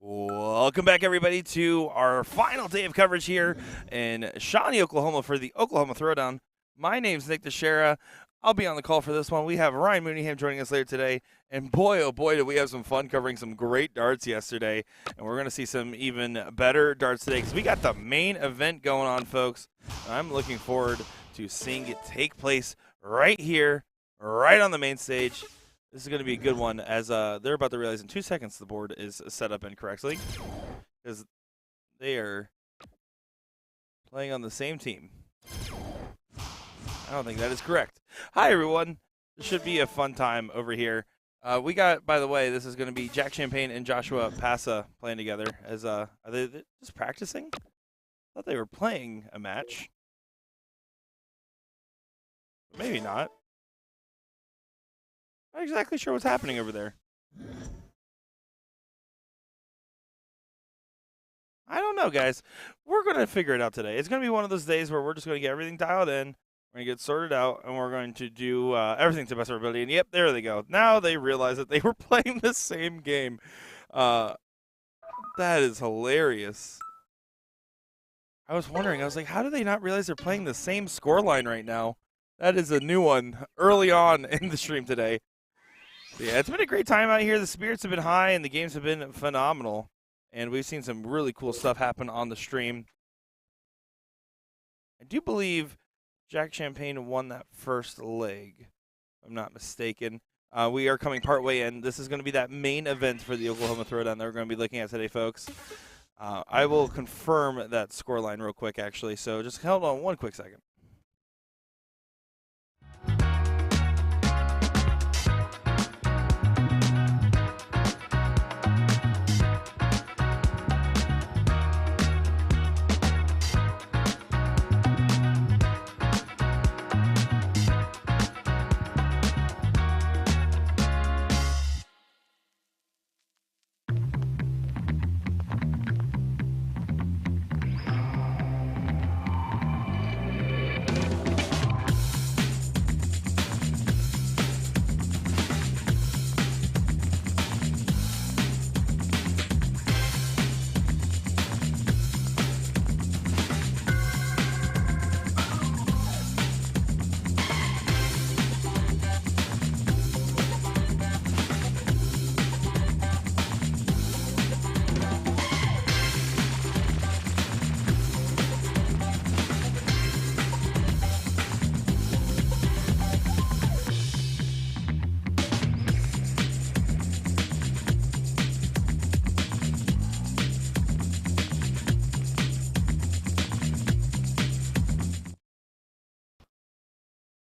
Welcome back, everybody, to our final day of coverage here in Shawnee, Oklahoma for the Oklahoma Throwdown. My name's Nick Teixeira. I'll be on the call for this one. We have Ryan Mooneyham joining us later today. And boy, oh boy, did we have some fun covering some great darts yesterday. And we're going to see some even better darts today because we got the main event going on, folks. I'm looking forward to seeing it take place right here, right on the main stage. This is going to be a good one as they're about to realize in 2 seconds the board is set up incorrectly because they are playing on the same team. I don't think that is correct. Hi, everyone. This should be a fun time over here. We got, by the way, this is going to be Jack Champagne and Joshua Passa playing together. As are they just practicing? I thought they were playing a match. But maybe not. Not exactly sure what's happening over there. I don't know, guys. We're going to figure it out today. It's going to be one of those days where we're just going to get everything dialed in. We're going to get sorted out, and we're going to do everything to the best of our ability. And, yep, there they go. Now they realize that they were playing the same game. That is hilarious. I was wondering. I was like, how do they not realize they're playing the same scoreline right now? That is a new one early on in the stream today. Yeah, it's been a great time out here. The spirits have been high, and the games have been phenomenal. And we've seen some really cool stuff happen on the stream. I do believe Jack Champagne won that first leg, if I'm not mistaken. We are coming partway in. This is going to be that main event for the Oklahoma Throwdown that we're going to be looking at today, folks. I will confirm that scoreline real quick, actually. So just hold on one quick second.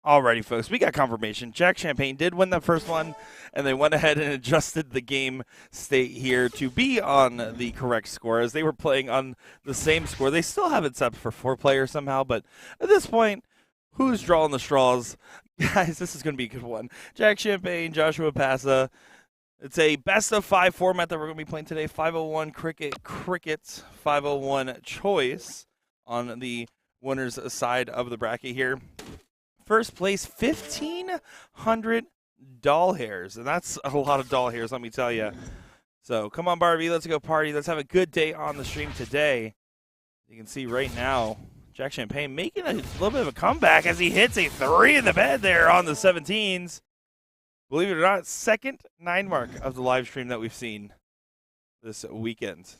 Alrighty, folks, we got confirmation. Jack Champagne did win that first one, and they went ahead and adjusted the game state here to be on the correct score, as they were playing on the same score. They still have it set for 4 players somehow, but at this point, who's drawing the straws? Guys, this is going to be a good one. Jack Champagne, Joshua Passa. It's a best-of-5 format that we're going to be playing today. 501 cricket, 501 choice on the winner's side of the bracket here. First place, 1,500 doll hairs. And that's a lot of doll hairs, let me tell you. So come on, Barbie, let's go party. Let's have a good day on the stream today. You can see right now, Jack Champagne making a little bit of a comeback as he hits a 3 in the bed there on the 17s. Believe it or not, second 9 mark of the live stream that we've seen this weekend.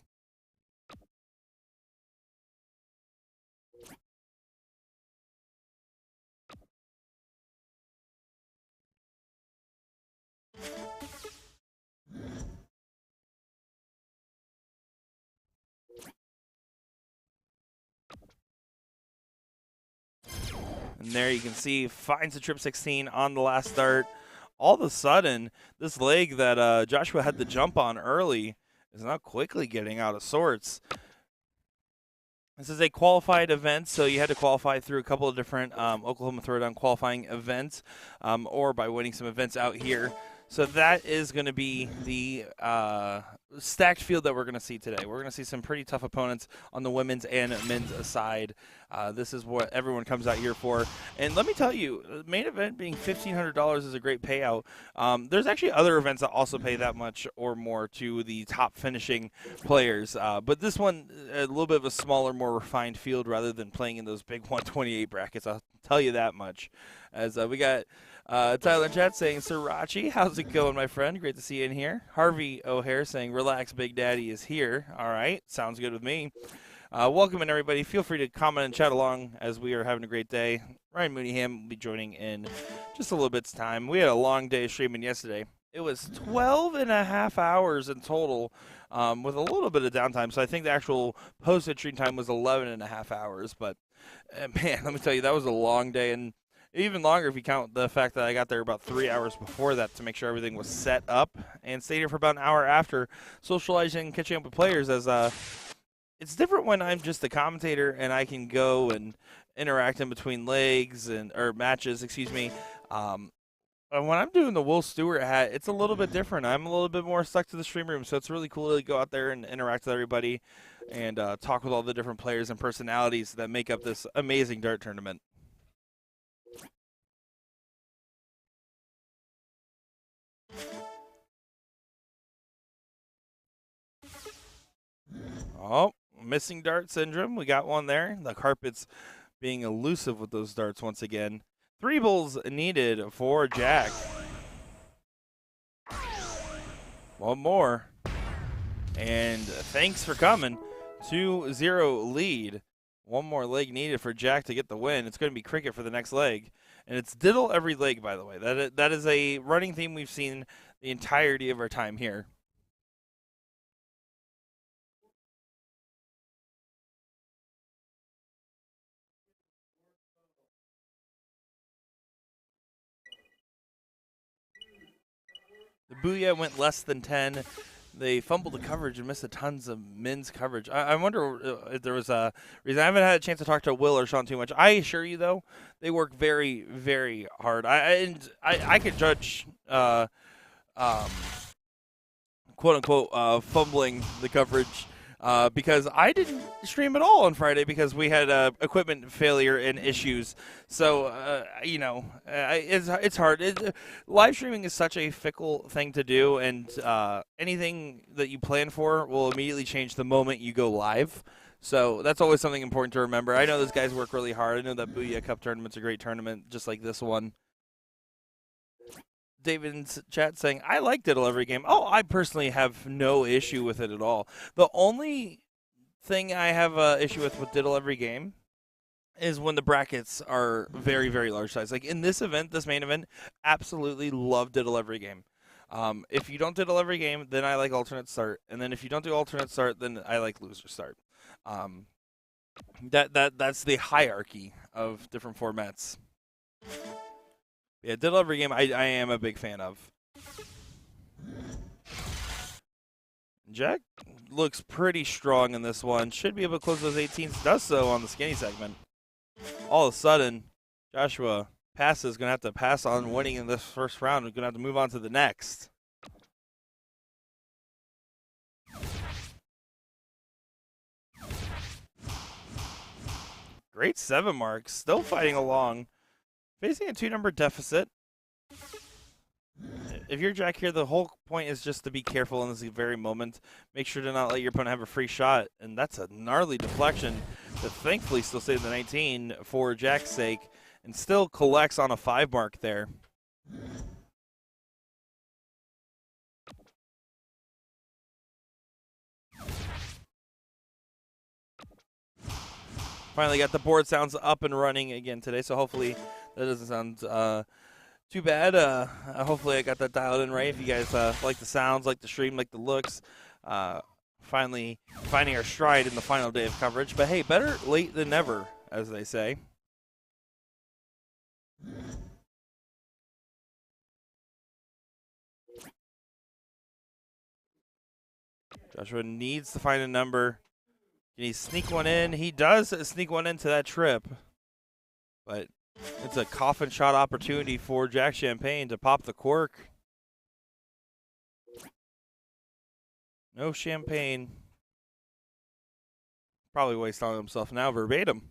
And there you can see, finds the trip 16 on the last start. All of a sudden, this leg that Joshua had to jump on early is now quickly getting out of sorts. This is a qualified event, so you had to qualify through a couple of different Oklahoma Throwdown qualifying events or by winning some events out here. So that is going to be the stacked field that we're going to see today. We're going to see some pretty tough opponents on the women's and men's side. This is what everyone comes out here for. And let me tell you, the main event being $1,500 is a great payout. There's actually other events that also pay that much or more to the top finishing players. But this one, a little bit of a smaller, more refined field rather than playing in those big 128 brackets. I'll tell you that much. As we got Tyler in chat saying, Srirachi, how's it going, my friend? Great to see you in here. Harvey O'Hare saying, relax, Big Daddy is here. All right, sounds good with me. Welcome in, everybody. Feel free to comment and chat along as we are having a great day. Ryan Mooneyham will be joining in just a little bit's time. We had a long day streaming yesterday. It was 12 and a half hours in total with a little bit of downtime. So I think the actual posted stream time was 11 and a half hours. But, man, let me tell you, that was a long day. And even longer if you count the fact that I got there about 3 hours before that to make sure everything was set up and stayed here for about an hour after socializing and catching up with players as it's different when I'm just a commentator and I can go and interact in between legs or matches, excuse me. When I'm doing the Will Stewart hat, it's a little bit different. I'm a little bit more stuck to the stream room, so it's really cool to go out there and interact with everybody and talk with all the different players and personalities that make up this amazing dart tournament. Oh, missing dart syndrome. We got one there. The carpet's being elusive with those darts once again. 3 bulls needed for Jack. One more. And thanks for coming. 2-0 lead. One more leg needed for Jack to get the win. It's going to be cricket for the next leg. And it's diddle every leg, by the way. That is a running theme we've seen the entirety of our time here. The Booyah went less than 10. They fumbled the coverage and missed tons of men's coverage. I wonder if there was a reason. I haven't had a chance to talk to Will or Sean too much. I assure you, though, they work very, very hard. I could judge, quote-unquote, fumbling the coverage because I didn't stream at all on Friday because we had equipment failure and issues. So, it's hard. Live streaming is such a fickle thing to do, and anything that you plan for will immediately change the moment you go live. So that's always something important to remember. I know those guys work really hard. I know that Booyah Cup tournament's a great tournament, just like this one. David's chat saying, I like diddle every game. Oh, I personally have no issue with it at all. The only thing I have an issue with diddle every game is when the brackets are very, very large size. Like in this event, this main event, absolutely love diddle every game. If you don't diddle every game, then I like alternate start. And then if you don't do alternate start, then I like loser start. That's the hierarchy of different formats. Yeah, diddle every game I am a big fan of. Jack looks pretty strong in this one. Should be able to close those 18s. Does so on the skinny segment. All of a sudden, Joshua passes. Going to have to pass on winning in this first round. We're going to have to move on to the next. Great 7 marks. Still fighting along. Facing a 2-number deficit. If you're Jack here, the whole point is just to be careful in this very moment. Make sure to not let your opponent have a free shot. And that's a gnarly deflection that thankfully still stays in the 19 for Jack's sake. And still collects on a 5 mark there. Finally got the board sounds up and running again today, so hopefully that doesn't sound too bad. Hopefully I got that dialed in right. If you guys like the sounds, like the stream, like the looks, finally finding our stride in the final day of coverage. But hey, better late than never, as they say. Joshua needs to find a number. Can he sneak one in? He does sneak one into that trip. But it's a coffin shot opportunity for Jack Champagne to pop the cork. No champagne. Probably wasting on himself now verbatim.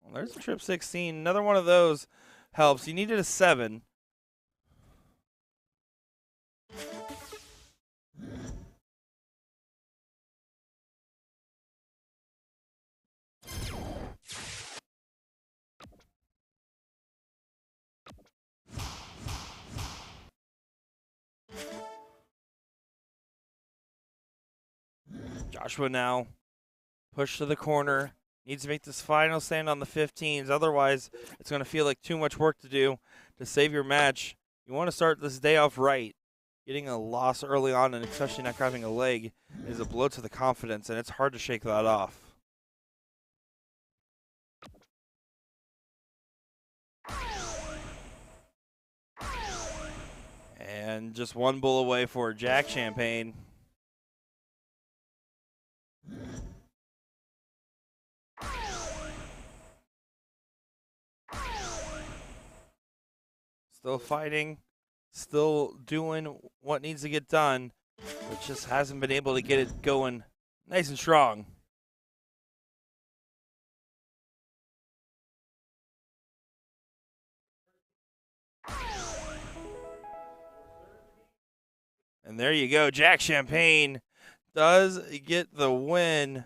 Well, there's a trip 16. Another one of those helps. You needed a 7. Joshua now push to the corner. Needs to make this final stand on the 15s. Otherwise, it's going to feel like too much work to do to save your match. You want to start this day off right. Getting a loss early on, and especially not grabbing a leg, is a blow to the confidence, and it's hard to shake that off. And just one bull away for Jack Champagne. Still fighting, still doing what needs to get done, but just hasn't been able to get it going nice and strong. And there you go. Jack Champagne does get the win.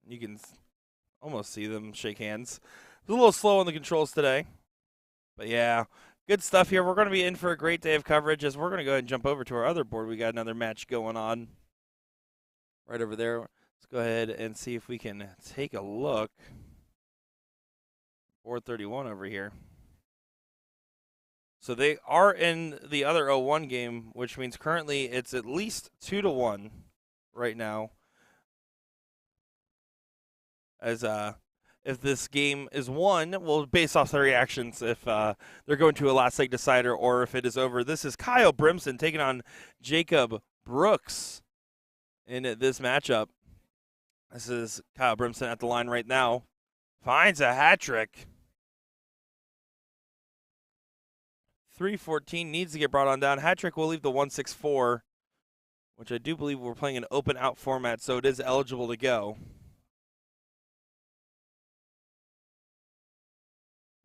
You can almost see them shake hands. It's a little slow on the controls today. But yeah, good stuff here. We're going to be in for a great day of coverage as we're going to go ahead and jump over to our other board. We got another match going on right over there. Let's go ahead and see if we can take a look. Board 31 over here. So they are in the other 0-1 game, which means currently it's at least 2-1 right now. As if this game is won, we'll base off the reactions if they're going to a last leg decider or if it is over. This is Kyle Brimson taking on Jacob Brooks in this matchup. This is Kyle Brimson at the line right now. Finds a hat trick. 314 needs to get brought on down. Hat trick will leave the 164, which I do believe we're playing an open out format, so it is eligible to go.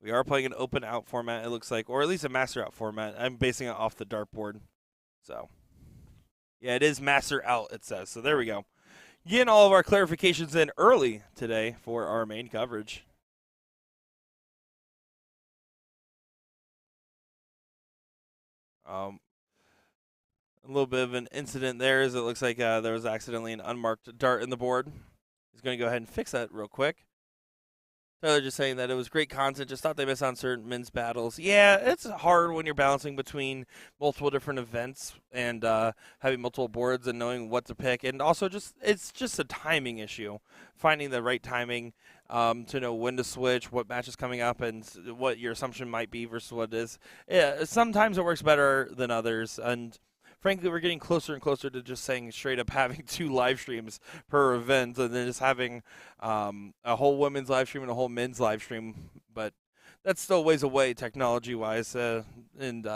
We are playing an open out format, it looks like, or at least a master out format. I'm basing it off the dartboard. So, yeah, it is master out, it says. So there we go. Getting all of our clarifications in early today for our main coverage. A little bit of an incident there as it looks like there was accidentally an unmarked dart in the board. He's going to go ahead and fix that real quick. Tyler just saying that it was great content. Just thought they missed on certain men's battles. Yeah, it's hard when you're balancing between multiple different events and having multiple boards and knowing what to pick. And also, it's just a timing issue, finding the right timing to know when to switch, what match is coming up, and what your assumption might be versus what it is. Yeah, sometimes it works better than others, and frankly, we're getting closer and closer to just saying straight up having 2 live streams per event and then just having a whole women's live stream and a whole men's live stream. But that's still ways away technology-wise and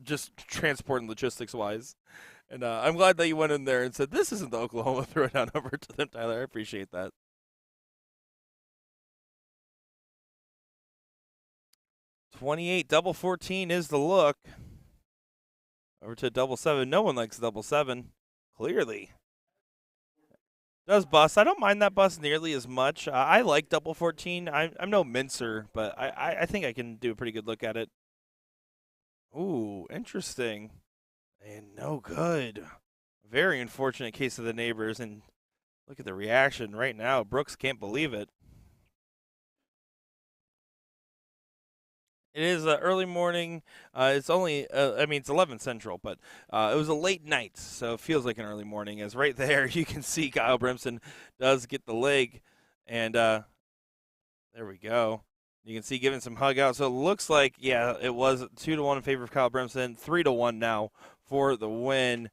just transport and logistics-wise. And I'm glad that you went in there and said, this isn't the Oklahoma Throwdown over to them, Tyler. I appreciate that. 28, double 14 is the look. Over to double 7. No one likes double 7. Clearly. Does bust. I don't mind that bust nearly as much. I like double 14. I'm no mincer, but I think I can do a pretty good look at it. Ooh, interesting. And no good. Very unfortunate case of the neighbors. And look at the reaction right now. Brooks can't believe it. It is early morning. It's only, it's 11 Central, but it was a late night, so it feels like an early morning. As right there, you can see Kyle Brimson does get the leg, and there we go. You can see giving some hug out. So it looks like, yeah, it was 2-1 in favor of Kyle Brimson, 3-1 now for the win.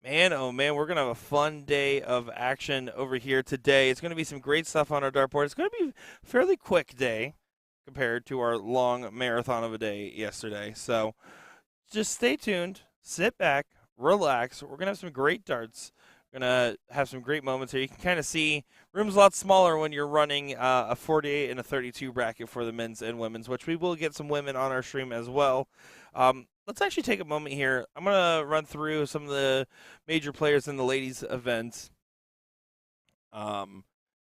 Man, oh man, we're going to have a fun day of action over here today. It's going to be some great stuff on our dartboard. It's going to be a fairly quick day compared to our long marathon of a day yesterday. So just stay tuned, sit back, relax. We're going to have some great darts. We're going to have some great moments here. You can kind of see room's a lot smaller when you're running a 48 and a 32 bracket for the men's and women's, which we will get some women on our stream as well. Let's actually take a moment here. I'm going to run through some of the major players in the ladies' events.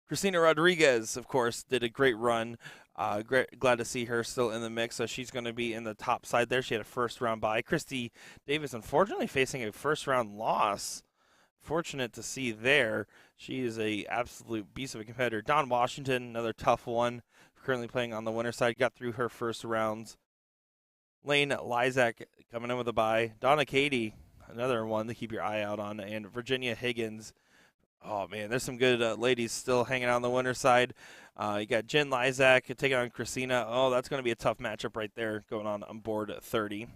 Christina Rodriguez, of course, did a great run. Glad to see her still in the mix. So she's going to be in the top side there. She had a first-round bye. Christy Davis, unfortunately, facing a first-round loss. Fortunate to see there. She is a absolute beast of a competitor. Dawn Washington, another tough one, currently playing on the winner side, got through her first rounds. Lane Lysak coming in with a bye. Donna Katie, another one to keep your eye out on. And Virginia Higgins. Oh, man, there's some good ladies still hanging out on the winner side. You got Jen Lysak taking on Christina. Oh, that's going to be a tough matchup right there going on board 30.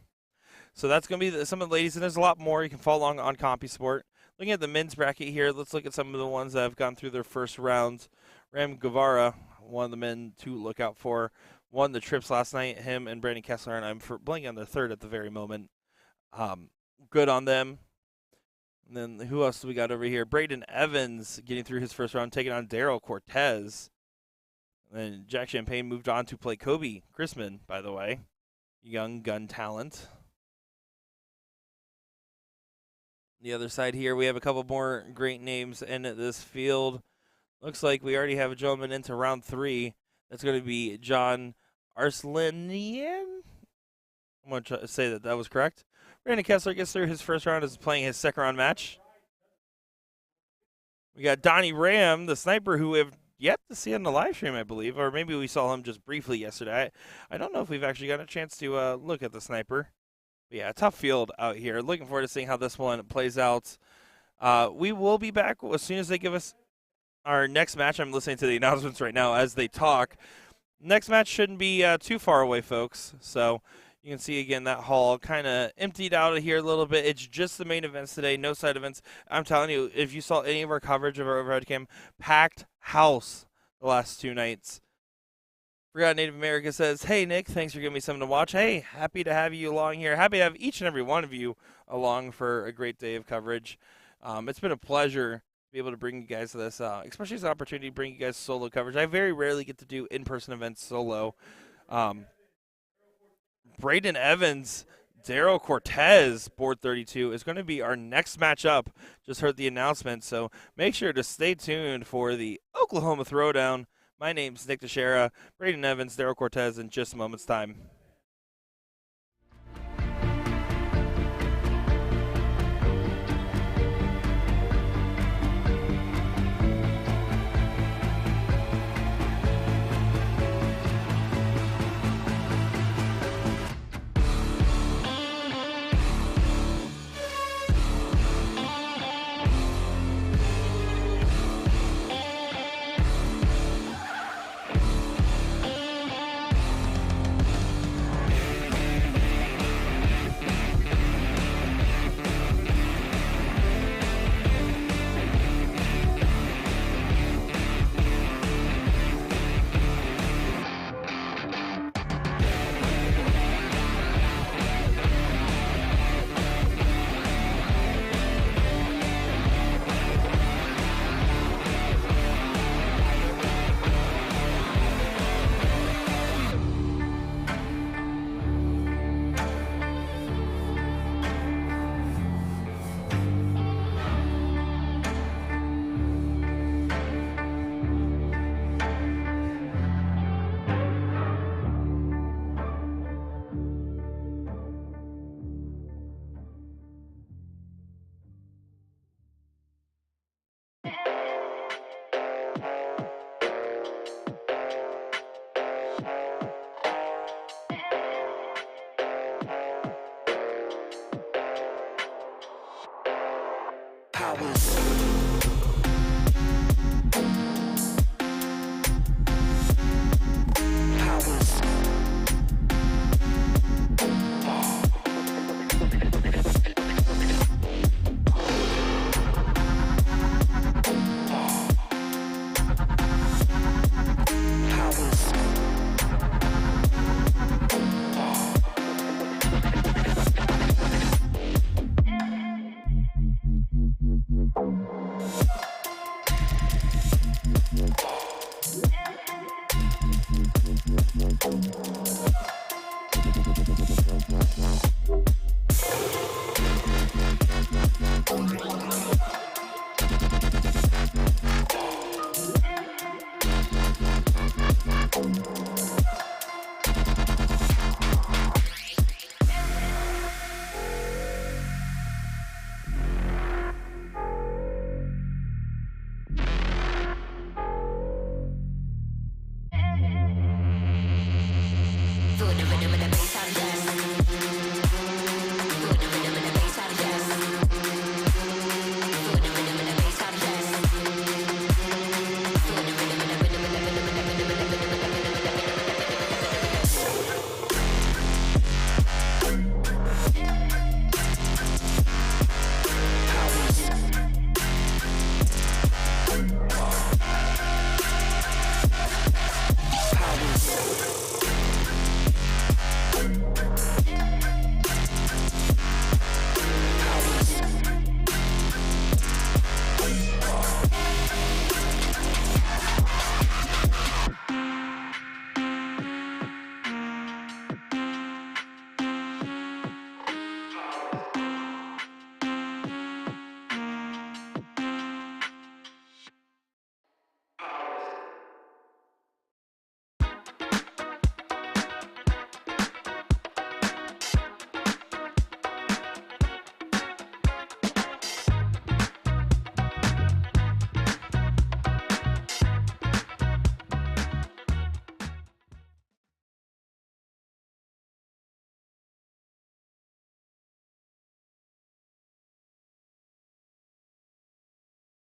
So that's going to be some of the ladies, and there's a lot more. You can follow along on CompuSport. Looking at the men's bracket here, let's look at some of the ones that have gone through their first rounds. Ram Guevara, one of the men to look out for. Won the trips last night, him and Brandon Kessler, and I'm blanking on the third at the very moment. Good on them. And then who else do we got over here? Braden Evans getting through his first round, taking on Daryl Cortez. And then Jack Champagne moved on to play Kobe Chrisman, by the way. Young gun talent. The other side here, we have a couple more great names in this field. Looks like we already have a gentleman into round 3. That's going to be John Arslanian. I'm going to say that was correct. Brandon Kessler gets through his first round, is playing his second round match. We got Donnie Ram, the sniper, who we have yet to see on the live stream, I believe. Or maybe we saw him just briefly yesterday. I don't know if we've actually got a chance to look at the sniper. But yeah, tough field out here. Looking forward to seeing how this one plays out. We will be back as soon as they give us our next match. I'm listening to the announcements right now as they talk. Next match shouldn't be too far away, folks. So you can see, again, that hall kind of emptied out of here a little bit. It's just the main events today, no side events. I'm telling you, if you saw any of our coverage of our overhead cam, packed house the last 2 nights. Forgot Native America says, hey, Nick, thanks for giving me something to watch. Hey, happy to have you along here. Happy to have each and every one of you along for a great day of coverage. It's been a pleasure to be able to bring you guys this, especially this opportunity to bring you guys solo coverage. I very rarely get to do in-person events solo. Braden Evans, Daryl Cortez, board 32, is going to be our next matchup. Just heard the announcement, so make sure to stay tuned for the Oklahoma Throwdown. My name's Nick Teixeira, Braden Evans, Daryl Cortez in just a moment's time.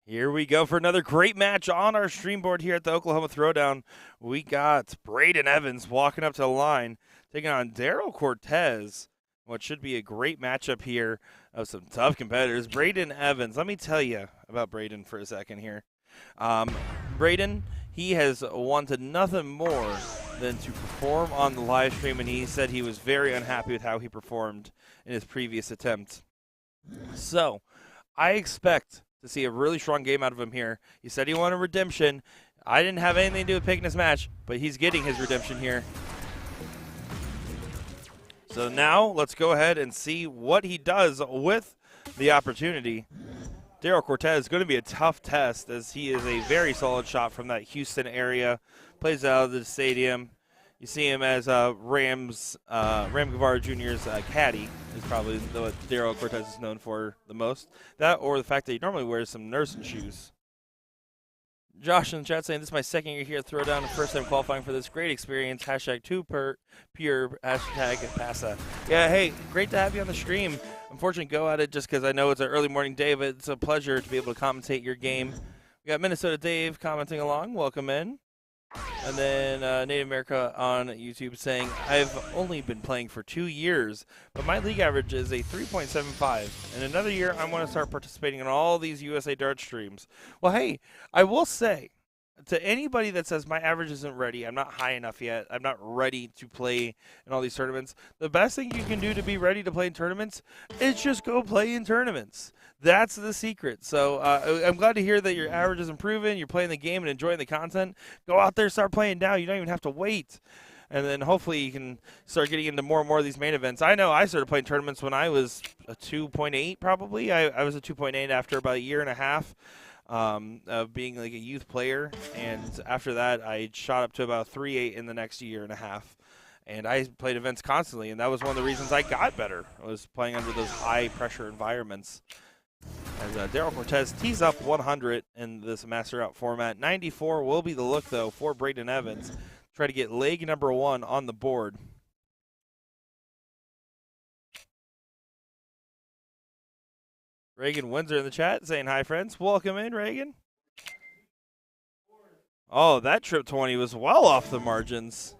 Here we go for another great match on our stream board here at the Oklahoma Throwdown. We got Braden Evans walking up to the line, taking on Daryl Cortez. What should be a great matchup here of some tough competitors. Braden Evans, let me tell you about Braden for a second here. Braden, he has wanted nothing more than to perform on the live stream, and he said he was very unhappy with how he performed in his previous attempt. So, I expect to see a really strong game out of him here. He said he wanted redemption. I didn't have anything to do with picking this match, but he's getting his redemption here. So now let's go ahead and see what he does with the opportunity. Daryl Cortez is going to be a tough test, as he is a very solid shot from that Houston area. Plays out of the stadium. You see him as Ram Guevara Jr.'s caddy is probably what Daryl Cortez is known for the most. That or the fact that he normally wears some nursing shoes. Josh in the chat saying, this is my second year here at Throwdown, first time qualifying for this great experience. Hashtag pure, hashtag passa. Yeah, hey, great to have you on the stream. Unfortunately, go at it just because I know it's an early morning day, but it's a pleasure to be able to commentate your game. We got Minnesota Dave commenting along. Welcome in. And then Native America on YouTube saying, I've only been playing for 2 years, but my league average is a 3.75. In another year, I want to start participating in all these USA Dart streams. Well, hey, I will say, to anybody that says my average isn't ready, I'm not high enough yet, I'm not ready to play in all these tournaments, the best thing you can do to be ready to play in tournaments is just go play in tournaments. That's the secret. So I'm glad to hear that your average is improving, you're playing the game and enjoying the content. Go out there, start playing now. You don't even have to wait. And then hopefully you can start getting into more and more of these main events. I know I started playing tournaments when I was a 2.8 probably. I was a 2.8 after about a year and a half. Of being like a youth player, and after that I shot up to about 3.8 in the next year and a half, and I played events constantly, and that was one of the reasons I got better. I was playing under those high pressure environments. As Daryl Cortez tees up 100 in this master out format. 94 will be the look though for Braden Evans. Try to get leg number 1 on the board. Reagan Windsor in the chat saying hi, friends. Welcome in, Reagan. Oh, that trip 20 was well off the margins.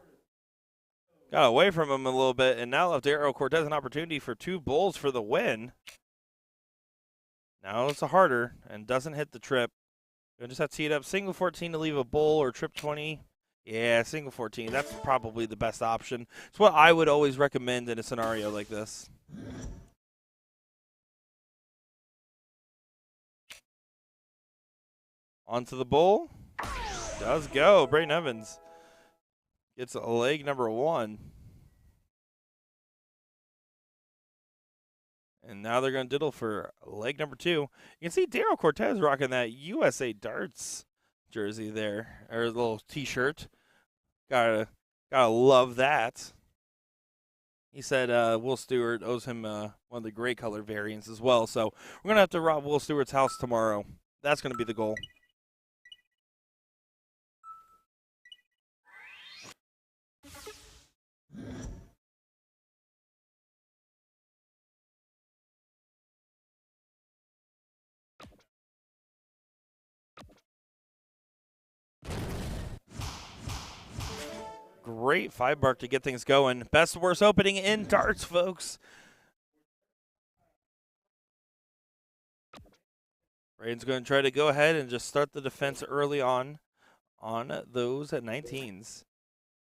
Got away from him a little bit, and now left Daryl Cortez an opportunity for 2 bulls for the win. Now it's a harder and doesn't hit the trip. You'll just have to tee it up. Single 14 to leave a bull, or trip 20. Yeah, single 14. That's probably the best option. It's what I would always recommend in a scenario like this. Onto the bull. Does go. Braden Evans gets a leg number 1. And now they're going to diddle for leg number 2. You can see Daryl Cortez rocking that USA Darts jersey there, or little T-shirt. Gotta love that. He said Will Stewart owes him one of the gray color variants as well. So we're going to have to rob Will Stewart's house tomorrow. That's going to be the goal. Great 5-bark to get things going. Best worst opening in darts, folks. Braden's going to try to go ahead and just start the defense early on those at 19s.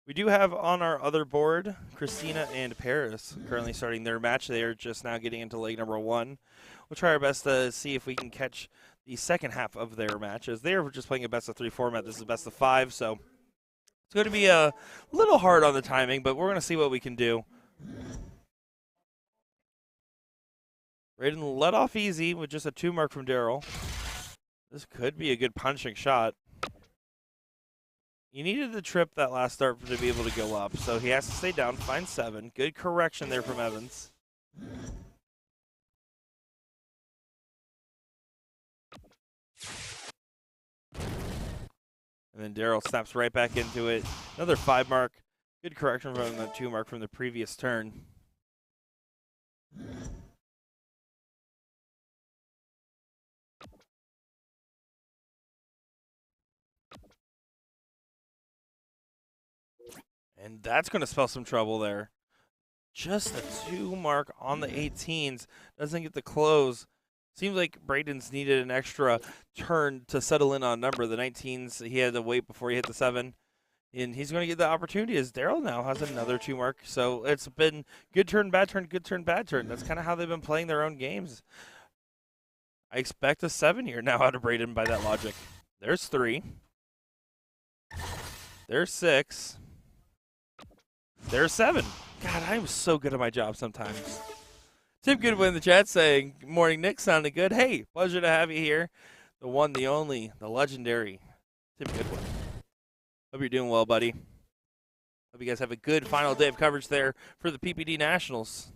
We do have on our other board Christina and Paris currently starting their match. They are just now getting into leg number 1. We'll try our best to see if we can catch the second half of their matches. They're just playing a best of 3 format. This is best of 5, so it's going to be a little hard on the timing, but we're going to see what we can do. Braden let off easy with just a 2 mark from Daryl. This could be a good punching shot. He needed to trip that last start to be able to go up, so he has to stay down, find 7. Good correction there from Evans. And then Daryl snaps right back into it. Another 5 mark. Good correction from the 2 mark from the previous turn. And that's going to spell some trouble there. Just a 2 mark on the 18s. Doesn't get the close. Seems like Braden's needed an extra turn to settle in on number. The 19s, he had to wait before he hit the 7. And he's going to get the opportunity as Daryl now has another 2 mark. So it's been good turn, bad turn, good turn, bad turn. That's kind of how they've been playing their own games. I expect a 7 here now out of Braden by that logic. There's 3. There's 6. There's 7. God, I'm so good at my job sometimes. Tim Goodwin in the chat saying, morning, Nick, sounding good. Hey, pleasure to have you here. The one, the only, the legendary Tim Goodwin. Hope you're doing well, buddy. Hope you guys have a good final day of coverage there for the PPD Nationals.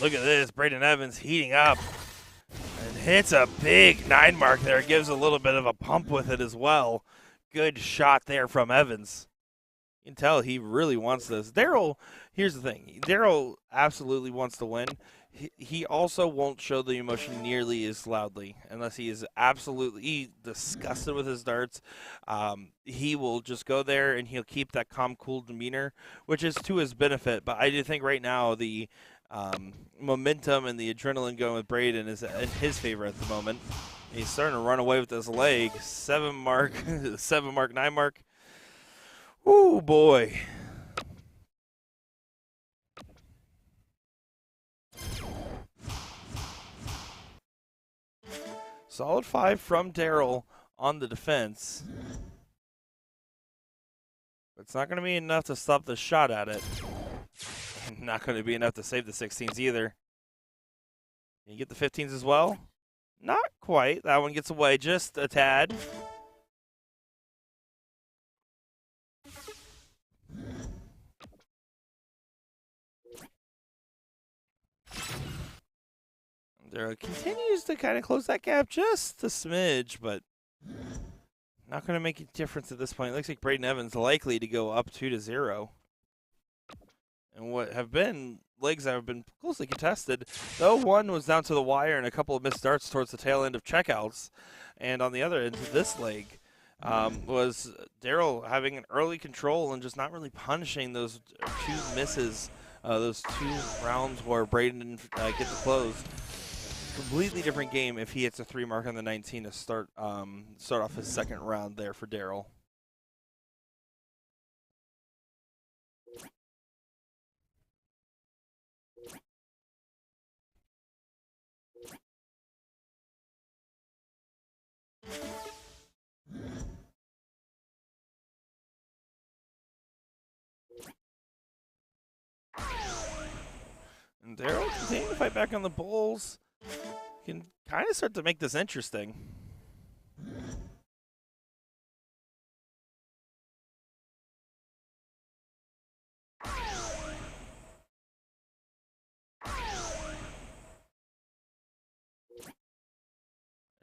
Look at this, Braden Evans heating up. And hits a big 9 mark there. Gives a little bit of a pump with it as well. Good shot there from Evans. You can tell he really wants this. Daryl, here's the thing. Daryl absolutely wants to win. He also won't show the emotion nearly as loudly unless he is absolutely disgusted with his darts. He will just go there and he'll keep that calm, cool demeanor, which is to his benefit. But I do think right now the momentum and the adrenaline going with Braden is in his favor at the moment. He's starting to run away with his leg. 7 mark, 7 mark, 9 mark. Ooh, boy. Solid 5 from Daryl on the defense. But it's not going to be enough to stop the shot at it. Not going to be enough to save the 16s either. Can you get the 15s as well? Not quite. That one gets away just a tad. Daryl continues to kind of close that gap just a smidge, but not going to make a difference at this point. It looks like Braden Evans likely to go up 2-0. And what have been legs that have been closely contested, though one was down to the wire and a couple of missed darts towards the tail end of checkouts. And on the other end of this leg was Daryl having an early control and just not really punishing those 2 misses, those 2 rounds where Braden didn't get the close. Completely different game if he hits a 3 mark on the 19 to start off his second round there for Daryl. And Daryl continuing to fight back on the Bulls. Can kind of start to make this interesting.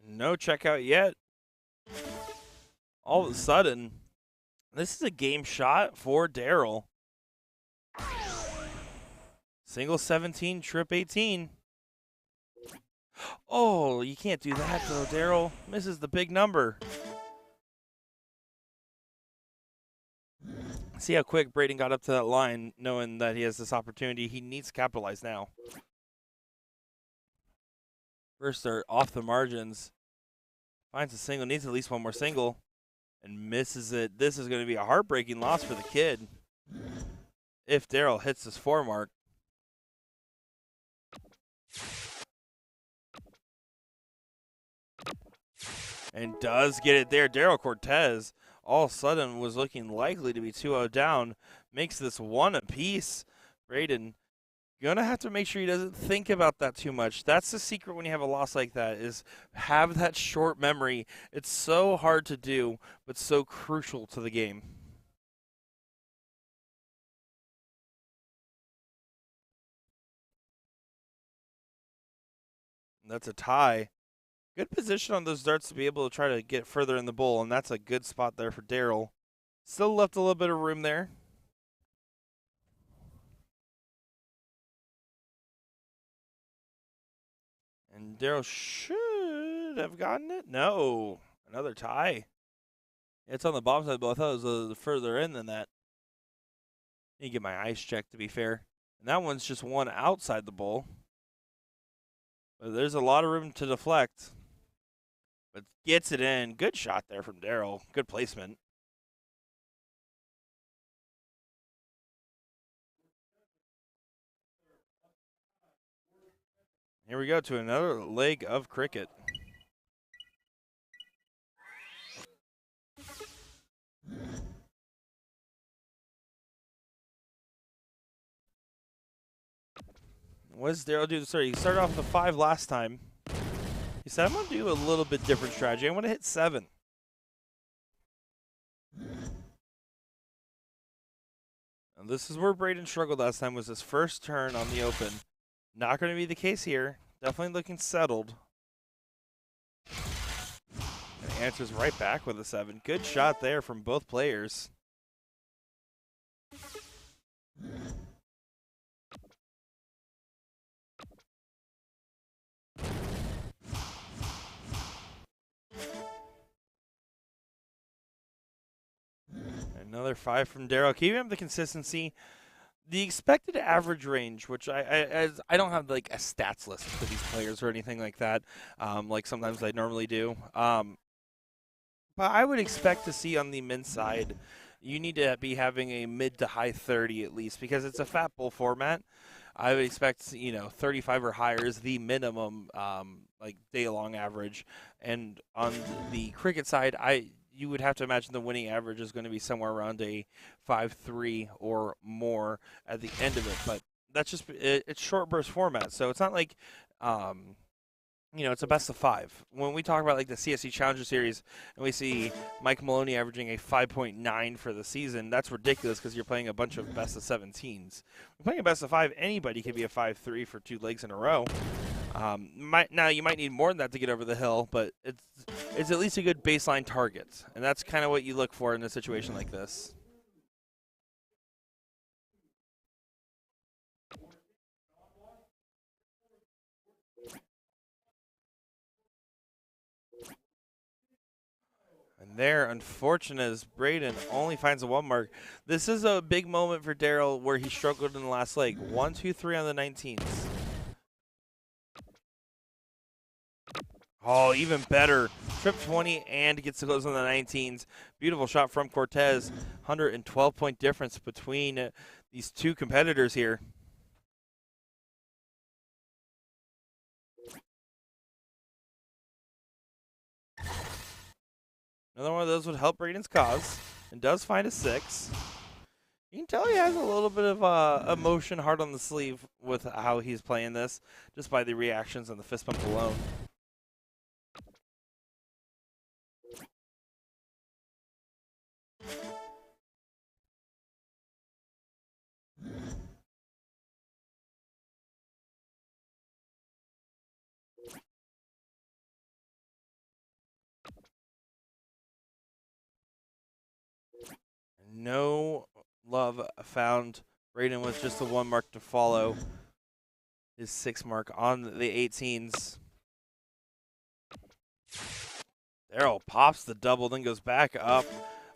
No checkout yet. All of a sudden, this is a game shot for Daryl. Single 17, trip 18. Oh, you can't do that though, Daryl. Misses the big number. See how quick Braden got up to that line, knowing that he has this opportunity. He needs to capitalize now. First start off the margins. Finds a single, needs at least one more single, and misses it. This is going to be a heartbreaking loss for the kid if Daryl hits his 4 mark. And does get it there. Daryl Cortez all of a sudden was looking likely to be 2-0 down. Makes this 1 apiece. Braden gonna have to make sure he doesn't think about that too much. That's the secret when you have a loss like that, is have that short memory. It's so hard to do, but so crucial to the game. And that's a tie. Good position on those darts to be able to try to get further in the bowl, and that's a good spot there for Daryl. Still left a little bit of room there. And Daryl should have gotten it. No, another tie. It's on the bottom side, but I thought it was further in than that. Need to get my eyes checked, to be fair. And that one's just one outside the bowl. But there's a lot of room to deflect. But gets it in. Good shot there from Daryl. Good placement. Here we go to another leg of cricket. What does Daryl do? Sorry, he started off with a 5 last time. He said, I'm going to do a little bit different strategy. I'm going to hit 7. And this is where Braden struggled last time, was his first turn on the open. Not going to be the case here. Definitely looking settled. And answers right back with a 7. Good shot there from both players. Another 5 from Daryl. Keeping up the consistency. The expected average range, which I don't have like a stats list for these players or anything like that, like sometimes I normally do. But I would expect to see on the men's side, you need to be having a mid to high 30 at least, because it's a fat bowl format. I would expect 35 or higher is the minimum, like day-long average. And on the cricket side, you would have to imagine the winning average is going to be somewhere around a 5-3 or more at the end of it. But that's just it's short burst format, so it's not like it's a best of 5. When we talk about like the CSC Challenger Series and we see Mike Maloney averaging a 5.9 for the season, that's ridiculous because you're playing a bunch of best of 17s. When playing a best of 5, anybody could be a 5-3 for 2 legs in a row. Now you might need more than that to get over the hill, but it's at least a good baseline target, and that's kind of what you look for in a situation like this. And there, unfortunate as Braden only finds a 1 mark. This is a big moment for Daryl where he struggled in the last leg. 1, 2, 3 on the 19s. Oh, even better. Trip 20 and gets to close on the 19s. Beautiful shot from Cortez. 112-point difference between these 2 competitors here. Another one of those would help Braden's cause, and does find a 6. You can tell he has a little bit of emotion, heart on the sleeve with how he's playing this, just by the reactions and the fist bump alone. No love found. Braden with just the 1 mark to follow his 6 mark on the 18s. Daryl pops the double, then goes back up.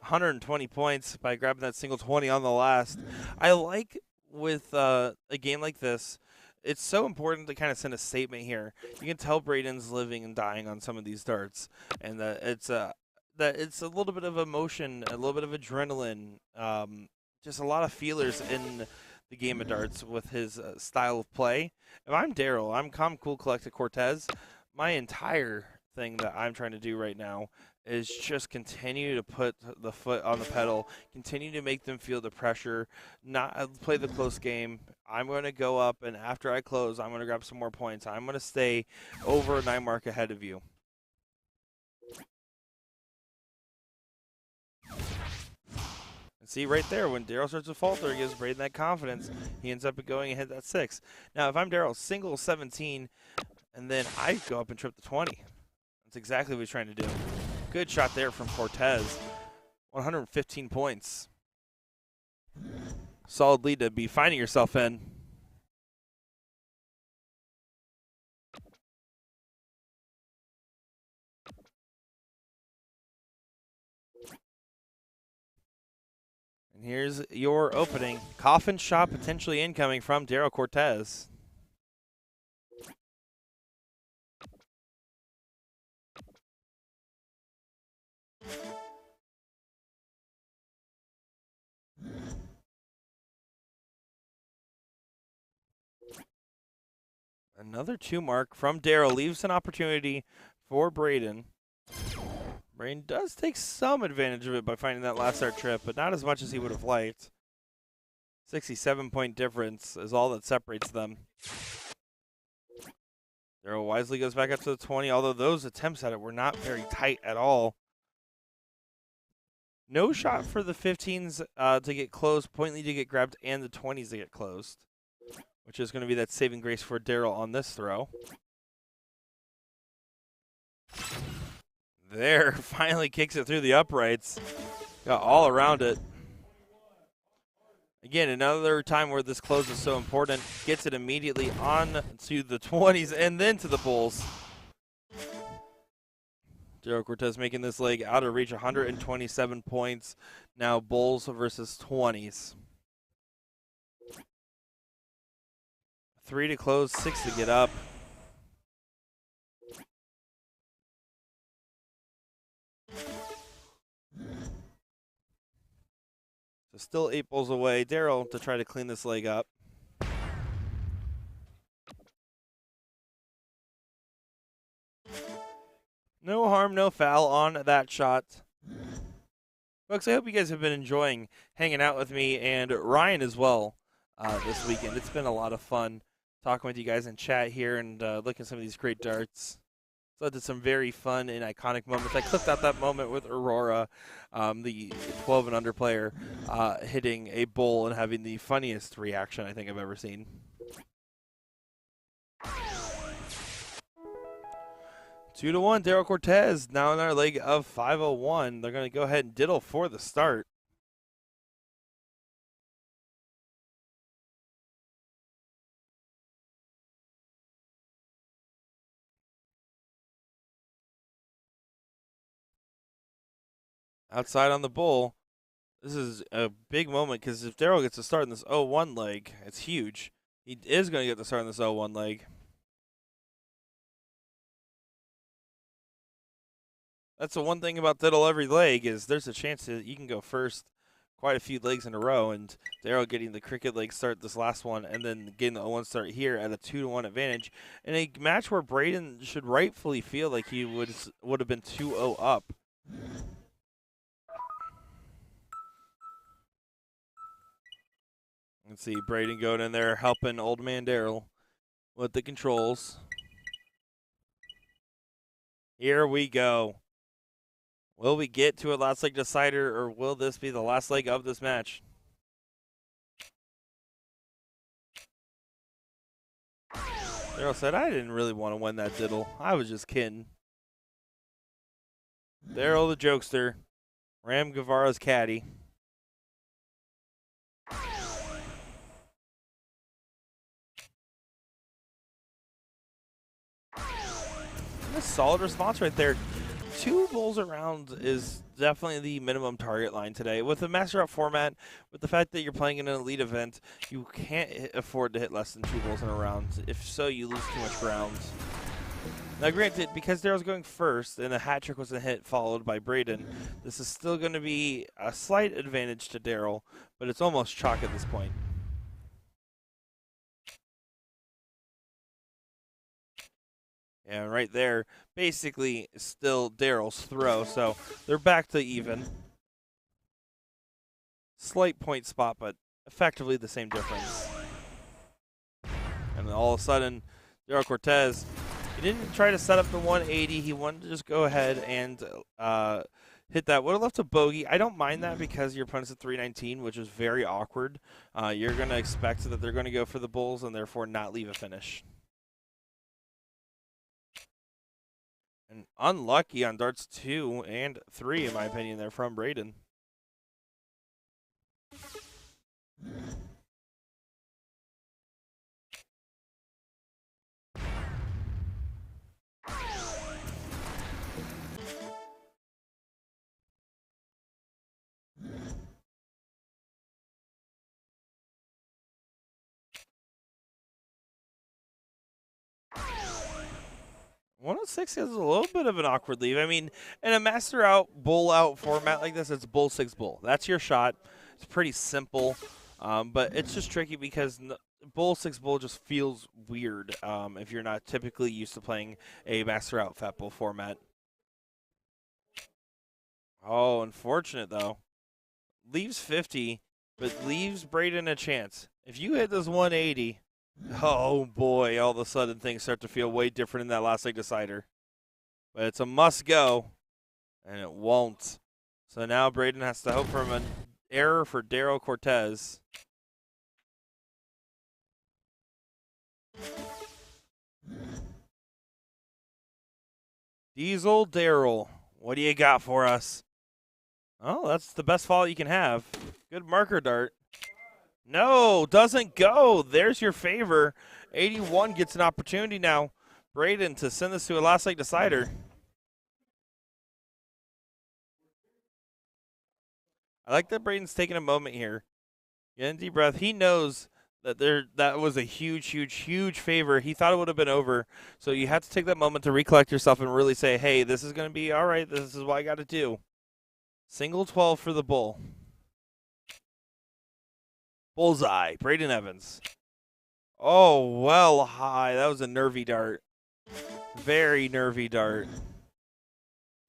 120 points by grabbing that single 20 on the last. I like with a game like this, it's so important to kind of send a statement here. You can tell Braden's living and dying on some of these darts, and that it's a little bit of emotion, a little bit of adrenaline, just a lot of feelers in the game of darts with his style of play. If I'm Daryl, I'm calm, cool, collected Cortez. My entire thing that I'm trying to do right now is just continue to put the foot on the pedal, continue to make them feel the pressure, not play the close game. I'm going to go up, and after I close, I'm going to grab some more points. I'm going to stay over a 9 mark ahead of you. And see right there, when Daryl starts to falter, it gives Braden that confidence. He ends up going and hit that 6. Now, if I'm Daryl, single 17, and then I go up and trip the 20. That's exactly what he's trying to do. Good shot there from Cortez. 115 points. Solid lead to be finding yourself in. Here's your opening. Coffin shot potentially incoming from Daryl Cortez. Another 2 mark from Daryl leaves an opportunity for Braden. Braden does take some advantage of it by finding that last start trip, but not as much as he would have liked. 67-point difference is all that separates them. Daryl wisely goes back up to the 20, although those attempts at it were not very tight at all. No shot for the 15s to get closed, point lead to get grabbed, and the 20s to get closed, which is going to be that saving grace for Daryl on this throw. There, finally kicks it through the uprights. Got all around it. Again, another time where this close is so important. Gets it immediately on to the 20s and then to the Bulls. Daryl Cortez making this leg out of reach, 127 points. Now Bulls versus 20s. 3 to close, 6 to get up. So still 8 Bulls away. Daryl to try to clean this leg up. No harm, no foul on that shot. Folks, I hope you guys have been enjoying hanging out with me and Ryan as well this weekend. It's been a lot of fun talking with you guys in chat here and looking at some of these great darts. So I did some very fun and iconic moments. I clipped out that moment with Aurora, the 12 and under player, hitting a bull and having the funniest reaction I think I've ever seen. 2-1, Daryl Cortez now in our leg of 501. They're going to go ahead and diddle for the start. Outside on the bull. This is a big moment because if Daryl gets to start in this 0-1 leg, it's huge. He is going to get to start in this 0-1 leg. That's the one thing about diddle every leg is there's a chance that you can go first quite a few legs in a row, and Daryl getting the cricket leg start this last one and then getting the 0-1 start here at a 2-1 advantage in a match where Braden should rightfully feel like he would have been 2-0 up. Let's see, Braden going in there helping old man Daryl with the controls. Here we go. Will we get to a last leg decider, or will this be the last leg of this match? Daryl said, I didn't really want to win that diddle. I was just kidding. Daryl the jokester. Ram Guevara's caddy. A solid response right there. 2 bulls around is definitely the minimum target line today. With the Master Up format, with the fact that you're playing in an elite event, you can't afford to hit less than 2 bulls in a round. If so, you lose too much ground. Now granted, because Daryl's going first and a hat trick was a hit followed by Braden, this is still going to be a slight advantage to Daryl, but it's almost chalk at this point. And right there, basically still Daryl's throw, so they're back to even. Slight point spot, but effectively the same difference. And then all of a sudden, Daryl Cortez, he didn't try to set up the 180. He wanted to just go ahead and hit that. Would have left a bogey. I don't mind that because your opponent's at 319, which is very awkward. You're going to expect that they're going to go for the bulls and therefore not leave a finish. And unlucky on darts 2 and 3, in my opinion, there from Braden. 106 is a little bit of an awkward leave. I mean, in a master out, bull out format like this, it's bull 6 bull. That's your shot. It's pretty simple, but it's just tricky because bull 6 bull just feels weird if you're not typically used to playing a master out fat bull format. Oh, unfortunate though. Leaves 50, but leaves Braden a chance. If you hit this 180, oh boy, all of a sudden things start to feel way different in that last leg decider. But it's a must go, and it won't. So now Braden has to hope for an error for Daryl Cortez. Diesel Daryl, what do you got for us? Oh, that's the best fall you can have. Good marker dart. No, doesn't go. There's your favor. 81 gets an opportunity now. Braden to send this to a last leg decider. I like that Braden's taking a moment here. Get a deep breath. He knows that that was a huge, huge, huge favor. He thought it would have been over. So you have to take that moment to recollect yourself and really say, hey, this is going to be all right. This is what I got to do. Single 12 for the bull. Bullseye. Braden Evans. Oh, well high. That was a nervy dart. Very nervy dart.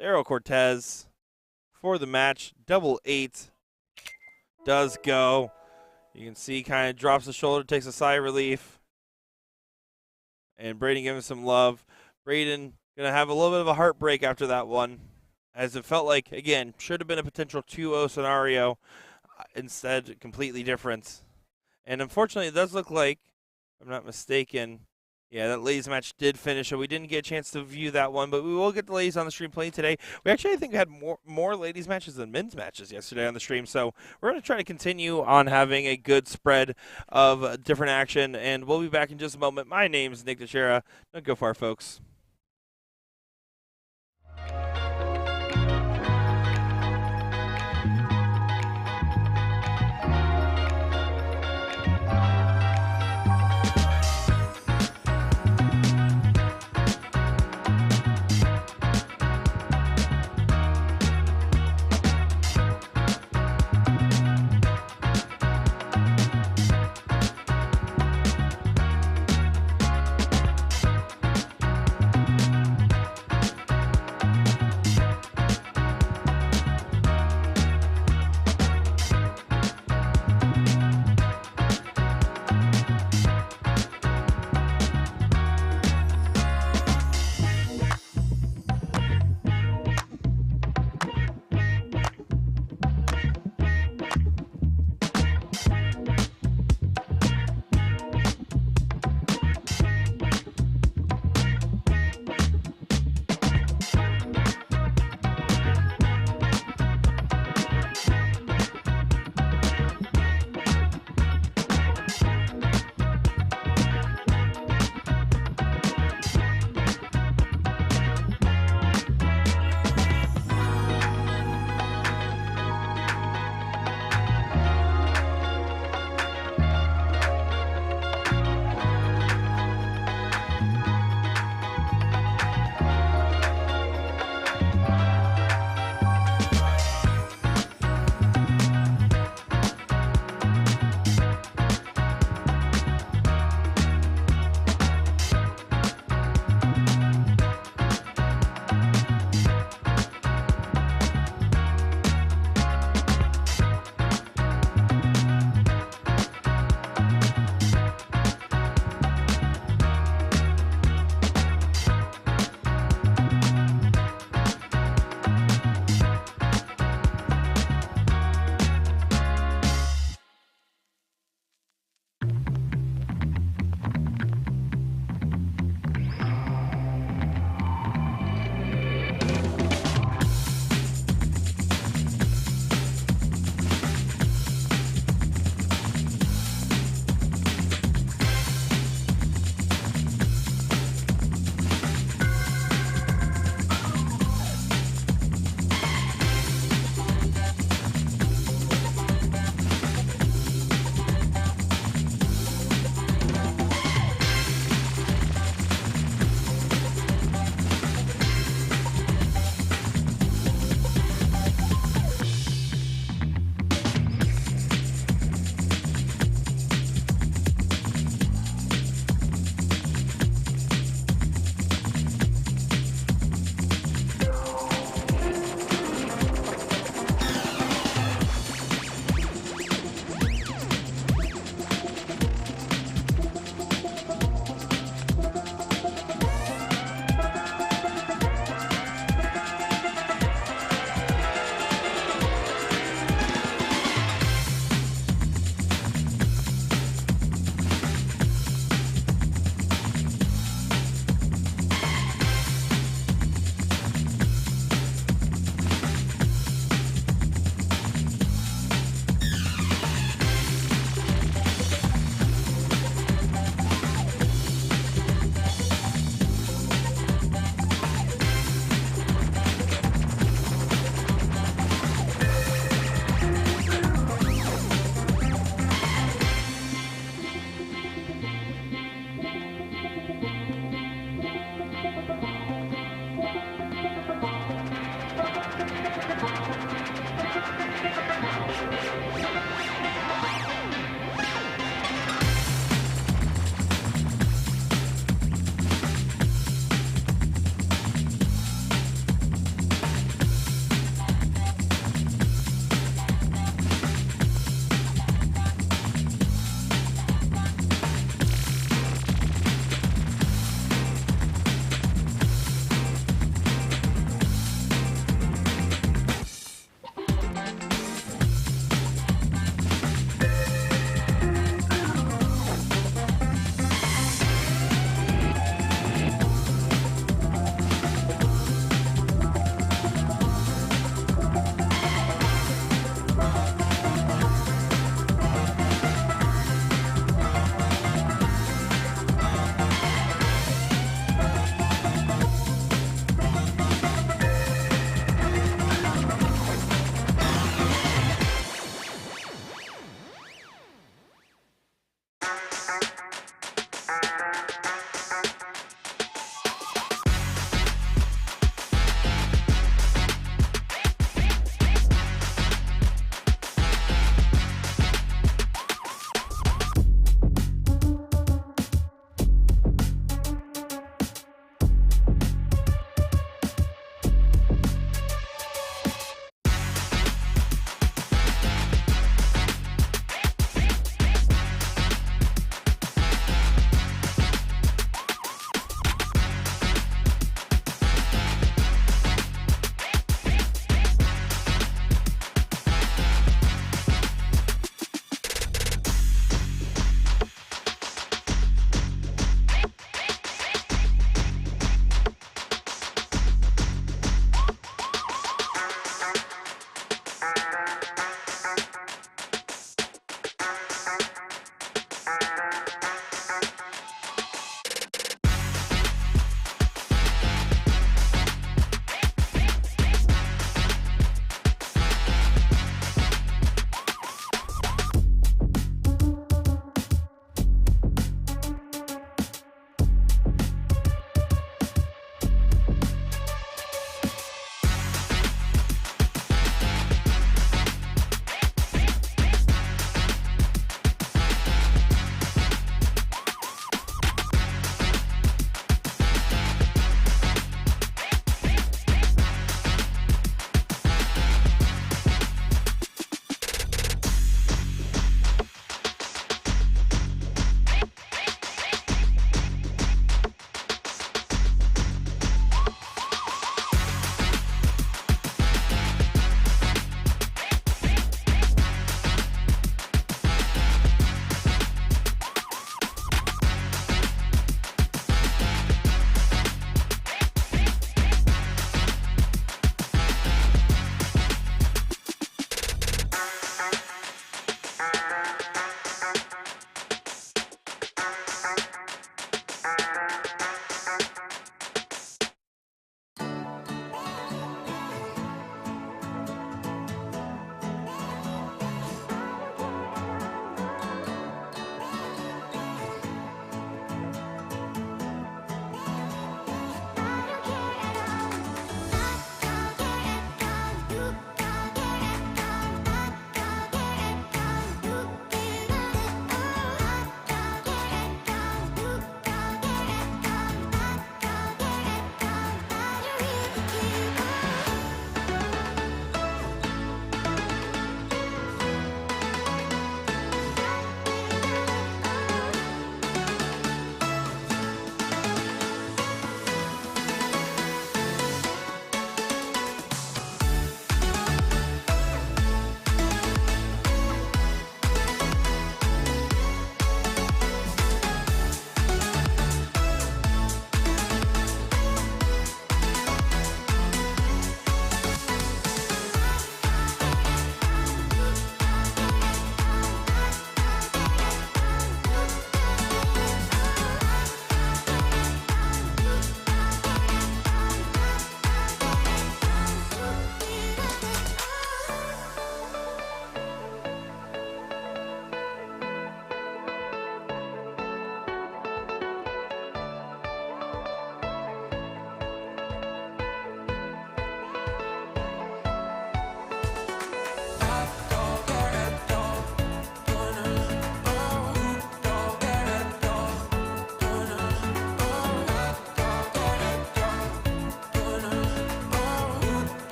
Daryl Cortez for the match. Double 8. Does go. You can see kind of drops the shoulder, takes a sigh of relief. And Braden giving some love. Braden going to have a little bit of a heartbreak after that one, as it felt like, again, should have been a potential 2-0 scenario. Instead, completely different. And unfortunately, it does look like, if I'm not mistaken, yeah, that ladies match did finish, so we didn't get a chance to view that one, but we will get the ladies on the stream playing today. We actually, I think, had more ladies matches than men's matches yesterday on the stream, so we're going to try to continue on having a good spread of different action, and we'll be back in just a moment. My name is Nick Teixeira. Don't go far, folks.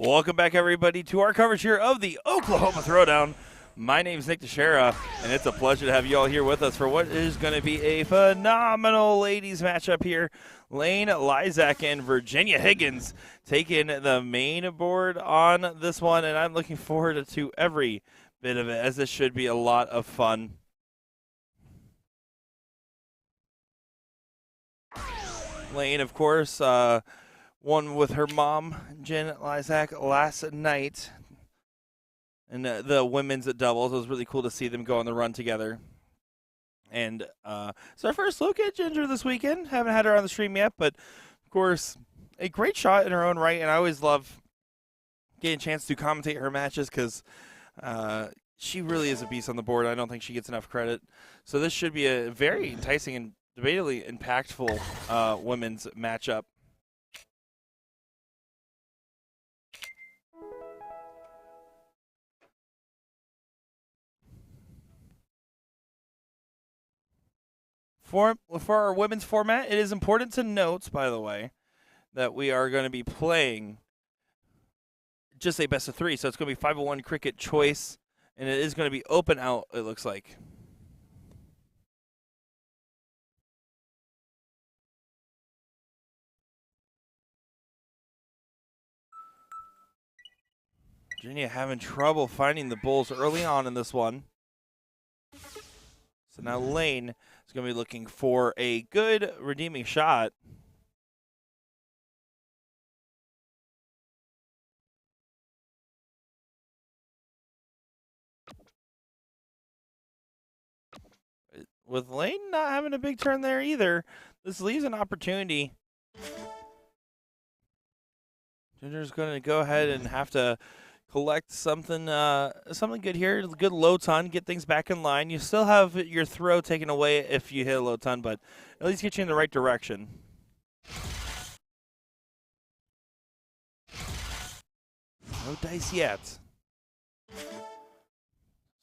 Welcome back, everybody, to our coverage here of the Oklahoma Throwdown. My name is Nick Teixeira, and it's a pleasure to have you all here with us for what is going to be a phenomenal ladies matchup here. Lane Lysak and Virginia Higgins taking the main board on this one, and I'm looking forward to every bit of it, as this should be a lot of fun. Lane, of course, won with her mom, Jen Lysak, last night. And the women's doubles, it was really cool to see them go on the run together. And it's our first look at Ginger this weekend. Haven't had her on the stream yet, but of course, a great shot in her own right. And I always love getting a chance to commentate her matches because she really is a beast on the board. I don't think she gets enough credit. So this should be a very enticing and debatably impactful women's matchup. For our women's format, it is important to note, by the way, that we are going to be playing just a best of three. So it's going to be 5-1 cricket choice, and it is going to be open out, it looks like. Virginia having trouble finding the bulls early on in this one. So now Lane is going to be looking for a good redeeming shot. With Lane not having a big turn there either, this leaves an opportunity. Ginger's going to go ahead and have to collect something good here. Good low ton, get things back in line. You still have your throw taken away if you hit a low ton, but at least get you in the right direction. No dice yet.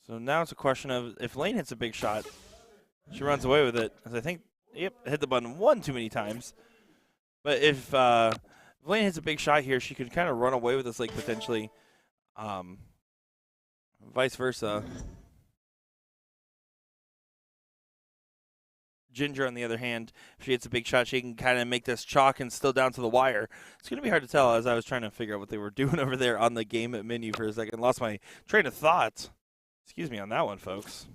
So now it's a question of if Lane hits a big shot, she runs away with it. As I think, yep, hit the button one too many times. But if Lane hits a big shot here, she could kind of run away with this, like potentially. Vice versa. Ginger, on the other hand, if she hits a big shot, she can kind of make this chalk and still down to the wire. It's going to be hard to tell, as I was trying to figure out what they were doing over there on the game menu for a second. Lost my train of thought. Excuse me on that one, folks.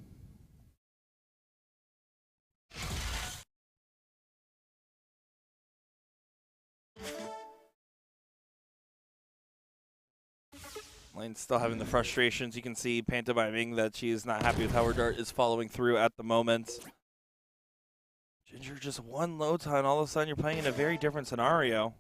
Lane's still having the frustrations. You can see pantomiming that she is not happy with how her dart is following through at the moment. Ginger just one low ton. All of a sudden, you're playing in a very different scenario.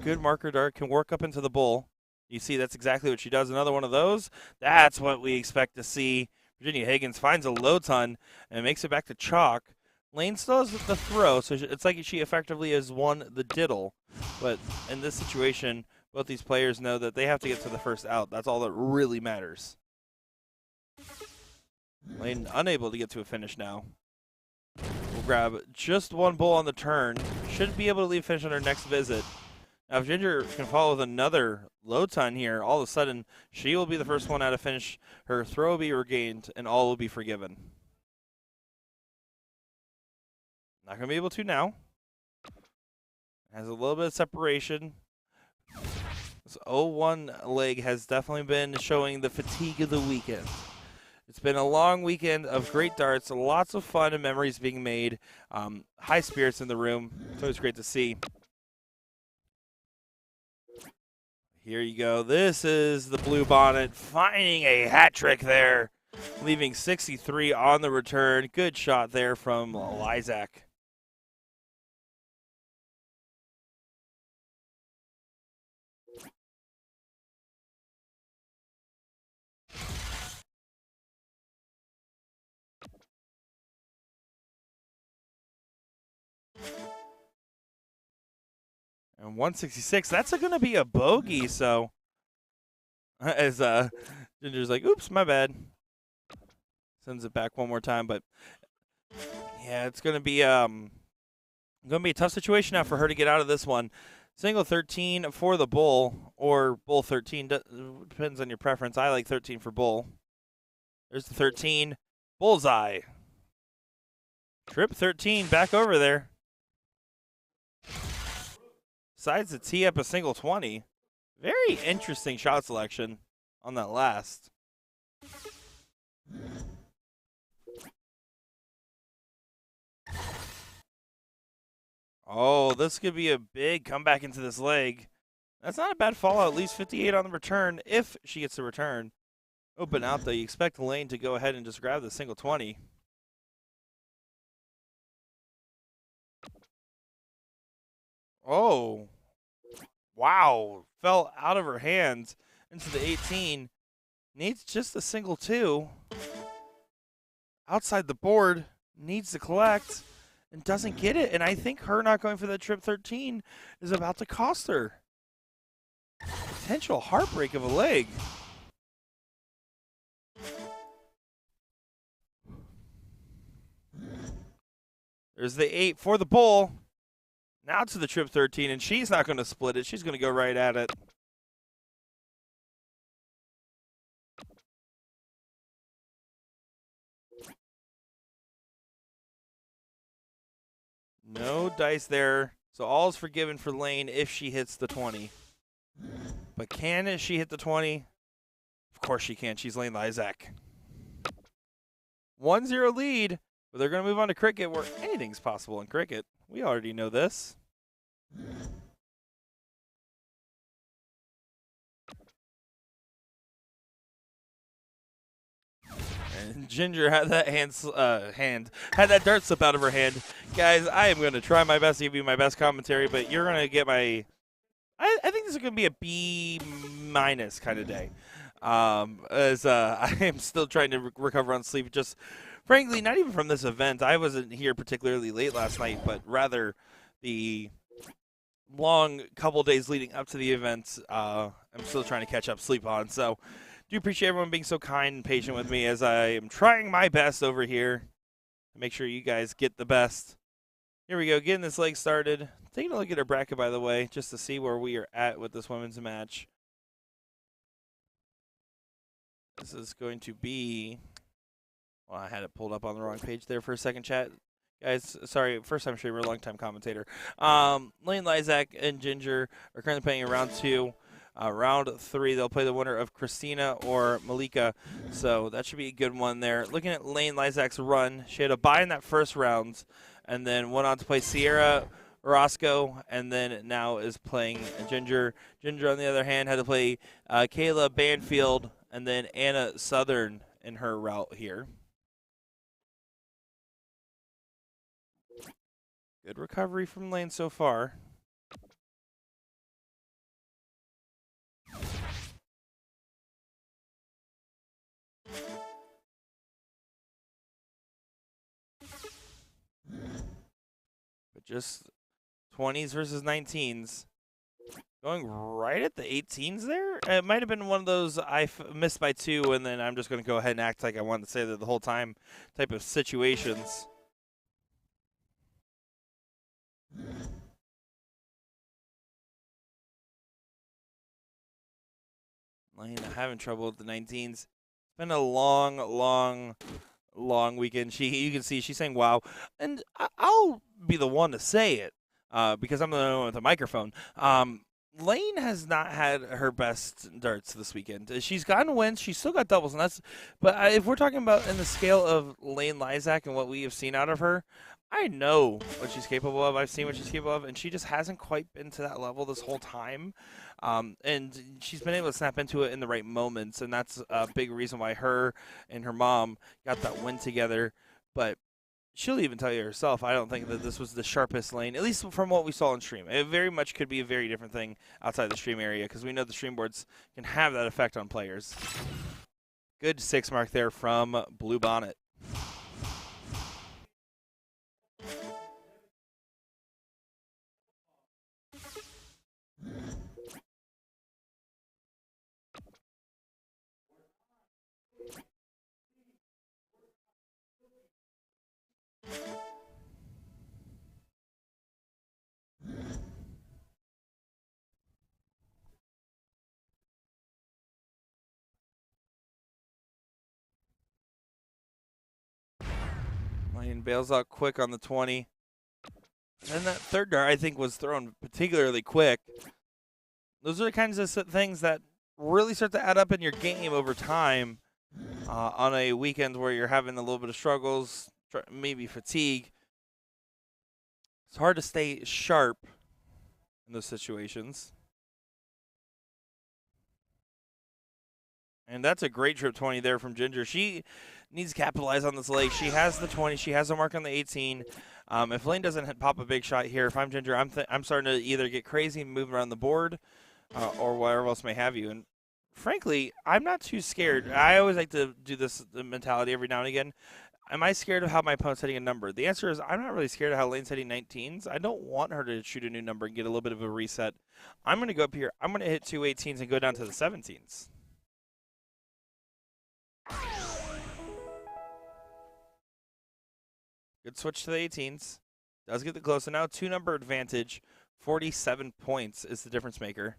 Good marker dart can work up into the bull. You see that's exactly what she does. Another one of those. That's what we expect to see. Virginia Higgins finds a low ton and makes it back to chalk. Lane still has the throw, so it's like she effectively has won the diddle. But in this situation, both these players know that they have to get to the first out. That's all that really matters. Lane unable to get to a finish now. We'll grab just one bull on the turn. Should be able to leave finish on her next visit. Now, if Ginger can follow with another low ton here, all of a sudden, she will be the first one out of finish. Her throw will be regained, and all will be forgiven. Not going to be able to now. Has a little bit of separation. This 0-1 leg has definitely been showing the fatigue of the weekend. It's been a long weekend of great darts, lots of fun and memories being made, high spirits in the room. It's always great to see. Here you go. This is the Blue Bonnet finding a hat trick there, leaving 63 on the return. Good shot there from Lysak. And 166, that's going to be a bogey, so as Ginger's like, oops, my bad. Sends it back one more time, but yeah, it's going to be a tough situation now for her to get out of this one. Single 13 for the bull, or bull 13. Depends on your preference. I like 13 for bull. There's the 13. Bullseye. Trip 13 back over there. Decides to tee up a single 20. Very interesting shot selection on that last. Oh, this could be a big comeback into this leg. That's not a bad fallout. At least 58 on the return if she gets the return. Open out, though. You expect Lane to go ahead and just grab the single 20. Oh. Wow. Fell out of her hands into the 18. Needs just a single 2. Outside the board. Needs to collect. And doesn't get it. And I think her not going for that trip 13 is about to cost her. Potential heartbreak of a leg. There's the 8 for the bull. Now to the trip 13, and she's not going to split it. She's going to go right at it. No dice there. So all's forgiven for Lane if she hits the 20. But can she hit the 20? Of course she can. She's Lane Lysak. 1-0 lead. But they're going to move on to cricket, where anything's possible in cricket. We already know this. And Ginger had that had that dart slip out of her hand. Guys, I am going to try my best to give you my best commentary, but you're going to get my. I think this is going to be a B- kind of day. As I am still trying to recover on sleep. Just frankly, not even from this event. I wasn't here particularly late last night, but rather the long couple days leading up to the event. I'm still trying to catch up sleep on. So do appreciate everyone being so kind and patient with me as I am trying my best over here to make sure you guys get the best. Here we go, getting this leg started. Taking a look at our bracket, by the way, just to see where we are at with this women's match. This is going to be, well, I had it pulled up on the wrong page there for a second, chat. Guys, sorry, first time streamer, long time commentator. Lane Lysak and Ginger are currently playing in round 2. Round 3, they'll play the winner of Christina or Malika, so that should be a good one there. Looking at Lane Lysak's run, she had a bye in that first round, and then went on to play Sierra Orozco, and then now is playing Ginger. Ginger, on the other hand, had to play Kayla Banfield, and then Anna Southern in her route here. Good recovery from Lane so far. But just 20s versus 19s. Going right at the 18s there? It might have been one of those I missed by 2, and then I'm just going to go ahead and act like I wanted to say that the whole time type of situations. Lane having trouble with the 19s. It's been a long weekend. You can see she's saying wow, and I'll be the one to say it because I'm the one with a microphone. Lane has not had her best darts this weekend. She's gotten wins. She's still got doubles, and that's. But if we're talking about in the scale of Lane Lysak and what we have seen out of her, I know what she's capable of. I've seen what she's capable of, and she just hasn't quite been to that level this whole time. And she's been able to snap into it in the right moments, and that's a big reason why her and her mom got that win together. But she'll even tell you herself, I don't think that this was the sharpest lane, at least from what we saw on stream. It very much could be a very different thing outside the stream area because we know the stream boards can have that effect on players. Good 6 mark there from Blue Bonnet. bails out quick on the 20. And that third dart, I think, was thrown particularly quick. Those are the kinds of things that really start to add up in your game over time on a weekend where you're having a little bit of struggles, maybe fatigue. It's hard to stay sharp in those situations. And that's a great trip 20 there from Ginger. She needs to capitalize on this leg. She has the 20. She has a mark on the 18. If Lane doesn't pop a big shot here, if I'm Ginger, I'm starting to either get crazy and move around the board or whatever else may have you. And frankly, I'm not too scared. I always like to do this mentality every now and again. Am I scared of how my opponent's hitting a number? The answer is I'm not really scared of how Lane's hitting 19s. I don't want her to shoot a new number and get a little bit of a reset. I'm going to go up here. I'm going to hit 2 18s and go down to the 17s. Good switch to the 18s. Does get the close. So now 2-number advantage. 47 points is the difference maker.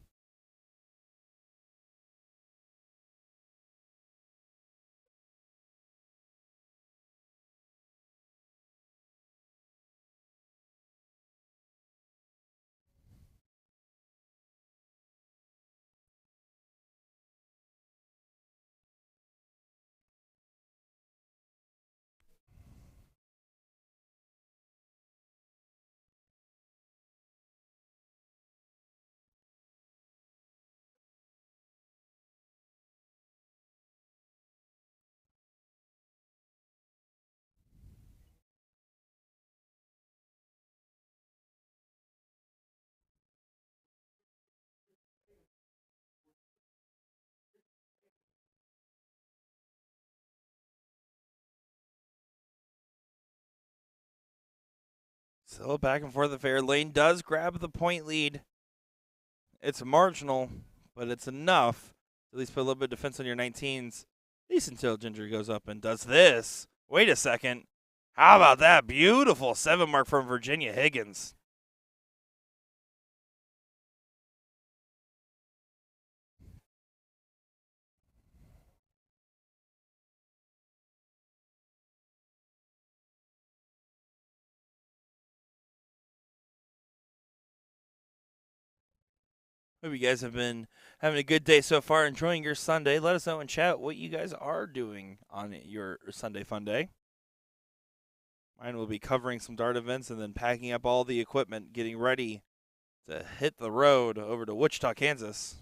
Still back and forth affair. Lane does grab the point lead. It's marginal, but it's enough to at least put a little bit of defense on your 19s. At least until Ginger goes up and does this. Wait a second. How about that? Beautiful 7 mark from Virginia Higgins. Hope you guys have been having a good day so far, enjoying your Sunday. Let us know in chat what you guys are doing on your Sunday fun day. Mine will be covering some dart events and then packing up all the equipment, getting ready to hit the road over to Wichita, Kansas.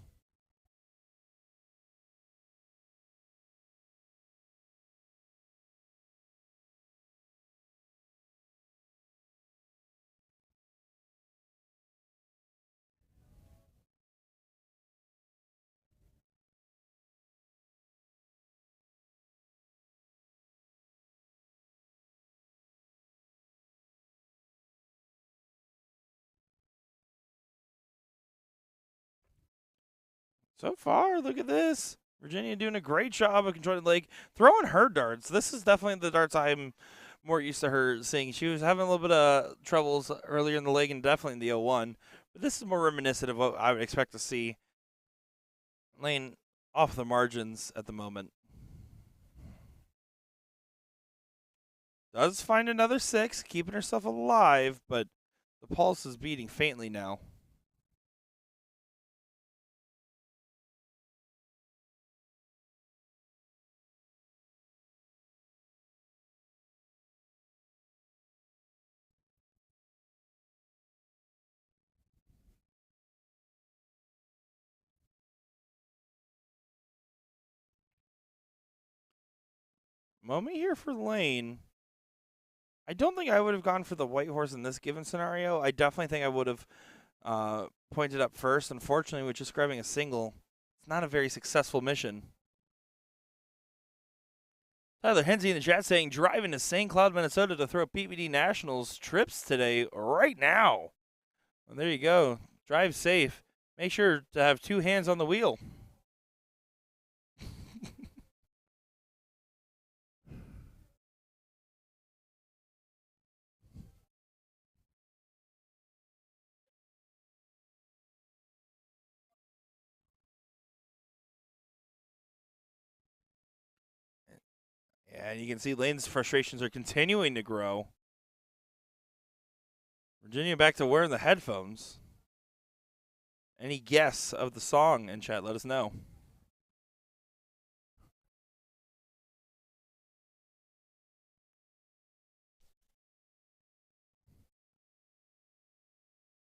So far, look at this. Virginia doing a great job of controlling the leg, throwing her darts. This is definitely the darts I'm more used to her seeing. She was having a little bit of troubles earlier in the leg and definitely in the 0-1. But this is more reminiscent of what I would expect to see Lane off the margins at the moment. Does find another 6, keeping herself alive, but the pulse is beating faintly now. Moment here for Lane. I don't think I would have gone for the white horse in this given scenario. I definitely think I would have pointed up first. Unfortunately, with just grabbing a single, it's not a very successful mission. Tyler Hensey in the chat saying, driving to St. Cloud, Minnesota to throw PBD Nationals trips today, right now. Well, there you go. Drive safe. Make sure to have 2 hands on the wheel. Yeah, and you can see Lane's frustrations are continuing to grow. Virginia back to wearing the headphones. Any guess of the song in chat? Let us know.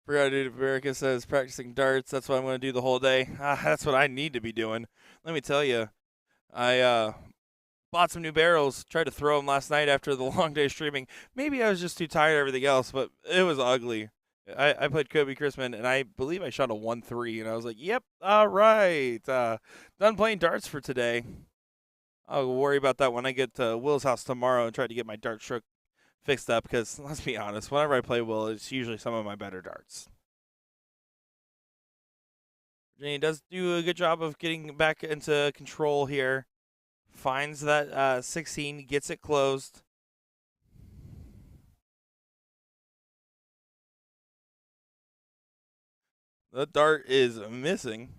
Forgot dude, America says practicing darts. That's what I'm going to do the whole day. That's what I need to be doing. Let me tell you, I bought some new barrels. Tried to throw them last night after the long day streaming. Maybe I was just too tired of everything else, but it was ugly. I played Kobe Chrisman, and I believe I shot a 1-3, and I was like, yep, all right. Done playing darts for today. I'll worry about that when I get to Will's house tomorrow and try to get my dart stroke fixed up, because let's be honest, whenever I play Will, it's usually some of my better darts. Virginia does do a good job of getting back into control here. Finds that 16, gets it closed. The dart is missing.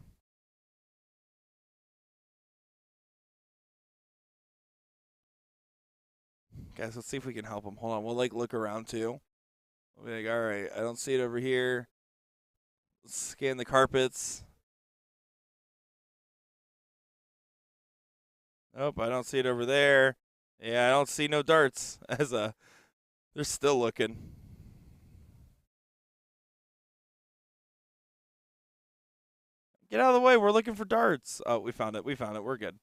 Guys, let's see if we can help him. Hold on, we'll look around too. We'll be like, all right, I don't see it over here. Let's scan the carpets. Nope, I don't see it over there. Yeah, I don't see no darts. They're still looking. Get out of the way. We're looking for darts. Oh, we found it. We're good.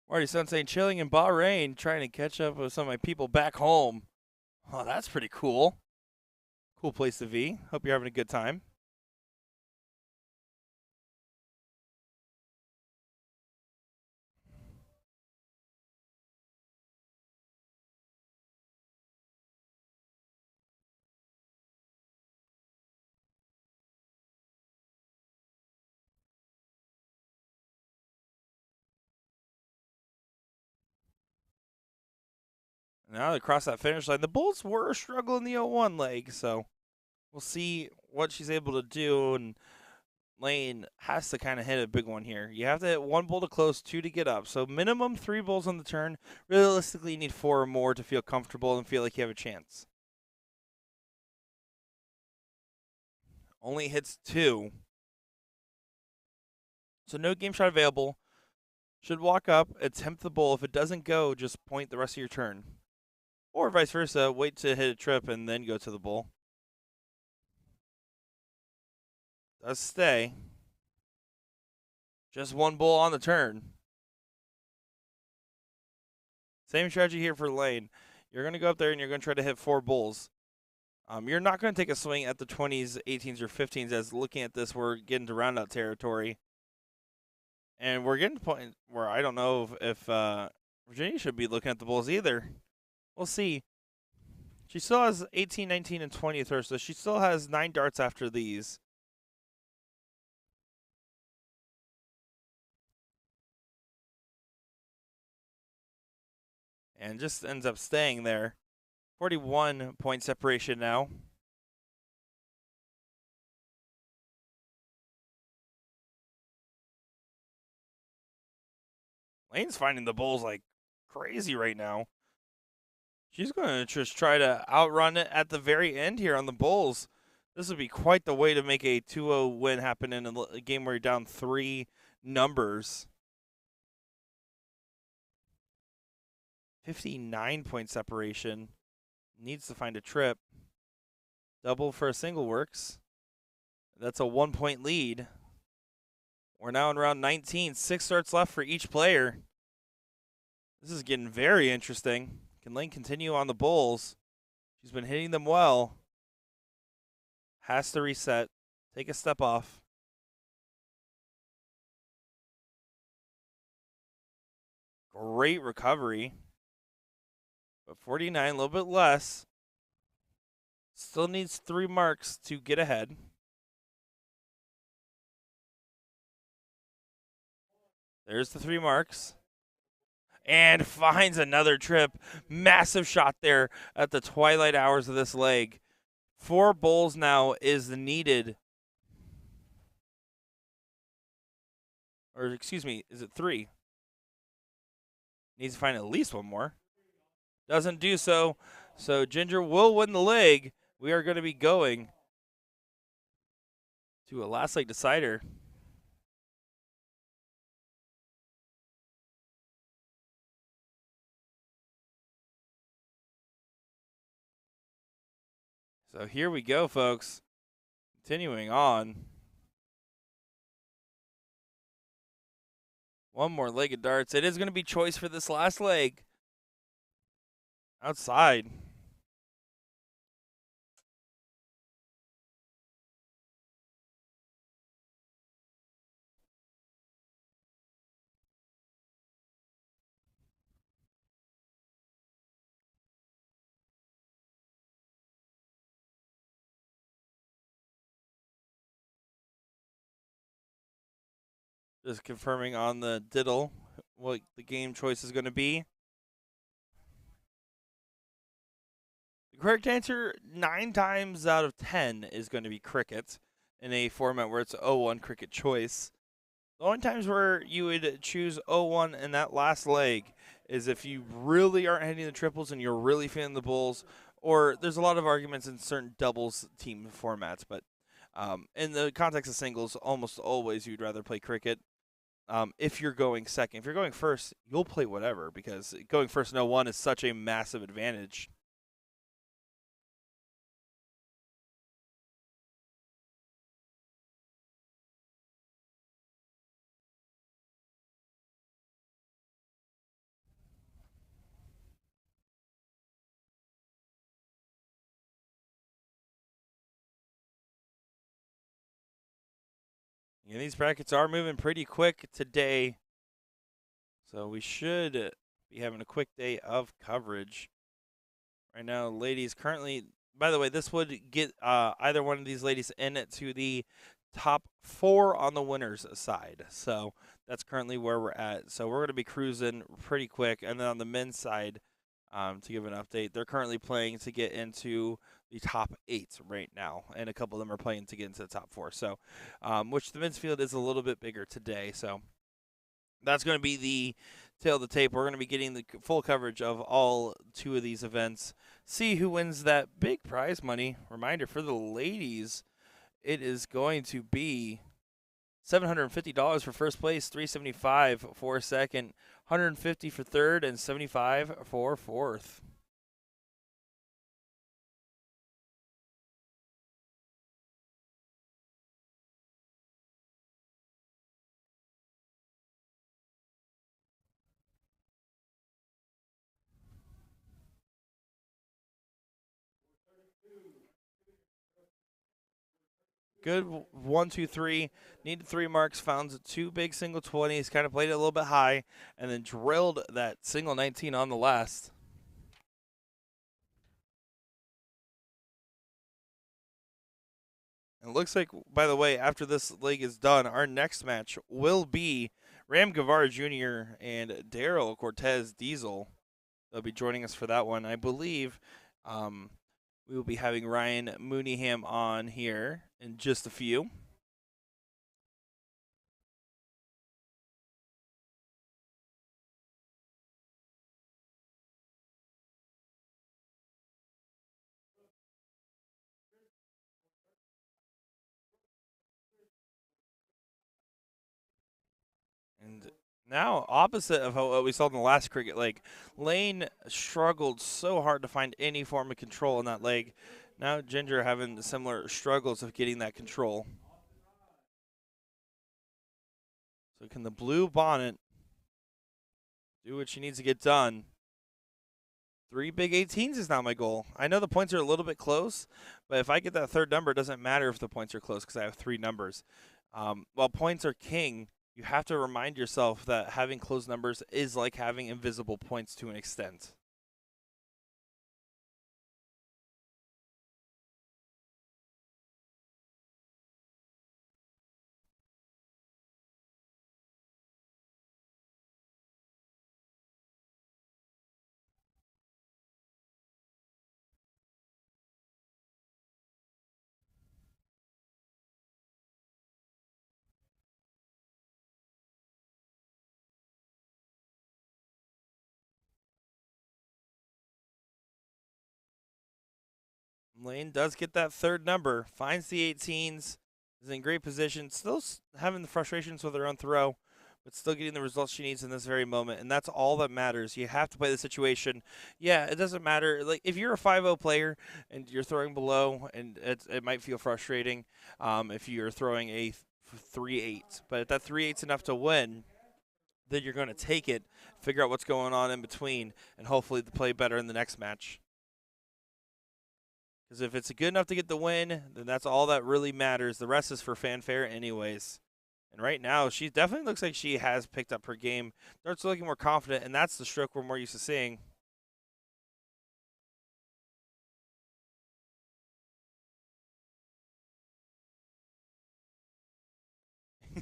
Marty Sun saying chilling in Bahrain, trying to catch up with some of my people back home. Oh, that's pretty cool. Cool place to be. Hope you're having a good time. Now they cross that finish line. The Bulls were struggling the 0-1 leg, so we'll see what she's able to do. And Lane has to kind of hit a big one here. You have to hit 1 bull to close, 2 to get up. So minimum 3 bulls on the turn. Realistically, you need 4 or more to feel comfortable and feel like you have a chance. Only hits 2. So no game shot available. Should walk up, attempt the bull. If it doesn't go, just point the rest of your turn. Or vice versa, wait to hit a trip and then go to the bull. Does stay. Just 1 bull on the turn. Same strategy here for Lane. You're going to go up there and you're going to try to hit 4 bulls. You're not going to take a swing at the 20s, 18s, or 15s, as looking at this, we're getting to roundout territory. And we're getting to the point where I don't know if Virginia should be looking at the bulls either. We'll see. She still has 18, 19, and 20 with her, so she still has 9 darts after these. And just ends up staying there. 41 point separation now. Lane's finding the bulls like crazy right now. She's going to just try to outrun it at the very end here on the bulls. This would be quite the way to make a 2-0 win happen in a game where you're down 3 numbers. 59 point separation. Needs to find a trip. Double for a single works. That's a 1 point lead. We're now in round 19. 6 starts left for each player. This is getting very interesting. Can Lane continue on the bulls? She's been hitting them well. Has to reset. Take a step off. Great recovery. But 49, a little bit less. Still needs 3 marks to get ahead. There's the 3 marks. And finds another trip. Massive shot there at the twilight hours of this leg. 4 bulls now is needed. Or excuse me, is it 3? Needs to find at least 1 more. Doesn't do so. So Ginger will win the leg. We are going to be going to a last leg decider. So here we go, folks. Continuing on. One more leg of darts. It is going to be choice for this last leg. Outside. Just confirming on the diddle what the game choice is going to be. The correct answer 9 times out of 10 is going to be cricket in a format where it's 0-1 cricket choice. The only times where you would choose 0-1 in that last leg is if you really aren't hitting the triples and you're really feeling the bulls, or there's a lot of arguments in certain doubles team formats. But in the context of singles, almost always you'd rather play cricket. If you're going second, if you're going first, you'll play whatever because going first 0-1 is such a massive advantage. And these brackets are moving pretty quick today, so we should be having a quick day of coverage. Right now, ladies currently, by the way, this would get either one of these ladies in to the top 4 on the winners side. So that's currently where we're at. So we're going to be cruising pretty quick. And then on the men's side, to give an update, they're currently playing to get into the top 8 right now. And a couple of them are playing to get into the top 4. So, which the men's field is a little bit bigger today. So that's going to be the tail of the tape. We're going to be getting the full coverage of all 2 of these events. See who wins that big prize money. Reminder for the ladies, it is going to be $750 for first place, $375 for second, $150 for third, and $75 for fourth. Good 1, 2, 3. Needed 3 marks. Found 2 big single 20s. Kind of played it a little bit high, and then drilled that single 19 on the last. And it looks like, by the way, after this league is done, our next match will be Ram Guevara Jr. and Daryl Cortez Diesel. They'll be joining us for that one. I believe we will be having Ryan Mooneyham on here in just a few. And now, opposite of what we saw in the last cricket leg, Lane struggled so hard to find any form of control in that leg. Now, Ginger having similar struggles of getting that control. So, can the blue bonnet do what she needs to get done? 3 big 18s is not my goal. I know the points are a little bit close, but if I get that third number, it doesn't matter if the points are close because I have 3 numbers. While points are king, you have to remind yourself that having close numbers is like having invisible points to an extent. Lane does get that third number, finds the 18s, is in great position, still having the frustrations with her own throw, but still getting the results she needs in this very moment, and that's all that matters. You have to play the situation. Yeah, it doesn't matter. Like, if you're a 5-0 player and you're throwing below, and it might feel frustrating if you're throwing a 3-8, but if that 3-8's enough to win, then you're going to take it, figure out what's going on in between, and hopefully play better in the next match. Because if it's good enough to get the win, then that's all that really matters. The rest is for fanfare anyways. And right now, she definitely looks like she has picked up her game. Starts looking more confident, and that's the stroke we're more used to seeing.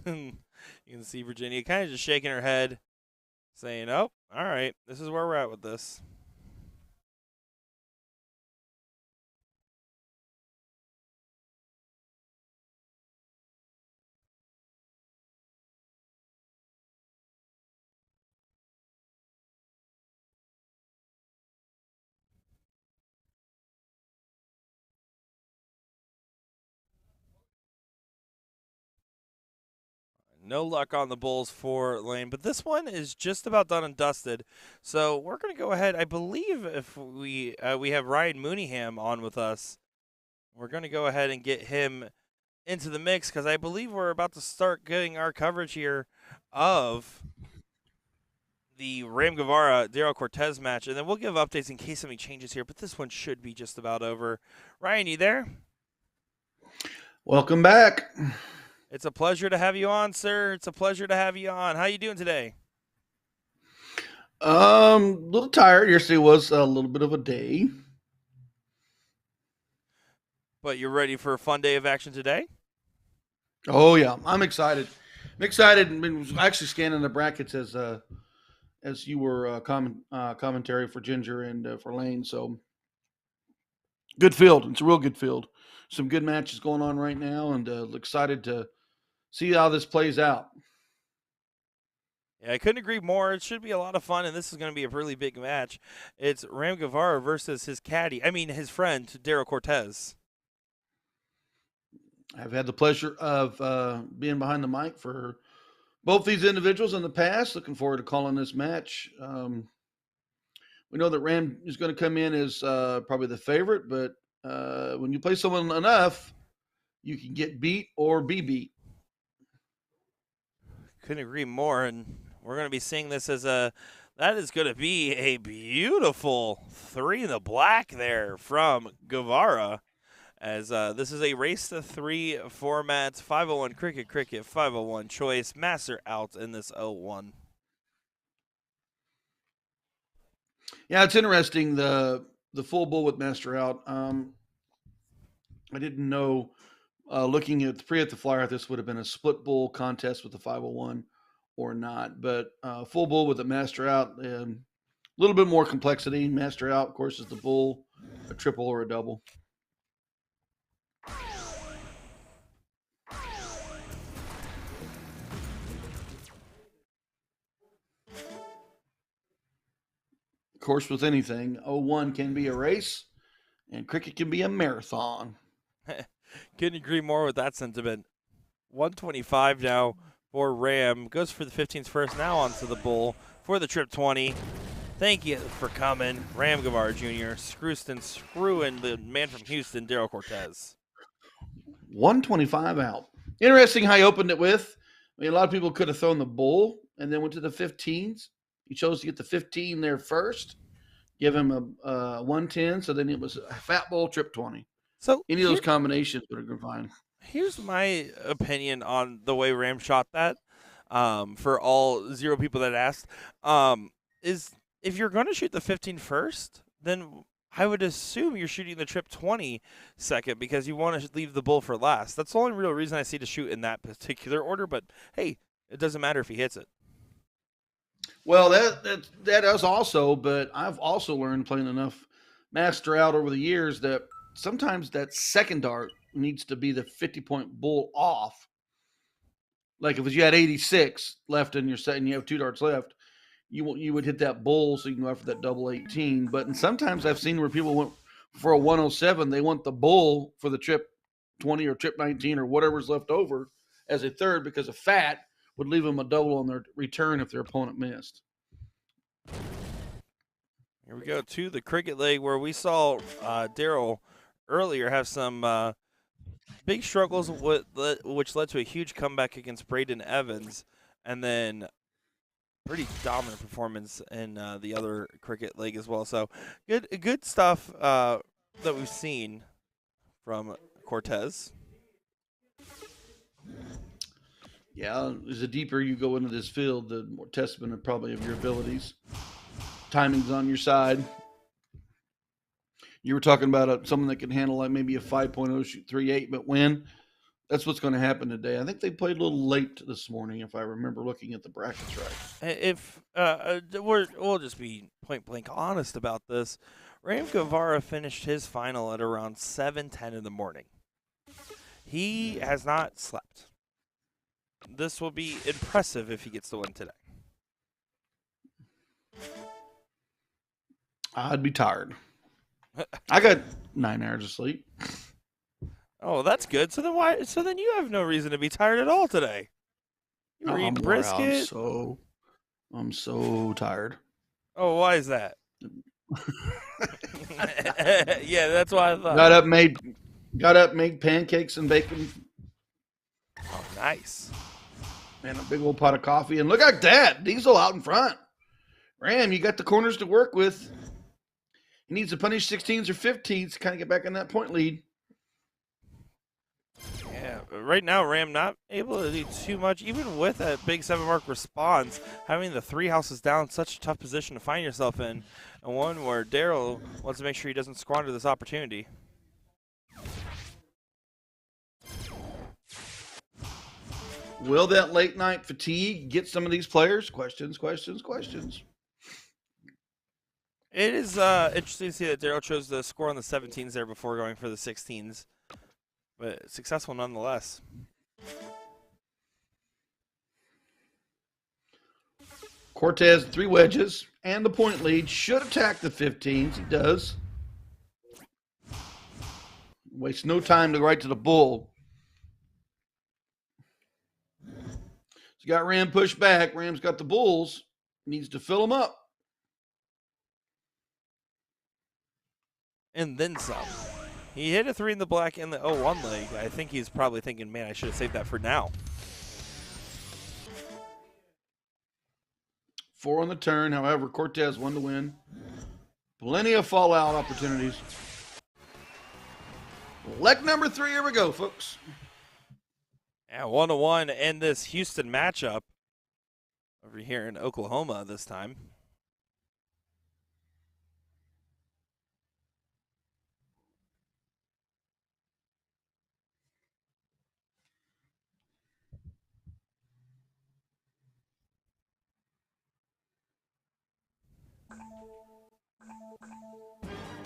You can see Virginia kind of just shaking her head, saying, oh, all right, this is where we're at with this. No luck on the Bulls for Lane, but this one is just about done and dusted. So we're going to go ahead. I believe if we have Ryan Mooneyham on with us, we're going to go ahead and get him into the mix because I believe we're about to start getting our coverage here of the Ram Guevara Daryl Cortez match, and then we'll give updates in case something changes here. But this one should be just about over. Ryan, you there? Welcome back. It's a pleasure to have you on, sir. It's a pleasure to have you on. How you doing today? A little tired. Yesterday was a little bit of a day. But you're ready for a fun day of action today? Oh yeah, I'm excited. I'm excited. I was actually scanning the brackets as you were commentary for Ginger and for Lane. So good field. It's a real good field. Some good matches going on right now, and excited to see how this plays out. Yeah, I couldn't agree more. It should be a lot of fun, and this is going to be a really big match. It's Ram Guevara versus his his friend, Daryl Cortez. I've had the pleasure of being behind the mic for both these individuals in the past. Looking forward to calling this match. We know that Ram is going to come in as probably the favorite, but when you play someone enough, you can get beat or be beat. Couldn't agree more, and we're going to be seeing this as that is going to be a beautiful 3 in the black there from Guevara. As this is a race to 3 format, 501 cricket, 501 choice, master out in this 0-1. Yeah, it's interesting the full bull with master out. I didn't know. Looking at the flyer, this would have been a split bull contest with the 501 or not, but full bull with the master out, a little bit more complexity. Master out, of course, is the bull, a triple or a double. Of course, with anything, 01 can be a race, and cricket can be a marathon. Couldn't agree more with that sentiment. 125 now for Ram. Goes for the 15s first, now onto the bull for the trip 20. Thank you for coming, Ram Guevara Jr., screwing the man from Houston, Daryl Cortez. 125 out. Interesting how he opened it with. I mean, a lot of people could have thrown the bull and then went to the 15s. He chose to get the 15 there first, give him a 110, so then it was a fat bull, trip 20. So any of those combinations would have been fine. Here's my opinion on the way Ram shot that. For all 0 people that asked, is if you're going to shoot the 15 first, then I would assume you're shooting the trip 20 second because you want to leave the bull for last. That's the only real reason I see to shoot in that particular order. But hey, it doesn't matter if he hits it. Well, that is also, but I've also learned playing enough master out over the years that sometimes that second dart needs to be the 50-point bull off. Like if you had 86 left in your set and you have 2 darts left, you would hit that bull so you can go after that double 18. But sometimes I've seen where people for a 107. They want the bull for the trip 20 or trip 19 or whatever's left over as a third, because a fat would leave them a double on their return if their opponent missed. Here we go to the cricket leg, where we saw Daryl earlier have some big struggles, which led to a huge comeback against Braden Evans, and then pretty dominant performance in the other cricket leg as well. So good stuff that we've seen from Cortez. Yeah, as the deeper you go into this field, the more testament of probably of your abilities. Timing's on your side. You were talking about someone that can handle like maybe a 5.0 shoot 3.8 but win. That's what's going to happen today. I think they played a little late this morning, if I remember looking at the brackets right. If we'll just be point blank honest about this, Ram Guevara finished his final at around 7:10 in the morning. He has not slept. This will be impressive if he gets the win today. I'd be tired. I got 9 hours of sleep. Oh, that's good. So then why? So then you have no reason to be tired at all today. You were eating brisket. I'm so tired. Oh, why is that? Yeah, that's why I thought. Got up, made pancakes and bacon. Oh, nice. And a big old pot of coffee. And look at that. Diesel out in front. Ram, you got the corners to work with. He needs to punish 16s or 15s to kind of get back in that point lead. Yeah, right now Ram not able to do too much, even with that big 7-mark response. Having the 3 houses down, such a tough position to find yourself in, and one where Daryl wants to make sure he doesn't squander this opportunity. Will that late night fatigue get some of these players? Questions. It is interesting to see that Daryl chose to score on the 17s there before going for the 16s, but successful nonetheless. Cortez, 3 wedges and the point lead. Should attack the 15s. He does. Wastes no time to go right to the bull. He's got Ram pushed back. Ram's got the bulls. Needs to fill them up. And then some. He hit a 3 in the black in the 0-1 leg. I think he's probably thinking, man, I should have saved that for now. 4 on the turn. However, Cortez 1 to win. Plenty of fallout opportunities. Leg number 3. Here we go, folks. Yeah, 1-1 in this Houston matchup over here in Oklahoma this time.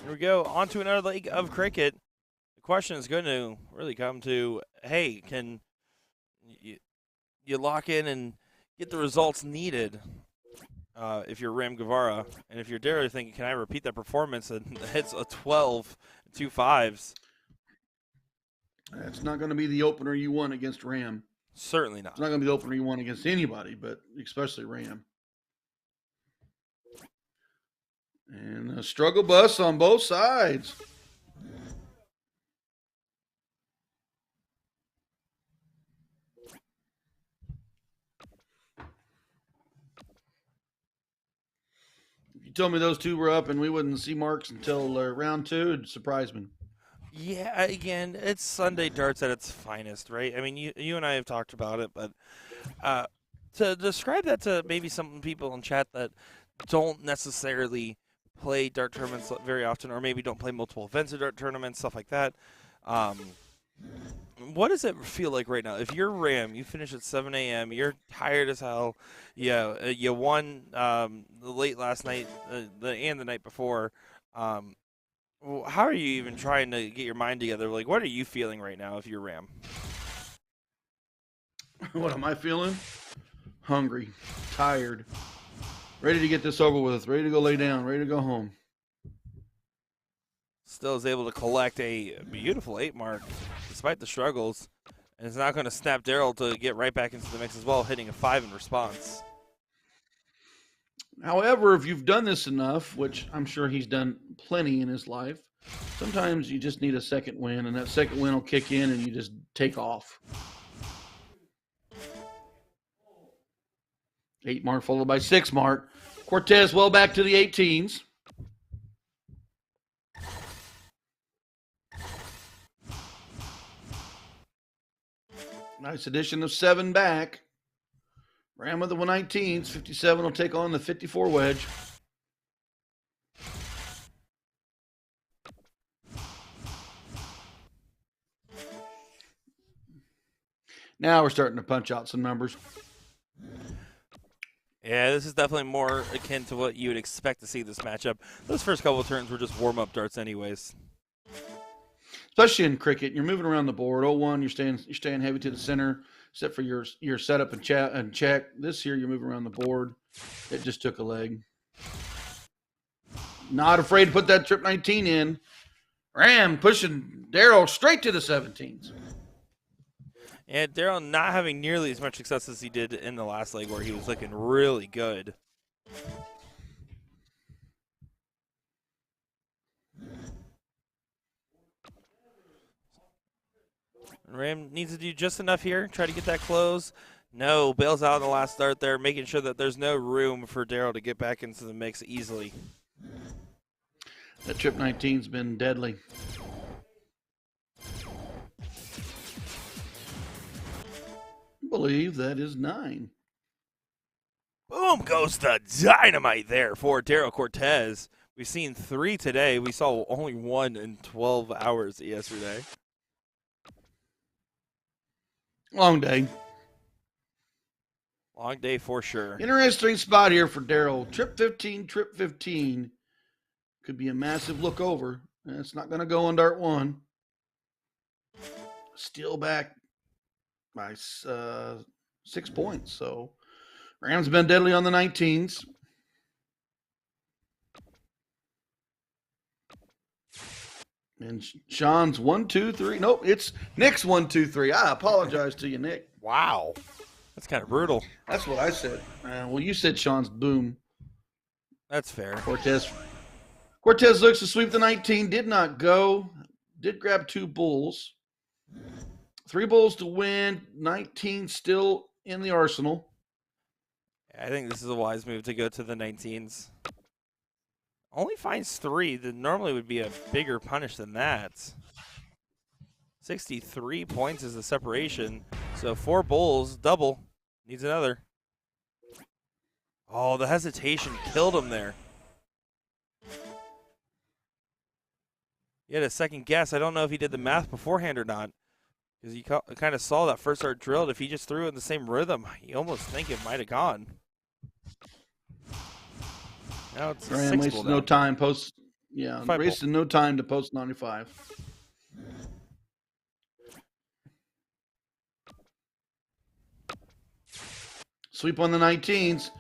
Here we go, on to another leg of cricket. The question is going to really come to, hey, can you lock in and get the results needed if you're Ram Guevara? And if you're Daryl, thinking, can I repeat that performance? And hits a 12, 2 5s. That's not going to be the opener you want against Ram. Certainly not. It's not going to be the opener you want against anybody, but especially Ram. And a struggle bus on both sides. If you told me those two were up and we wouldn't see marks until round 2, it'd surprise me. Yeah, again, it's Sunday darts at its finest, right? I mean, you and I have talked about it, but to describe that to maybe some people in chat that don't necessarily play dart tournaments very often, or maybe don't play multiple events of dart tournaments, stuff like that. What does it feel like right now? If you're Ram, you finish at 7 a.m., you're tired as hell. Yeah, you won late last night and the night before. How are you even trying to get your mind together? Like, what are you feeling right now if you're Ram? What am I feeling? Hungry, tired, ready to get this over with, ready to go lay down, ready to go home. Still is able to collect a beautiful 8 mark despite the struggles. And it's not going to snap Daryl to get right back into the mix as well, hitting a 5 in response. However, if you've done this enough, which I'm sure he's done plenty in his life, sometimes you just need a second win, and that second win will kick in and you just take off. 8 mark followed by 6 mark. Cortez well back to the 18s. Nice addition of 7 back. Ram with the 119s. 57 will take on the 54 wedge. Now we're starting to punch out some numbers. Yeah, this is definitely more akin to what you would expect to see this matchup. Those first couple of turns were just warm-up darts anyways. Especially in cricket, you're moving around the board. 0-1, you're staying heavy to the center, except for your setup and check. This year, you're moving around the board. It just took a leg. Not afraid to put that trip 19 in. Ram pushing Daryl straight to the 17s. And Daryl not having nearly as much success as he did in the last leg where he was looking really good. Ram needs to do just enough here, try to get that close. No, bails out in the last start there, making sure that there's no room for Daryl to get back into the mix easily. That trip 19's been deadly. I believe that is 9. Boom goes the dynamite there for Daryl Cortez. We've seen 3 today. We saw only 1 in 12 hours yesterday. Long day. Long day for sure. Interesting spot here for Daryl. Trip 15 could be a massive look over. It's not going to go on dart 1. Still back by 6 points. So Ram's been deadly on the 19s. And Sean's 1, 2, 3. Nope, it's Nick's 1, 2, 3. I apologize to you, Nick. Wow. That's kind of brutal. That's what I said. Well, you said Sean's boom. That's fair. Cortez looks to sweep the 19. Did not go. Did grab 2 bulls. 3 bulls to win. 19 still in the arsenal. I think this is a wise move to go to the 19s. Only finds 3. That normally would be a bigger punish than that. 63 points is the separation. So 4 bulls, double. Needs another. Oh, the hesitation killed him there. He had a second guess. I don't know if he did the math beforehand or not. Because you kind of saw that first start drilled. If he just threw it in the same rhythm, you almost think it might have gone. Now it's a 6 wasted no time post. Yeah, wasted no time to post 95. Sweep on the 19s.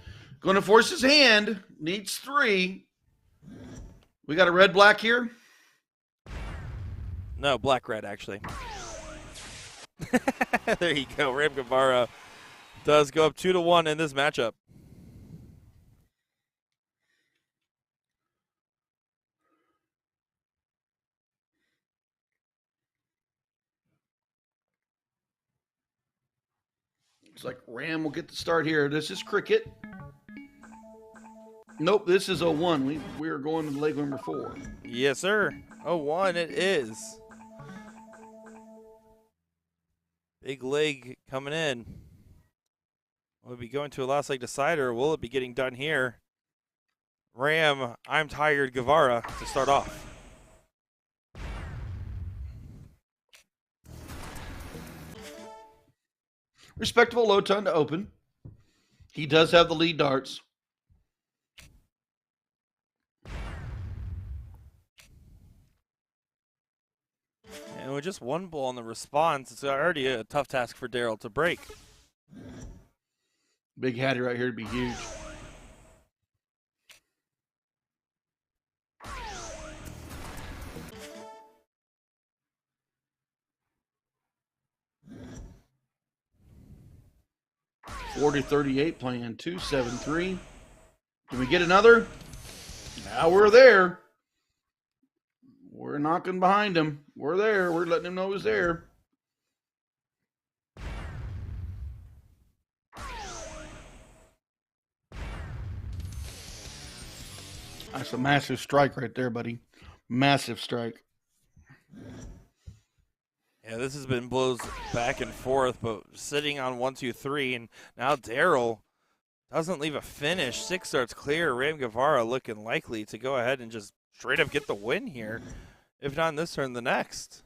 Going to force his hand. Needs 3. We got a red-black here? No, black-red, actually. There you go. Ram Guevara does go up 2-1 in this matchup. Looks like Ram will get the start here. This is cricket. Nope, this is 0-1. We are going to leg number 4. Yes, sir. 0-1 it is. Big leg coming in. Will it be going to a last leg decider, or will it be getting done here? Ram, I'm tired, Guevara to start off. Respectable low ton to open. He does have the lead darts. And with just 1 bull on the response, it's already a tough task for Daryl to break. Big Hattie right here to be huge. 40-38 playing 2-7-3. Can we get another? Now we're there. We're knocking behind him. We're there. We're letting him know he's there. That's a massive strike right there, buddy. Massive strike. Yeah, this has been blows back and forth, but sitting on 1-2-3, and now Daryl doesn't leave a finish. 6 starts clear. Ram Guevara looking likely to go ahead and just straight up get the win here. If not in this turn, the next.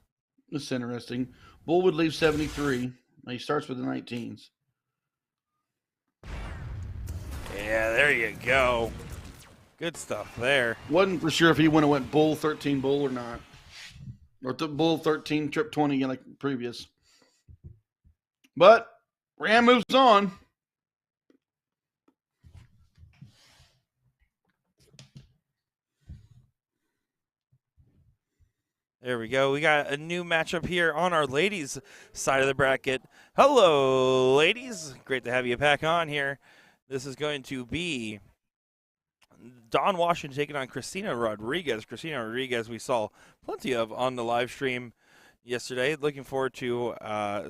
This is interesting. Bull would leave 73. He starts with the 19s. Yeah, there you go. Good stuff there. Wasn't for sure if he would have went Bull 13 Bull or not. Or Bull 13 Trip 20 like previous. But Ram moves on. There we go. We got a new matchup here on our ladies' side of the bracket. Hello, ladies. Great to have you back on here. This is going to be Dawn Washington taking on Christina Rodriguez. Christina Rodriguez we saw plenty of on the live stream yesterday. Looking forward to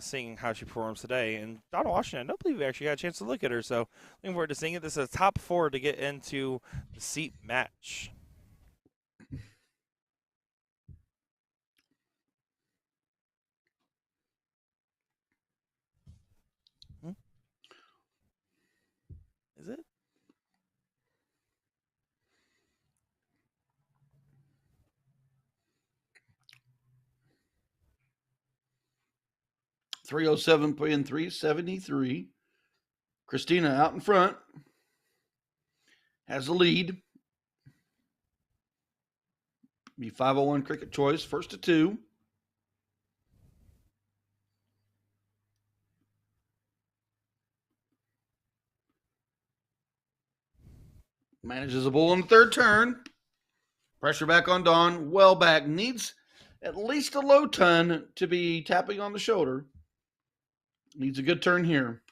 seeing how she performs today. And Dawn Washington, I don't believe we actually got a chance to look at her, so looking forward to seeing it. This is a top 4 to get into the seat match. Is it? .307 playing 373. Christina out in front. Has the lead. Be 501 cricket choice. First to 2. Manages a bull on the third turn. Pressure back on Dawn. Well back. Needs at least a low ton to be tapping on the shoulder. Needs a good turn here.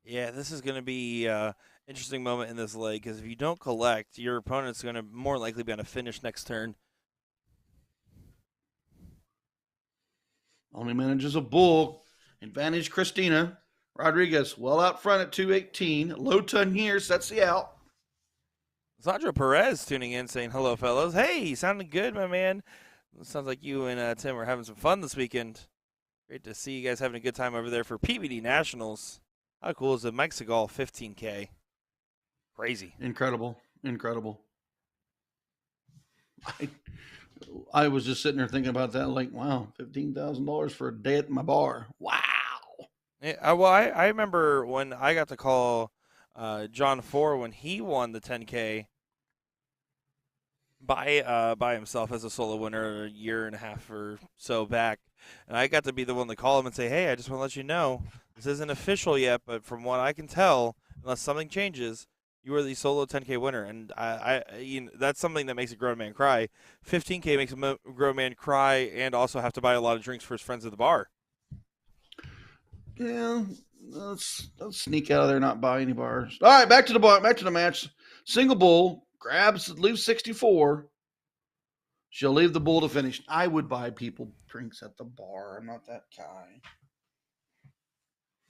Yeah, this is going to be an interesting moment in this leg because if you don't collect, your opponent's going to more likely be on a finish next turn. Only manages a bull. Advantage Christina Rodriguez well out front at 218. Low ton here sets the out. Sandra Perez tuning in saying, hello, fellows. Hey, sounding good, my man. Sounds like you and Tim are having some fun this weekend. Great to see you guys having a good time over there for PBD Nationals. How cool is it? Mike Segal, 15K. Crazy. Incredible. I was just sitting there thinking about that, like, wow, $15,000 for a day at my bar. Wow. Yeah, well, I remember when I got to call John Four when he won the 10K by himself as a solo winner a year and a half or so back. And I got to be the one to call him and say, hey, I just want to let you know, this isn't official yet, but from what I can tell, unless something changes, you are the solo 10K winner. And that's something that makes a grown man cry. 15K makes a grown man cry and also have to buy a lot of drinks for his friends at the bar. Yeah, let's sneak out of there, not buy any bars. All right, back to the match. Single bull, leaves 64. She'll leave the bull to finish. I would buy people drinks at the bar. I'm not that guy.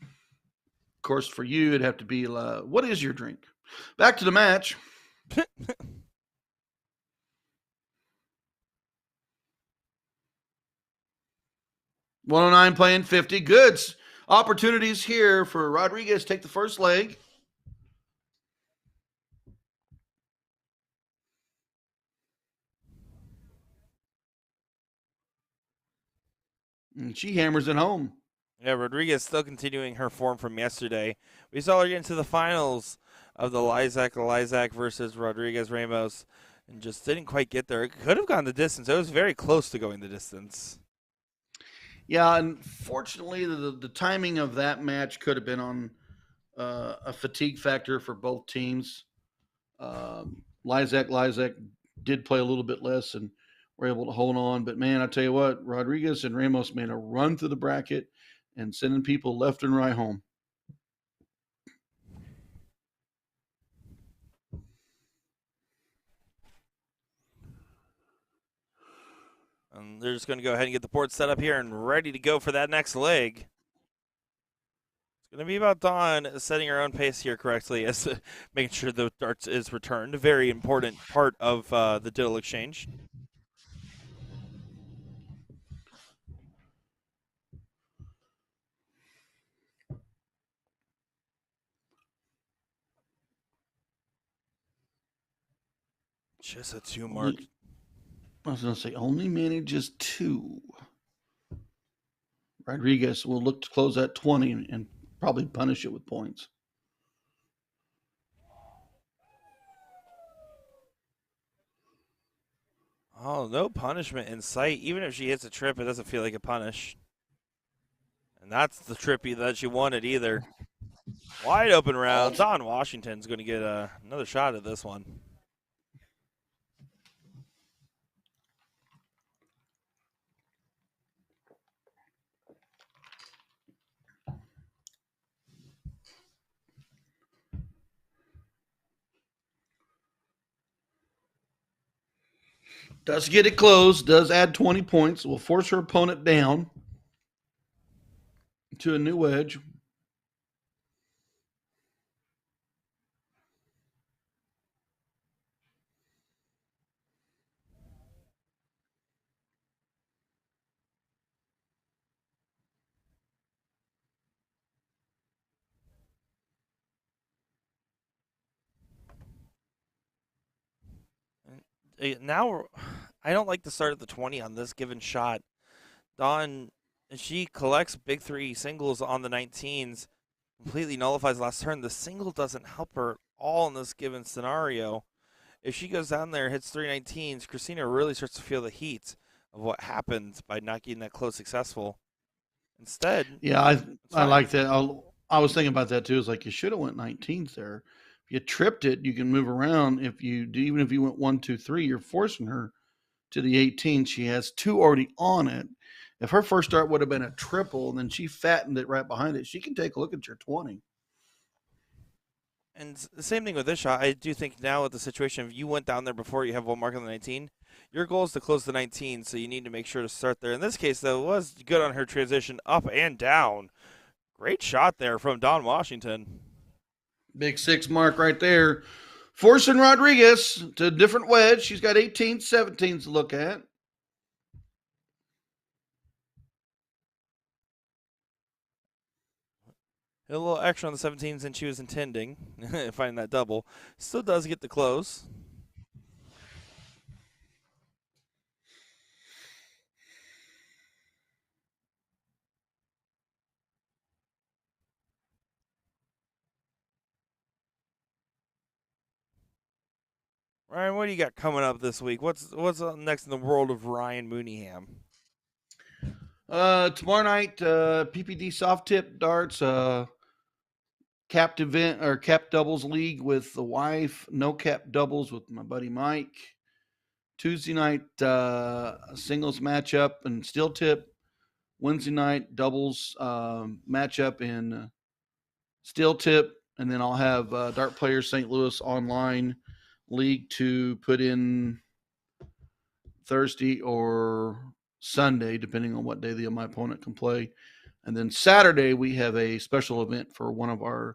Of course, for you, it'd have to be, what is your drink? Back to the match. 109 playing 50. Goods. Opportunities here for Rodriguez. Take the first leg. And she hammers it home. Yeah, Rodriguez still continuing her form from yesterday. We saw her get into the finals of the Lizak versus Rodriguez Ramos and just didn't quite get there. It could have gone the distance. It was very close to going the distance. Yeah, unfortunately, the timing of that match could have been on a fatigue factor for both teams. Lizak did play a little bit less and were able to hold on. But, man, I tell you what, Rodriguez and Ramos made a run through the bracket. and sending people left and right home. And they're just going to go ahead and get the board set up here and ready to go for that next leg. It's going to be about Dawn setting her own pace here correctly, as making sure the darts is returned. A very important part of the diddle exchange. Just a 2 mark. I was going to say only manages 2. Rodriguez will look to close that 20 and probably punish it with points. Oh, no punishment in sight. Even if she hits a trip, it doesn't feel like a punish. And that's the trippy that she wanted either. Wide open round. Dawn Washington's going to get another shot at this one. Does get it closed, does add 20 points, will force her opponent down to a new wedge. Now, I don't like the start of the 20 on this given shot. Dawn, she collects big 3 singles on the 19s, completely nullifies last turn. The single doesn't help her at all in this given scenario. If she goes down there, hits 3 19s, Christina really starts to feel the heat of what happened by not getting that close successful. Instead, yeah, I like that. I was thinking about that too. It's like you should have went 19s there. If you tripped it, you can move around. If you do, even if you went 1, 2, 3, you're forcing her to the 18. She has 2 already on it. If her first start would have been a triple, and then she fattened it right behind it, she can take a look at your 20. And the same thing with this shot. I do think now with the situation, if you went down there before you have 1 mark on the 19, your goal is to close the 19, so you need to make sure to start there. In this case, though, it was good on her transition up and down. Great shot there from Dawn Washington. Big 6 mark right there. Forcing Rodriguez to a different wedge. She's got 18s, 17s to look at. A little extra on the 17s than she was intending. Finding that double. Still does get the close. Ryan, what do you got coming up this week? What's next in the world of Ryan Mooneyham? Tomorrow night, PPD soft tip darts, capped event or capped doubles league with the wife, no cap doubles with my buddy Mike. Tuesday night, singles matchup and steel tip. Wednesday night, doubles matchup in steel tip. And then I'll have Dart Players St. Louis online league to put in Thursday or Sunday, depending on what day my opponent can play. And then Saturday, we have a special event for one of our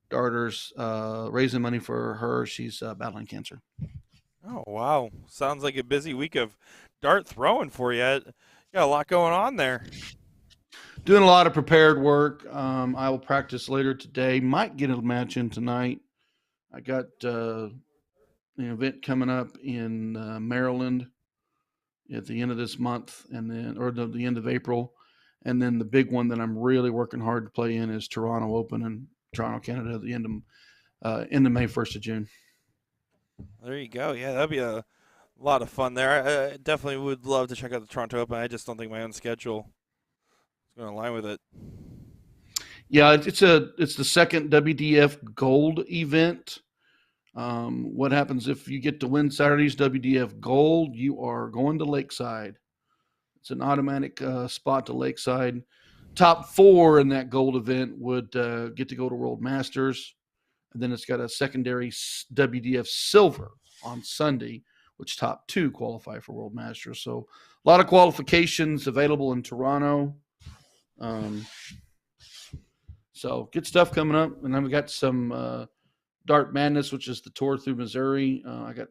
darters, raising money for her. She's battling cancer. Oh, wow. Sounds like a busy week of dart throwing for you. You got a lot going on there. Doing a lot of prepared work. I will practice later today. Might get a match in tonight. I got an event coming up in Maryland at the end of this month, and then the end of April, and then the big one that I'm really working hard to play in is Toronto Open in Toronto, Canada, at the end of May, 1st of June. There you go. Yeah, that'd be a lot of fun there. I definitely would love to check out the Toronto Open. I just don't think my own schedule is going to align with it. Yeah, it's the second WDF Gold event. What happens if you get to win Saturday's WDF Gold? You are going to Lakeside. It's an automatic spot to Lakeside. top 4 in that gold event would get to go to World Masters. And then it's got a secondary WDF silver on Sunday, which top 2 qualify for World Masters. So a lot of qualifications available in Toronto. So good stuff coming up. And then we got some Dart Madness, which is the tour through Missouri. I got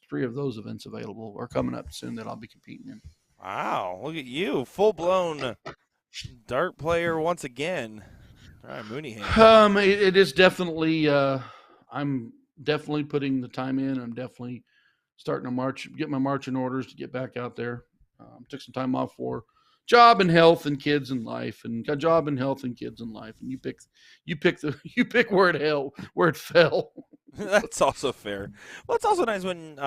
3 of those events available or coming up soon that I'll be competing in. Wow, look at you, full-blown dart player once again. All right, Mooneyham. It is definitely. I'm definitely putting the time in. I'm definitely starting to get my marching orders to get back out there. Took some time off for job and health and kids and life, and got job and health and kids and life. And you pick you pick where it fell. That's also fair. Well, it's also nice when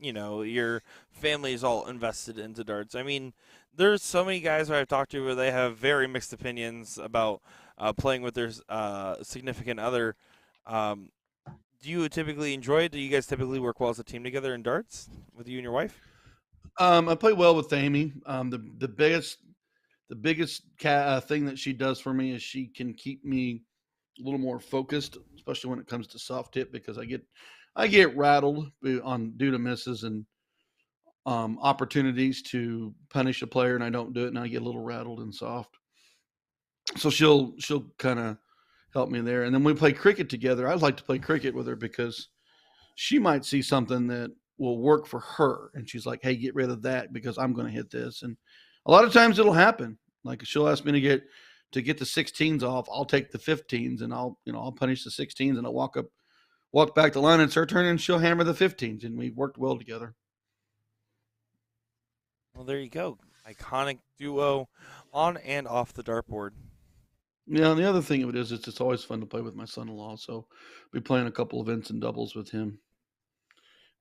your family is all invested into darts. I mean, there's so many guys who I've talked to where they have very mixed opinions about playing with their significant other. Do you typically enjoy it? Do you guys typically work well as a team together in darts with you and your wife? I play well with Amy. The biggest thing that she does for me is she can keep me a little more focused, especially when it comes to soft tip, because I get rattled on due to misses and opportunities to punish a player, and I don't do it, and I get a little rattled and soft. So she'll kind of help me there. And then we play cricket together. I'd like to play cricket with her because she might see something that will work for her, and she's like, "Hey, get rid of that because I'm going to hit this." And a lot of times it'll happen. Like she'll ask me to get the 16s off. I'll take the 15s, and I'll punish the 16s, and I'll walk back the line. And it's her turn, and she'll hammer the 15s, and we've worked well together. Well, there you go. Iconic duo on and off the dartboard. Yeah, and the other thing of it is, it's always fun to play with my son-in-law. So I'll be playing a couple events and doubles with him.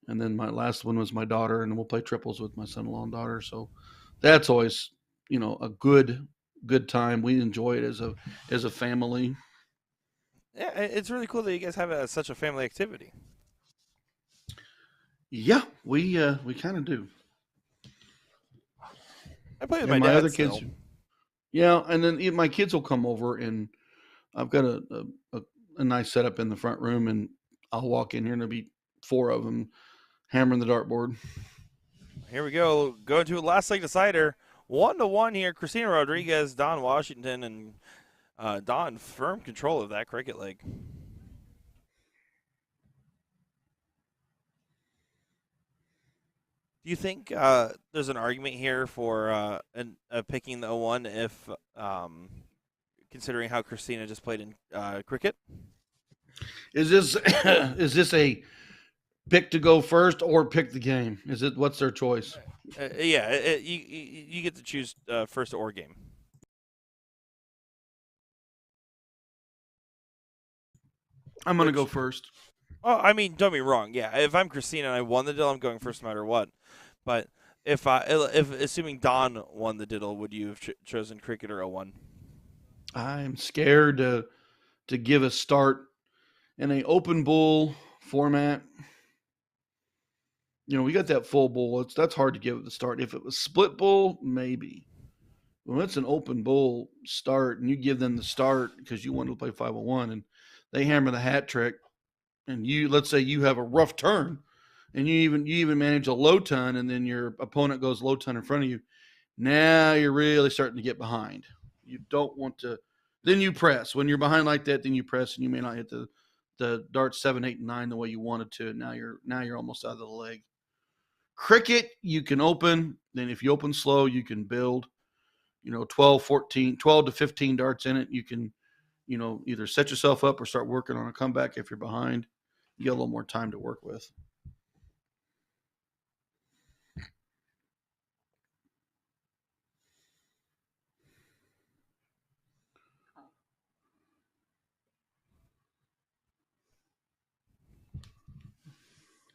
And then my last one was my daughter, and we'll play triples with my son-in-law and daughter. So that's always, a good time. We enjoy it as a family. Yeah, it's really cool that you guys have such a family activity. Yeah, we kind of do. I play with And my my dad other still. kids, yeah, and then my kids will come over, and I've got a nice setup in the front room, and I'll walk in here, and there'll be 4 of them hammering the dartboard. Here we go. Going to a last leg decider. 1-1 here. Christina Rodriguez, Don Washington, and Don firm control of that cricket leg. Do you think there's an argument here for picking the 0-1 if considering how Christina just played in cricket? Is this is this a pick to go first or pick the game? What's their choice? Yeah, you get to choose first or game. I'm going to go first. Oh, I mean, don't be wrong. Yeah, if I'm Christina and I won the diddle, I'm going first no matter what. But if assuming Don won the diddle, would you have chosen cricket or 0-1? I'm scared to give a start in a open bowl format. We got that full bowl. That's hard to give it the start. If it was split bowl, maybe. When it's an open bowl start and you give them the start because you want to play 501 and they hammer the hat trick, and let's say you have a rough turn and you even manage a low ton, and then your opponent goes low ton in front of you. Now you're really starting to get behind. You don't want to. Then you press. When you're behind like that, then you press, and you may not hit the dart 7, 8, and 9 the way you wanted to. Now you're almost out of the leg. Cricket, you can open. Then if you open slow, you can build. 12 to 15 darts in it. You can, either set yourself up or start working on a comeback if you're behind. You get a little more time to work with.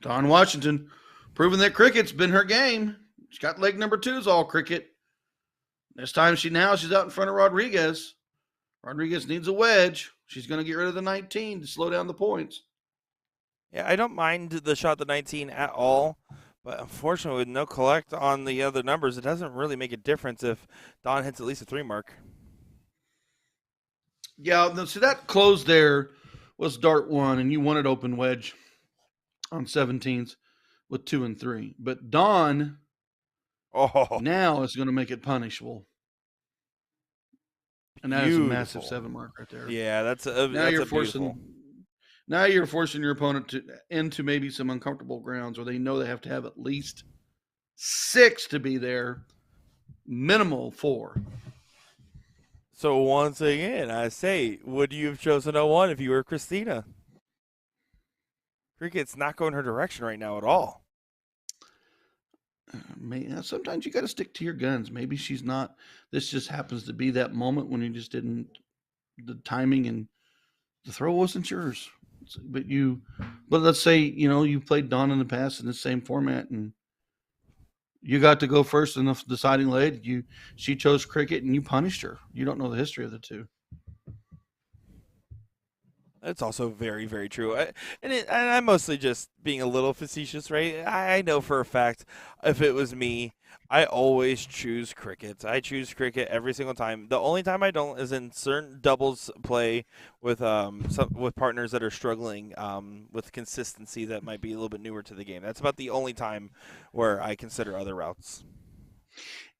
Don Washington, proving that cricket's been her game. She's got leg number 2's all cricket. This time she's out in front of Rodriguez. Rodriguez needs a wedge. She's going to get rid of the 19 to slow down the points. Yeah, I don't mind the shot the 19 at all, but unfortunately with no collect on the other numbers, it doesn't really make a difference if Don hits at least a 3 mark. Yeah, so that close there was dart one, and you wanted open wedge on 17s with 2 and 3. But Dawn Oh, now is going to make it punishable. And that is a massive beautiful. 7 mark right there. Yeah, Now that's you're a beautiful. forcing your opponent into maybe some uncomfortable grounds where they know they have to have at least 6 to be there, minimal 4. So once again, I say, would you have chosen 0-1 if you were Christina? Cricket's not going her direction right now at all. Sometimes you got to stick to your guns. Maybe she's not. This just happens to be that moment when you just didn't. The timing and the throw wasn't yours. But let's say you played Dawn in the past in the same format, and you got to go first in the deciding leg. She chose cricket, and you punished her. You don't know the history of the two. That's also very, very true. And I'm mostly just being a little facetious, right? I know for a fact if it was me, I always choose cricket. I choose cricket every single time. The only time I don't is in certain doubles play with with partners that are struggling with consistency that might be a little bit newer to the game. That's about the only time where I consider other routes.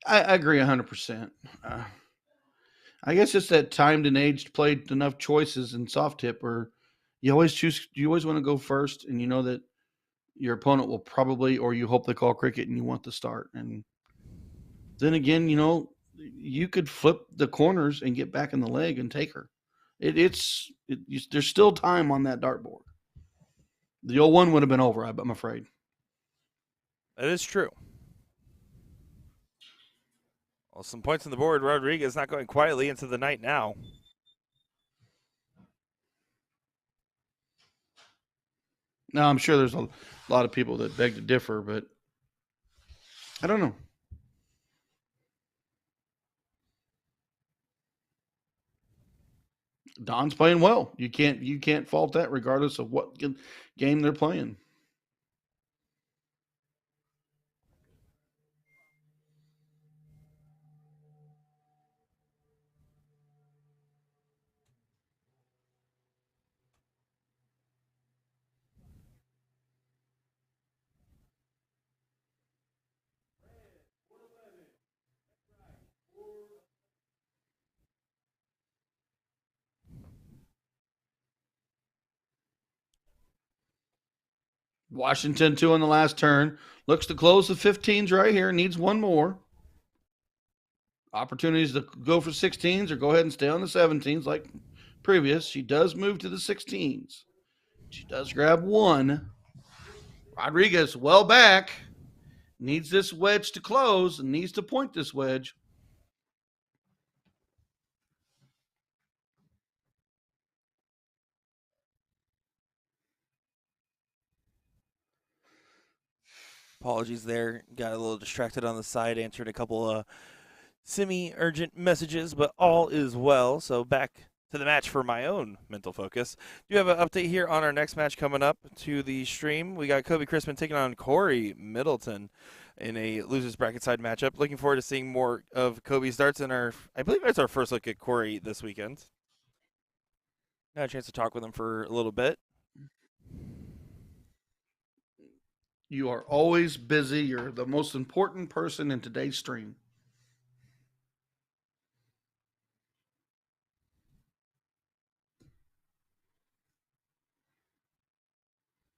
I agree 100%. I guess it's that timed and aged played enough choices in soft tip, or you always choose. You always want to go first, and you know that your opponent will probably, or you hope they call cricket, and you want to start. And then again, you could flip the corners and get back in the leg and take her. There's still time on that dartboard. The 0-1 would have been over, I'm afraid. That is true. Well, some points on the board. Rodriguez not going quietly into the night now. Now, I'm sure there's a lot of people that beg to differ, but I don't know. Don's playing well. You can't fault that, regardless of what game they're playing. Washington 2 on the last turn. Looks to close the 15s right here. Needs one more. Opportunities to go for 16s or go ahead and stay on the 17s like previous. She does move to the 16s. She does grab one. Rodriguez well back. Needs this wedge to close and needs to point this wedge. Apologies there. Got a little distracted on the side, answered a couple of semi-urgent messages, but all is well. So back to the match for my own mental focus. Do you have an update here on our next match coming up to the stream? We got Kobe Crispin taking on Corey Middleton in a losers bracket side matchup. Looking forward to seeing more of Kobe's darts in I believe it's our first look at Corey this weekend. Got a chance to talk with him for a little bit. You are always busy. You're the most important person in today's stream.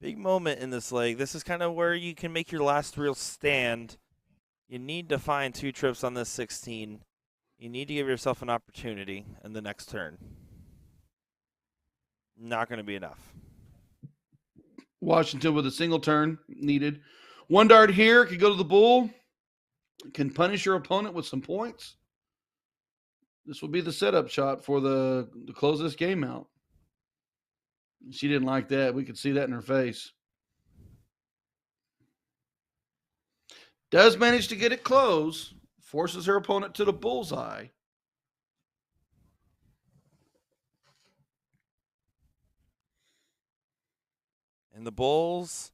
Big moment in this leg. This is kind of where you can make your last real stand. You need to find 2 trips on this 16. You need to give yourself an opportunity in the next turn. Not going to be enough. Washington with a single turn needed. One dart here could go to the bull. Can punish your opponent with some points. This will be the setup shot for to close this game out. She didn't like that. We could see that in her face. Does manage to get it close. Forces her opponent to the bullseye. And the Bulls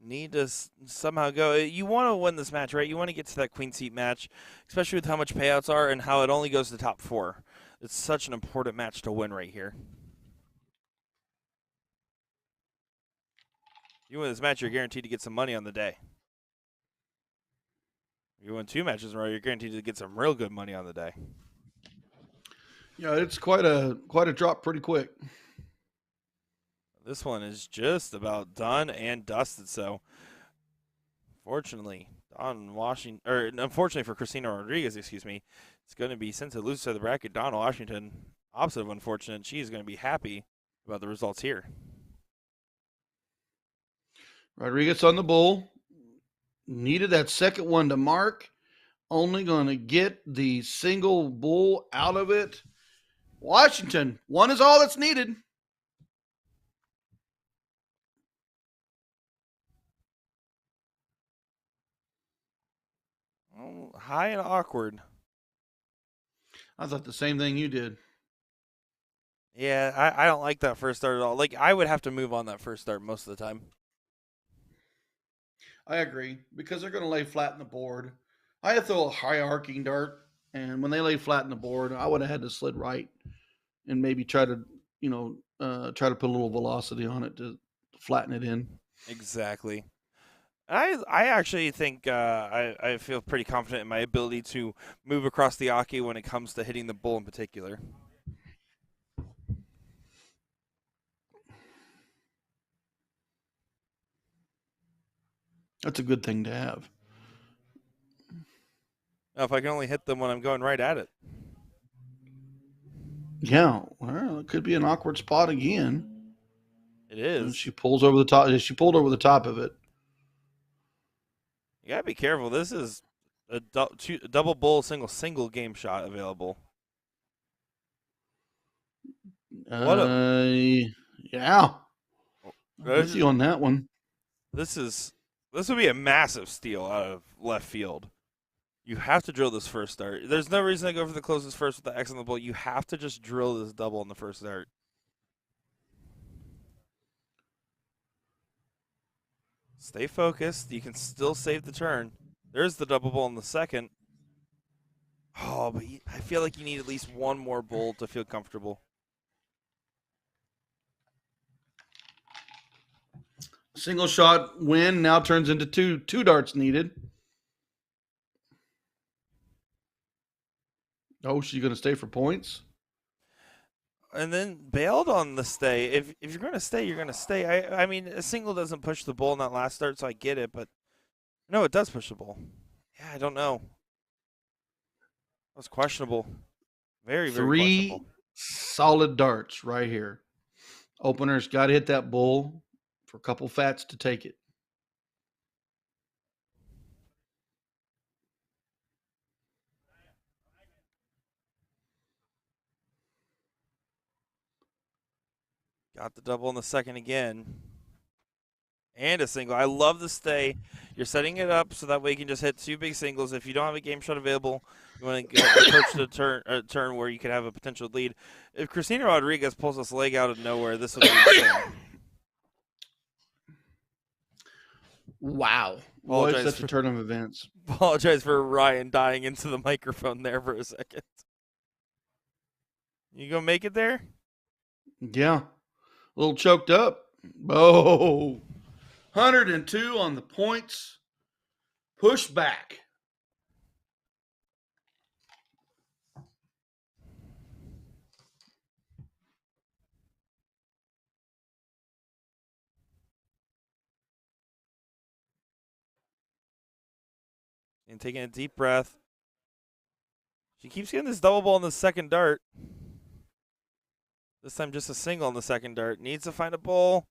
need to somehow go. You want to win this match, right? You want to get to that queen seat match, especially with how much payouts are and how it only goes to top 4. It's such an important match to win right here. You win this match, you're guaranteed to get some money on the day. You win 2 matches in a row, you're guaranteed to get some real good money on the day. Yeah, it's quite a drop pretty quick. This one is just about done and dusted. So, fortunately, unfortunately for Christina Rodriguez, excuse me, it's going to be, since it loses to the bracket, Dawn Washington, opposite of unfortunate, she's going to be happy about the results here. Rodriguez on the bull. Needed that second one to mark. Only going to get the single bull out of it. Washington, one is all that's needed. Oh, high and awkward. I thought the same thing you did. Yeah, I don't like that first start at all. Like, I would have to move on that first start most of the time. I agree, because they're going to lay flat in the board. I had to throw a high arcing dart, and when they lay flat in the board, I would have had to slid right and maybe try to put a little velocity on it to flatten it in. Exactly. I actually think I feel pretty confident in my ability to move across the Aki when it comes to hitting the bull in particular. That's a good thing to have. Now, if I can only hit them when I'm going right at it. Yeah, well, it could be an awkward spot again. It is. She pulls over the top. She pulled over the top of it. You gotta be careful. This is a double bull single game shot available. Yeah. With you on that one. This would be a massive steal out of left field. You have to drill this first start. There's no reason to go for the closest first with the X on the bull. You have to just drill this double in the first start. Stay focused. You can still save the turn. There's the double bull in the second. Oh, but I feel like you need at least one more bull to feel comfortable. Single shot win now turns into two darts needed. Oh, she's going to stay for points. And then bailed on the stay. If you're going to stay, you're going to stay. I mean, a single doesn't push the bull in that last start, so I get it. But no, it does push the bull. Yeah, I don't know. That was questionable. Very, very questionable. 3 solid darts right here. Opener's got to hit that bull for a couple fats to take it. Got the double in the second again. And a single. I love the stay. You're setting it up so that way you can just hit 2 big singles. If you don't have a game shot available, you want to approach the turn where you can have a potential lead. If Christina Rodriguez pulls this leg out of nowhere, this would be insane. Wow. What such a turn of events. Apologize for Ryan dying into the microphone there for a second. You gonna make it there? Yeah. A little choked up. Oh. 102 on the points. Push back. And taking a deep breath. She keeps getting this double ball in the second dart. This time just a single on the second dart. Needs to find a bull.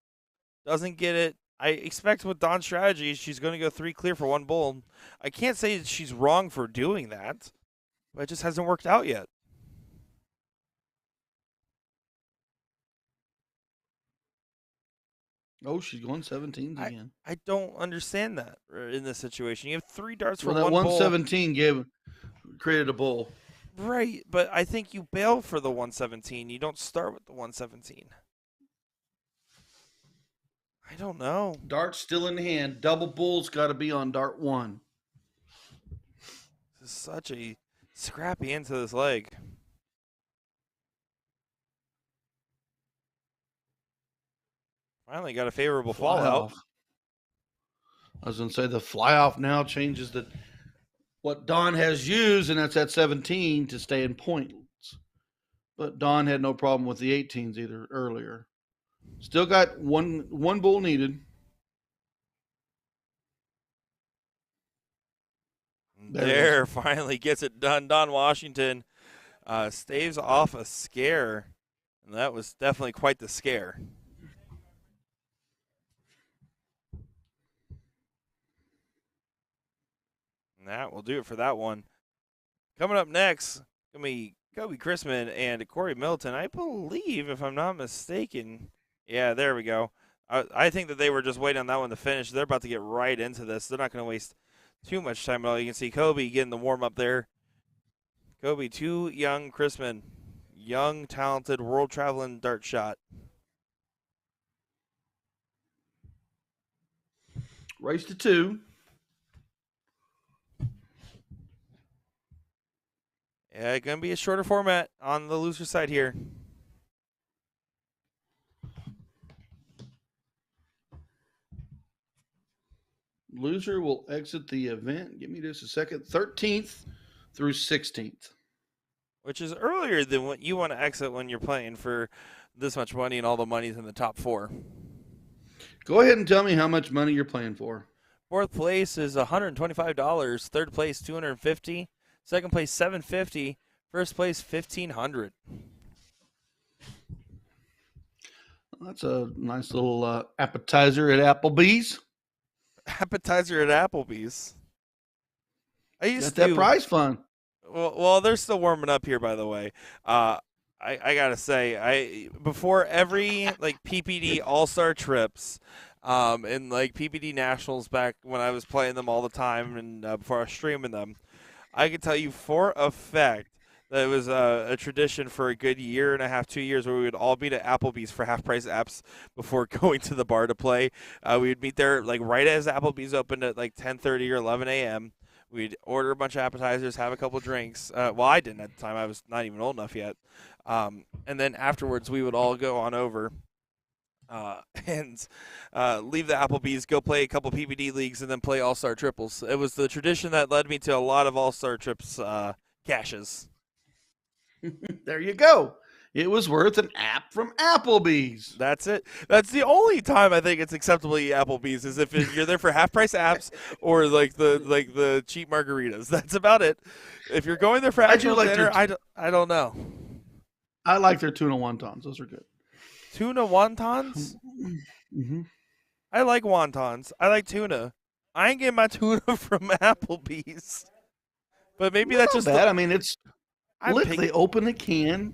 Doesn't get it. I expect with Dawn's strategy, she's going to go 3 clear for 1 bull. I can't say that she's wrong for doing that, but it just hasn't worked out yet. Oh, she's going 17s again. I don't understand that in this situation. You have 3 darts for that 1 bull. 117 created a bull. Right, but I think you bail for the 117. You don't start with the 117. I don't know. Dart still in hand. Double bull's got to be on dart 1. This is such a scrappy end to this leg. Finally got a favorable Fly fallout. off. I was going to say the fly off now changes what Don has used, and that's at 17 to stay in points. But Don had no problem with the 18s either earlier. Still got one bull needed. There, finally gets it done. Don Washington staves off a scare, and that was definitely quite the scare. And that will do it for that one. Coming up next, gonna be Kobe Chrisman and Corey Milton. I believe, if I'm not mistaken. Yeah, there we go. I think that they were just waiting on that one to finish. They're about to get right into this. They're not going to waste too much time at all. You can see Kobe getting the warm up there. Kobe, too young Chrisman. Young, talented, world traveling dart shot. Race to 2. Yeah, going to be a shorter format on the loser side here. Loser will exit the event. Give me just a second. 13th through 16th. Which is earlier than what you want to exit when you're playing for this much money, and all the money's in the top 4. Go ahead and tell me how much money you're playing for. 4th place is $125. 3rd place $250. 2nd place $750. 1st place $1,500. That's a nice little appetizer at Applebee's. Appetizer at Applebee's. I used Got to that prize fund. Well, they're still warming up here, by the way. I gotta say, before every like PPD All Star trips, and like PPD Nationals back when I was playing them all the time, and before I was streaming them, I can tell you for a fact that it was a tradition for a good year and a half, 2 years, where we would all meet at Applebee's for half price apps before going to the bar to play. We would meet there like right as Applebee's opened at like 10:30 or 11 a.m. We'd order a bunch of appetizers, have a couple drinks. Well, I didn't at the time. I was not even old enough yet. And then afterwards, we would all go on over and leave the Applebee's, go play a couple PPD leagues, and then play All-Star triples. It was the tradition that led me to a lot of All-Star trips caches. There you go. It was worth an app from Applebee's. That's it. That's the only time I think it's acceptable to eat Applebee's is if you're there for half price apps or like the cheap margaritas. That's about it. If you're going there for actual dinner, I don't know. I like their tuna wontons. Those are good. Tuna wontons? Mm-hmm. I like wontons. I like tuna. I ain't getting my tuna from Applebee's. But maybe that's just bad. I mean, it's they open a can.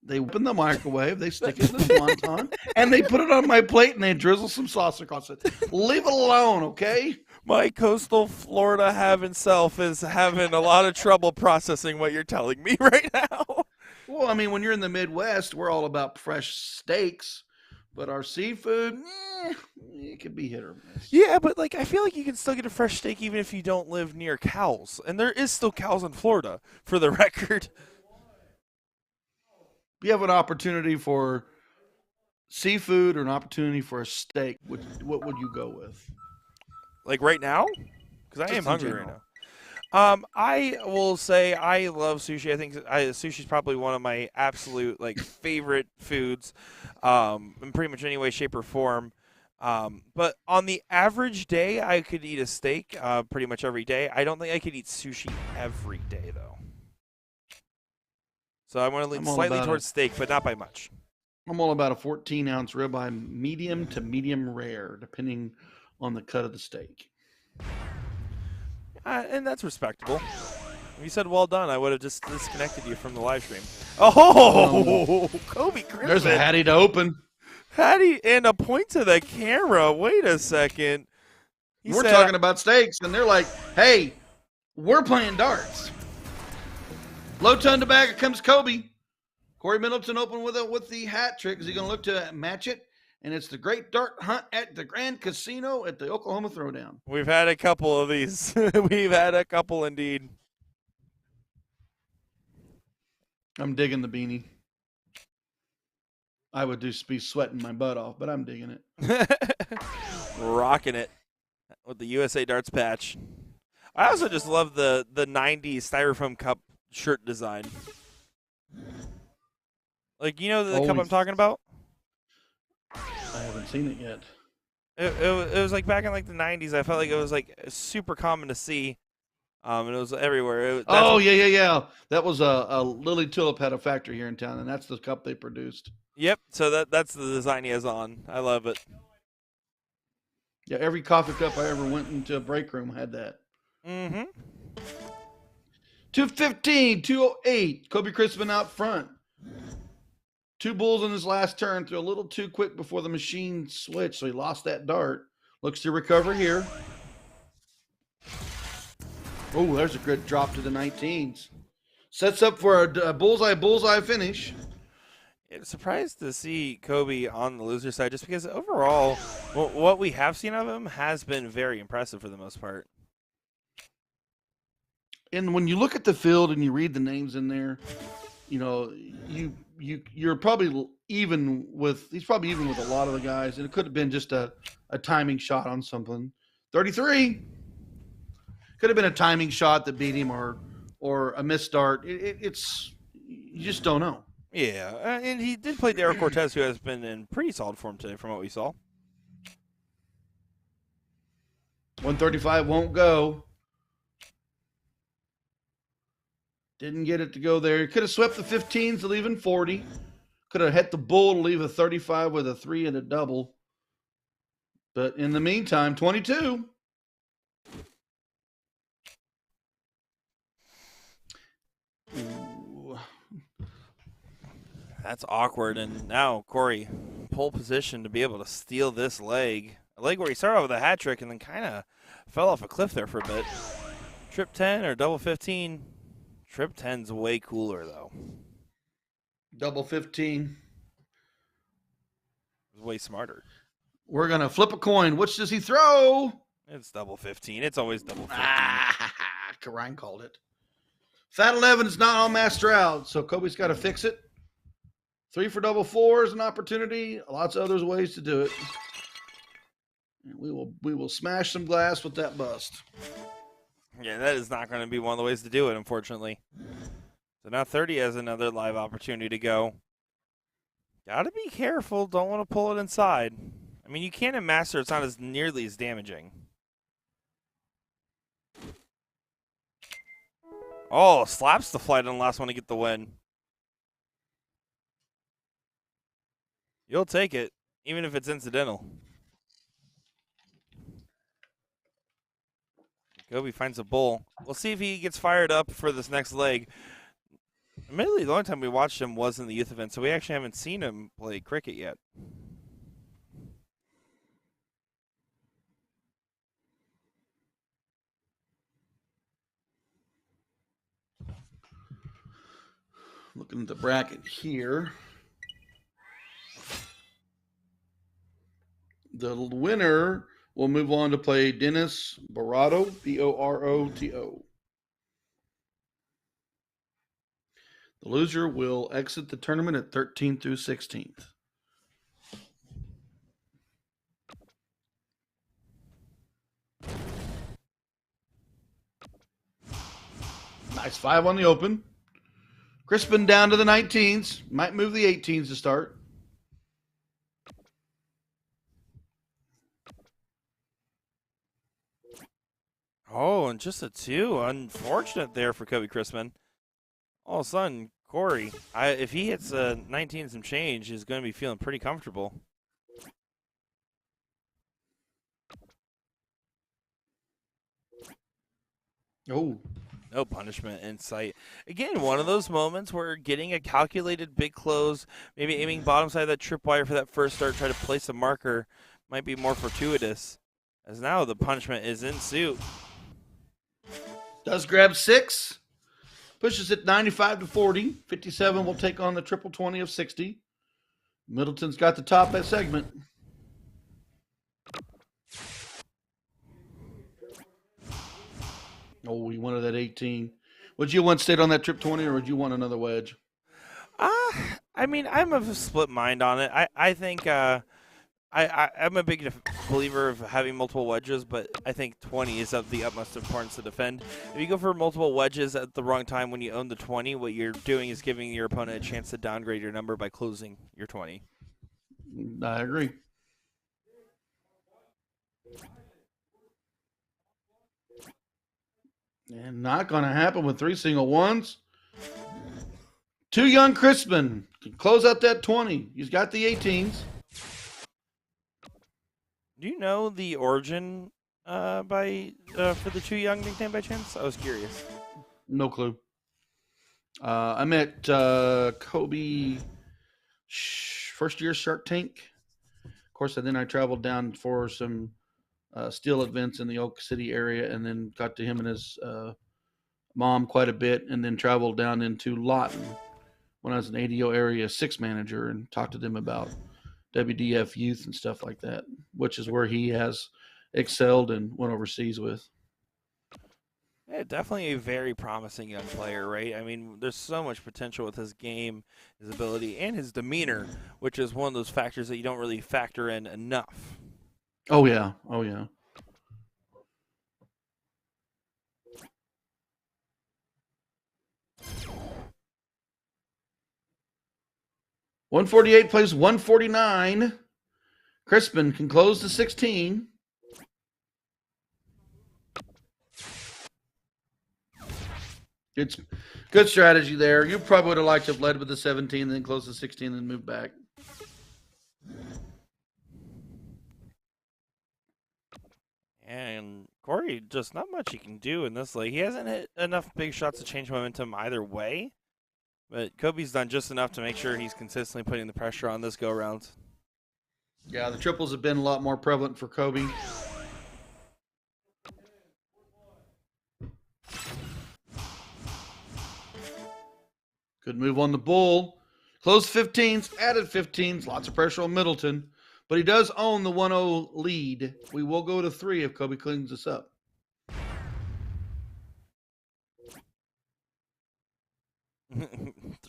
They open the microwave, they stick it in the wonton, and they put it on my plate, and they drizzle some sauce across it. Leave it alone, okay? My coastal Florida having self is having a lot of trouble processing what you're telling me right now. Well, I mean, when you're in the Midwest, we're all about fresh steaks, but our seafood, it could be hit or miss. Yeah, but like I feel like you can still get a fresh steak even if you don't live near cows, and there is still cows in Florida, for the record. If you have an opportunity for seafood or an opportunity for a steak, what would you go with? Like right now? Because I am hungry right now. I will say I love sushi. I think sushi is probably one of my absolute like favorite foods, in pretty much any way, shape, or form. But on the average day, I could eat a steak pretty much every day. I don't think I could eat sushi every day though. So I'm going to lean slightly towards steak, but not by much. I'm all about a 14-ounce ribeye, medium to medium rare, depending on the cut of the steak. And that's respectable. If you said well done, I would have just disconnected you from the live stream. Oh, Kobe Chrisman. There's a Hattie to open. Hattie, and a point to the camera. Wait a second. We're talking about steaks, and they're like, hey, we're playing darts. Low ton to back, comes Kobe. Corey Middleton open with the hat trick. Is he going to look to match it? And it's the Great Dart Hunt at the Grand Casino at the Oklahoma Throwdown. We've had a couple of these. We've had a couple indeed. I'm digging the beanie. I would just be sweating my butt off, but I'm digging it. Rocking it with the USA Darts patch. I also just love the 90s Styrofoam cup shirt design. Like, you know the cup I'm talking about? I haven't seen it yet. It was like back in like the 90s. I felt like it was like super common to see. And it was everywhere. Yeah. That was a Lily Tulip had a factory here in town, and that's the cup they produced. Yep. So that's the design he has on. I love it. Yeah, every coffee cup I ever went into a break room had that. Mm-hmm. 215, 208. Kobe Crispin out front. 2 bulls in his last turn. Threw a little too quick before the machine switched, so he lost that dart. Looks to recover here. Oh, there's a good drop to the 19s. Sets up for a bullseye finish. I'm surprised to see Kobe on the loser side just because overall, what we have seen of him has been very impressive for the most part. And when you look at the field and you read the names in there, you know, you're probably even with he's probably even with a lot of the guys, and it could have been just a timing shot on something. 33 could have been a timing shot that beat him or a missed start. It's you just don't know. Yeah, and he did play Derek Cortez, who has been in pretty solid form today from what we saw. 135 won't go. Didn't get it to go there. He could have swept the 15s to leave in 40. Could have hit the bull to leave a 35 with a 3 and a double. But in the meantime, 22. Ooh. That's awkward. And now Corey, pole position to be able to steal this leg. A leg where he started off with a hat trick and then kind of fell off a cliff there for a bit. Trip 10 or double 15. Trip 10's way cooler, though. Double 15. It's way smarter. We're going to flip a coin. Which does he throw? It's double 15. It's always double 15. Ryan called it. Fat 11 is not on master out, so Kobe's got to fix it. 3 for double 4 is an opportunity. Lots of other ways to do it. And we will smash some glass with that bust. Yeah, that is not going to be one of the ways to do it, unfortunately. So now 30 has another live opportunity to go. Got to be careful. Don't want to pull it inside. I mean, you can in master. It's not as nearly as damaging. Oh, slaps the flight on the last one to get the win. You'll take it, even if it's incidental. Kobe finds a bull. We'll see if he gets fired up for this next leg. Admittedly, the only time we watched him was in the youth event, so we actually haven't seen him play cricket yet. Looking at the bracket here. The winner will move on to play Dennis Boroto, Boroto. The loser will exit the tournament at 13th through 16th. Nice 5 on the open. Crispin down to the 19s. Might move the 18s to start. Oh, and just a 2. Unfortunate there for Kobe Crispin. All of a sudden, Corey, if he hits 19 some change, he's going to be feeling pretty comfortable. Oh. No punishment in sight. Again, one of those moments where getting a calculated big close, maybe aiming bottom side of that tripwire for that first start, try to place a marker, might be more fortuitous. As now the punishment is in suit. Does grab 6. Pushes it 95 to 40. 57 will take on the triple 20 of 60. Middleton's got the top of that segment. Oh, you wanted that 18. Would you want stayed on that trip 20, or would you want another wedge? I I mean, I'm of a split mind on it. I think I'm a big believer of having multiple wedges, but I think 20 is of the utmost importance to defend. If you go for multiple wedges at the wrong time when you own the 20, what you're doing is giving your opponent a chance to downgrade your number by closing your 20. I agree. And not going to happen with 3 single ones. 2 young Crispin can close out that 20. He's got the 18s. Do you know the origin for the 2 young nickname by chance? I was curious. No clue. I met Kobe first year Shark Tank. Of course, and then I traveled down for some steel events in the Oak City area, and then got to him and his mom quite a bit, and then traveled down into Lawton when I was an ADO area 6 manager and talked to them about WDF youth and stuff like that, which is where he has excelled and went overseas with. Yeah, definitely a very promising young player, right? I mean, there's so much potential with his game, his ability, and his demeanor, which is one of those factors that you don't really factor in enough. Oh, yeah. Oh, yeah. .148 plays .149. Crispin can close to 16. It's good strategy there. You probably would have liked to have led with the 17, then close to 16, then move back. And Corey, just not much he can do in this leg. He hasn't hit enough big shots to change momentum either way. But Kobe's done just enough to make sure he's consistently putting the pressure on this go-round. Yeah, the triples have been a lot more prevalent for Kobe. Good move on the bull. Closed 15s, added 15s. Lots of pressure on Middleton. But he does own the 1-0 lead. We will go to 3 if Kobe cleans this up.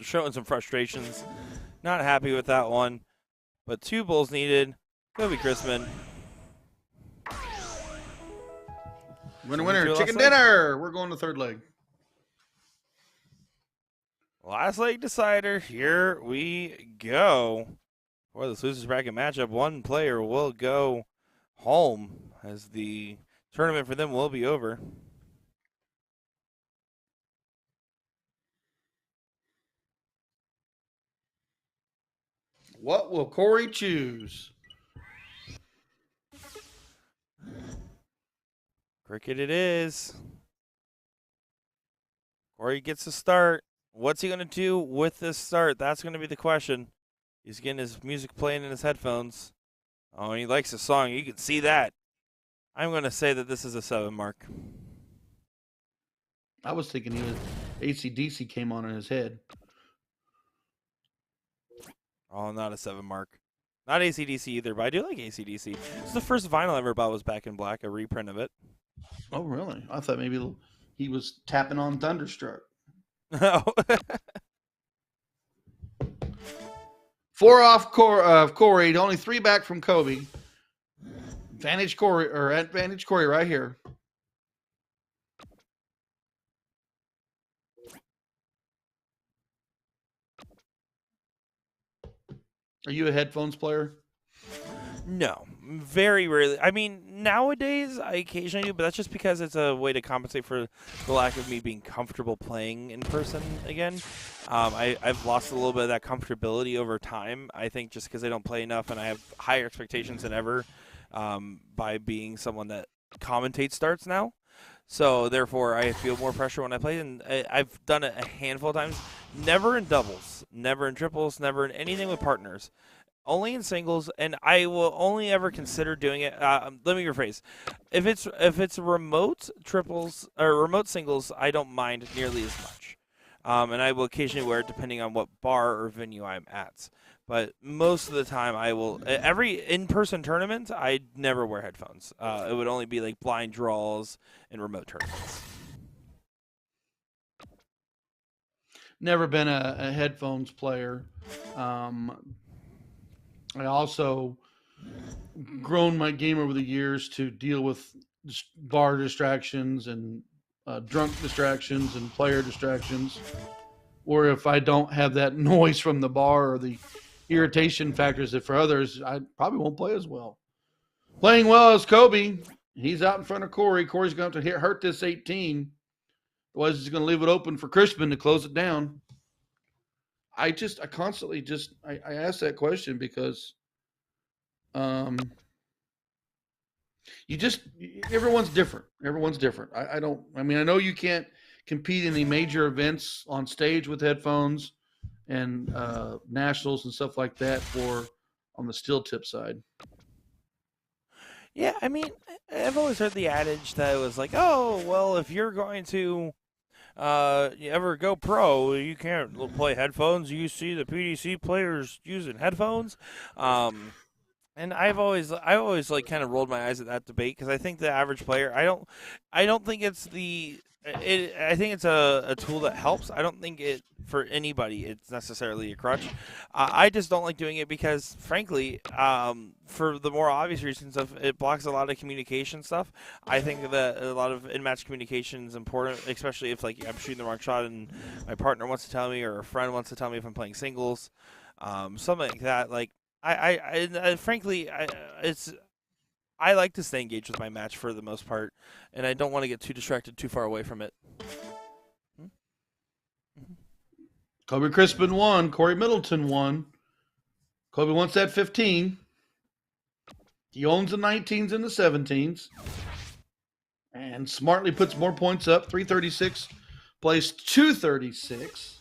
Showing some frustrations. Not happy with that one. But 2 bulls needed. Kobe Crispin. Winner, winner, chicken dinner. We're going to 3rd leg. Last leg decider. Here we go. For this losers bracket matchup, one player will go home as the tournament for them will be over. What will Corey choose? Cricket it is. Corey gets to start. What's he going to do with this start? That's going to be the question. He's getting his music playing in his headphones. Oh, and he likes the song. You can see that. I'm going to say that this is a 7 mark. I was thinking he was AC/DC came on in his head. Oh, not a 7 mark. Not AC/DC either, but I do like AC/DC. This is the first vinyl I ever bought was Back in Black, a reprint of it. Oh, really? I thought maybe he was tapping on Thunderstruck. Oh. 4 off Corey, only 3 back from Kobe. Advantage Corey right here. Are you a headphones player? No, very rarely. I mean, nowadays I occasionally do, but that's just because it's a way to compensate for the lack of me being comfortable playing in person again. I've lost a little bit of that comfortability over time. I think just because I don't play enough and I have higher expectations than ever by being someone that commentates starts now. So therefore, I feel more pressure when I play, and I've done it a handful of times. Never in doubles, never in triples, never in anything with partners. Only in singles, and I will only ever consider doing it. Let me rephrase: if it's remote triples or remote singles, I don't mind nearly as much, and I will occasionally wear it depending on what bar or venue I'm at. But most of the time, I will every in-person tournament. I never wear headphones. It would only be like blind draws and remote tournaments. never been a headphones player. I also grown my game over the years to deal with bar distractions and drunk distractions and player distractions. Or if I don't have that noise from the bar or the irritation factors that for others, I probably won't play as well. Playing well as Kobe. He's out in front of Corey. Corey's going to have to hurt this 18. Otherwise, he's going to leave it open for Crispin to close it down. I constantly I ask that question because everyone's different. Everyone's different. I know you can't compete in the major events on stage with headphones and nationals and stuff like that on the steel tip side. Yeah, I mean, I've always heard the adage that it was like, oh, well, if you're going to you ever go pro, you can't play headphones. You see the PDC players using headphones. And I've always like kind of rolled my eyes at that debate because I think the average player, I don't think it's I think it's a tool that helps. I don't think for anybody it's necessarily a crutch. I just don't like doing it because, frankly, for the more obvious reasons of it blocks a lot of communication stuff. I think that a lot of in-match communication is important, especially if like I'm shooting the wrong shot and my partner wants to tell me or a friend wants to tell me if I'm playing singles, something like that. Like frankly, I like to stay engaged with my match for the most part, and I don't want to get too distracted too far away from it. Kobe Crispin won. Corey Middleton won. Kobe wants that 15. He owns the 19s and the 17s. And smartly puts more points up. 336 plays 236.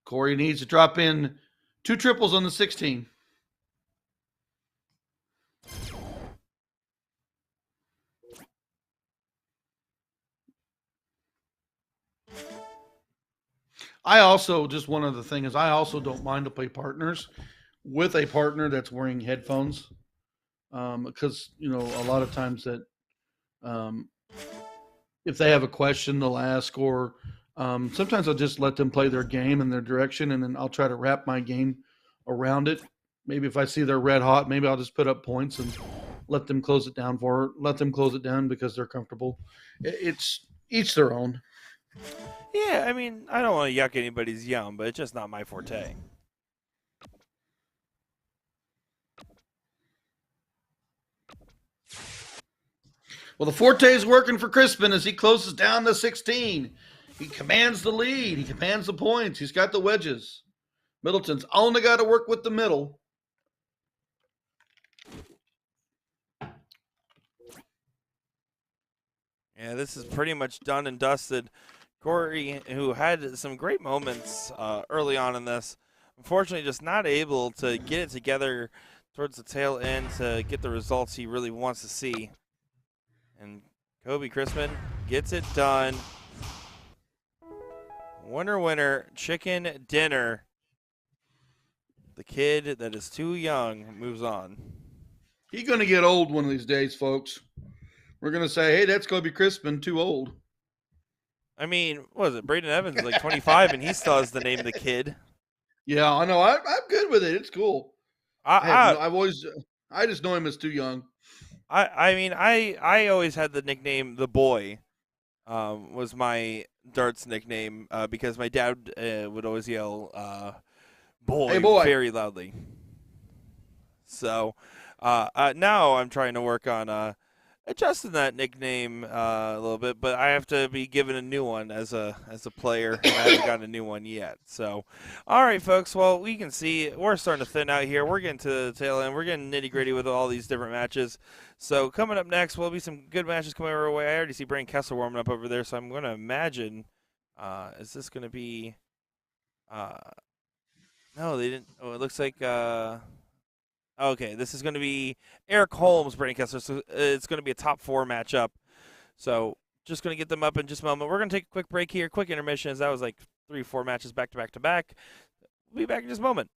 Corey needs to drop in 2 triples on the 16. I also, just one other thing is I also don't mind to play partners with a partner that's wearing headphones. Because, a lot of times that if they have a question, they'll ask, or sometimes I'll just let them play their game in their direction, and then I'll try to wrap my game around it. Maybe if I see they're red hot, maybe I'll just put up points and let them close it down because they're comfortable. It's each their own. Yeah, I mean, I don't want to yuck anybody's yum, but it's just not my forte. Well, the forte is working for Crispin as he closes down the 16. He commands the lead. He commands the points. He's got the wedges. Middleton's only got to work with the middle. Yeah, this is pretty much done and dusted. Corey, who had some great moments early on in this, unfortunately just not able to get it together towards the tail end to get the results he really wants to see. And Kobe Crispin gets it done. Winner, winner, chicken dinner. The kid that is too young moves on. He's going to get old one of these days, folks. We're going to say, hey, that's Kobe Crispin, too old. I mean, what is it? Braden Evans is like 25, and he still has the name of the kid. Yeah, I know. I'm good with it. It's cool. I just know him as too young. I mean, I always had the nickname The Boy. Was my darts nickname because my dad would always yell boy, hey, boy, very loudly. So now I'm trying to work on adjusting that nickname a little bit, but I have to be given a new one as a player, and I haven't gotten a new one yet. So, all right, folks. Well, we can see we're starting to thin out here. We're getting to the tail end. We're getting nitty-gritty with all these different matches. So coming up next will be some good matches coming our way. I already see Brain Kessler warming up over there, so I'm going to imagine is this going to be no, they didn't. Oh, it looks like okay, this is going to be Eric Holmes, Brain Kessler. So it's going to be a top 4 matchup. So just going to get them up in just a moment. We're going to take a quick break here, quick intermission, as that was like 3 or 4 matches back to back to back. We'll be back in just a moment.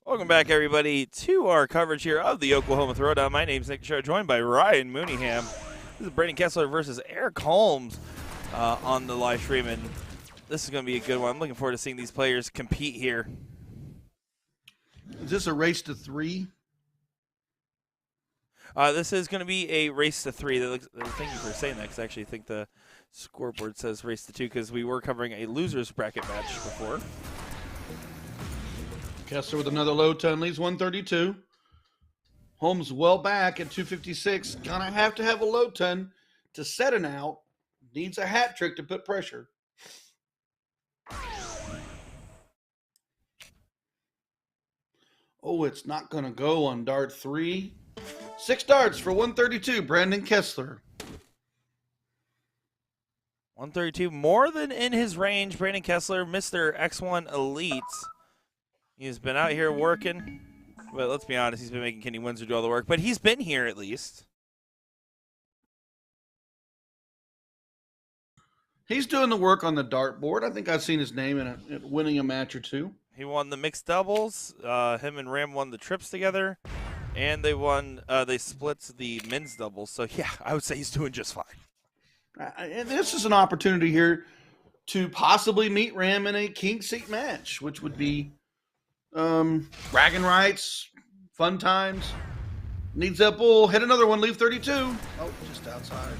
Welcome back, everybody, to our coverage here of the Oklahoma Throwdown. My name's Nick Show, joined by Ryan Mooneyham. This is Brandon Kessler versus Eric Holmes on the live stream, and this is going to be a good one. I'm looking forward to seeing these players compete here. Is this a race to 3? This is going to be a race to 3. Thank you for saying that, because I actually think the scoreboard says race to 2, because we were covering a loser's bracket match before. Kessler with another low ton, leads 132. Holmes well back at 256. Gonna have to have a low ton to set an out. Needs a hat trick to put pressure. Oh, it's not gonna go on dart 3. 6 darts for 132, Brandon Kessler. 132, more than in his range. Brandon Kessler, Mr. X1 Elite. He's been out here working, but let's be honest, he's been making Kenny Windsor do all the work, but he's been here at least. He's doing the work on the dartboard. I think I've seen his name in winning a match or two. He won the mixed doubles. Him and Ram won the trips together, and they won. They split the men's doubles. So yeah, I would say he's doing just fine. And this is an opportunity here to possibly meet Ram in a king seat match, which would be bragging rights, fun times. Needs that bull. Hit another one. Leave 32. Oh, just outside.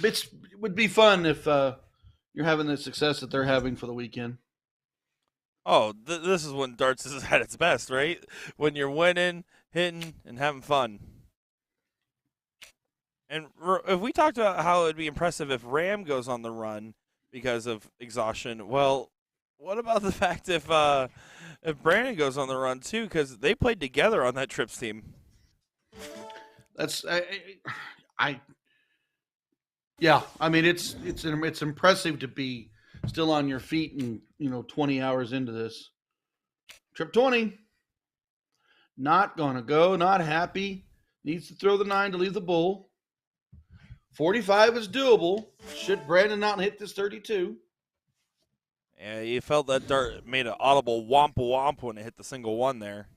It would be fun if you're having the success that they're having for the weekend. Oh, this is when darts is at its best, right? When you're winning, hitting, and having fun. And if we talked about how it would be impressive if Ram goes on the run because of exhaustion, well, what about the fact if Brandon goes on the run too? Because they played together on that trips team. That's yeah. I mean, it's impressive to be still on your feet and 20 hours into this. Trip 20, not gonna go. Not happy. Needs to throw the 9 to leave the bull. 45 is doable. Should Brandon not hit this 32? Yeah, you felt that dart made an audible womp womp when it hit the single one there.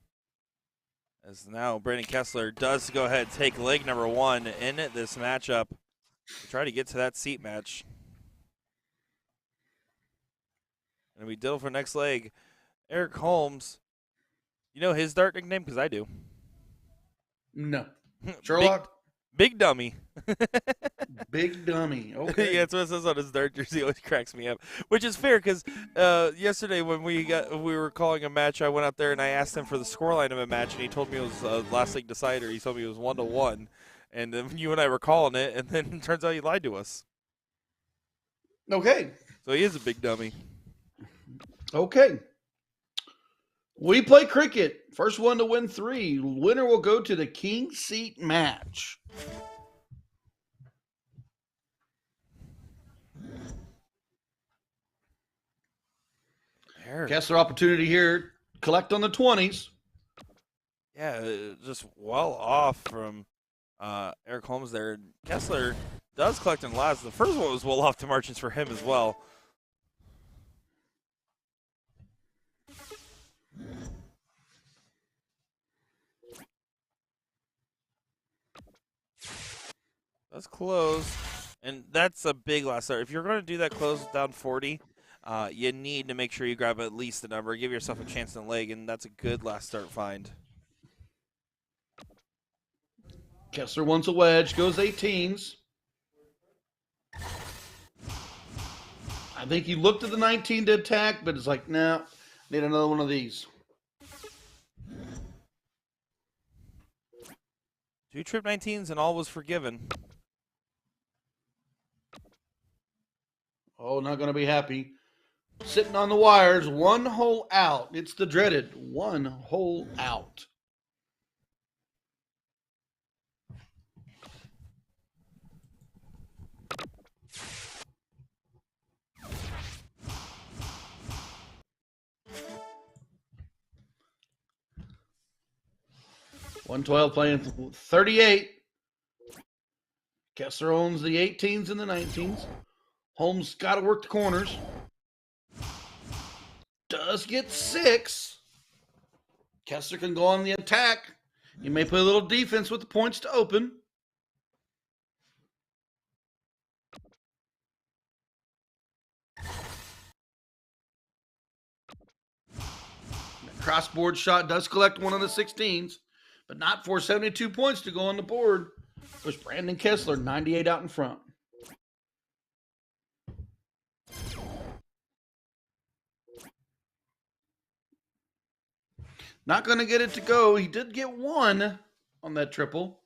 As now Brandon Kessler does go ahead and take leg number 1 in this matchup to try to get to that seat match. And we deal for next leg. Eric Holmes. You know his dart nickname? Because I do. No. Sherlock? Big Dummy. Big Dummy. Okay. Yeah, that's what it says on his dart jersey. It always cracks me up, which is fair because yesterday when we were calling a match, I went out there and I asked him for the scoreline of a match, and he told me it was last league decider. He told me it was 1-1, and then you and I were calling it, and then it turns out he lied to us. Okay. So he is a big dummy. Okay. We play cricket. First one to win 3. Winner will go to the king seat match. Kessler opportunity here. Collect on the 20s. Yeah, just well off from Eric Holmes there. Kessler does collect in last. The first one was well off to margins for him as well. That's close. And that's a big last start. If you're going to do that close down 40, you need to make sure you grab at least the number. Give yourself a chance in the leg, and that's a good last start find. Kessler wants a wedge. Goes 18s. I think he looked at the 19 to attack, but it's like, nah, need another one of these. 2 trip 19s, and all was forgiven. Oh, not going to be happy. Sitting on the wires, 1 hole out. It's the dreaded 1 hole out. .112 playing 38. Kessler owns the 18s and the 19s. Holmes got to work the corners. Does get 6. Kessler can go on the attack. He may play a little defense with the points to open. Crossboard shot does collect 1 on the 16s, but not for 72 points to go on the board. Push Brandon Kessler 98 out in front. Not going to get it to go. He did get 1 on that triple,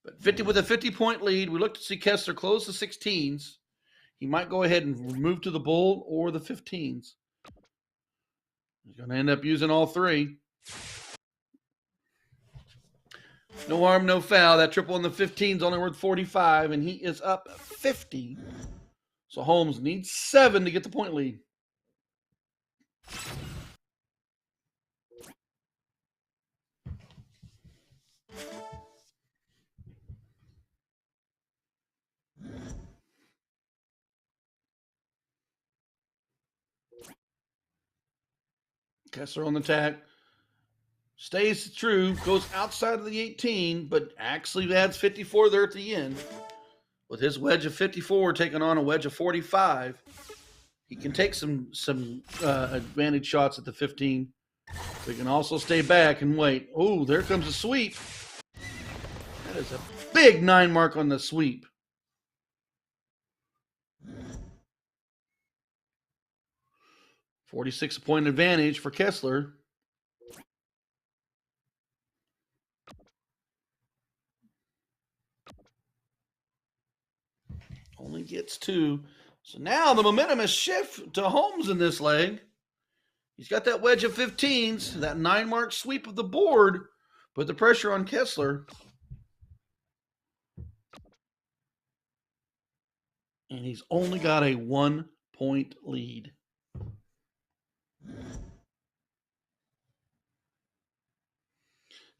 but 50 with a 50-point lead. We look to see Kessler close the 16s. He might go ahead and move to the bull or the 15s. He's going to end up using all 3. No harm, no foul. That triple on the 15 is only worth 45, and he is up 50. So Holmes needs 7 to get the point lead. Kessler on the attack. Stays true, goes outside of the 18, but actually adds 54 there at the end. With his wedge of 54 taking on a wedge of 45, he can take some advantage shots at the 15. We can also stay back and wait. Oh, there comes a sweep. That is a big 9 mark on the sweep. .46 advantage for Kessler. Only gets 2. So now the momentum has shifted to Holmes in this leg. He's got that wedge of 15s, that 9-mark sweep of the board, put the pressure on Kessler. And he's only got a 1-point lead.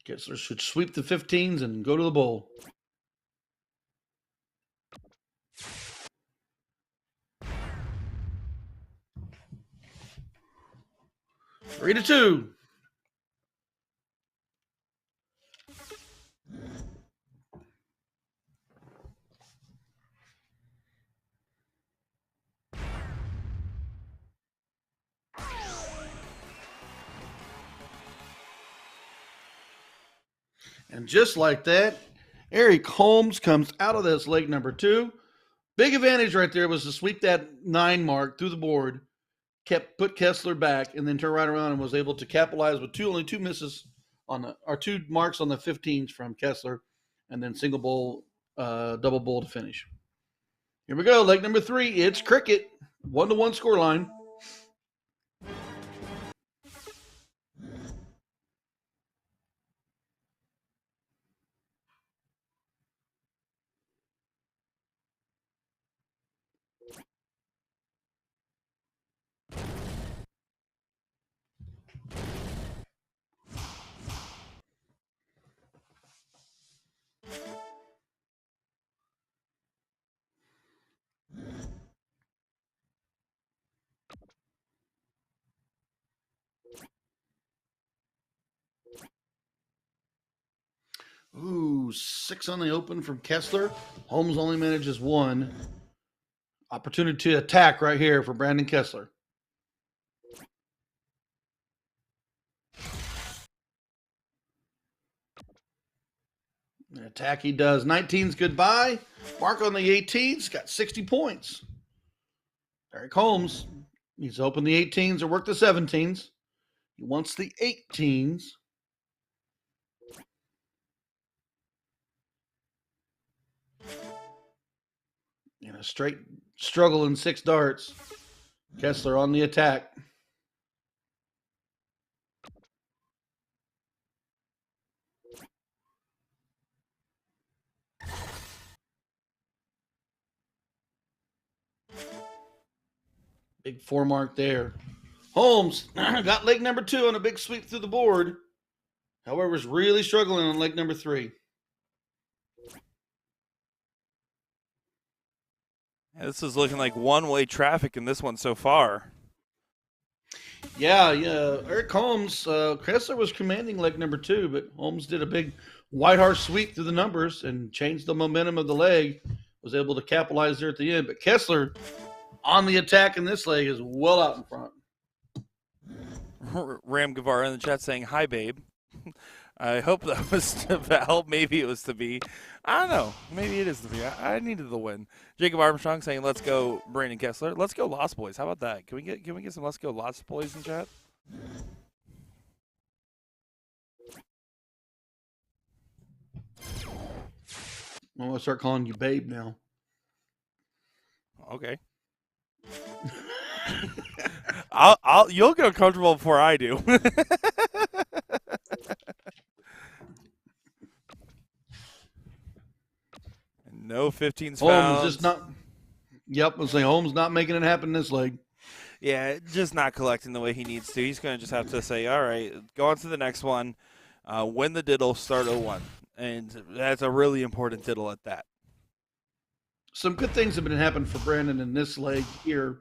Kessler should sweep the 15s and go to the bowl. Three to 2. And just like that, Eric Holmes comes out of this leg number 2. Big advantage right there was to sweep that 9 mark through the board, put Kessler back, and then turn right around and was able to capitalize with only two misses or 2 marks on the 15s from Kessler, and then single bowl, double bowl to finish. Here we go, leg number 3. It's cricket, 1-1 scoreline. Ooh, 6 on the open from Kessler. Holmes only manages 1. Opportunity to attack right here for Brandon Kessler. An attack he does. 19's goodbye. Mark on the 18's. Got 60 points. Eric Holmes needs to open the 18's or work the 17's. He wants the 18's. And a straight struggle in 6 darts. Kessler on the attack. Big 4 mark there. Holmes got leg number 2 on a big sweep through the board. However, is really struggling on leg number 3. Yeah, this is looking like one-way traffic in this one so far. Yeah. Eric Holmes, Kessler was commanding leg number 2, but Holmes did a big white horse sweep through the numbers and changed the momentum of the leg. Was able to capitalize there at the end. But Kessler on the attack in this leg is well out in front. Ram Guevara in the chat saying, "Hi, babe." I hope that was to Val. Maybe it was to be. I don't know. Maybe it is to be. I needed the win. Jacob Armstrong saying, "Let's go, Brandon Kessler. Let's go, Lost Boys." How about that? Can we get some Let's Go Lost Boys in chat? I'm gonna start calling you babe now. Okay. You'll get uncomfortable before I do. No 15s found. Holmes just not. Yep, I'll say Holmes not making it happen this leg. Yeah, just not collecting the way he needs to. He's going to just have to say, all right, go on to the next one, win the diddle, start 0-1. And that's a really important diddle at that. Some good things have been happening for Brandon in this leg here.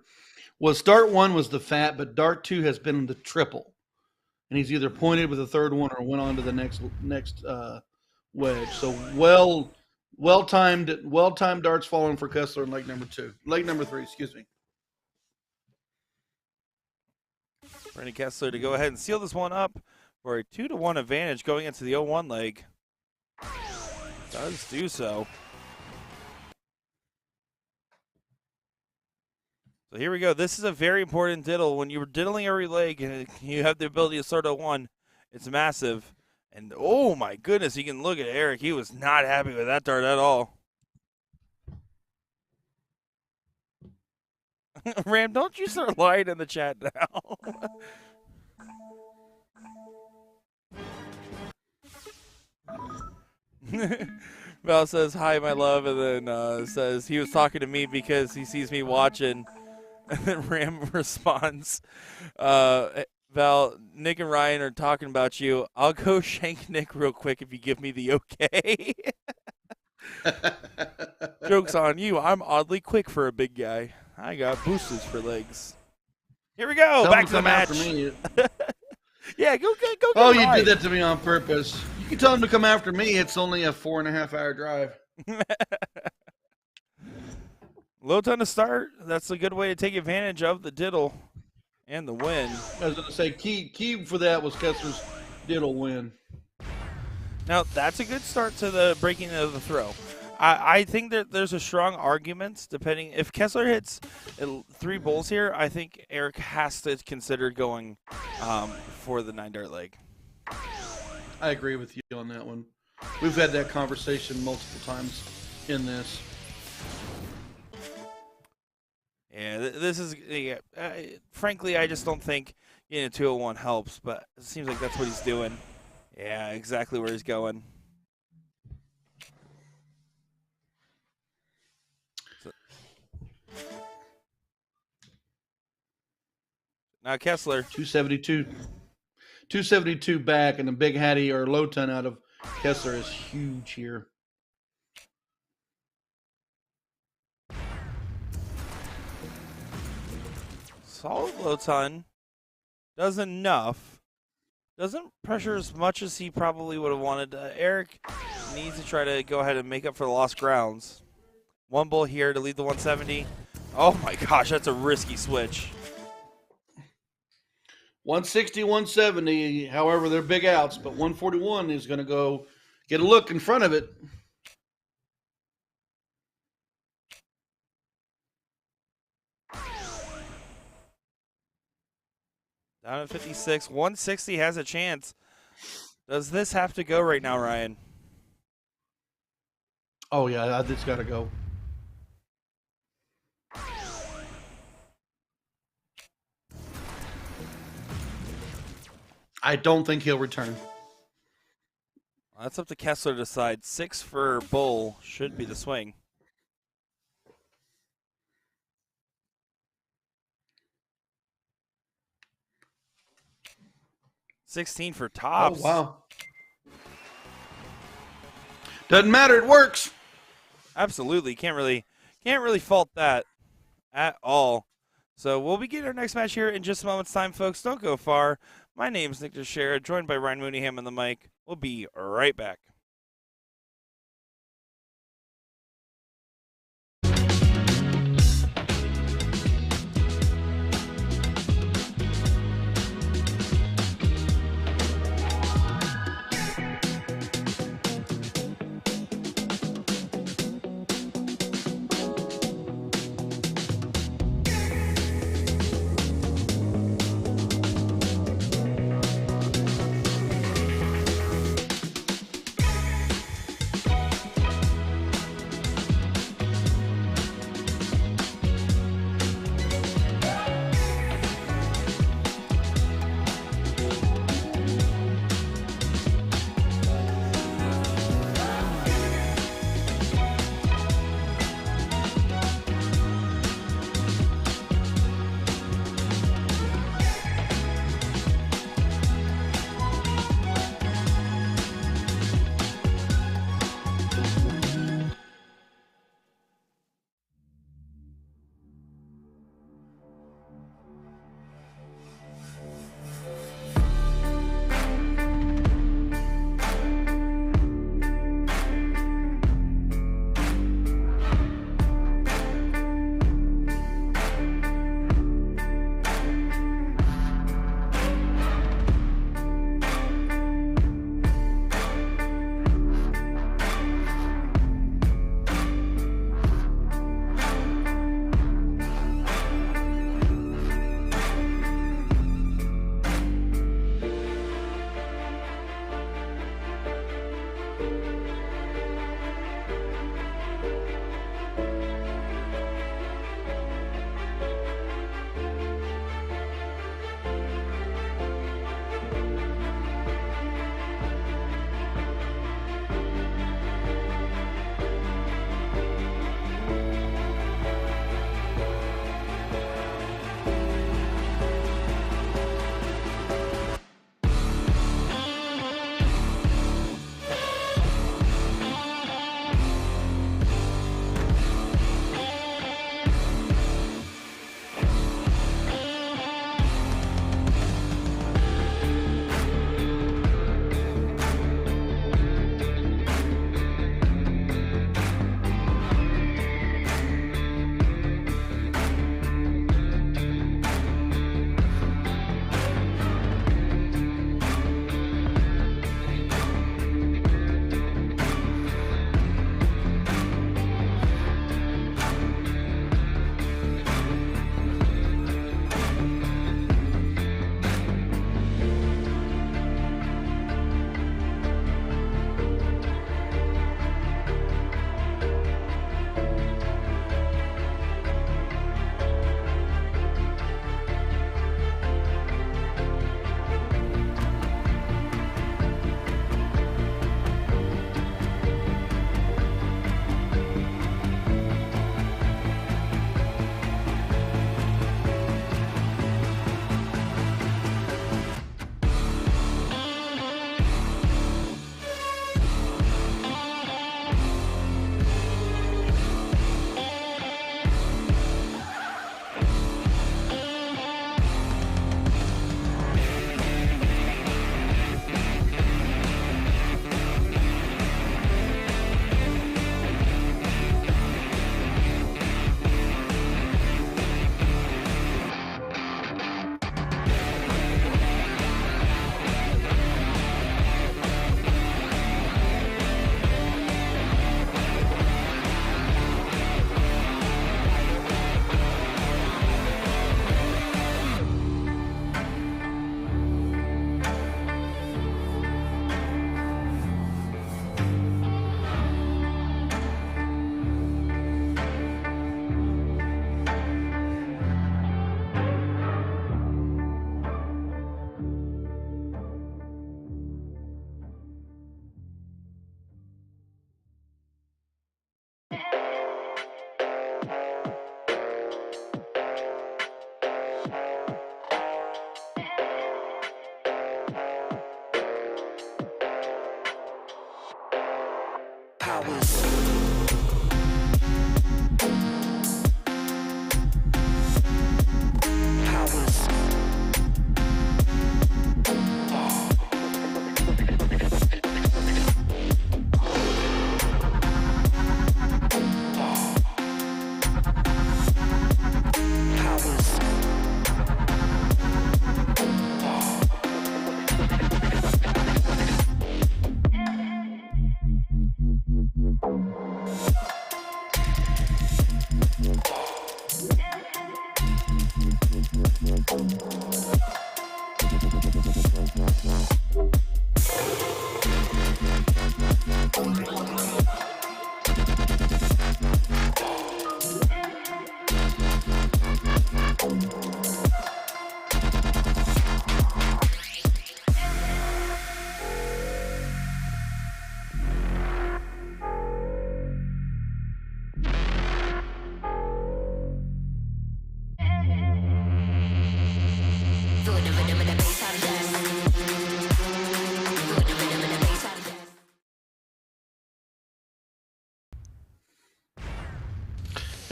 Was dart 1 was the fat, but dart 2 has been the triple. And he's either pointed with the third one or went on to the next wedge. So well-timed darts falling for Kessler in leg number 3, excuse me. Brandon Kessler to go ahead and seal this one up for a 2-1 advantage going into the 0-1 leg. Does do so. So here we go. This is a very important diddle. When you're diddling every leg and you have the ability to start 0-1, it's massive. And oh my goodness, you can look at Eric. He was not happy with that dart at all. Ram, don't you start lying in the chat now. Val says, "Hi, my love," and then says he was talking to me because he sees me watching. And then Ram responds, "Val, Nick and Ryan are talking about you. I'll go shank Nick real quick if you give me the okay." Joke's on you. I'm oddly quick for a big guy. I got boosters for legs. Here we go. Back to the match. Yeah, go. Oh, you did that to me on purpose. You can tell him to come after me. It's only a 4.5-hour drive. Low time to start. That's a good way to take advantage of the diddle and the win. I was going to say, key for that was Kessler's diddle win. Now, that's a good start to the breaking of the throw. I think that there's a strong argument, depending. If Kessler hits 3 bowls here, I think Eric has to consider going for the 9-dart leg. I agree with you on that one. We've had that conversation multiple times in this. Yeah, this is. Yeah, frankly, I just don't think getting a 201 helps, but it seems like that's what he's doing. Yeah, exactly where he's going. Now Kessler. 272 back, and the big Hattie or low ton out of Kessler is huge here. Solid low ton. Does enough. Doesn't pressure as much as he probably would have wanted. Eric needs to try to go ahead and make up for the lost grounds. 1 bowl here to lead the 170. Oh my gosh, that's a risky switch. 160, 170, however, they're big outs, but 141 is going to go get a look in front of it. Down at 56. 160 has a chance. Does this have to go right now, Ryan? Oh, yeah, it's got to go. I don't think he'll return. That's up to Kessler to decide. 6 for bull should be the swing. $16 for tops. Oh, wow. Doesn't matter. It works. Absolutely. Can't really fault that at all. So we'll begin our next match here in just a moment's time, folks. Don't go far. My name is Nick Teixeira, joined by Ryan Mooneyham on the mic. We'll be right back.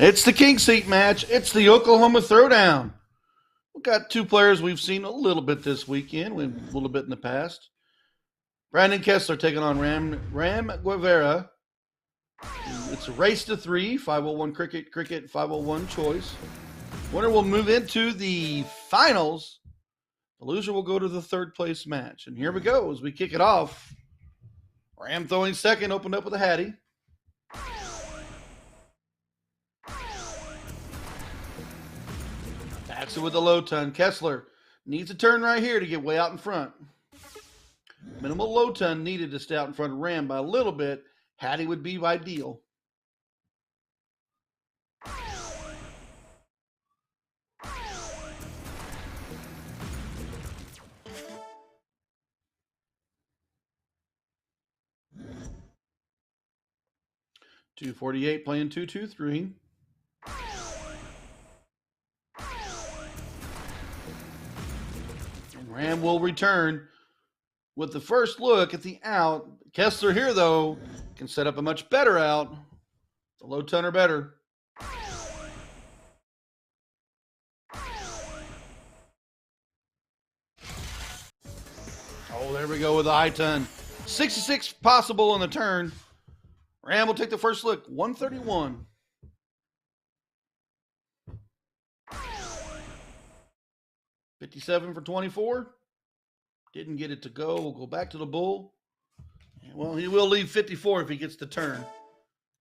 It's the King Seat match. It's the Oklahoma Throwdown. We've got two players we've seen a little bit this weekend, a little bit in the past. Brandon Kessler taking on Ram Guevara. It's a race to 3, 501 cricket, 501 choice. Winner will move into the finals. The loser will go to the third place match. And here we go as we kick it off. Ram throwing second, opened up with a Hattie. Backs it with the low ton. Kessler needs a turn right here to get way out in front. Minimal low ton needed to stay out in front of Ram by a little bit. Hattie would be ideal. .248 playing 2-2-3. And Ram will return with the first look at the out. Kessler here, though, can set up a much better out. The low ton or better. Oh, there we go with the high ton. 66 possible on the turn. Ram will take the first look. 131. .57 for 24. Didn't get it to go. We'll go back to the bull. Well, he will leave 54 if he gets the turn.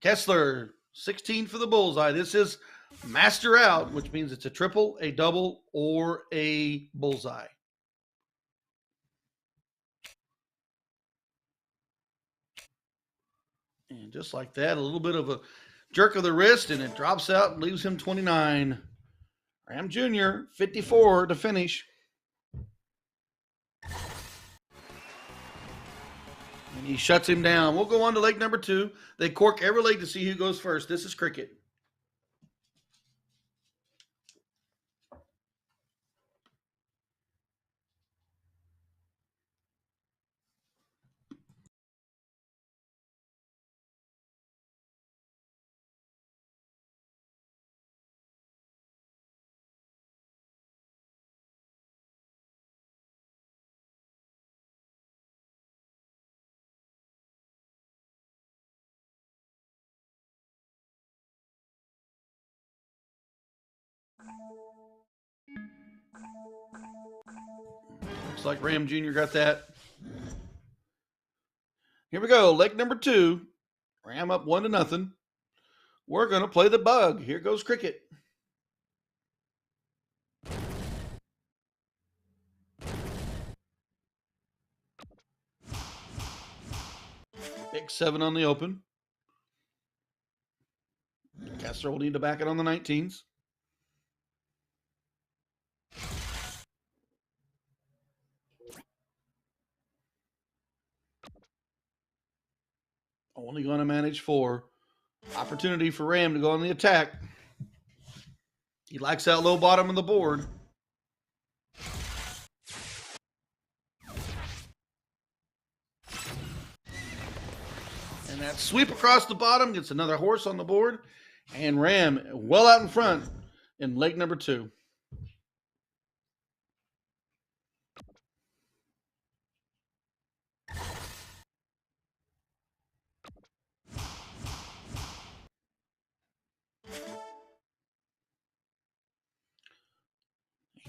Kessler, 16 for the bullseye. This is master out, which means it's a triple, a double, or a bullseye. And just like that, a little bit of a jerk of the wrist, and it drops out and leaves him 29. Ram Jr., 54 to finish. And he shuts him down. We'll go on to leg number 2. They cork every leg to see who goes first. This is cricket. Looks like Ram Jr. got that. Here we go. Leg number 2. Ram up 1-0. We're going to play the bug. Here goes cricket. Big 7 on the open. Kessler will need to back it on the 19s. Only going to manage 4. Opportunity for Ram to go on the attack. He likes that low bottom of the board. And And that sweep across the bottom gets another horse on the board. And Ram well out in front in leg number 2.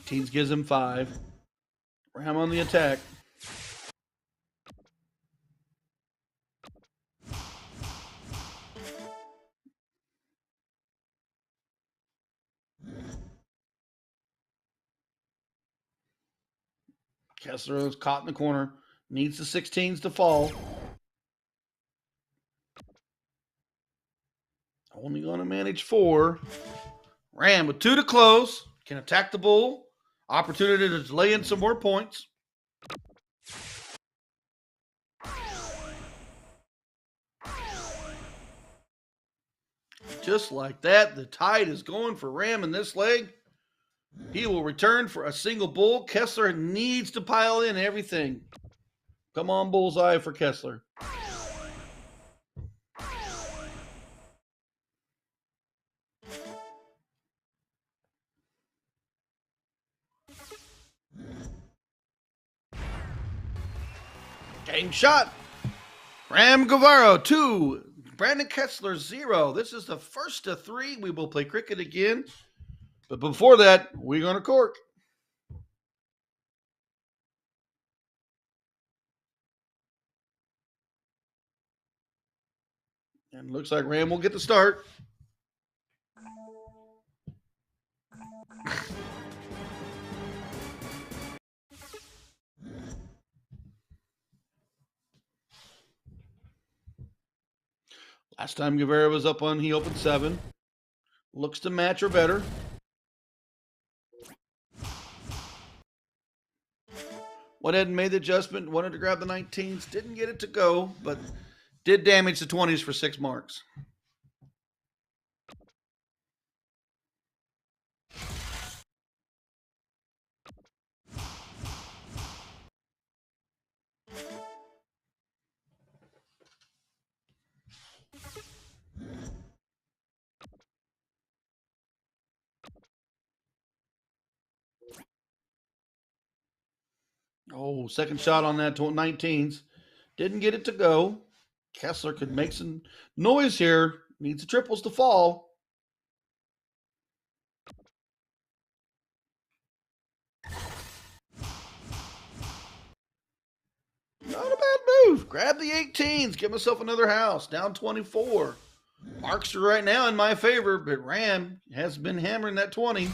Teens gives him 5. Ram on the attack. Kessler is caught in the corner. Needs the 16s to fall. Only going to manage 4. Ram with 2 to close. Can attack the bull. Opportunity to lay in some more points. Just like that, the tide is going for Ram in this leg. He will return for a single bull. Kessler needs to pile in everything. Come on, bullseye for Kessler. Game shot. Ram Guevara 2. Brandon Kessler 0. This is the first of 3. We will play cricket again. But before that, we're going to cork. And looks like Ram will get the start. Last time Guevara was up on, he opened 7. Looks to match or better. Went ahead and made the adjustment. Wanted to grab the 19s. Didn't get it to go, but did damage the 20s for 6 marks. Oh, second shot on that 19s. Didn't get it to go. Kessler could make some noise here. Needs the triples to fall. Not a bad move. Grab the 18s. Give myself another house. Down 24. Marks are right now in my favor, but Ram has been hammering that 20.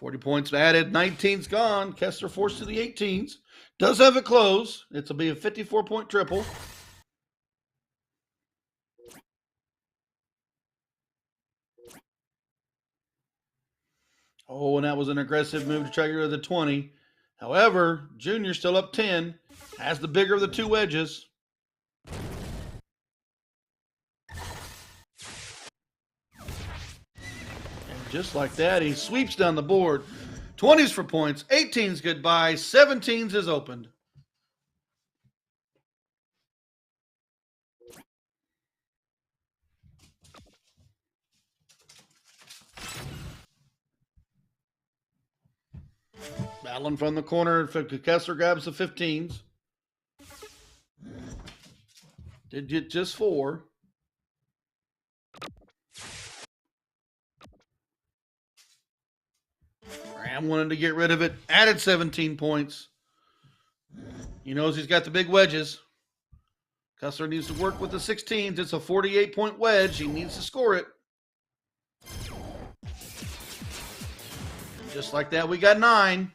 $40 points added. 19's gone. Kessler forced to the 18s. Does have it close. It'll be a 54-point triple. Oh, and that was an aggressive move to try to get rid of the 20. However, Junior still up 10. Has the bigger of the 2 wedges. Just like that, he sweeps down the board. 20s for points, 18s goodbye, 17s is opened. Battling from the corner, Kessler grabs the 15s. Did get just 4. Ram wanted to get rid of it, added 17 points. He knows he's got the big wedges. Kessler needs to work with the 16s. It's a 48-point wedge. He needs to score it. And just like that, we got 9.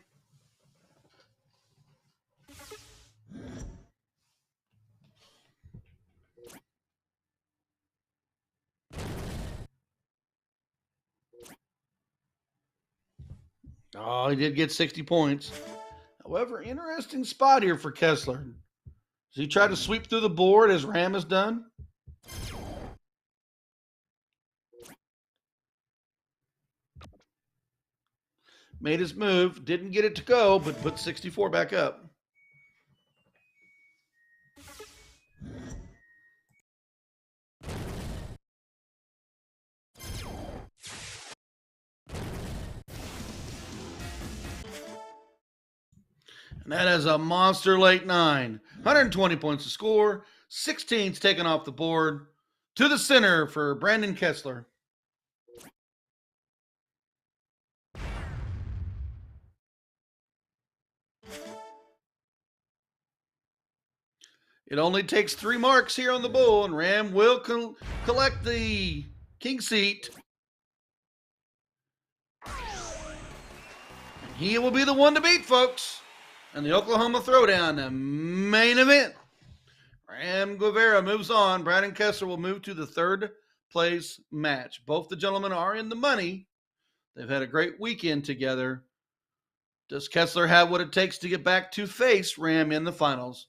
Oh, he did get 60 points. However, interesting spot here for Kessler. Does he try to sweep through the board as Ram has done? Made his move, didn't get it to go, but put 64 back up. And that is a monster late 9. 120 points to score. 16's taken off the board. To the center for Brandon Kessler. It only takes 3 marks here on the bull, and Ram will collect the king seat. And he will be the one to beat, folks. And the Oklahoma Throwdown, the main event. Ram Guevara moves on. Brandon Kessler will move to the third place match. Both the gentlemen are in the money. They've had a great weekend together. Does Kessler have what it takes to get back to face Ram in the finals?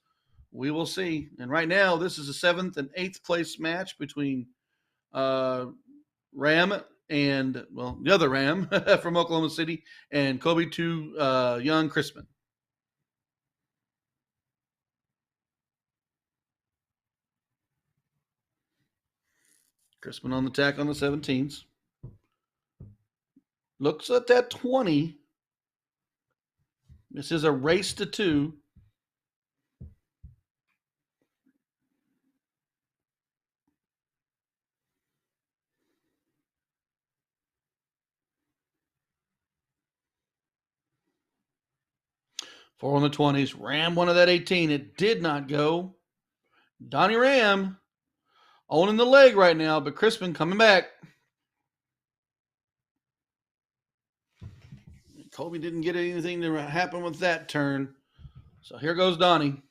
We will see. And right now, this is a 7th and 8th place match between Ram and, well, the other Ram from Oklahoma City and Kobe 2 Young Crispin. Crispin on the tack on the 17s. Looks at that 20. This is a race to 2. Four on the 20s. Ram one of that 18. It did not go. Donnie Ram owning the leg right now, but Crispin coming back. Kobe didn't get anything to happen with that turn. So here goes Donnie.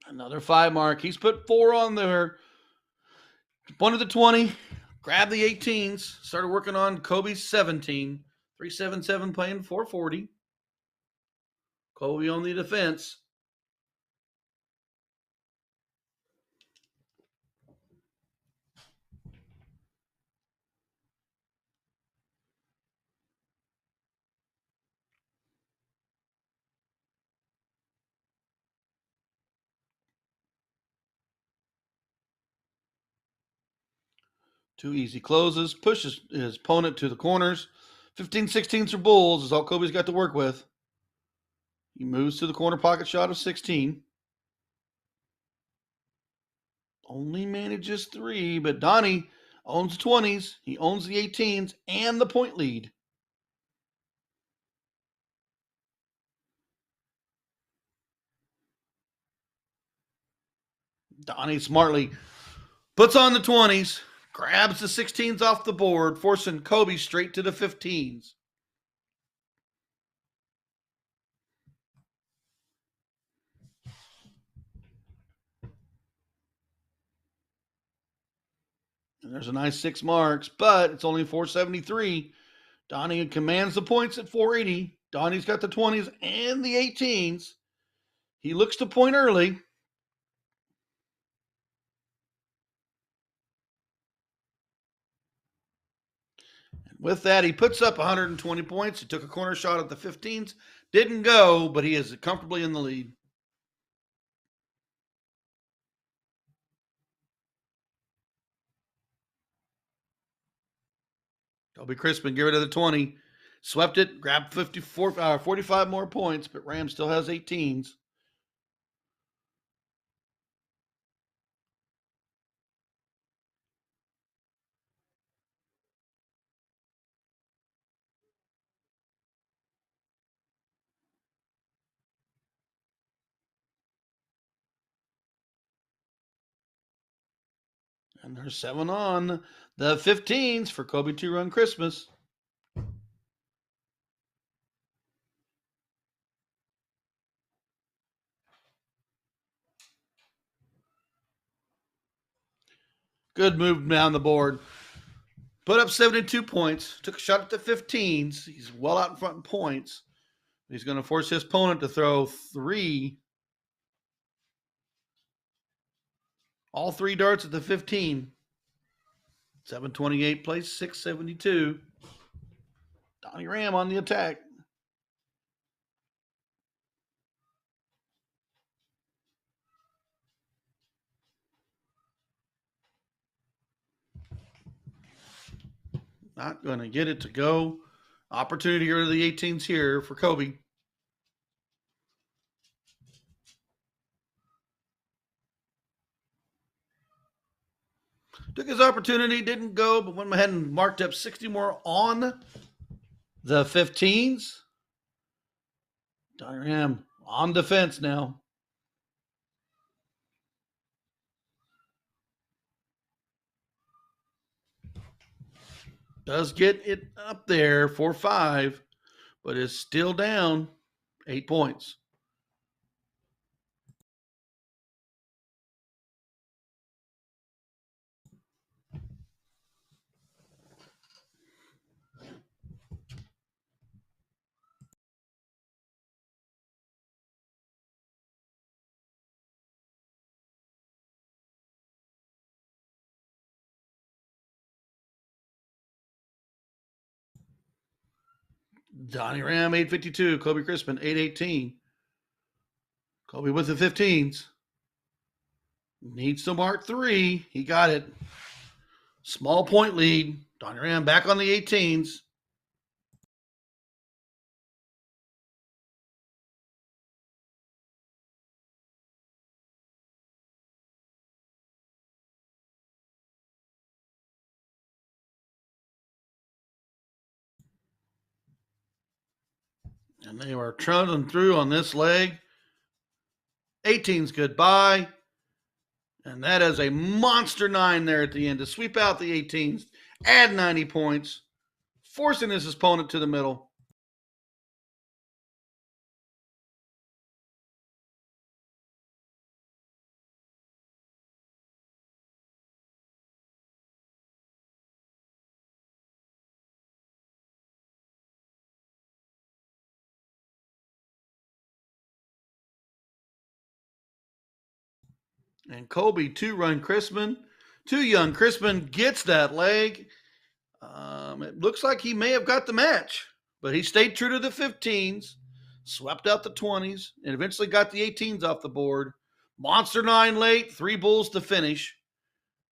Another 5 mark. He's put 4 on there. One of the 20. Grabbed the 18s. Started working on Kobe's 17. 377 playing 440. Kobe on the defense. Two easy closes. Pushes his opponent to the corners. 15-16s for Bulls is all Kobe's got to work with. He moves to the corner pocket shot of 16. Only manages 3, but Donnie owns the 20s. He owns the 18s and the point lead. Donnie smartly puts on the 20s, grabs the 16s off the board, forcing Kobe straight to the 15s. And there's a nice 6 marks, but it's only 473. Donnie commands the points at 480. Donnie's got the 20s and the 18s. He looks to point early. With that, he puts up 120 points. He took a corner shot at the 15s. Didn't go, but he is comfortably in the lead. Kobe Crispin, give it to the 20. Swept it, grabbed 45 more points, but Ram still has 18s. And there's 7 on the 15s for Kobe 2 Run Christmas. Good move down the board. Put up 72 points. Took a shot at the 15s. He's well out in front in points. He's going to force his opponent to throw 3. All three darts at the 15. 728 plays 672. Donnie Ram on the attack. Not going to get it to go. Opportunity to go to the 18s here for Kobe. Took his opportunity, didn't go, but went ahead and marked up 60 more on the 15s. Donnie Ram on defense now. Does get it up there for 5, but is still down 8 points. Donnie Ram 852, Kobe Crispin 818. Kobe with the 15s. Needs to mark 3. He got it. Small point lead. Donnie Ram back on the 18s. And they were trundling through on this leg. 18s goodbye. And that is a monster 9 there at the end to sweep out the 18s, add 90 points, forcing his opponent to the middle. And Kobe, 2-run Crispin. 2 young Crispin gets that leg. It looks like he may have got the match, but he stayed true to the 15s, swept out the 20s, and eventually got the 18s off the board. Monster 9 late, 3 bulls to finish.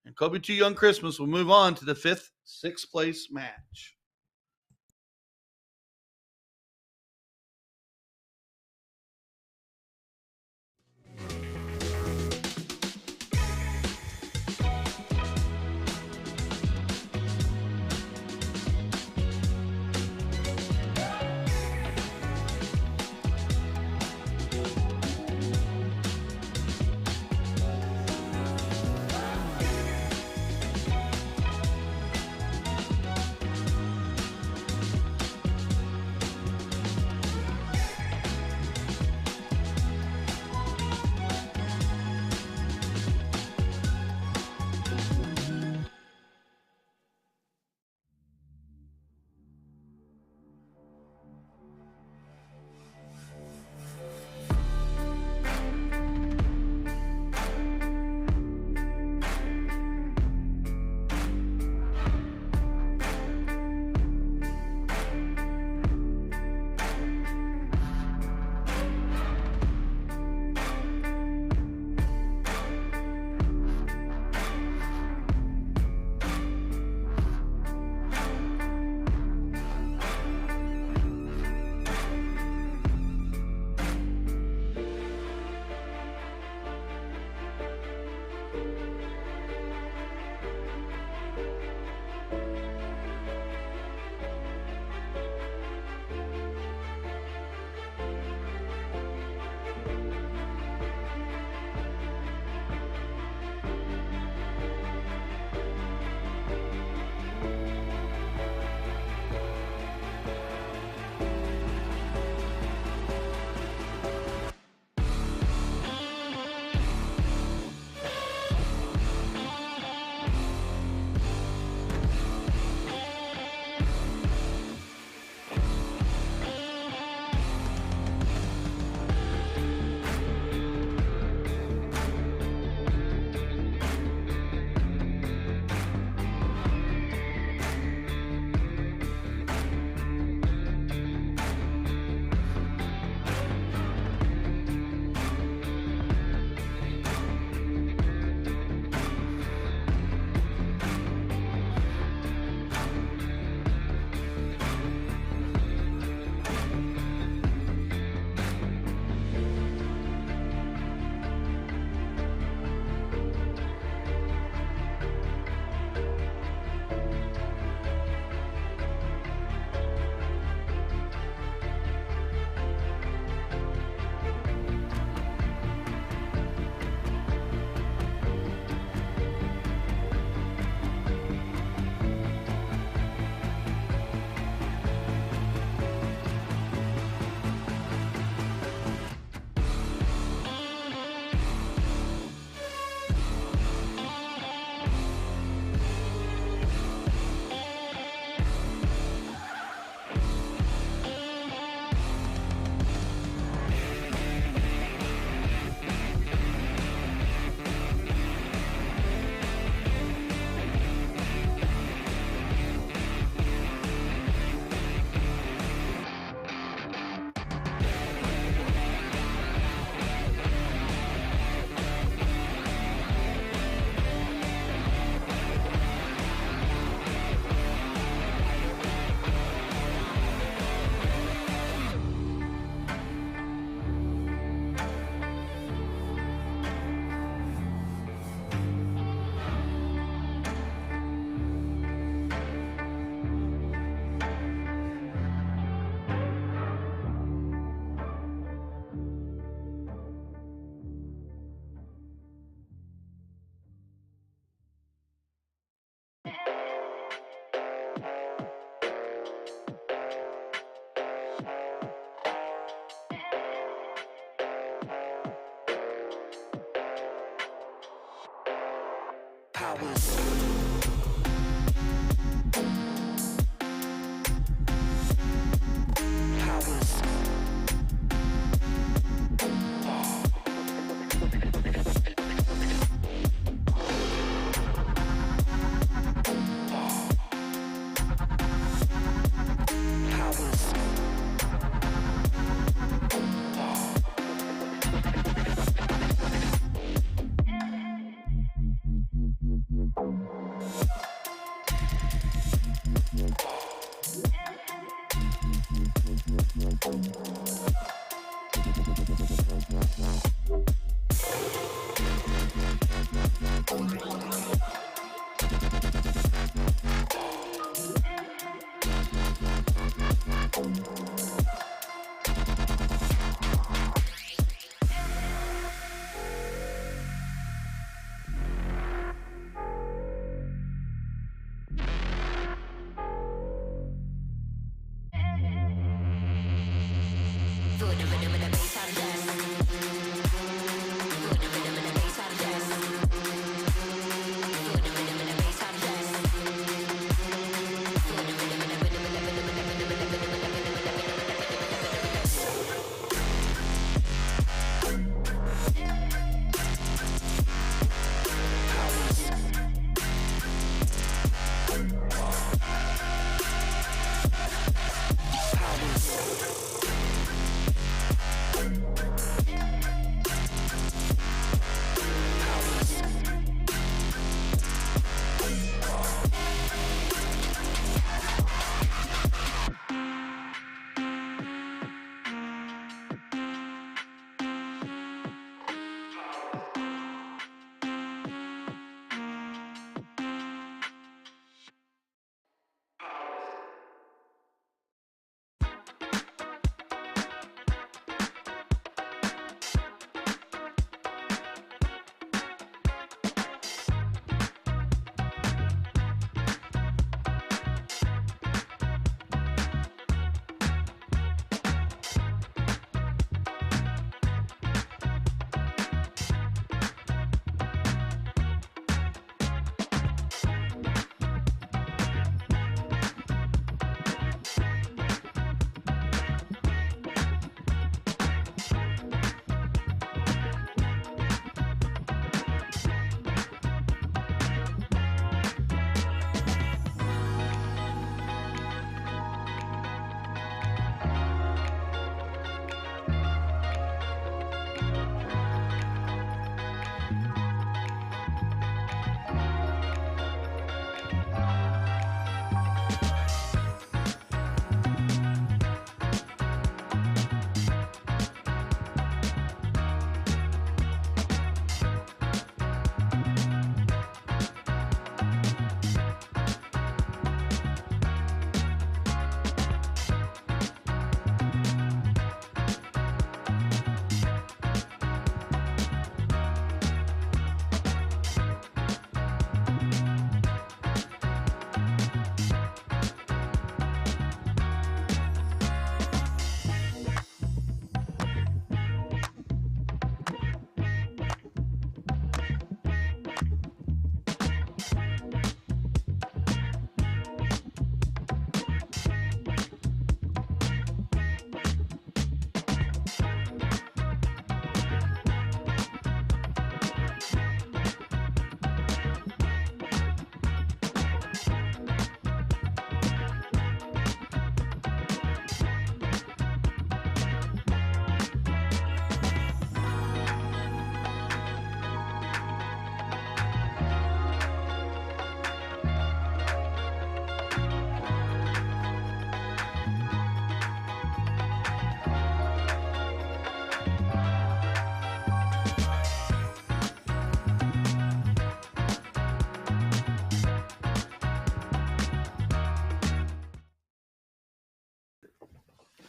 And Kobe 2 young Christmas will move on to the 5th, 6th place match.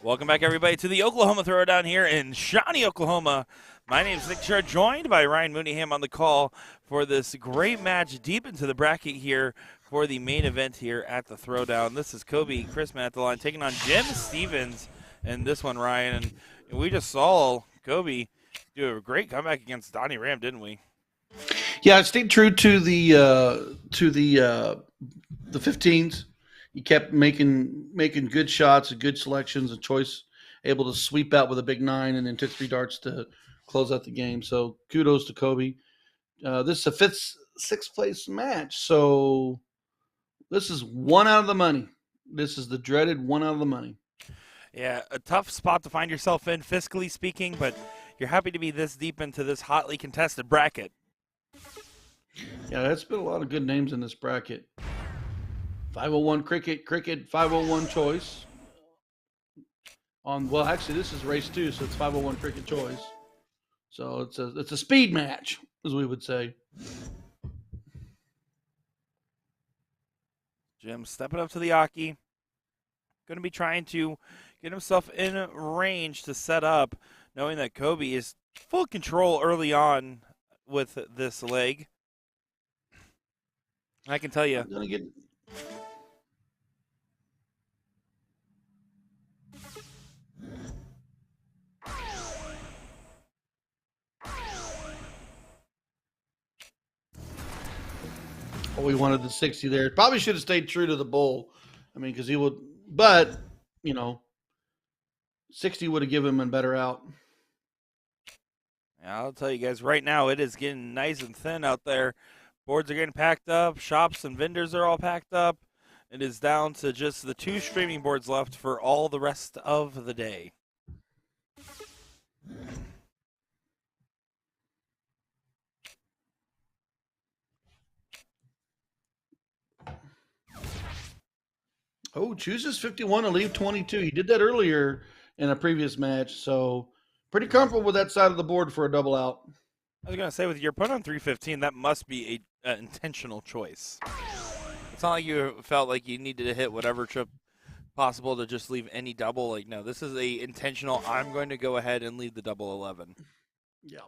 Welcome back, everybody, to the Oklahoma Throwdown here in Shawnee, Oklahoma. My name is Nick Char, joined by Ryan Mooneyham on the call for this great match deep into the bracket here for the main event here at the Throwdown. This is Kobe Chrisman at the line taking on Jim Stevens in this one, Ryan. And we just saw Kobe do a great comeback against Donnie Ram, didn't we? Yeah, I stayed true to the 15s. He kept making good shots and good selections and choice, able to sweep out with a big nine, and then took three darts to close out the game. So kudos to Kobe. This is a sixth place match, so this is one out of the money. This is the dreaded one out of the money. Yeah, a tough spot to find yourself in, fiscally speaking, but you're happy to be this deep into this hotly contested bracket. Yeah, that's been a lot of good names in this bracket. 501 cricket 501 choice. Well, actually, this is race 2, so it's 501 cricket choice. So it's a speed match, as we would say. Jim stepping up to the Aki. Going to be trying to get himself in range to set up, knowing that Kobe is full control early on with this leg. I can tell you. I'm gonna get. Oh, we wanted the 60 there. Probably should have stayed true to the bull. I mean, because he would, but 60 would have given him a better out. I'll tell you guys right now, it is getting nice and thin out there. Boards are getting packed up. Shops and vendors are all packed up. It is down to just the 2 streaming boards left for all the rest of the day. Oh, chooses 51 to leave 22. He did that earlier in a previous match, so pretty comfortable with that side of the board for a double out. I was going to say, with your opponent on 315, that must be an intentional choice. It's not like you felt like you needed to hit whatever trip possible to just leave any double. Like, no, this is a intentional, I'm going to go ahead and leave the double 11. Yeah.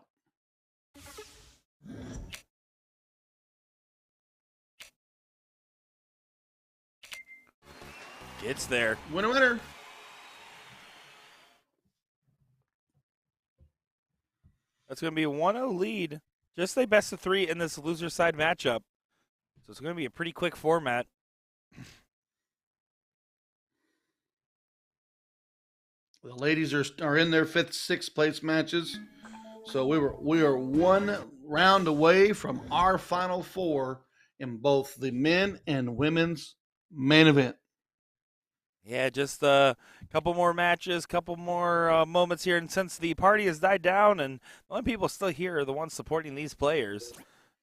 Gets there. Winner. That's going to be a 1-0 lead. Just a best of 3 in this loser side matchup. So it's going to be a pretty quick format. The ladies are in their 5th, 6th place matches. So we are one round away from our final 4 in both the men and women's main event. Yeah, just a couple more matches, couple more moments here. And since the party has died down and the only people still here are the ones supporting these players,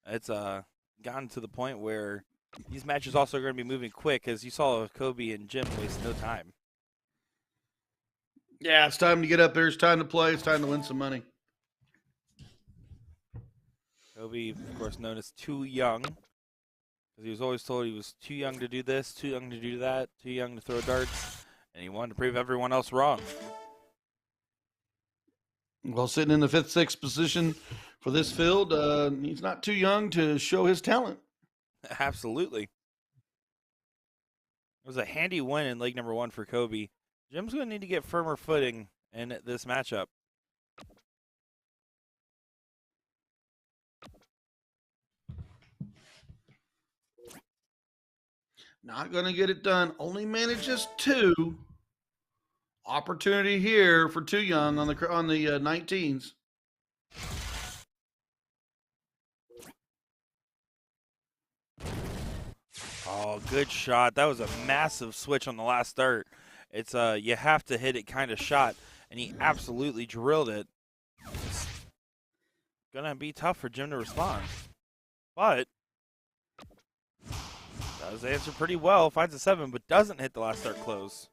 it's gotten to the point where these matches also are going to be moving quick, as you saw Kobe and Jim waste no time. Yeah, it's time to get up there. It's time to play. It's time to win some money. Kobe, of course, known as too young, because he was always told he was too young to do this, too young to do that, too young to throw darts, and he wanted to prove everyone else wrong. Well, sitting in the 5th, 6th position for this field, he's not too young to show his talent. Absolutely. It was a handy win in leg number 1 for Kobe. Jim's going to need to get firmer footing in this matchup. Not going to get it done. Only manages 2. Opportunity here for Too Young on the 19s. Oh, good shot. That was a massive switch on the last dart. It's you have to hit it kind of shot, and he absolutely drilled it. It's gonna be tough for Jim to respond, but does answer pretty well. Finds a 7, but doesn't hit the last dart close.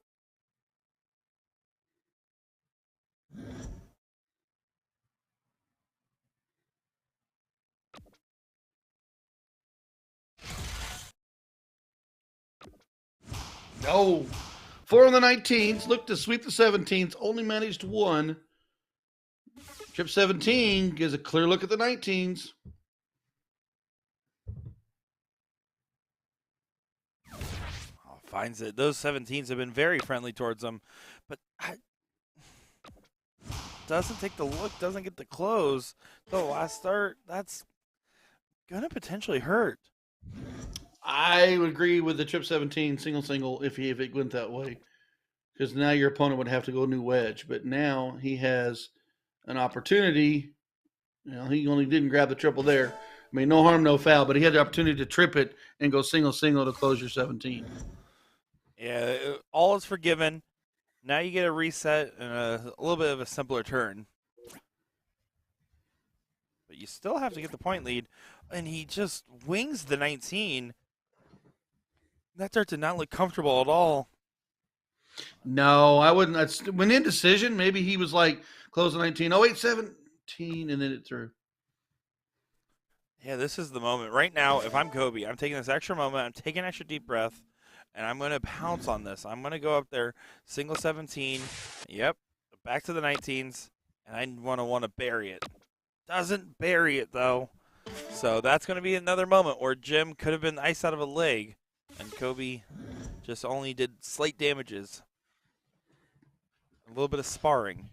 No. 4 on the 19s. Look to sweep the 17s. Only managed 1. Trip 17 gives a clear look at the 19s. Oh, finds it. Those 17s have been very friendly towards him, but doesn't take the look, doesn't get the close. The last start, that's gonna potentially hurt. I would agree with the trip 17 single if it went that way, because now your opponent would have to go new wedge. But now he has an opportunity. He only didn't grab the triple there. I mean, no harm, no foul, but he had the opportunity to trip it and go single to close your 17. Yeah, all is forgiven. Now you get a reset and a little bit of a simpler turn. But you still have to get the point lead. And he just wings the 19. That dart did not look comfortable at all. No, I wouldn't. That's when indecision. Maybe he was like close to 19. Oh, 8, 17, and then it threw. Yeah, this is the moment. Right now, if I'm Kobe, I'm taking this extra moment. I'm taking an extra deep breath, and I'm going to pounce on this. I'm going to go up there, single 17. Yep, back to the 19s, and I want to bury it. Doesn't bury it, though. So that's going to be another moment where Jim could have been iced out of a leg, and Kobe just only did slight damages. A little bit of sparring.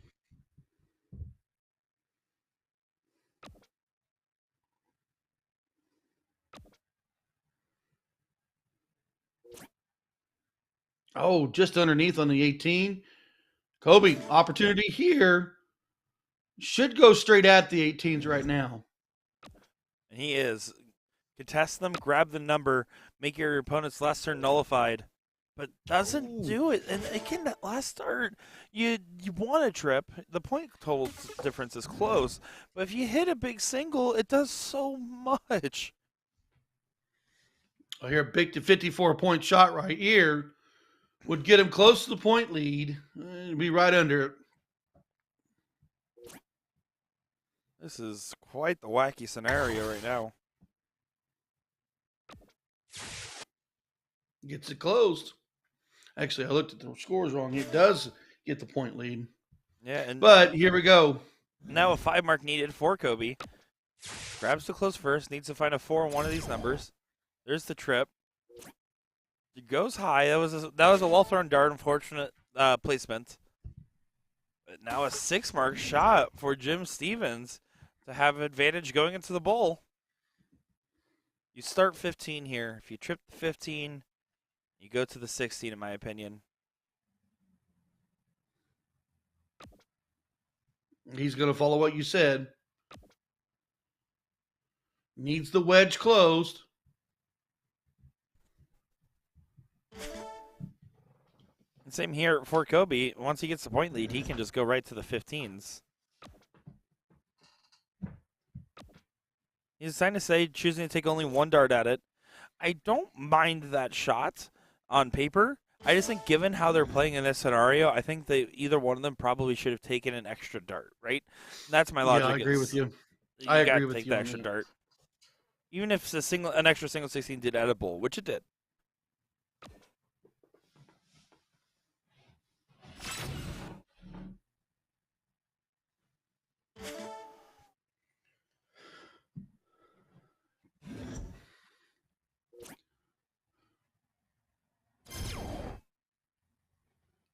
Oh, just underneath on the 18. Kobe, opportunity here. Should go straight at the 18s right now. And he is. Contest them, grab the number, make your opponent's last turn nullified. But doesn't do it. And again, that last start, you want a trip. The point total difference is close. But if you hit a big single, it does so much. Oh, here, a big 54-point shot right here would get him close to the point lead. It'd be right under it. This is quite the wacky scenario right now. Gets it closed. Actually, I looked at the scores wrong. It does get the point lead. Yeah, but here we go. Now a 5 mark needed for Kobe. Grabs the close first. Needs to find a 4 on one of these numbers. There's the trip. It goes high. That was a well thrown dart. Unfortunate placement. But now a 6 mark shot for Jim Stevens to have advantage going into the bowl. You start 15 here. If you trip the 15, you go to the 16, in my opinion. He's going to follow what you said. Needs the wedge closed. And same here for Kobe. Once he gets the point lead, he can just go right to the 15s. He's trying to say choosing to take only 1 dart at it. I don't mind that shot on paper. I just think given how they're playing in this scenario, I think either one of them probably should have taken an extra dart, right? And that's my logic. Yeah, I agree with you. I agree with you. Take the extra dart. Even if an extra single 16 did at a bowl, which it did.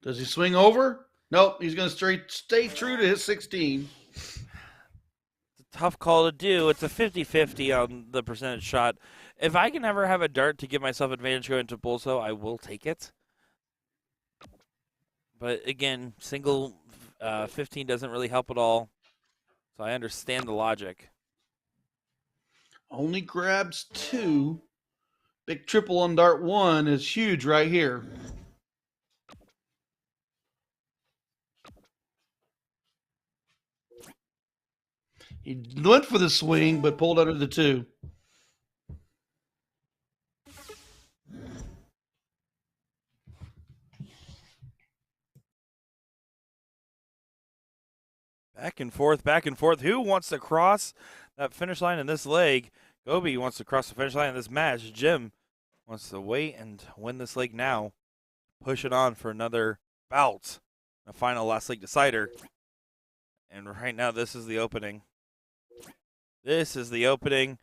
Does he swing over? Nope, he's going to stay true to his 16. It's a tough call to do. It's a 50-50 on the percentage shot. If I can ever have a dart to give myself advantage going into bulls, though, I will take it. But again, single 15 doesn't really help at all. So I understand the logic. Only grabs 2. Big triple on dart 1 is huge right here. He went for the swing, but pulled under the 2. Back and forth, back and forth. Who wants to cross that finish line in this leg? Gobi wants to cross the finish line in this match. Jim wants to wait and win this leg now. Push it on for another bout. A final last leg decider. And right now, this is the opening. This is the opening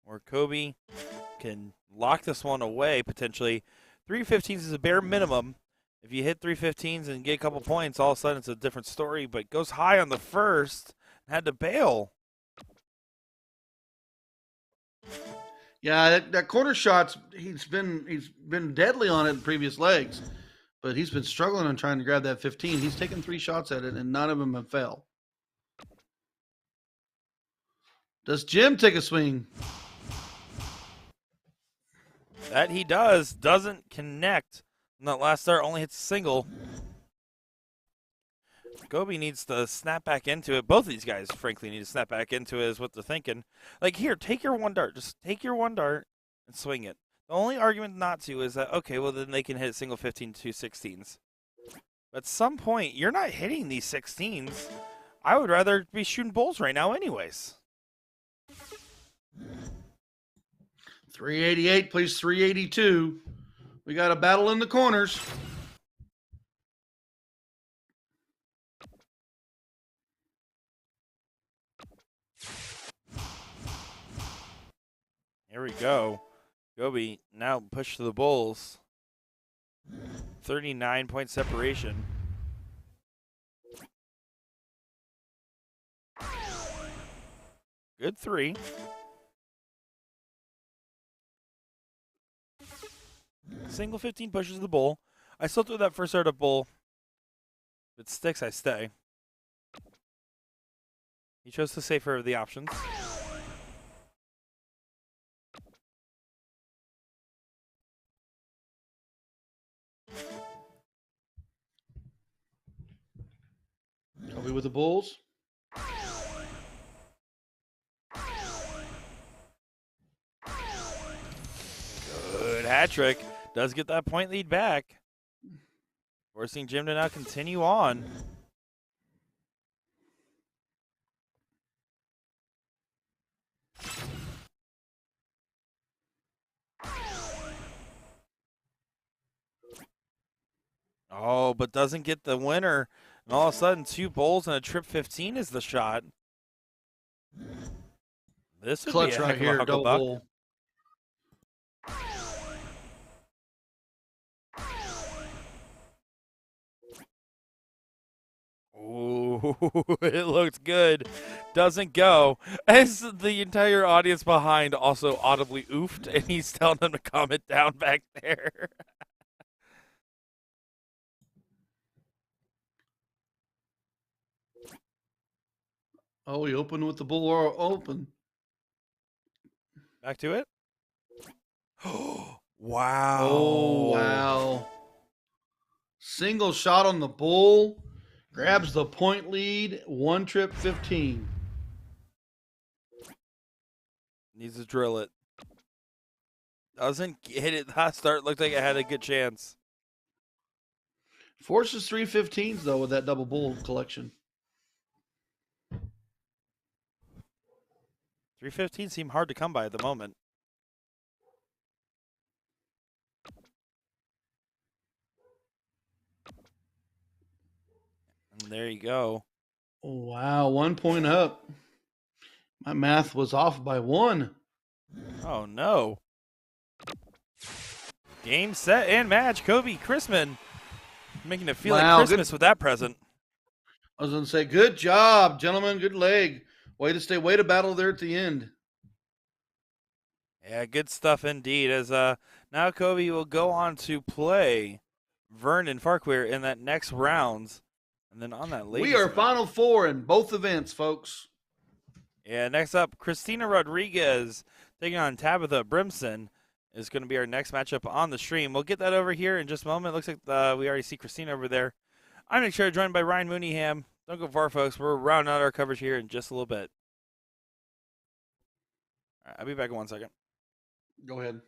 where Kobe can lock this one away, potentially. 315s is a bare minimum. If you hit 315s and get a couple points, all of a sudden it's a different story. But goes high on the first and had to bail. Yeah, that corner shots. He's been deadly on it in previous legs, but he's been struggling on trying to grab that 15. He's taken 3 shots at it, and none of them have fell. Does Jim take a swing? That he does. Doesn't connect. And that last start only hits a single. Gobi needs to snap back into it. Both of these guys, frankly, need to snap back into it, is what they're thinking. Like, here, take your one dart. Just take your one dart and swing it. The only argument not to is that, okay, well, then they can hit single 15 to 16s. But at some point, you're not hitting these 16s. I would rather be shooting bowls right now anyways. 388 plays 382. We got a battle in the corners. Here we go. Gobi now push to the bowls. 39-point separation. Good 3. Single 15 pushes the bowl. I still throw that first start up bowl. If it sticks, I stay. He chose the safer of the options. Gobi with the Bulls. Good hat trick. Does get that point lead back. Forcing Jim to now continue on. Oh, but doesn't get the winner. And all of a sudden, 2 bowls and a trip 15 is the shot. This would Clutch be a right heck of here, a double hucklebuck. bowl. Ooh, it looked good. Doesn't go. As the entire audience behind also audibly oofed, and he's telling them to calm it down back there. Oh, he opened with the bull or open. Back to it. Wow. Oh, wow. Single shot on the bull. Grabs the point lead. 1 trip 15. Needs to drill it. Doesn't hit it. Last start looked like it had a good chance. Forces 315s, though, with that double bull collection. 315 seem hard to come by at the moment. And there you go. Wow, 1 point up. My math was off by 1. Oh, no. Game, set, and match. Kobe Chrisman making it feel like Christmas with that present. I was going to say, good job, gentlemen. Good leg. Way to battle there at the end. Yeah, good stuff indeed. As now Kobe will go on to play Vernon Farquhar in that next round. And then on that we are Final Four in both events, folks. Yeah, next up, Christina Rodriguez taking on Tabitha Brimson is going to be our next matchup on the stream. We'll get that over here in just a moment. Looks like we already see Christina over there. I'm Nick Sherry, joined by Ryan Mooneyham. Don't go far, folks. We're rounding out our coverage here in just a little bit. All right, I'll be back in 1 second. Go ahead.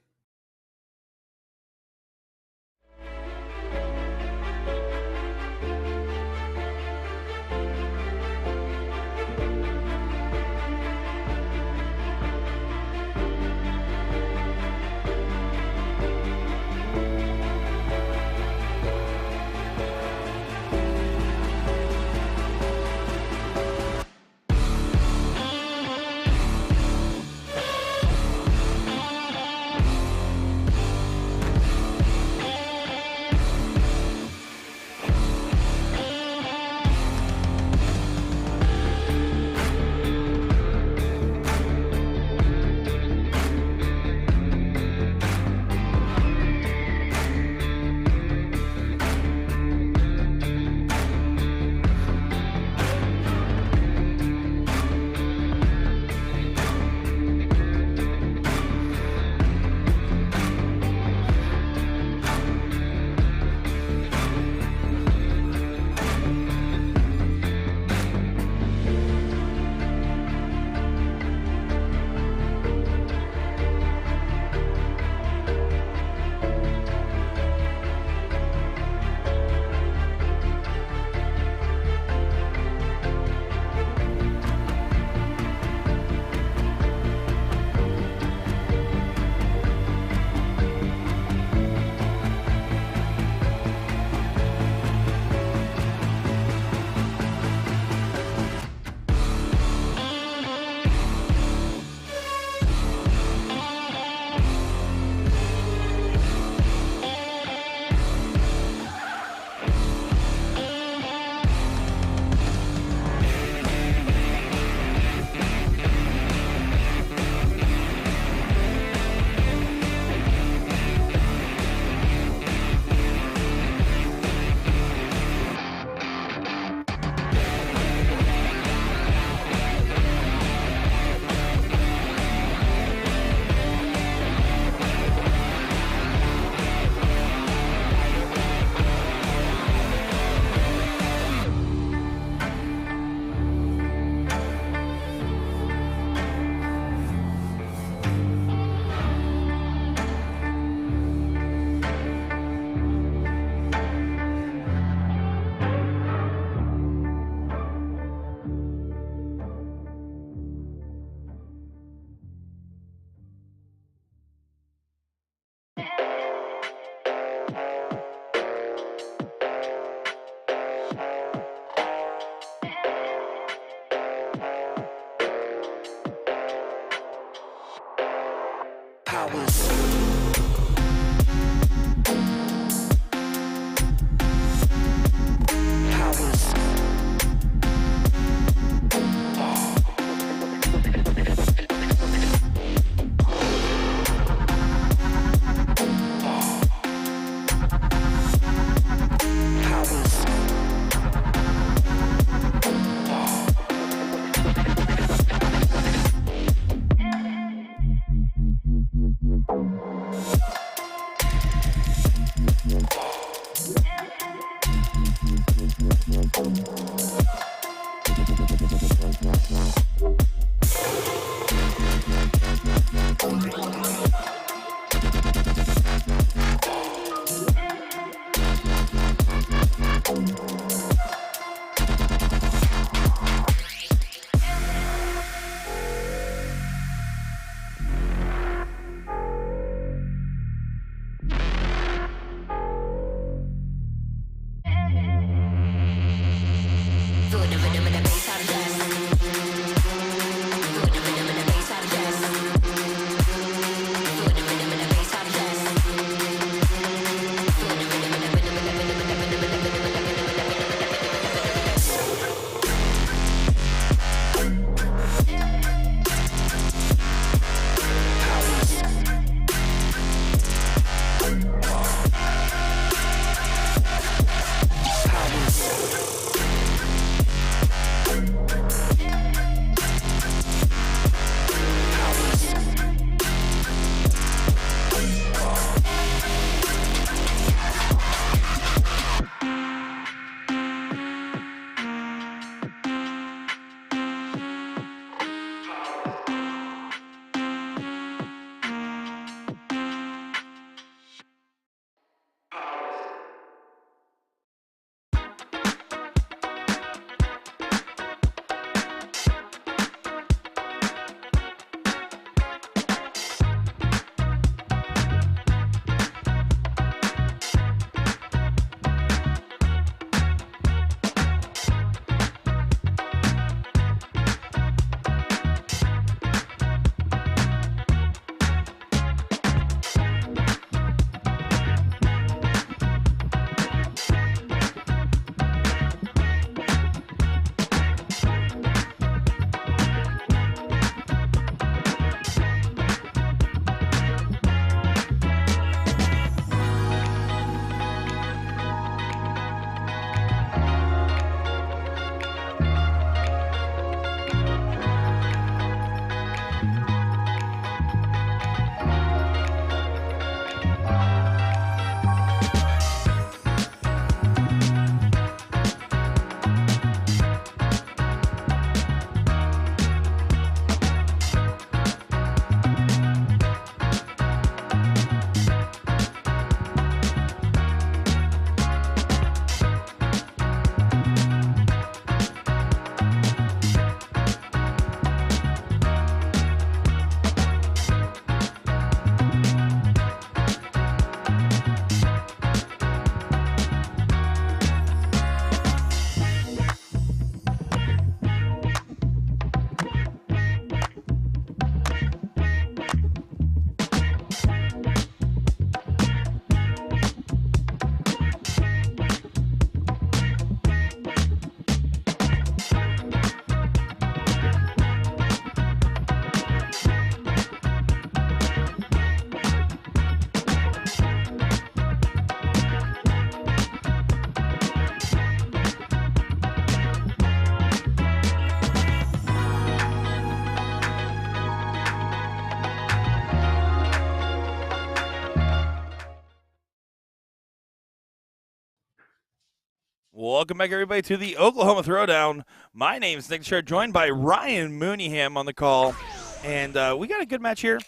Welcome back, everybody, to the Oklahoma Throwdown. My name is Nick Sher, joined by Ryan Mooneyham on the call. And we got a good match here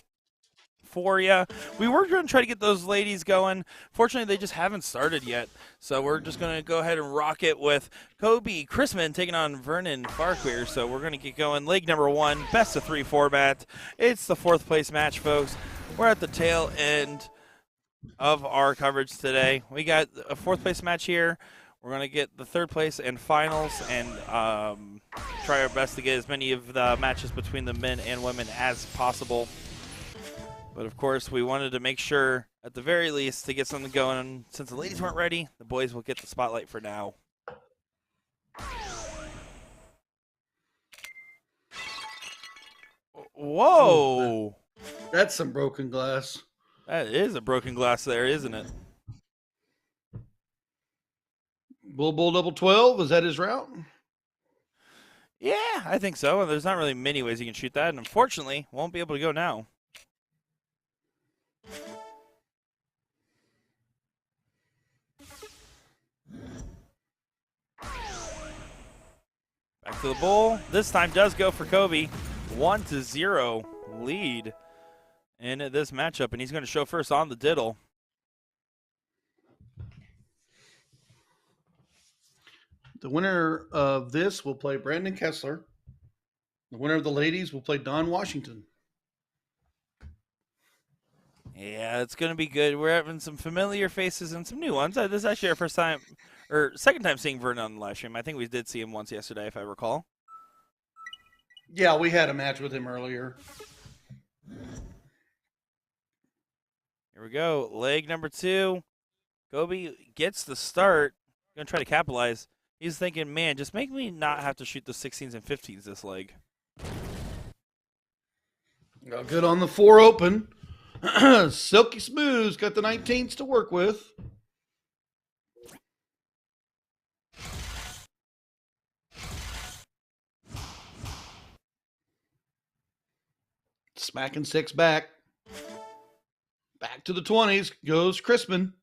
for you. We were going to try to get those ladies going. Fortunately, they just haven't started yet. So we're just going to go ahead and rock it with Kobe Chrisman taking on Vernon Farquhar. So we're going to get going. Leg number one, best of 3 format. It's the 4th place match, folks. We're at the tail end of our coverage today. We got a 4th place match here. We're going to get the 3rd place and finals and try our best to get as many of the matches between the men and women as possible. But of course, we wanted to make sure, at the very least, to get something going. Since the ladies weren't ready, the boys will get the spotlight for now. Whoa! Oh, that's some broken glass. That is a broken glass there, isn't it? Bull double 12. Is that his route? Yeah, I think so. There's not really many ways you can shoot that, and unfortunately, won't be able to go now. Back to the bull. This time does go for Kobe. 1-0 lead in this matchup, and he's going to show first on the diddle. The winner of this will play Brandon Kessler. The winner of the ladies will play Don Washington. Yeah, it's going to be good. We're having some familiar faces and some new ones. This is actually our first time, or second time seeing Vernon on the live stream. I think we did see him once yesterday, if I recall. Yeah, we had a match with him earlier. Here we go. Leg number 2. Kobe gets the start. Going to try to capitalize. He's thinking, man, just make me not have to shoot the 16s and 15s this leg. Good on the 4 open. Silky Smooth's got the 19s to work with. Smacking 6 back. Back to the 20s goes Crispin.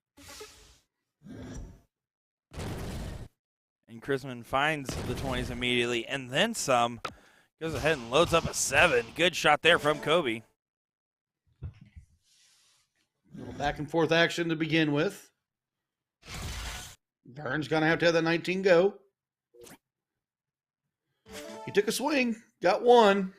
And Crispin finds the 20s immediately and then some. Goes ahead and loads up a 7. Good shot there from Kobe. A little back and forth action to begin with. Vern's going to have that 19 go. He took a swing, got 1.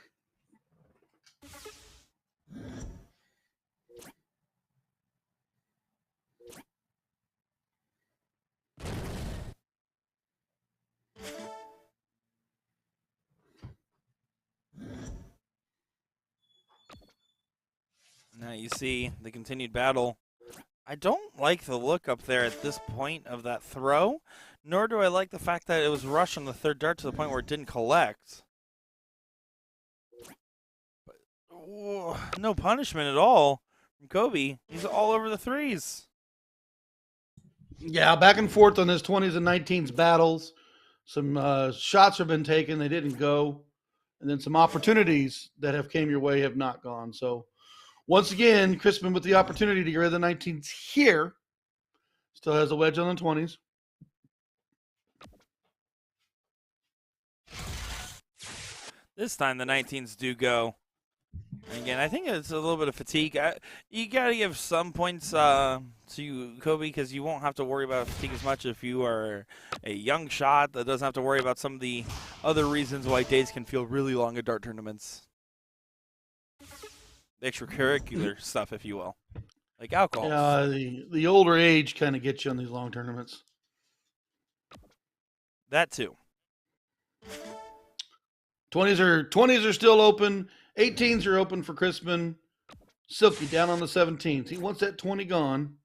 Now you see the continued battle. I don't like the look up there at this point of that throw, nor do I like the fact that it was rushed on the third dart to the point where it didn't collect. But, no punishment at all from Kobe. He's all over the 3s. Yeah, back and forth on his 20s and 19s battles. Some shots have been taken. They didn't go. And then some opportunities that have came your way have not gone. So once again, Crispin with the opportunity to get rid of the 19s here. Still has a wedge on the 20s. This time the 19s do go. And again, I think it's a little bit of fatigue. You got to give some points to Kobe because you won't have to worry about fatigue as much if you are a young shot that doesn't have to worry about some of the other reasons why days can feel really long at dart tournaments. Extracurricular stuff, if you will, like alcohol. The older age kind of gets you on these long tournaments. That too. 20s are still open. 18s are open for Crispin. Silky down on the 17s. He wants that 20 gone.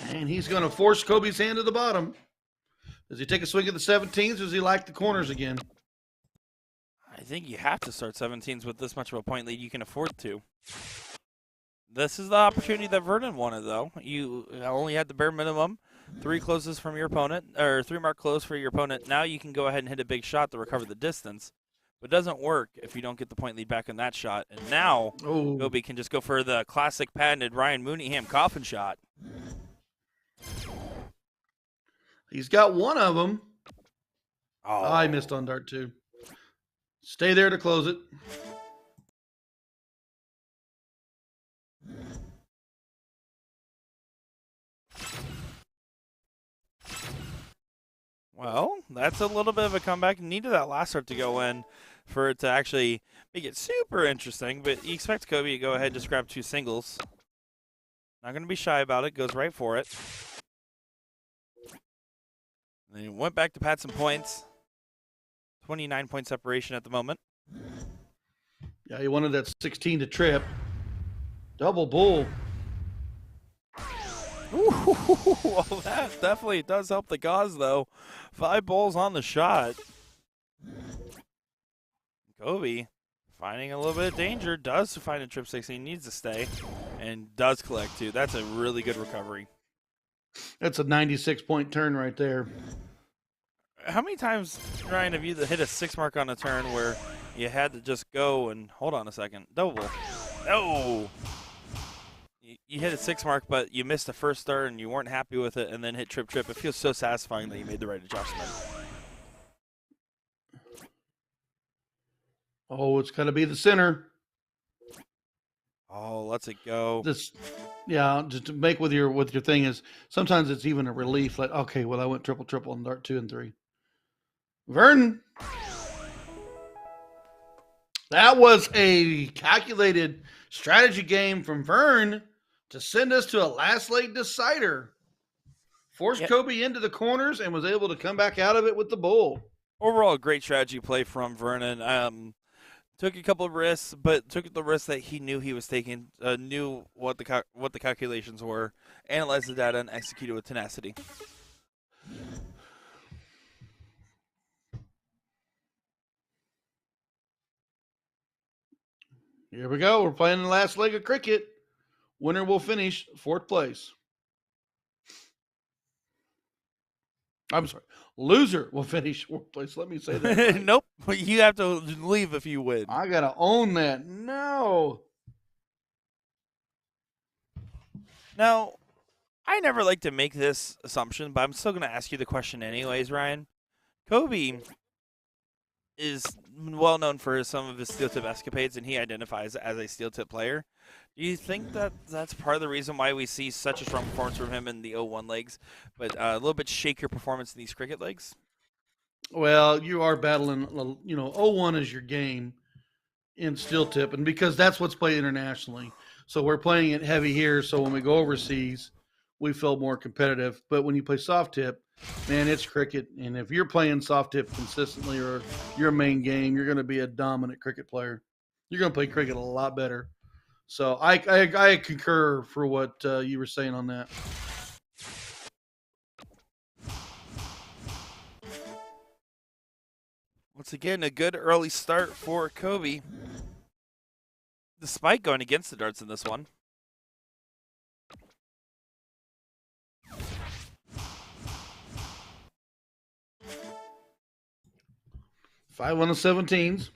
And he's going to force Kobe's hand to the bottom. Does he take a swing at the 17s or does he like the corners again? I think you have to start 17s with this much of a point lead. You can afford to. This is the opportunity that Vernon wanted, though. You only had the bare minimum. 3 closes from your opponent, or 3 mark close for your opponent. Now you can go ahead and hit a big shot to recover the distance. But it doesn't work if you don't get the point lead back on that shot. And now Kobe can just go for the classic patented Ryan Mooneyham coffin shot. He's got one of them. Oh, I missed on dart 2. Stay there to close it. Well, that's a little bit of a comeback. Needed that last start to go in for it to actually make it super interesting. But you expect Kobe to go ahead and just grab 2 singles. Not going to be shy about it. Goes right for it. And then he went back to pad some points. 29-point separation at the moment. Yeah, he wanted that 16 to trip. Double bull. Ooh, well, that definitely does help the cause, though. 5 balls on the shot. Kobe finding a little bit of danger, does find a trip 16, needs to stay, and does collect 2. That's a really good recovery. That's a 96-point turn right there. How many times, Ryan, have you hit a 6 mark on a turn where you had to just go and hold on a second? Double. No! You hit a 6 mark, but you missed the first start and you weren't happy with it, and then hit trip. It feels so satisfying that you made the right adjustment. Oh, it's got to be the center. Oh, lets it go. This, yeah, just to make with your thing is sometimes it's even a relief. Like, okay, well, I went triple on dart 2 and 3. Vernon. That was a calculated strategy game from Vern to send us to a last late decider. Forced Kobe into the corners and was able to come back out of it with the bull. Overall, a great strategy play from Vernon. Took a couple of risks, but took the risks that he knew he was taking, knew what the calculations were, analyzed the data, and executed with tenacity. Here we go. We're playing the last leg of cricket. Winner will finish 4th place. I'm sorry. Loser will finish 4th place. Let me say that. Right. Nope. You have to leave if you win. I got to own that. No. Now, I never like to make this assumption, but I'm still going to ask you the question anyways, Ryan. Kobe is well known for some of his steel tip escapades, and he identifies as a steel tip player. Do you think that that's part of the reason why we see such a strong performance from him in the 0-1 legs, but a little bit shakier performance in these cricket legs? Well, you are battling, 0-1 is your game in steel tip, and because that's what's played internationally. So we're playing it heavy here, so when we go overseas, we feel more competitive. But when you play soft tip, man, it's cricket. And if you're playing soft tip consistently or your main game, you're going to be a dominant cricket player. You're going to play cricket a lot better. So I concur for what you were saying on that. Once again, a good early start for Kobe, despite going against the darts in this one. Five on the 17s.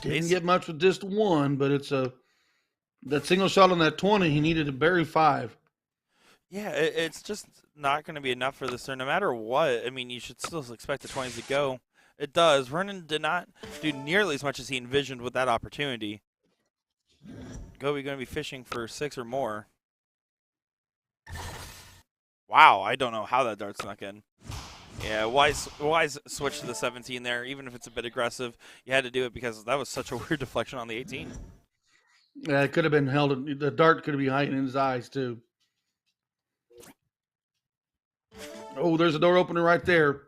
Didn't get much with just 1, but it's that single shot on that 20. He needed to bury 5. Yeah, it's just not going to be enough for this turn, no matter what. I mean, you should still expect the 20s to go. It does. Vernon did not do nearly as much as he envisioned with that opportunity. Kobe going to be fishing for 6 or more. Wow, I don't know how that dart snuck in. Yeah, wise switch to the 17 there, even if it's a bit aggressive. You had to do it because that was such a weird deflection on the 18. Yeah, it could have been held. The dart could have been hiding in his eyes, too. Oh, there's a door opener right there.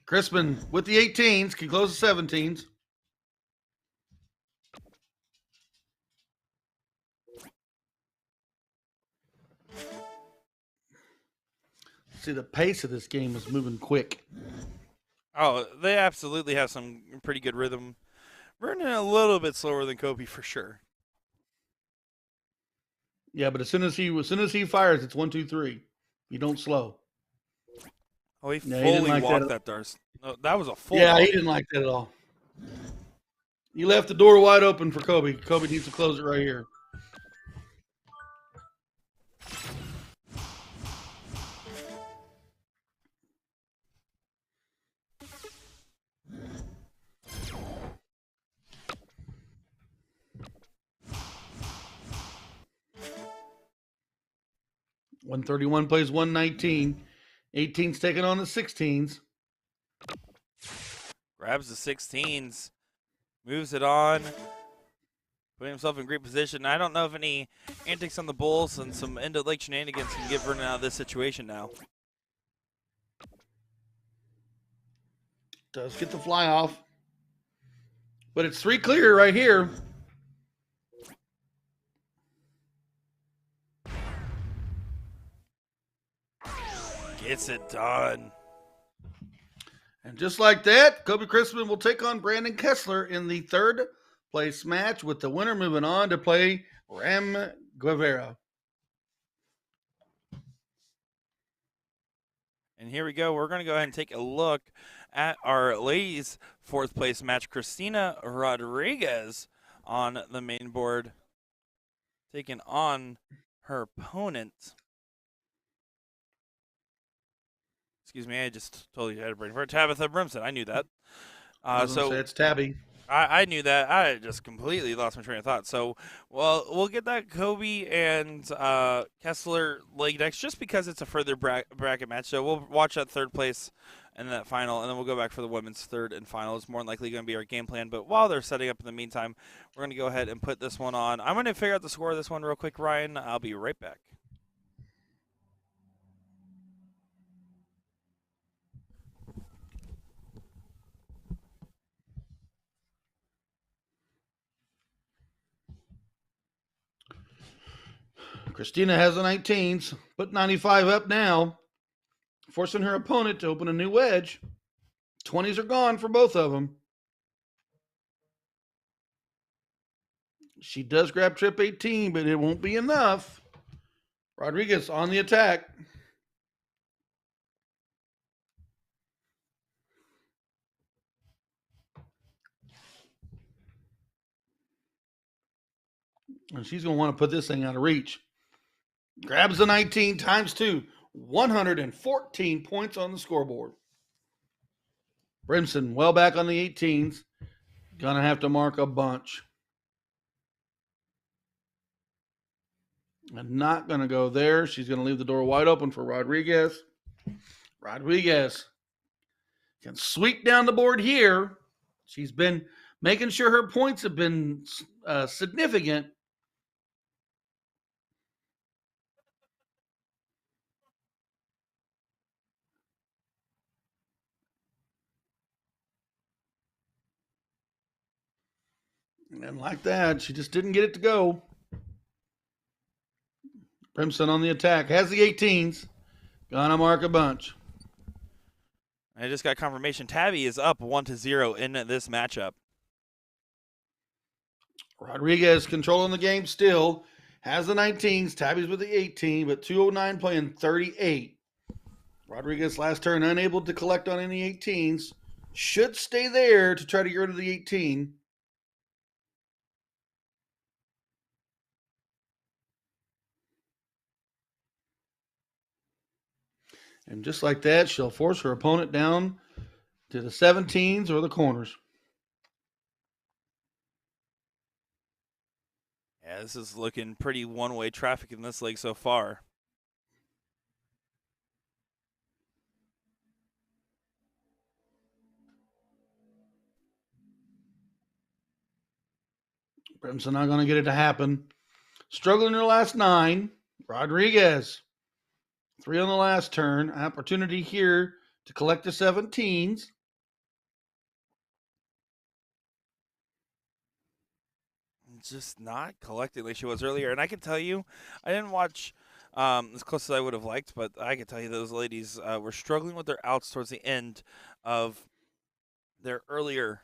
Crispin with the 18s can close the 17s. See, the pace of this game is moving quick. Oh, they absolutely have some pretty good rhythm. Vernon a little bit slower than Kobe for sure. Yeah, but as soon as he fires, it's 1, 2, 3. You don't slow. Oh, he fully walked that dart. No, that was a full. Yeah, he didn't like that at all. You left the door wide open for Kobe. Kobe needs to close it right here. $131 plays 119. 18's taking on the 16s. Grabs the 16s, moves it on, putting himself in great position. I don't know if any antics on the Bulls and some end of lake shenanigans can get Vernon out of this situation now. Does get the fly off. But it's 3 clear right here. Gets it done. And just like that, Kobe Crispin will take on Brandon Kessler in the third place match, with the winner moving on to play Ram Guevara. And here we go. We're going to go ahead and take a look at our ladies' fourth place match. Christina Rodriguez on the main board, taking on her opponent. Excuse me, I just totally had a brain for Tabitha Brimson. I knew that. So it's Tabby. I knew that. I just completely lost my train of thought. So, well, we'll get that Kobe and Kessler leg next, just because it's a further bracket match. So we'll watch that third place and that final, and then we'll go back for the women's third and final. It's more than likely going to be our game plan. But while they're setting up in the meantime, we're going to go ahead and put this one on. I'm going to figure out the score of this one real quick, Ryan. I'll be right back. Christina has the 19s, put 95 up now, forcing her opponent to open a new wedge. 20s are gone for both of them. She does grab trip 18, but it won't be enough. Rodriguez on the attack. And she's going to want to put this thing out of reach. Grabs the 19 times 2. 114 points on the scoreboard. Brimson well back on the 18s. Gonna have to mark a bunch. And not gonna go there. She's gonna leave the door wide open for Rodriguez. Rodriguez can sweep down the board here. She's been making sure her points have been significant. And like that, she just didn't get it to go. Brimson on the attack. Has the 18s. Gonna mark a bunch. I just got confirmation. Tabby is up 1-0 in this matchup. Rodriguez controlling the game still. Has the 19s. Tabby's with the 18, but 209 playing 38. Rodriguez last turn unable to collect on any 18s. Should stay there to try to get rid of the 18. And just like that, she'll force her opponent down to the 17s or the corners. Yeah, this is looking pretty one-way traffic in this leg so far. Brimson not going to get it to happen. Struggling in her last 9. Rodriguez. 3 on the last turn. Opportunity here to collect the 17s. Just not collecting like she was earlier. And I can tell you, I didn't watch as close as I would have liked, but I can tell you those ladies were struggling with their outs towards the end of their earlier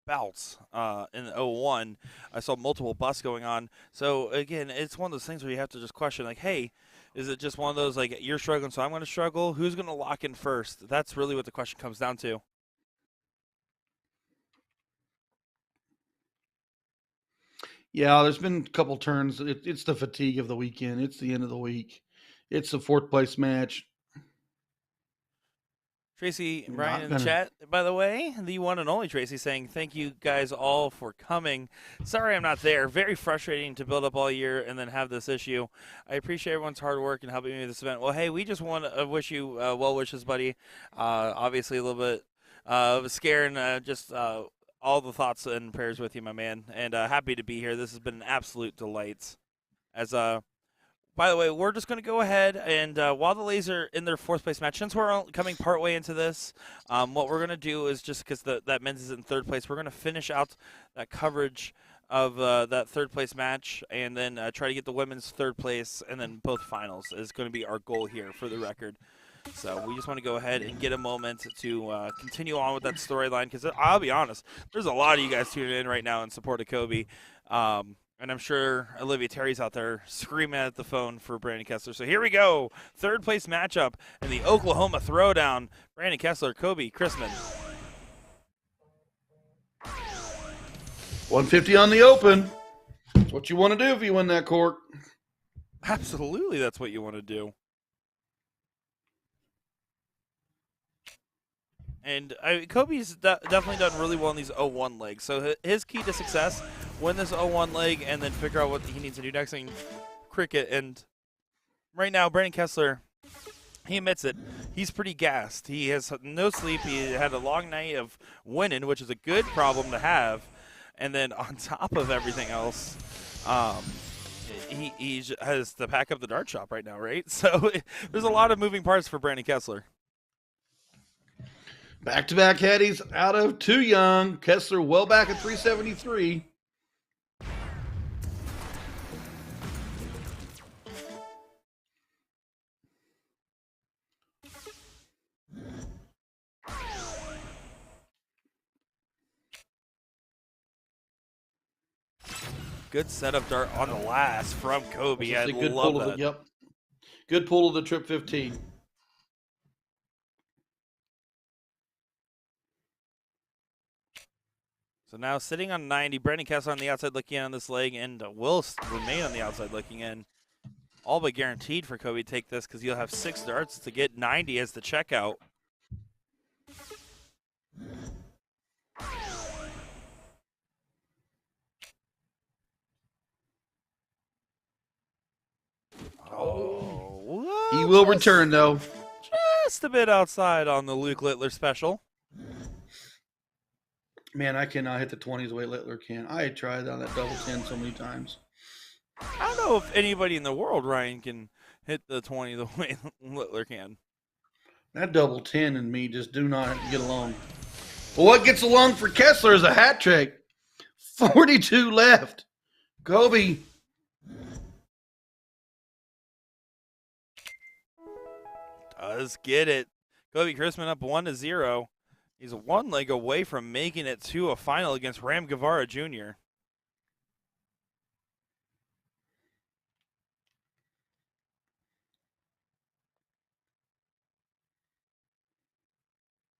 bouts in 01. I saw multiple busts going on. So, again, it's one of those things where you have to just question, like, hey, is it just one of those, like, you're struggling, so I'm going to struggle? Who's going to lock in first? That's really what the question comes down to. Yeah, there's been a couple turns. It's the fatigue of the weekend. It's the end of the week. It's the 4th place match. Tracy Ryan in the chat, by the way, the one and only Tracy, saying thank you guys all for coming. Sorry I'm not there. Very frustrating to build up all year and then have this issue. I appreciate everyone's hard work and helping me with this event. Well, hey, we just want to wish you well wishes, buddy. Obviously a little bit of a scare and just all the thoughts and prayers with you, my man. And happy to be here. This has been an absolute delight. As By the way, we're just going to go ahead and while the ladies are in their fourth place match, since we're coming partway into this, what we're going to do is just because that men's is in third place, we're going to finish out that coverage of that third place match and then try to get the women's third place and then both finals is going to be our goal here for the record. So we just want to go ahead and get a moment to continue on with that storyline because I'll be honest, there's a lot of you guys tuning in right now in support of Kobe. And I'm sure Olivia Terry's out there screaming at the phone for Brandon Kessler. So here we go. Third place matchup in the Oklahoma Throwdown. Brandon Kessler, Kobe Chrisman. 150 on the open. That's what you want to do if you win that court. Absolutely, that's what you want to do. And Kobe's definitely done really well in these 0-1 legs. So his key to success, win this 0-1 leg and then figure out what he needs to do next in cricket. And right now, Brandon Kessler, he admits it. He's pretty gassed. He has no sleep. He had a long night of winning, which is a good problem to have. And then on top of everything else, he has to pack up the dart shop right now, right? So there's a lot of moving parts for Brandon Kessler. Back-to-back headies out of Too Young. Kessler well back at 373. Good setup dart on the last from Kobe. I love that. Yep. Good pull of the trip 15. So now sitting on 90, Brandon Kessler on the outside looking in on this leg, and will remain on the outside looking in. All but guaranteed for Kobe to take this because he'll have 6 darts to get 90 as the checkout. Oh, he will return though. Just a bit outside on the Luke Littler special. Man, I cannot hit the 20s the way Littler can. I tried on that double 10 so many times. I don't know if anybody in the world, Ryan, can hit the 20 the way Littler can. That double 10 and me just do not get along. Well, what gets along for Kessler is a hat trick. 42 left. Kobe. Does get it. Kobe Chrisman up 1-0. He's one leg away from making it to a final against Ram Guevara Jr.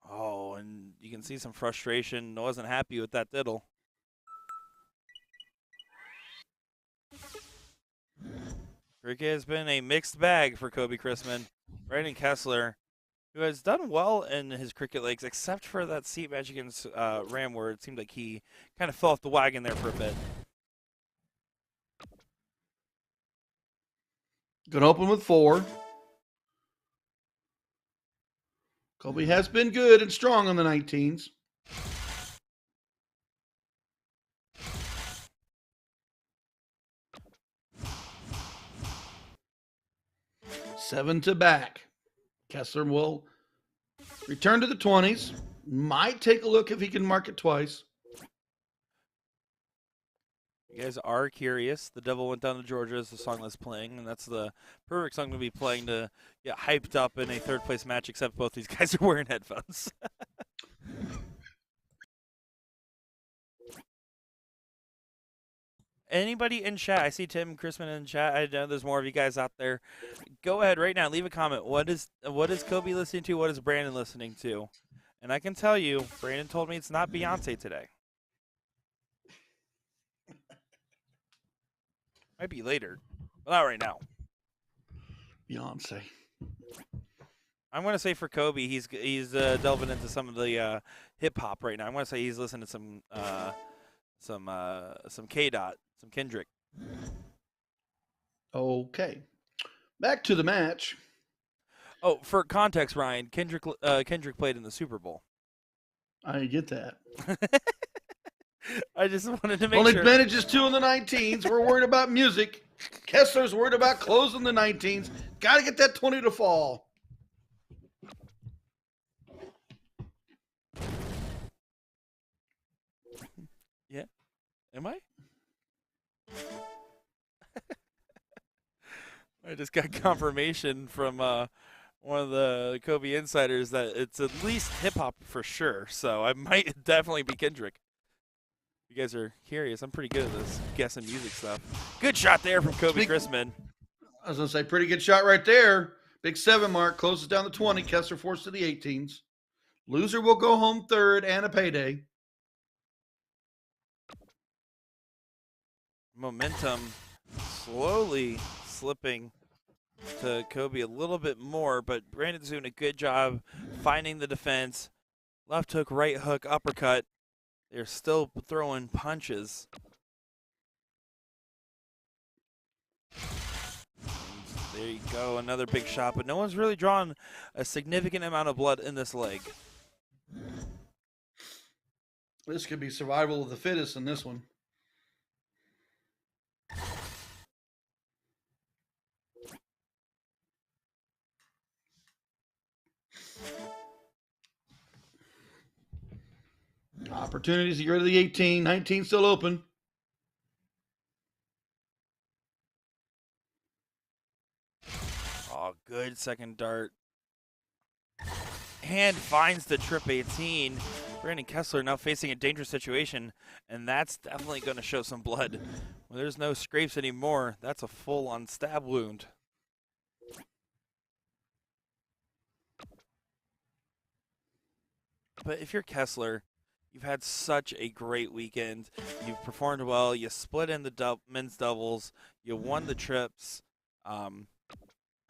Oh, and you can see some frustration. Wasn't happy with that diddle. Cricket has been a mixed bag for Kobe Chrisman. Brandon Kessler, who has done well in his cricket legs, except for that seat match against Ram, where it seemed like he kind of fell off the wagon there for a bit. Gonna open with 4. Kobe has been good and strong on the 19s. Seven to back. Kessler will return to the 20s. Might take a look if he can mark it twice. You guys are curious. The Devil Went Down to Georgia is the song that's playing, and that's the perfect song to be playing to get hyped up in a third place match, except both these guys are wearing headphones. Anybody in chat? I see Tim Chrisman in chat. I know there's more of you guys out there. Go ahead right now. Leave a comment. What is Kobe listening to? What is Brandon listening to? And I can tell you, Brandon told me it's not Beyonce today. Might be later, but not right now. Beyonce. I'm going to say for Kobe, he's delving into some of the hip hop right now. I'm going to say he's listening to some K-Dot, some Kendrick. Okay. Back to the match. Oh, for context, Ryan, Kendrick played in the Super Bowl. I get that. I just wanted to make Only sure. manages 2 in the 19s. We're worried about music. Kessler's worried about closing the 19s. Got to get that 20 to fall. Yeah. Am I? I just got confirmation from one of the Kobe insiders that it's at least hip hop for sure. So I might definitely be Kendrick. You guys are curious. I'm pretty good at this guessing music stuff. Good shot there from Kobe Chrisman. I was going to say, pretty good shot right there. Big 7 mark, closes down the 20. Kessler forced to the 18s. Loser will go home third and a payday. Momentum slowly slipping to Kobe a little bit more, but Brandon's doing a good job finding the defense. Left hook, right hook, uppercut. They're still throwing punches. There you go, another big shot, but no one's really drawn a significant amount of blood in this leg. This could be survival of the fittest in this one. Opportunities to go to the 18. 19 still open. Oh, good second dart. Hand finds the trip 18. Brandon Kessler now facing a dangerous situation, and that's definitely going to show some blood. When there's no scrapes anymore, that's a full-on stab wound. But if you're Kessler, you've had such a great weekend. You've performed well. You split in the men's doubles. You won the trips.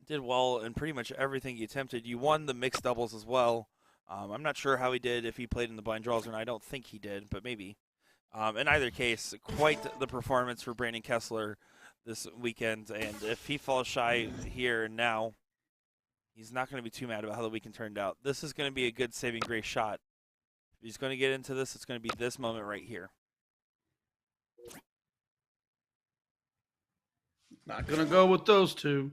Did well in pretty much everything you attempted. You won the mixed doubles as well. I'm not sure how he did, if he played in the blind draws or not. I don't think he did, but maybe. In either case, quite the performance for Brandon Kessler this weekend. And if he falls shy here and now, he's not going to be too mad about how the weekend turned out. This is going to be a good saving grace shot. If he's going to get into this, it's going to be this moment right here. Not going to go with those two.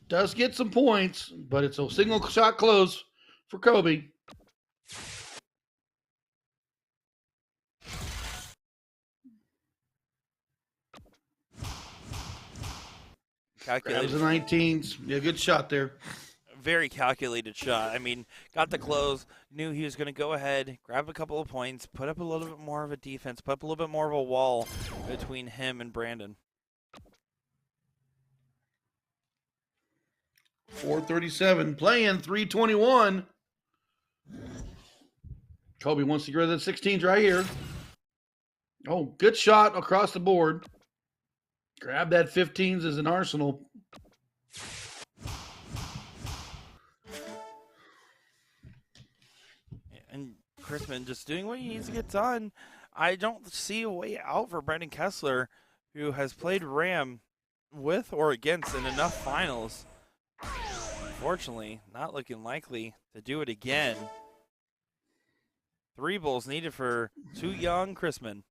Does get some points, but it's a single shot close for Kobe. Calculated. Grabs the 19s. Yeah, good shot there. Very calculated shot. I mean, got the close, knew he was going to go ahead, grab a couple of points, put up a little bit more of a defense, put up a little bit more of a wall between him and Brandon. 437, playing 321. Kobe wants to get rid of the 16s right here. Oh, good shot across the board. Grab that 15s as an arsenal. And Chrisman just doing what he needs to get done. I don't see a way out for Brandon Kessler, who has played Ram with or against in enough finals. Unfortunately, not looking likely to do it again. 3 bulls needed for too young Chrisman.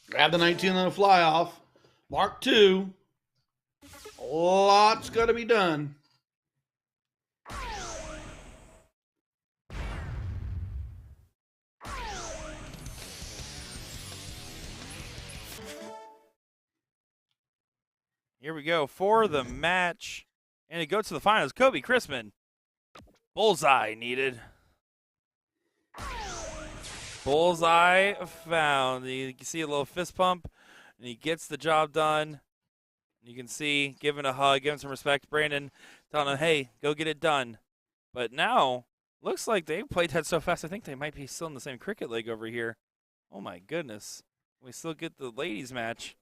Grab the 19 on the fly off. Mark 2. Lots got to be done. Here we go for the match. And it goes to the finals. Kobe Chrisman. Bullseye needed. Bullseye found. You can see a little fist pump, and he gets the job done. You can see, giving a hug, giving some respect. Brandon telling him, hey, go get it done. But now, looks like they played that so fast, I think they might be still in the same cricket league over here. Oh, my goodness. We still get the ladies' match.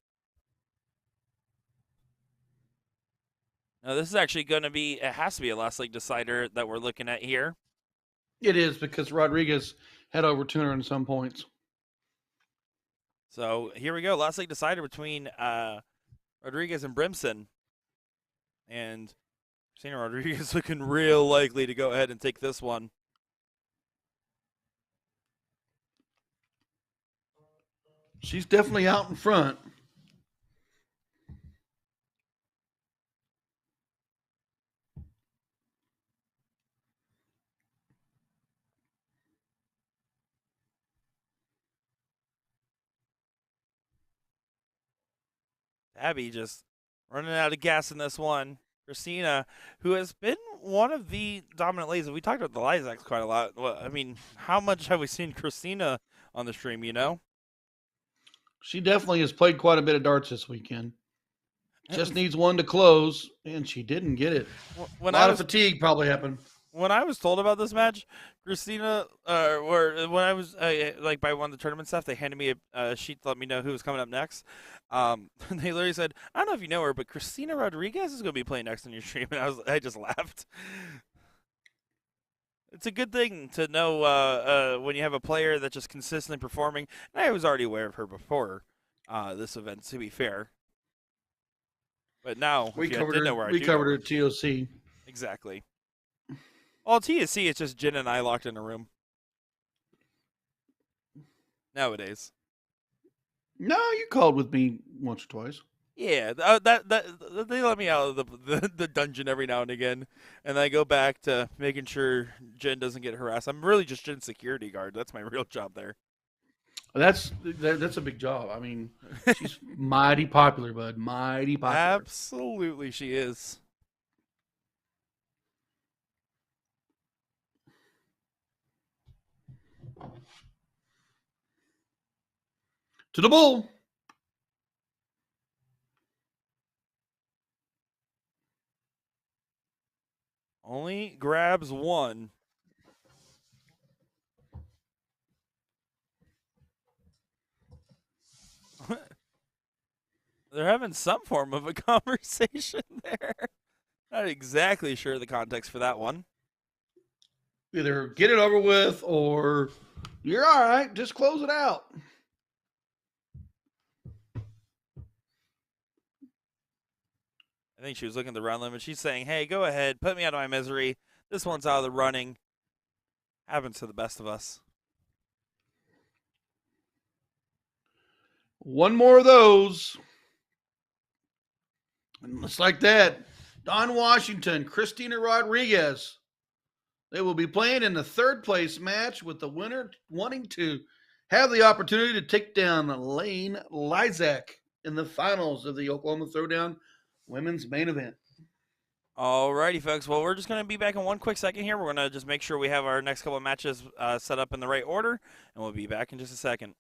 Now, this is actually going to be, it has to be a last leg decider that we're looking at here. It is, because Rodriguez had over 200 and some points. So here we go. Last leg decider between Rodriguez and Brimson. And Christina Rodriguez looking real likely to go ahead and take this one. She's definitely out in front. Abby just running out of gas in this one. Christina, who has been one of the dominant ladies. We talked about the Lizacs quite a lot. Well, I mean, how much have we seen Christina on the stream, you know? She definitely has played quite a bit of darts this weekend. Just needs one to close, and she didn't get it. A lot of fatigue probably happened. When I was told about this match, Christina, or when I was like by one of the tournament stuff, they handed me a sheet to let me know who was coming up next. They literally said, "I don't know if you know her, but Christina Rodriguez is going to be playing next on your stream," and I just laughed. It's a good thing to know when you have a player that's just consistently performing. And I was already aware of her before this event, to be fair. But now, we covered her at TOC. Exactly. Well, TSC, it's just Jen and I locked in a room. Nowadays. No, you called with me once or twice. Yeah, that they let me out of the dungeon every now and again, and I go back to making sure Jen doesn't get harassed. I'm really just Jen's security guard. That's my real job there. That's a big job. I mean, she's mighty popular, bud. Mighty popular. Absolutely, she is. To the bull. Only grabs one. They're having some form of a conversation there. Not exactly sure the context for that one. Either get it over with or you're all right. Just close it out. I think she was looking at the round limit. She's saying, hey, go ahead. Put me out of my misery. This one's out of the running. Happens to the best of us. One more of those. And just like that, Don Washington, Christina Rodriguez. They will be playing in the third place match with the winner wanting to have the opportunity to take down Lane Lizak in the finals of the Oklahoma Throwdown women's main event. Alrighty, folks. Well, we're just going to be back in one quick second here. We're going to just make sure we have our next couple of matches set up in the right order, and we'll be back in just a second.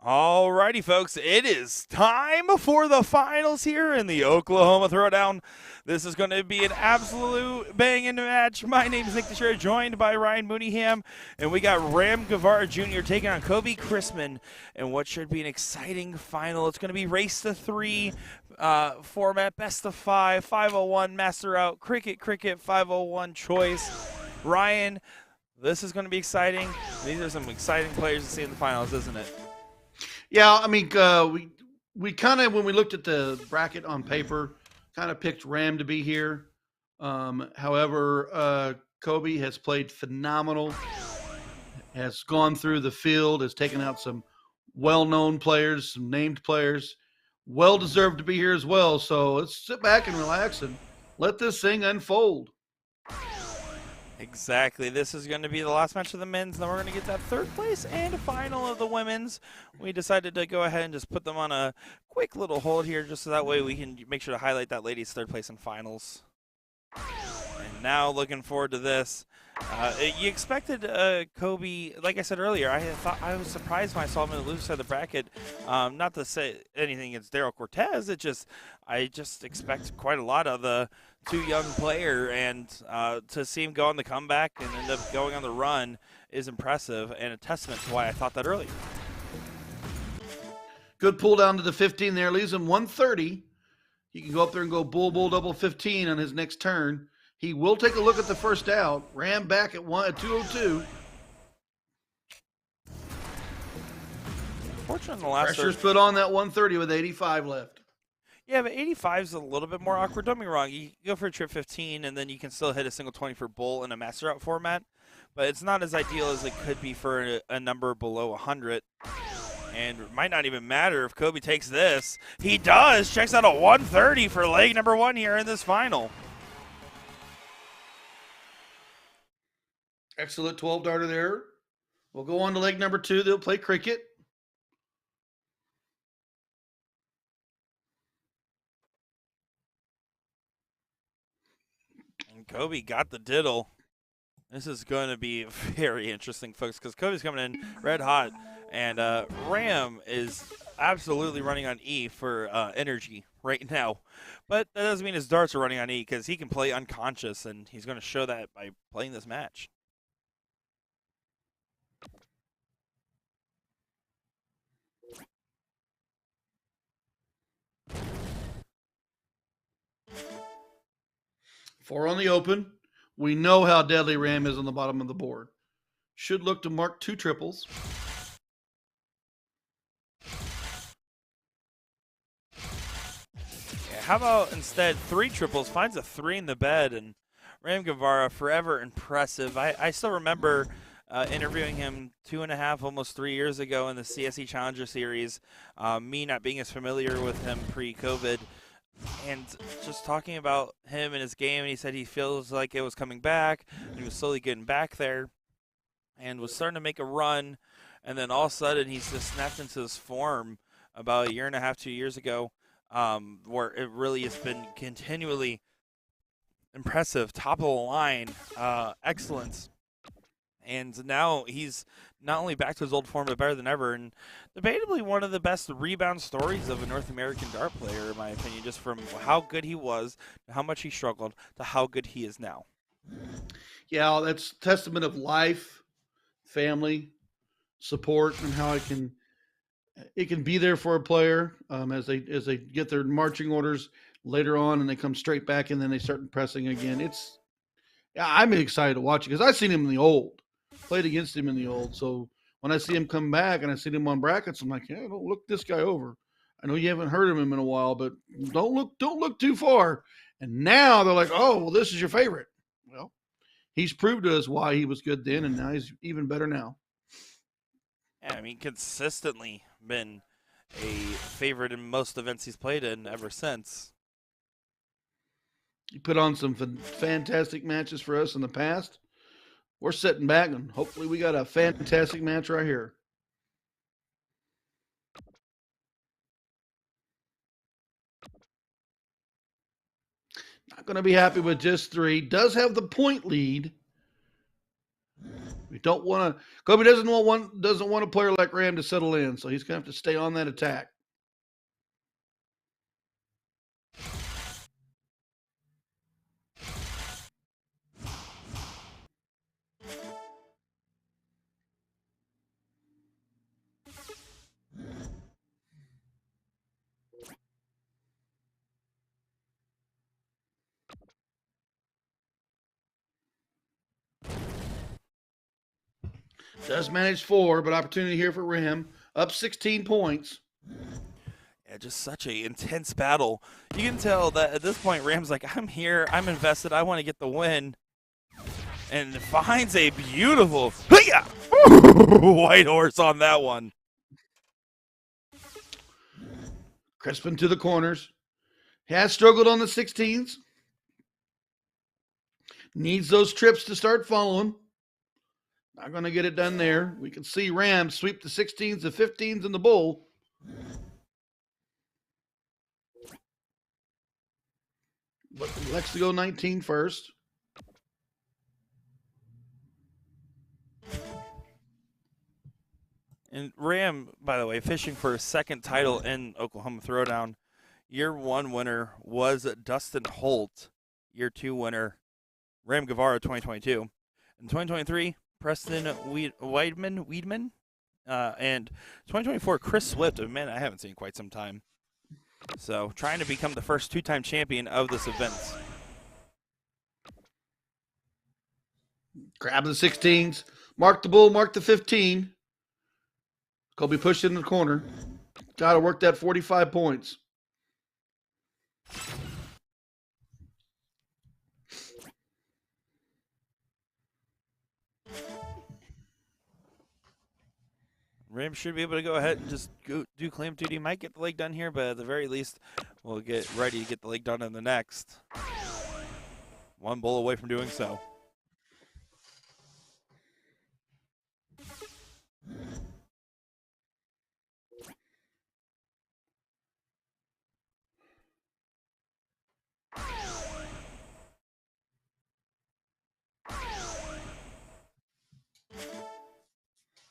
Alrighty, folks, it is time for the finals here in the Oklahoma Throwdown. This is going to be an absolute banging match. My name is Nick Teixeira, joined by Ryan Mooneyham, and we got Ram Guevara Jr. taking on Kobe Chrisman in what should be an exciting final. It's going to be race to 3 format, best of 5, 501 master out, cricket, 501 choice. Ryan, this is going to be exciting. These are some exciting players to see in the finals, isn't it? Yeah, I mean, we kind of, when we looked at the bracket on paper, kind of picked Ram to be here. However, Kobe has played phenomenal, has gone through the field, has taken out some well-known players, some named players, well deserved to be here as well. So let's sit back and relax and let this thing unfold. Exactly. This is going to be the last match of the men's. Then we're going to get that third place and a final of the women's. We decided to go ahead and just put them on a quick little hold here just so that way we can make sure to highlight that ladies' third place in finals. And now looking forward to this. You expected Kobe, like I said earlier, I was surprised when I saw him in the loser side of the bracket. Not to say anything against Daryl Cortez, I just expect quite a lot of the too young player, and to see him go on the comeback and end up going on the run is impressive and a testament to why I thought that earlier. Good pull down to the 15 there, leaves him 130. He can go up there and go bull, double 15 on his next turn. He will take a look at the first out. Ram back at 202. Fortunately, the last Pressure's put on that 130 with 85 left. Yeah, but 85 is a little bit more awkward. Don't be wrong. You go for a trip 15, and then you can still hit a single 20 for bull in a master out format. But it's not as ideal as it could be for a number below 100. And it might not even matter if Kobe takes this. He does. Checks out a 130 for leg number 1 here in this final. Excellent 12 darter there. We'll go on to leg number 2. They'll play cricket. And Kobe got the diddle. This is going to be very interesting, folks, because Kobe's coming in red hot, and Ram is absolutely running on E for energy right now. But that doesn't mean his darts are running on E, because he can play unconscious, and he's going to show that by playing this match. Four on the open. We know how deadly Ram is on the bottom of the board. Should look to mark 2 triples. Yeah, how about instead 3 triples, finds a 3 in the bed, and Ram Guevara, forever impressive. I still remember interviewing him 2.5, almost 3 years ago in the CSE Challenger Series, me not being as familiar with him pre-COVID, and just talking about him and his game, and he said he feels like it was coming back, and he was slowly getting back there, and was starting to make a run, and then all of a sudden he's just snapped into this form about 1.5, 2 years ago, where it really has been continually impressive, top of the line, excellence. And now he's not only back to his old form, but better than ever. And debatably one of the best rebound stories of a North American dart player, in my opinion, just from how good he was, to how much he struggled, to how good he is now. Yeah, that's testament of life, family, support, and how it can be there for a player as they get their marching orders later on, and they come straight back, and then they start pressing again. I'm excited to watch it because I've seen him in the old. Played against him in the old. So when I see him come back and I see him on brackets, I'm like, yeah, don't look this guy over. I know you haven't heard of him in a while, but don't look too far. And now they're like, oh, well, this is your favorite. Well, he's proved to us why he was good then, and now he's even better now. Yeah, I mean, consistently been a favorite in most events he's played in ever since. He put on some fantastic matches for us in the past. We're sitting back, and hopefully we got a fantastic match right here. Not going to be happy with just 3. Does have the point lead. We don't want to. Kobe doesn't want a player like Ram to settle in, so he's going to have to stay on that attack. Does manage 4, but opportunity here for Ram. Up 16 points. Yeah, just such a intense battle. You can tell that at this point, Ram's like, I'm here, I'm invested, I want to get the win. And finds a beautiful white horse on that one. Crispin to the corners. Has struggled on the 16s. Needs those trips to start following. Not going to get it done there. We can see Rams sweep the 16s, the 15s, and the bull. But elects to go 19 first. And Ram, by the way, fishing for a second title in Oklahoma Throwdown. Year 1 winner was Dustin Holt. Year 2 winner, Ram Guevara, 2022. In 2023, Preston Weidman. And 2024, Chris Swift, a man I haven't seen in quite some time. So trying to become the first 2-time champion of this event. Grab the 16s. Mark the bull, mark the 15. Kobe pushed it in the corner. Got to work that 45 points. Ram should be able to go ahead and just do clamp duty. Might get the leg done here, but at the very least, we'll get ready to get the leg done in the next. One bull away from doing so.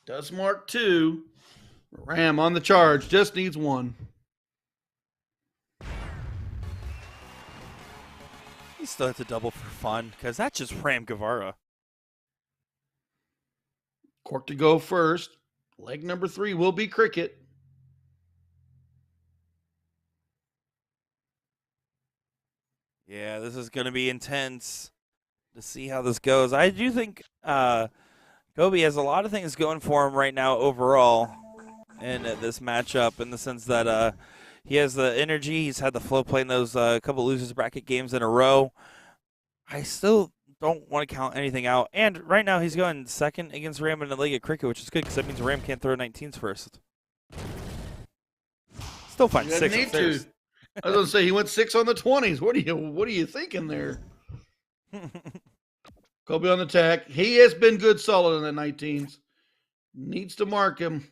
Does mark 2. Ram on the charge. Just needs 1. He still has to double for fun because that's just Ram Guevara. Cork to go first. Leg number 3 will be cricket. Yeah, this is going to be intense to see how this goes. I do think Kobe has a lot of things going for him right now overall in this matchup, in the sense that he has the energy. He's had the flow playing those couple losers bracket games in a row. I still don't want to count anything out. And right now he's going second against Ram in the league of cricket, which is good because that means Ram can't throw 19s first. Still find 6 upstairs. I was going to say he went 6 on the 20s. What are you thinking there? Kobe on the attack. He has been good solid in the 19s. Needs to mark him.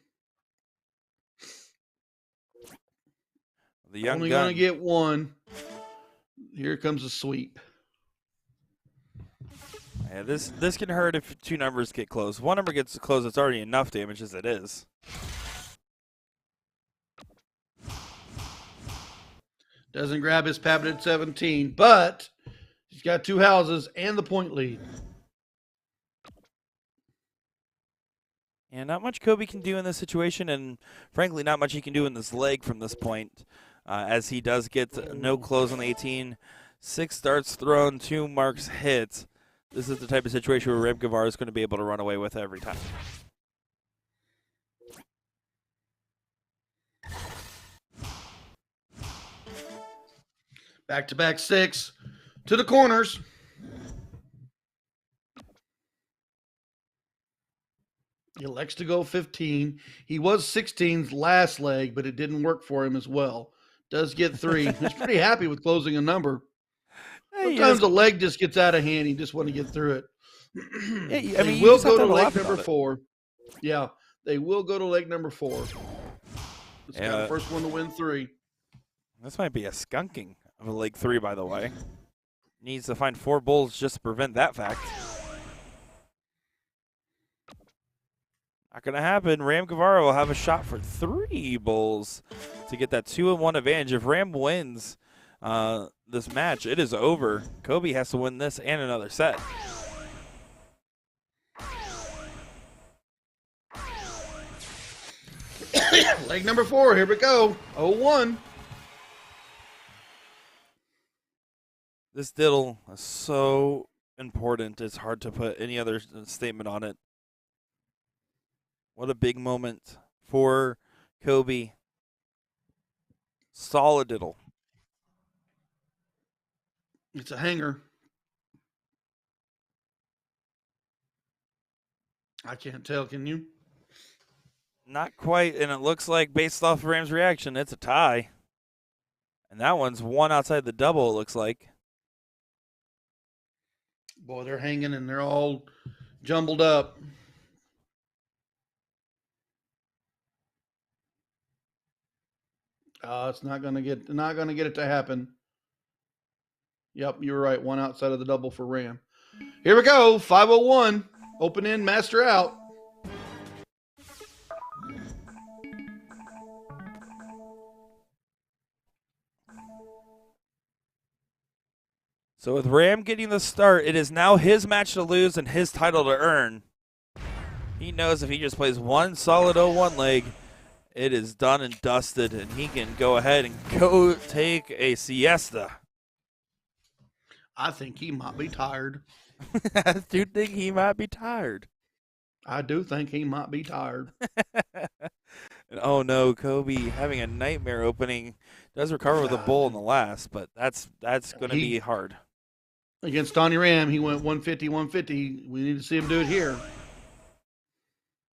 The young Only gun. going to get 1. Here comes a sweep. Yeah, this can hurt if 2 numbers get close. 1 number gets close, it's already enough damage as it is. Doesn't grab his pappet at 17, but he's got 2 houses and the point lead. And not much Kobe can do in this situation, and frankly, not much he can do in this leg from this point, as he does get no close on the 18. 6 darts thrown, 2 marks hit. This is the type of situation where Ram Guevara is going to be able to run away with every time. Back-to-back 6 to the corners. He elects to go 15. He was 16's last leg, but it didn't work for him as well. Does get 3. He's pretty happy with closing a number. Sometimes the leg just gets out of hand. You just want to get through it. Yeah, I mean, they will go to leg number 4. Yeah, they will go to leg number 4. It's got the first one to win 3. This might be a skunking of a leg 3, by the way. Needs to find 4 bulls just to prevent that fact. Not going to happen. Ram Guevara will have a shot for 3 bowls to get that 2-1 advantage. If Ram wins this match, it is over. Kobe has to win this and another set. Leg number 4. Here we go. 0-1. This diddle is so important. It's hard to put any other statement on it. What a big moment for Kobe. Solid diddle. It's a hanger. I can't tell, can you? Not quite, and it looks like, based off of Ram's reaction, it's a tie. And that one's one outside the double, it looks like. Boy, they're hanging and they're all jumbled up. It's not gonna get it to happen. Yep, you were right. One outside of the double for Ram. Here we go. 501. Open in, master out. So with Ram getting the start, it is now his match to lose and his title to earn. He knows if he just plays one solid 0-1 leg, it is done and dusted, and he can go ahead and go take a siesta. I think he might be tired. I do think he might be tired. I do think he might be tired. And oh no, Kobe having a nightmare opening. Does recover with a bowl in the last, but that's going to be hard. Against Donnie Ram, he went 150, 150. We need to see him do it here.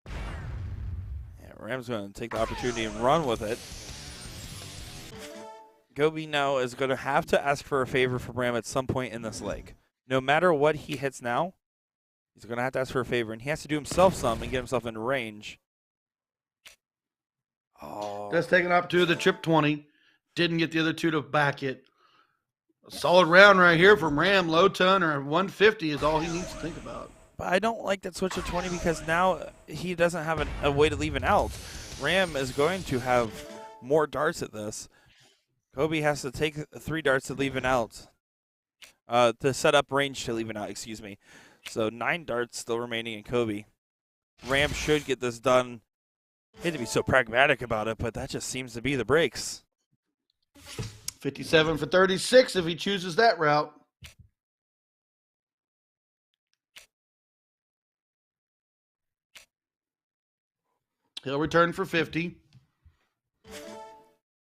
Yeah, Ram's going to take the opportunity and run with it. Kobe now is going to have to ask for a favor from Ram at some point in this leg. No matter what he hits now, he's going to have to ask for a favor, and he has to do himself some and get himself in range. Oh. Just taking an opportunity to trip 20. Didn't get the other two to back it. A solid round right here from Ram. Low ton or 150 is all he needs to think about. But I don't like that switch to 20 because now he doesn't have a way to leave it out. Ram is going to have more darts at this. Kobe has to take 3 darts to leave it out. To set up range to leave it out, excuse me. So 9 darts still remaining in Kobe. Ram should get this done. I hate to be so pragmatic about it, but that just seems to be the breaks. 57 for 36 if he chooses that route. He'll return for 50.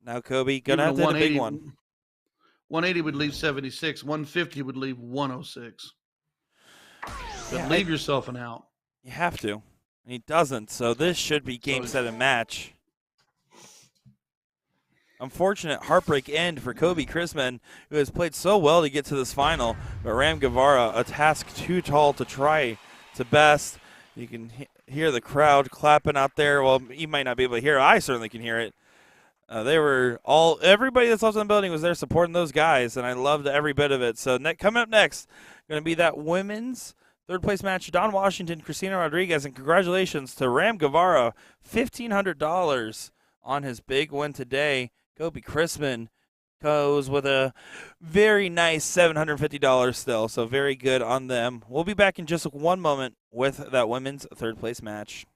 Now Kobe gonna have to hit a big one. 180 would leave 76. 150 would leave 106. But leave yourself an out. You have to. And he doesn't, so this should be game, set, and match. Unfortunate heartbreak end for Kobe Chrisman, who has played so well to get to this final, but Ram Guevara, a task too tall to try to best. You can hear the crowd clapping out there. Well, you might not be able to hear it. I certainly can hear it. Everybody that's left in the building was there supporting those guys, and I loved every bit of it. So coming up next, going to be that women's third-place match, Don Washington, Christina Rodriguez, and congratulations to Ram Guevara, $1,500 on his big win today. Kobe Chrisman goes with a very nice $750 still, so very good on them. We'll be back in just one moment with that women's third-place match.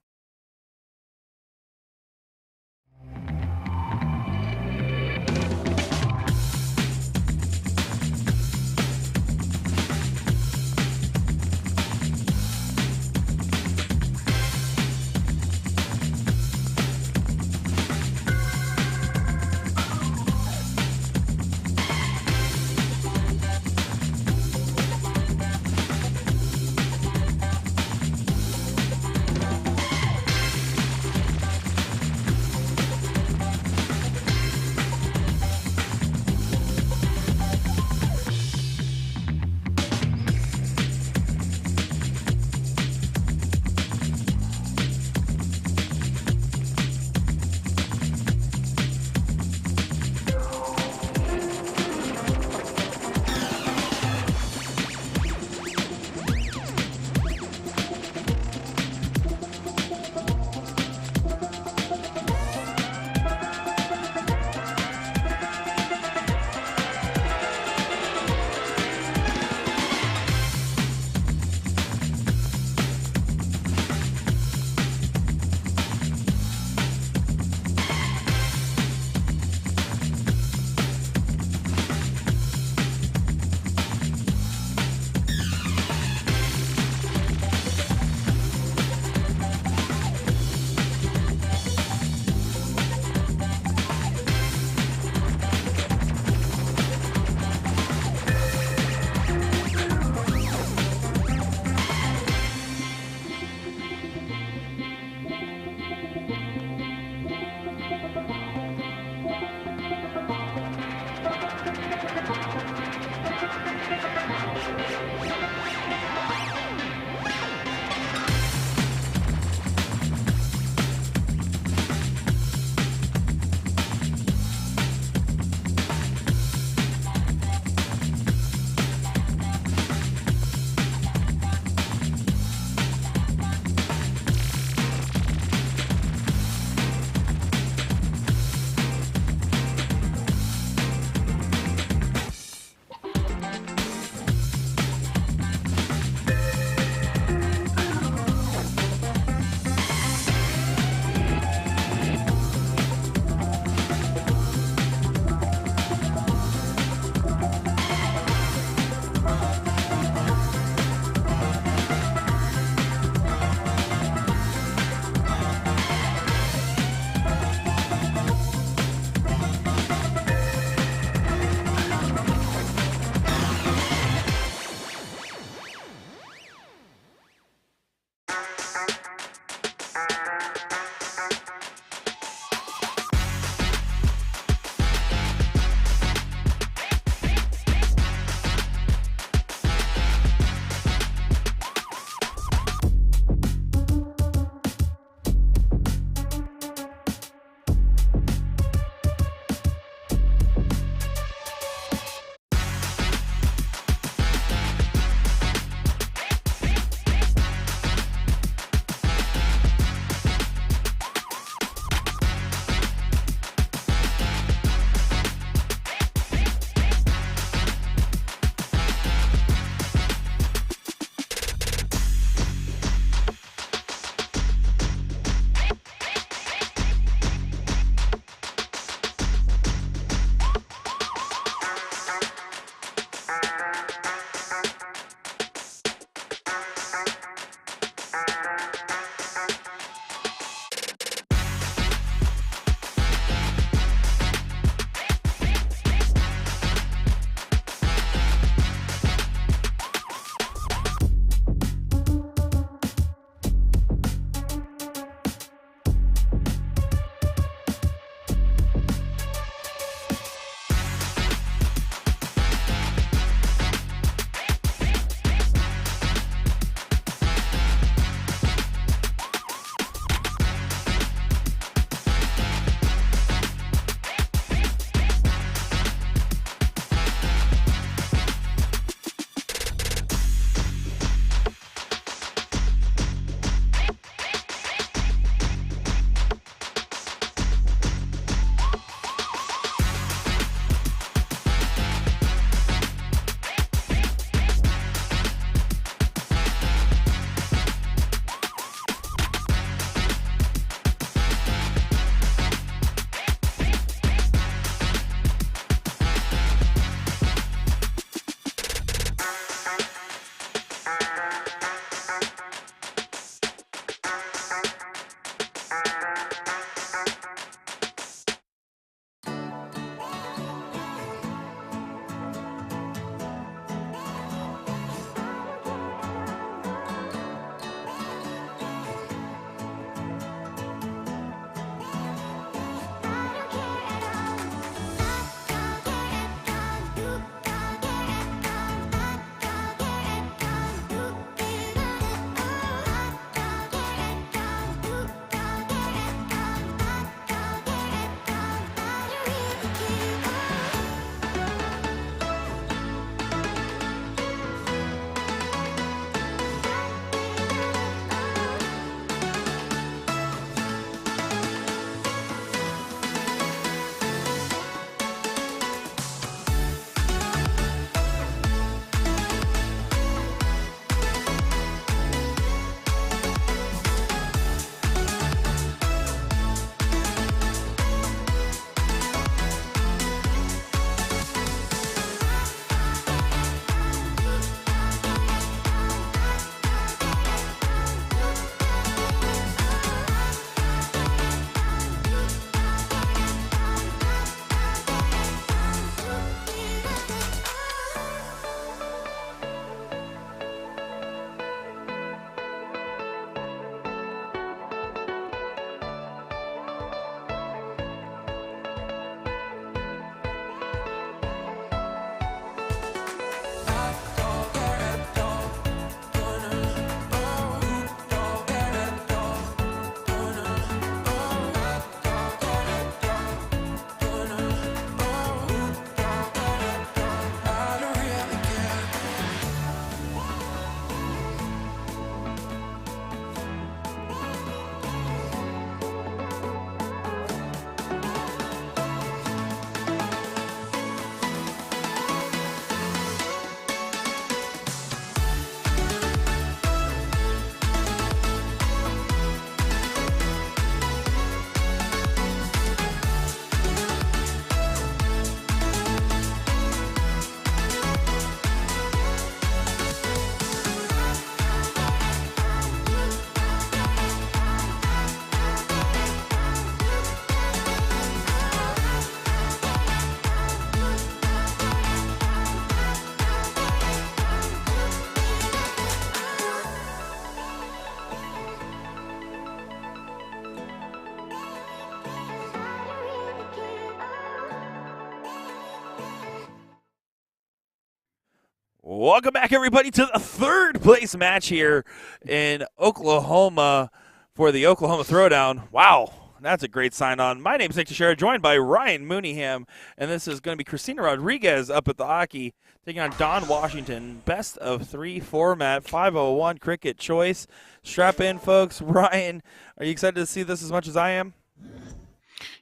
Welcome back, everybody, to the third place match here in Oklahoma for the Oklahoma Throwdown. Wow, that's a great sign on. My name's Nick Teixeira, joined by Ryan Mooneyham, and this is going to be Christina Rodriguez up at the hockey, taking on Don Washington. Best of 3 format, 501 cricket choice. Strap in, folks. Ryan, are you excited to see this as much as I am?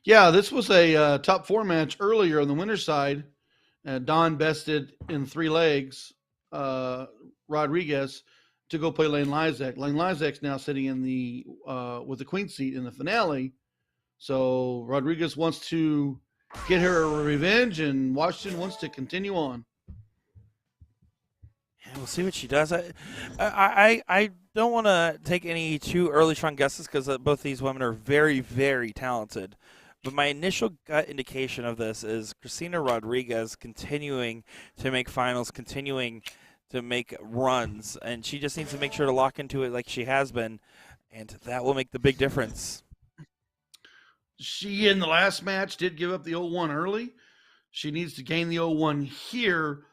Yeah, this was a top 4 match earlier on the winner's side. Don bested in 3 legs Rodriguez to go play Lane Lizak. Lane Lizak's now sitting in the with the queen seat in the finale. So Rodriguez wants to get her revenge, and Washington wants to continue on. Yeah, we'll see what she does. I don't want to take any too early strong guesses because both these women are very, very talented. But my initial gut indication of this is Christina Rodriguez continuing to make finals, continuing to make runs, and she just needs to make sure to lock into it like she has been, and that will make the big difference. She, in the last match, did give up the 0-1 early. She needs to gain the 0-1 here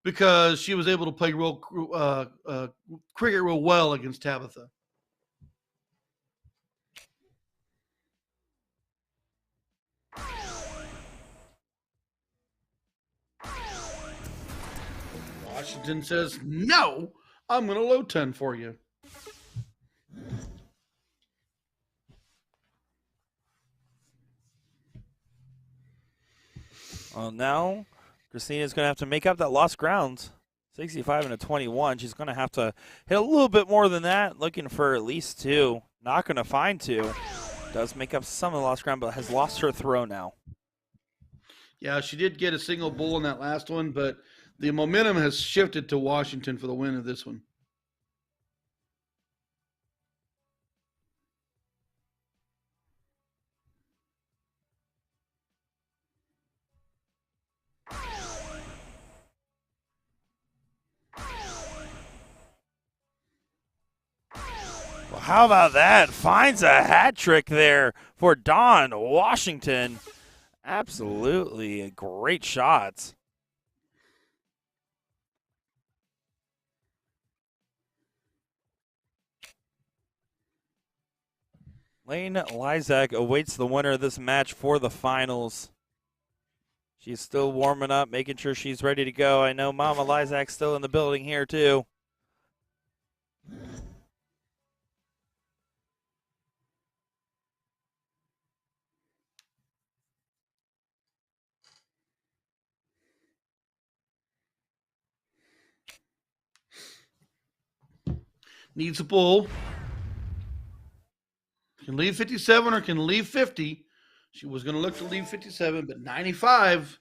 because she was able to play cricket real well against Tabitha. Washington says, no, I'm going to low 10 for you. Well, now Christina's going to have to make up that lost ground. 65 and a 21. She's going to have to hit a little bit more than that, looking for at least 2. Not going to find 2. Does make up some of the lost ground, but has lost her throw now. Yeah, she did get a single bull in that last one, but the momentum has shifted to Washington for the win of this one. Well, how about that? Finds a hat trick there for Don Washington. Absolutely a great shot. Lane Lizak awaits the winner of this match for the finals. She's still warming up, making sure she's ready to go. I know Mama Lizak's still in the building here, too. Needs a bull. Can leave 57 or can leave 50. She was going to look to leave 57, but 95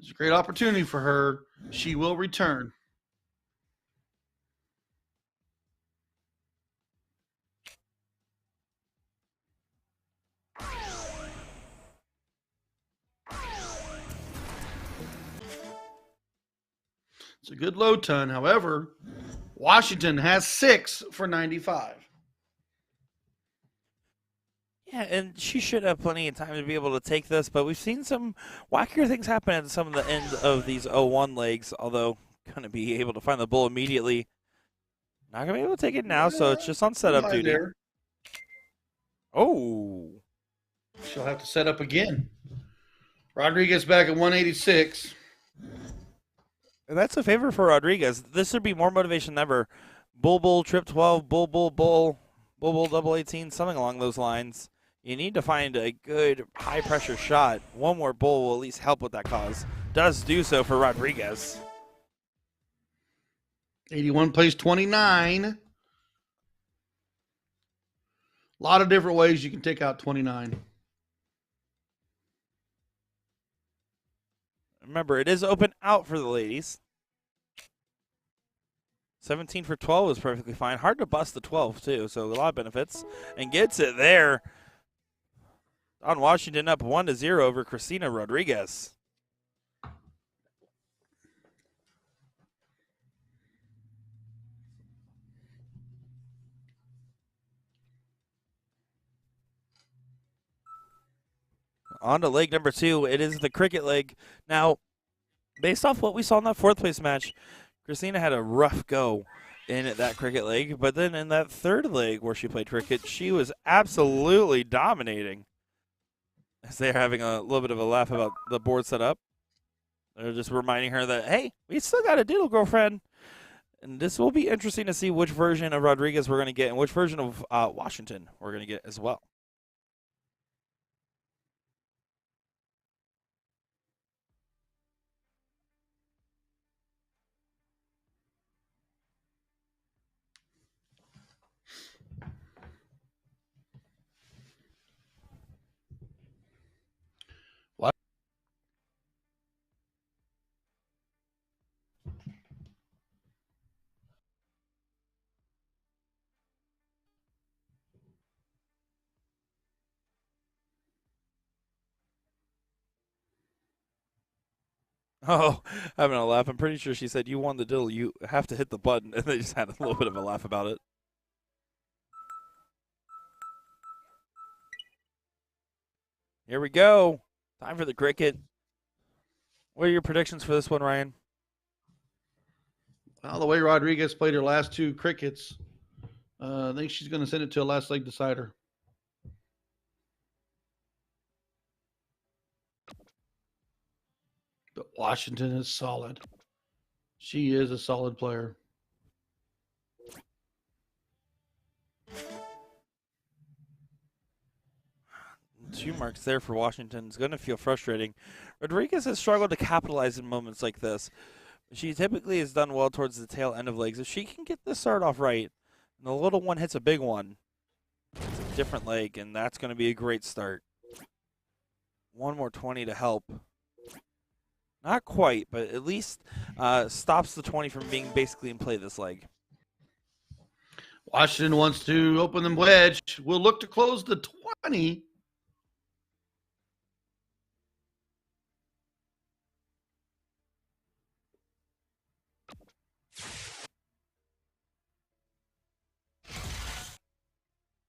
is a great opportunity for her. She will return. It's a good low ton. However, Washington has 6 for 95. Yeah, and she should have plenty of time to be able to take this, but we've seen some wackier things happen at some of the end of these 0-1 legs, although going to be able to find the bull immediately. Not going to be able to take it now, so it's just on setup duty. There. Oh. She'll have to set up again. Rodriguez back at 186. And that's a favor for Rodriguez. This would be more motivation than ever. Bull, bull, trip 12, bull, bull, bull, bull, bull, double 18, something along those lines. You need to find a good high-pressure shot. One more bull will at least help with that cause. Does do so for Rodriguez. 81 plays 29. A lot of different ways you can take out 29. Remember, it is open out for the ladies. 17 for 12 is perfectly fine. Hard to bust the 12, too, so a lot of benefits. And gets it there. Don Washington up 1-0 over Christina Rodriguez. On to leg number 2. It is the cricket leg. Now, based off what we saw in that 4th place match, Christina had a rough go in that cricket leg, but then in that third leg where she played cricket, she was absolutely dominating. As they're having a little bit of a laugh about the board setup, they're just reminding her that, hey, we still got a diddle, girlfriend. And this will be interesting to see which version of Rodriguez we're going to get and which version of Washington we're going to get as well. What? Oh, having a laugh. I'm pretty sure she said, you won the diddle. You have to hit the button. And they just had a little bit of a laugh about it. Here we go. Time for the cricket. What are your predictions for this one, Ryan? Well, the way Rodriguez played her last two crickets, I think she's going to send it to a last leg decider. But Washington is solid. She is a solid player. Two marks there for Washington. It's going to feel frustrating. Rodriguez has struggled to capitalize in moments like this. She typically has done well towards the tail end of legs. If she can get this start off right, and the little one hits a big one, it's a different leg, and that's going to be a great start. One more 20 to help. Not quite, but at least stops the 20 from being basically in play this leg. Washington wants to open the wedge. We'll look to close the 20.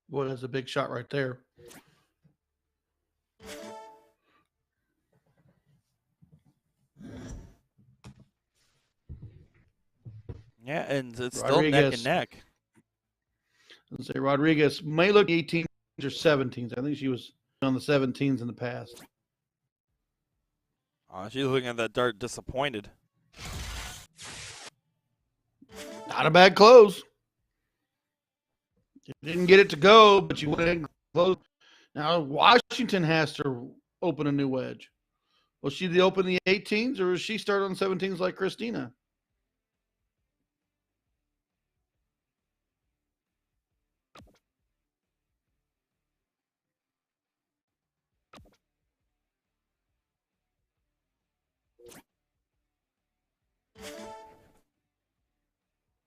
Boy, that's a big shot right there. Yeah, and it's still neck and neck. Let's say Rodriguez may look 18s or 17s. I think she was on the 17s in the past. She's looking at that dart disappointed. Not a bad close. You didn't get it to go, but you went close. Now Washington has to open a new wedge. Will she open the 18s, or will she start on 17s like Christina?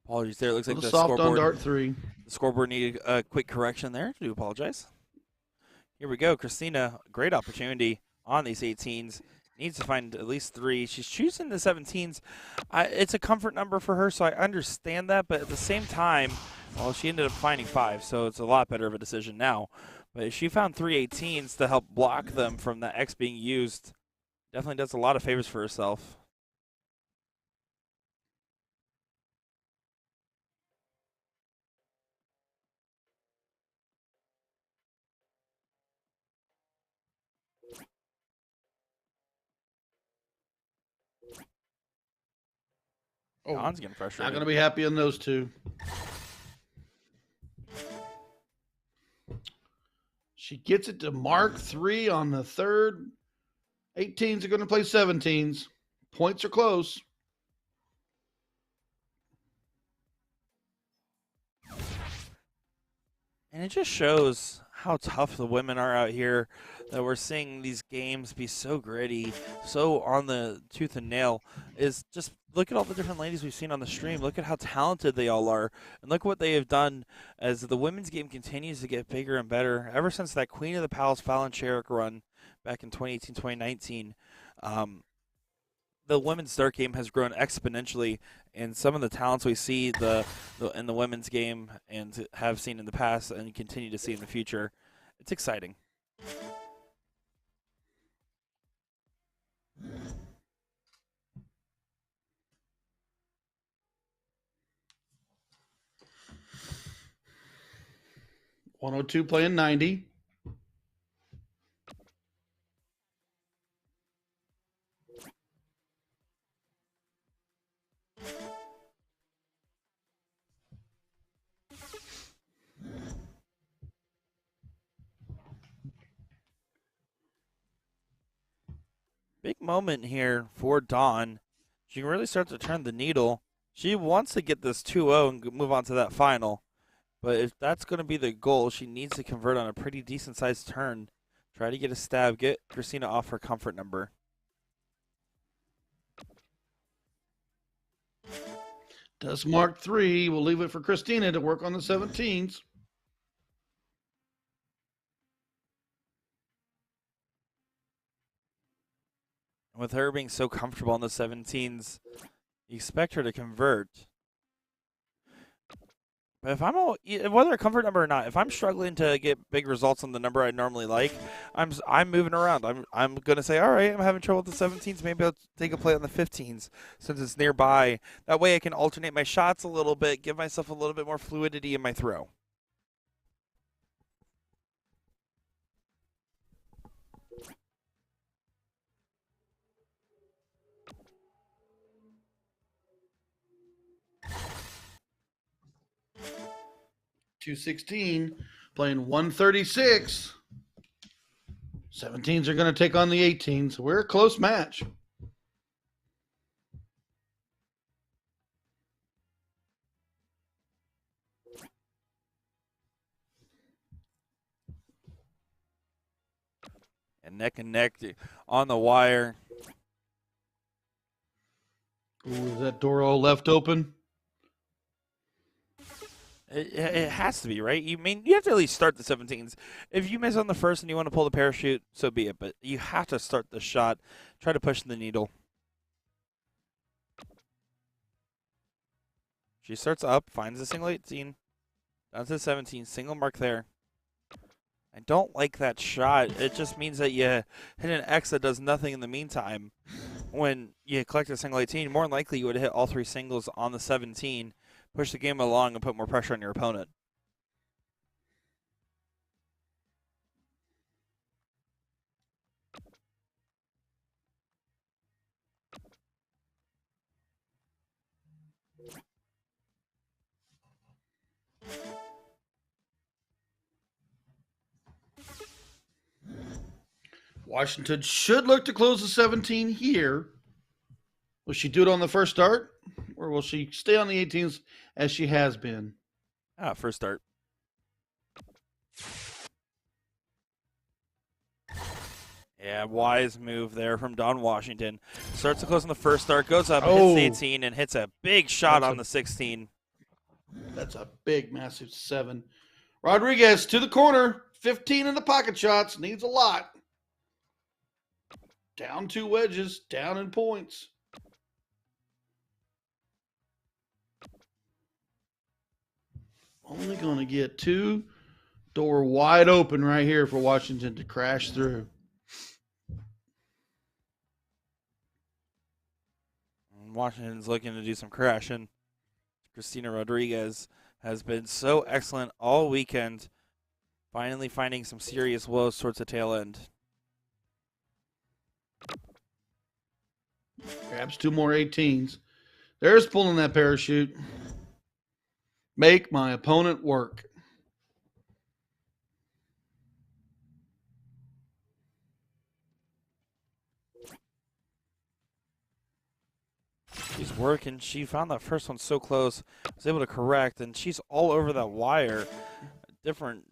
Apologies there. It looks like the soft scoreboard. on dart 3. The scoreboard needed a quick correction there. I do apologize. Here we go. Christina, great opportunity on these 18s. Needs to find at least 3. She's choosing the 17s. It's a comfort number for her, so I understand that. But at the same time, well, she ended up finding 5, so it's a lot better of a decision now. But if she found 3 18s to help block them from the X being used, definitely does a lot of favors for herself. Oh, Don's getting frustrated. Not going to be happy in those two. She gets it to mark 3 on the third. 18s are going to play 17s. Points are close. And it just shows how tough the women are out here, that we're seeing these games be so gritty, so on the tooth and nail. Is just look at all the different ladies we've seen on the stream. Look at how talented they all are. And look what they have done as the women's game continues to get bigger and better. Ever since that Queen of the Palace Fallon Sherrick run back in 2018, 2019, the women's dart game has grown exponentially, and some of the talents we see in the women's game and have seen in the past and continue to see in the future, it's exciting. 102 playing 90. Big moment here for Dawn. She can really start to turn the needle. She wants to get this 2-0 and move on to that final. But if that's going to be the goal, she needs to convert on a pretty decent-sized turn. Try to get a stab, get Christina off her comfort number. Does mark 3. We'll leave it for Christina to work on the 17s. With her being so comfortable on the 17s, you expect her to convert. But if whether a comfort number or not, if I'm struggling to get big results on the number I normally like, I'm moving around. I'm gonna say, all right, I'm having trouble with the 17s. Maybe I'll take a play on the 15s since it's nearby. That way I can alternate my shots a little bit, give myself a little bit more fluidity in my throw. .216 playing 136. 17s are going to take on the 18s. So we're a close match. And neck on the wire. Ooh, is that door all left open? It has to be, right? You have to at least start the 17s. If you miss on the first and you want to pull the parachute, so be it. But you have to start the shot. Try to push the needle. She starts up, finds a single 18. Down to 17, single mark there. I don't like that shot. It just means that you hit an X that does nothing in the meantime. When you collect a single 18, more than likely you would hit all 3 singles on the 17, push the game along, and put more pressure on your opponent. Washington should look to close the 17 here. Will she do it on the first start, or will she stay on the 18s as she has been? First start. Yeah, wise move there from Dawn Washington. Starts to close on the first start, goes up, hits the 18, and hits a big shot on the 16. That's a big, massive 7. Rodriguez to the corner. 15 in the pocket shots. Needs a lot. Down 2 wedges. Down in points. Only going to get 2. Door wide open right here for Washington to crash through. Washington's looking to do some crashing. Christina Rodriguez has been so excellent all weekend, finally finding some serious woes towards the tail end. Grabs 2 more 18s. There's pulling that parachute. Make my opponent work. She's working. She found that first one so close, was able to correct, and she's all over that wire. A different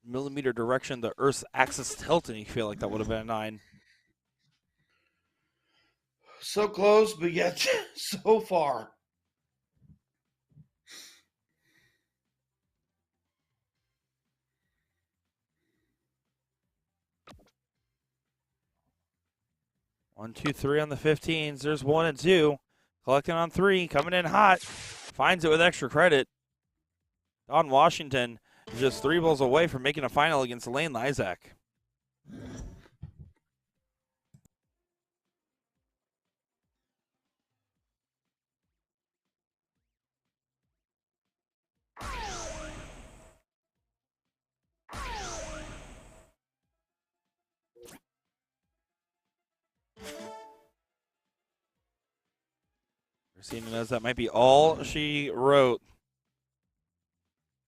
millimeter direction, the Earth's axis tilt, and you feel like that would have been a 9. So close, but yet so far. One, two, three on the 15s. There's 1 and 2. Collecting on 3, coming in hot. Finds it with extra credit. Dawn Washington is just 3 balls away from making a final against Elaine Lysak. Christina knows that might be all she wrote.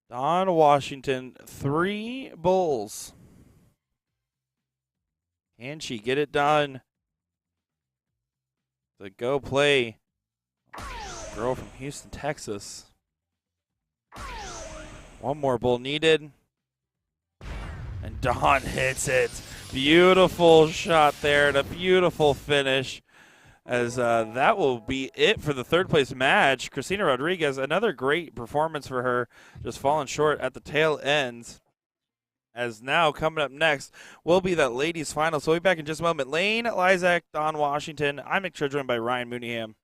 Dawn Washington, 3 bulls. Can she get it done? The go play. Girl from Houston, Texas. One more bull needed. And Dawn hits it. Beautiful shot there and a beautiful finish. As that will be it for the third place match. Christina Rodriguez, another great performance for her, just falling short at the tail ends. As now coming up next will be that ladies final. So we'll be back in just a moment. Lane Lizak, Dawn Washington. I'm Nick Cho, joined by Ryan Mooneyham.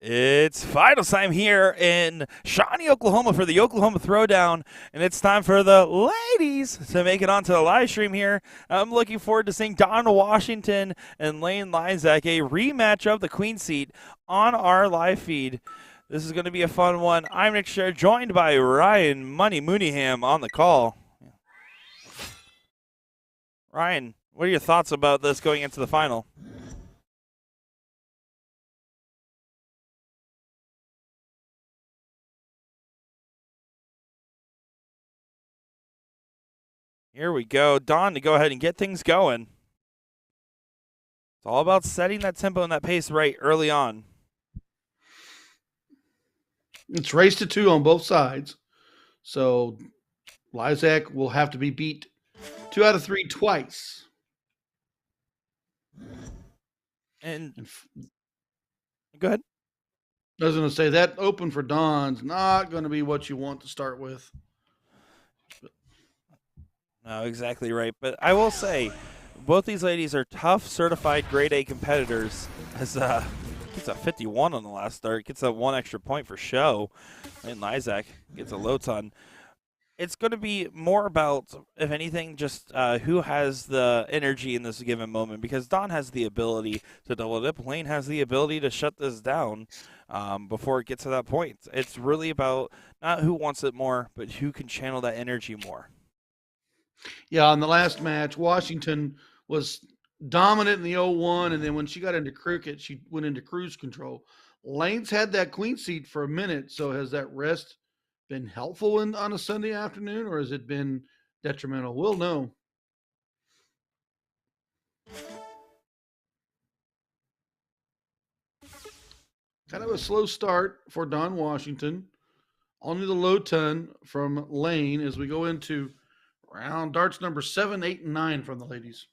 It's final time here in Shawnee, Oklahoma for the Oklahoma Throwdown, and it's time for the ladies to make it onto the live stream here. I'm looking forward to seeing Dawn Washington and Lane Lysak, a rematch of the Queen Seat on our live feed. This is going to be a fun one. I'm Nick Scher, joined by Ryan Money Mooneyham on the call. Ryan, what are your thoughts about this going into the final? Here we go. Dawn to go ahead and get things going. It's all about setting that tempo and that pace right early on. It's race to 2 on both sides. So Lysak will have to be beat 2 out of 3 twice. And go ahead. I was going to say that open for Dawn's not going to be what you want to start with. No, exactly right. But I will say, both these ladies are tough, certified grade A competitors. As gets a 51 on the last start, gets a 1 extra point for show. And Lysak gets a low ton. It's going to be more about, if anything, just who has the energy in this given moment. Because Dawn has the ability to double dip. Lane has the ability to shut this down before it gets to that point. It's really about not who wants it more, but who can channel that energy more. Yeah, in the last match, Washington was dominant in the 0-1, and then when she got into cricket, she went into cruise control. Lane's had that Queen Seat for a minute, so has that rest been helpful on a Sunday afternoon, or has it been detrimental? We'll know. Kind of a slow start for Dawn Washington. Only the low ton from Lane as we go into round darts number 7, 8, and 9 from the ladies.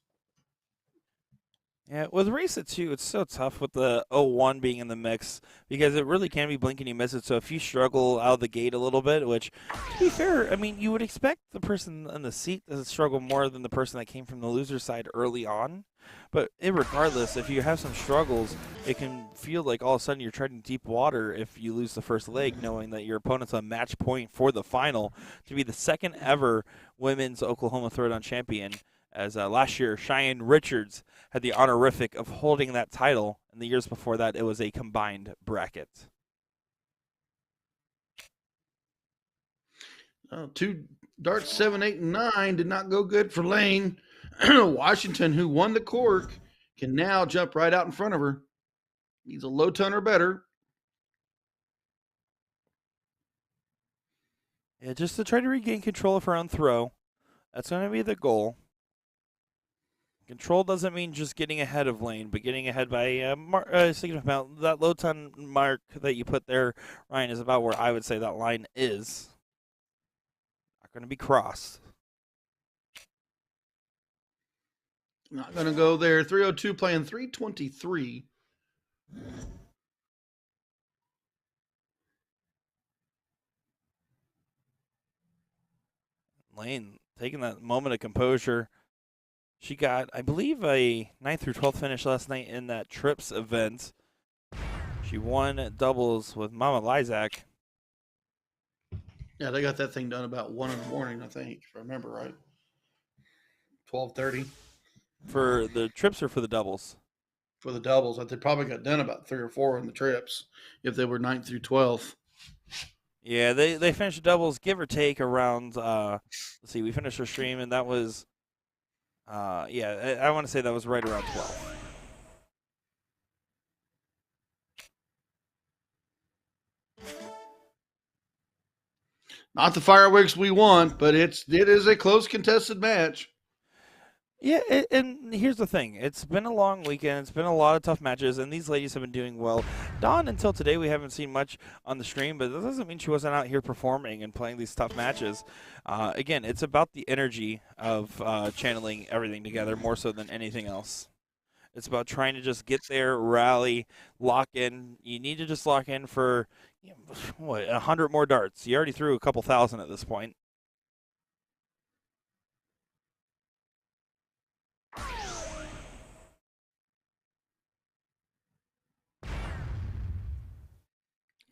Yeah, with race at 2, it's so tough with the 0-1 being in the mix because it really can be blink and you miss it. So if you struggle out of the gate a little bit, which, to be fair, I mean, you would expect the person in the seat to struggle more than the person that came from the loser side early on. But regardless, if you have some struggles, it can feel like all of a sudden you're treading deep water if you lose the first leg, knowing that your opponent's a match point for the final to be the second ever women's Oklahoma Throwdown champion. As last year, Cheyenne Richards had the honorific of holding that title, and the years before that, it was a combined bracket. 2 darts 7, 8, and 9 did not go good for Lane. Washington, who won the cork, can now jump right out in front of her. He's a low ton or better. Yeah, just to try to regain control of her own throw. That's going to be the goal. Control doesn't mean just getting ahead of Lane, but getting ahead by a significant amount. That low ton mark that you put there, Ryan, is about where I would say that line is. Not going to be crossed. Not going to go there. 302 playing 323. Lane taking that moment of composure. She got, I believe, a 9th through 12th finish last night in that Trips event. She won doubles with Mama Lysak. Yeah, they got that thing done about 1 in the morning, I think, if I remember right. 12:30. For the trips or for the doubles? For the doubles. They probably got done about 3 or 4 in the trips if they were 9th through 12th. Yeah, they finished doubles, give or take, around, let's see, we finished our stream, and that was, yeah, I want to say that was right around 12. Not the fireworks we want, but it is a close contested match. Yeah, and here's the thing. It's been a long weekend. It's been a lot of tough matches, and these ladies have been doing well. Dawn, until today, we haven't seen much on the stream, but that doesn't mean she wasn't out here performing and playing these tough matches. Again, it's about the energy of channeling everything together more so than anything else. It's about trying to just get there, rally, lock in. You need to just lock in for, 100 more darts. You already threw a couple thousand at this point.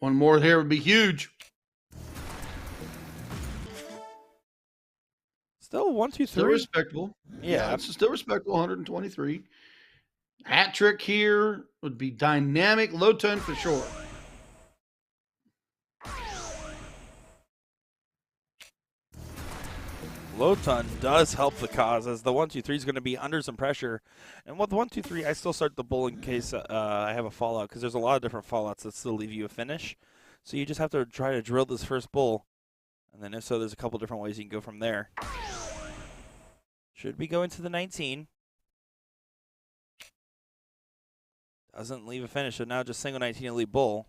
One more here would be huge. Still 1, 2, 3. Still respectable. Yeah, it's still respectable. 123. Hat trick here would be dynamic. Low ton for sure. Low ton does help the cause, as the 1, 2, 3 is going to be under some pressure. And with 1, 2, 3, I still start the bull in case I have a fallout, because there's a lot of different fallouts that still leave you a finish. So you just have to try to drill this first bull. And then if so, there's a couple different ways you can go from there. Should be going to the 19. Doesn't leave a finish, so now just single 19 to leave bull.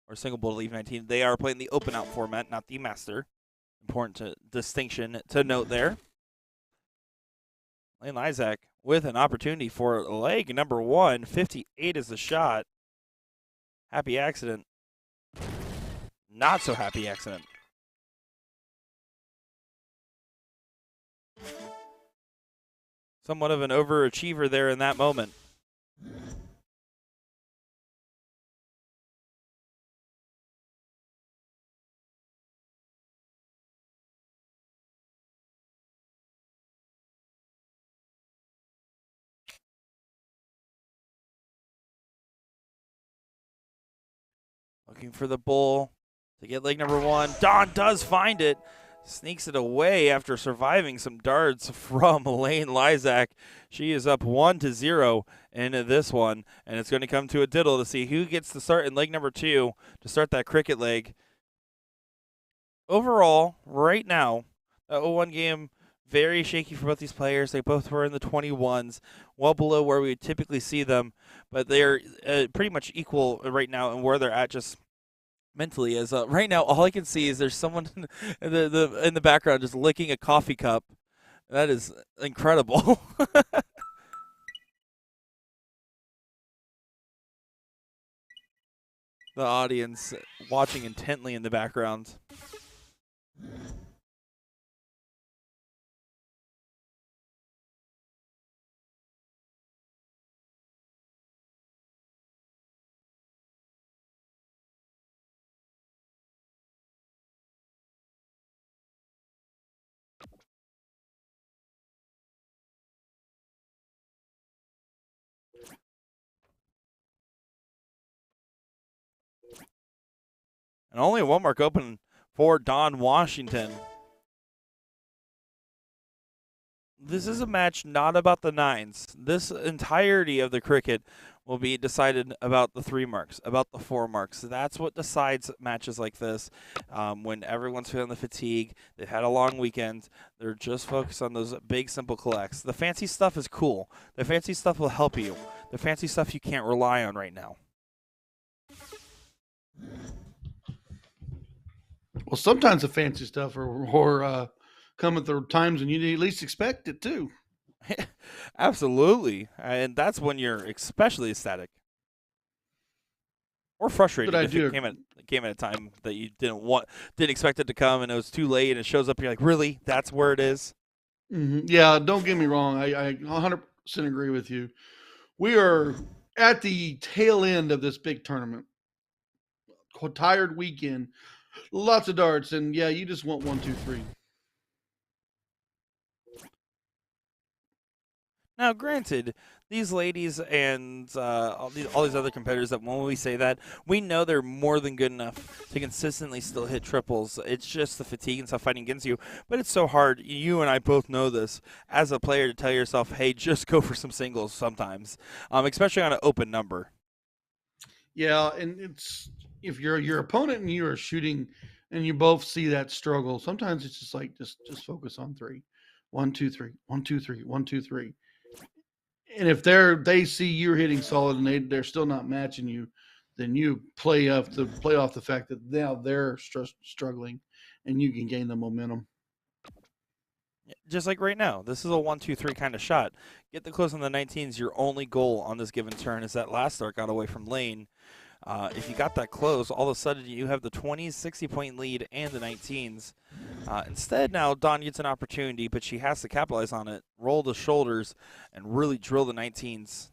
Or single bull to leave 19. They are playing the open out format, not the master. Important distinction to note there. Lane Lysak with an opportunity for leg number 1. 58 is the shot. Happy accident. Not so happy accident. Somewhat of an overachiever there in that moment. Looking for the bull to get leg number 1. Dawn does find it. Sneaks it away after surviving some darts from Lane Lysak. She is up 1-0 in this one, and it's going to come to a diddle to see who gets to start in leg number 2 to start that cricket leg. Overall, right now, that 0-1 game, very shaky for both these players. They both were in the 21s, well below where we would typically see them, but they're pretty much equal right now in where they're at just mentally. As right now, all I can see is there's someone in the background just licking a coffee cup. That is incredible. The audience watching intently in the background. And only one mark open for Dawn Washington. This is a match not about the 9s. This entirety of the cricket will be decided about the 3 marks, about the 4 marks. That's what decides matches like this. When everyone's feeling the fatigue, they've had a long weekend, they're just focused on those big, simple collects. The fancy stuff is cool. The fancy stuff will help you. The fancy stuff you can't rely on right now. Well, sometimes the fancy stuff or come at the times when you at least expect it too. Absolutely, and that's when you're especially ecstatic or frustrated if it came at a time that you didn't expect it to come, and it was too late, and it shows up. And you're like, really? That's where it is? Mm-hmm. Yeah, don't get me wrong. I 100% agree with you. We are at the tail end of this big tournament. Tired weekend, lots of darts, and yeah, you just want 1, 2, 3. Now, granted, these ladies and all these other competitors, that when we say that, we know they're more than good enough to consistently still hit triples. It's just the fatigue and stuff fighting against you. But it's so hard. You and I both know this as a player to tell yourself, hey, just go for some singles sometimes, especially on an open number. Yeah, and it's if you're your opponent and you are shooting and you both see that struggle, sometimes it's just like just focus on 3. 1, 2, 3, 1, 2, 3, 1, 2, 3. And if they see you're hitting solid and they're still not matching you, then you play off the fact that now they're struggling, and you can gain the momentum. Just like right now, this is a 1, 2, 3 kind of shot. Get the close on the 19s. Your only goal on this given turn is that last start got away from Lane. If you got that close, all of a sudden you have the 20s, 60-point lead, and the 19s. Instead, now Dawn gets an opportunity, but she has to capitalize on it, roll the shoulders, and really drill the 19s.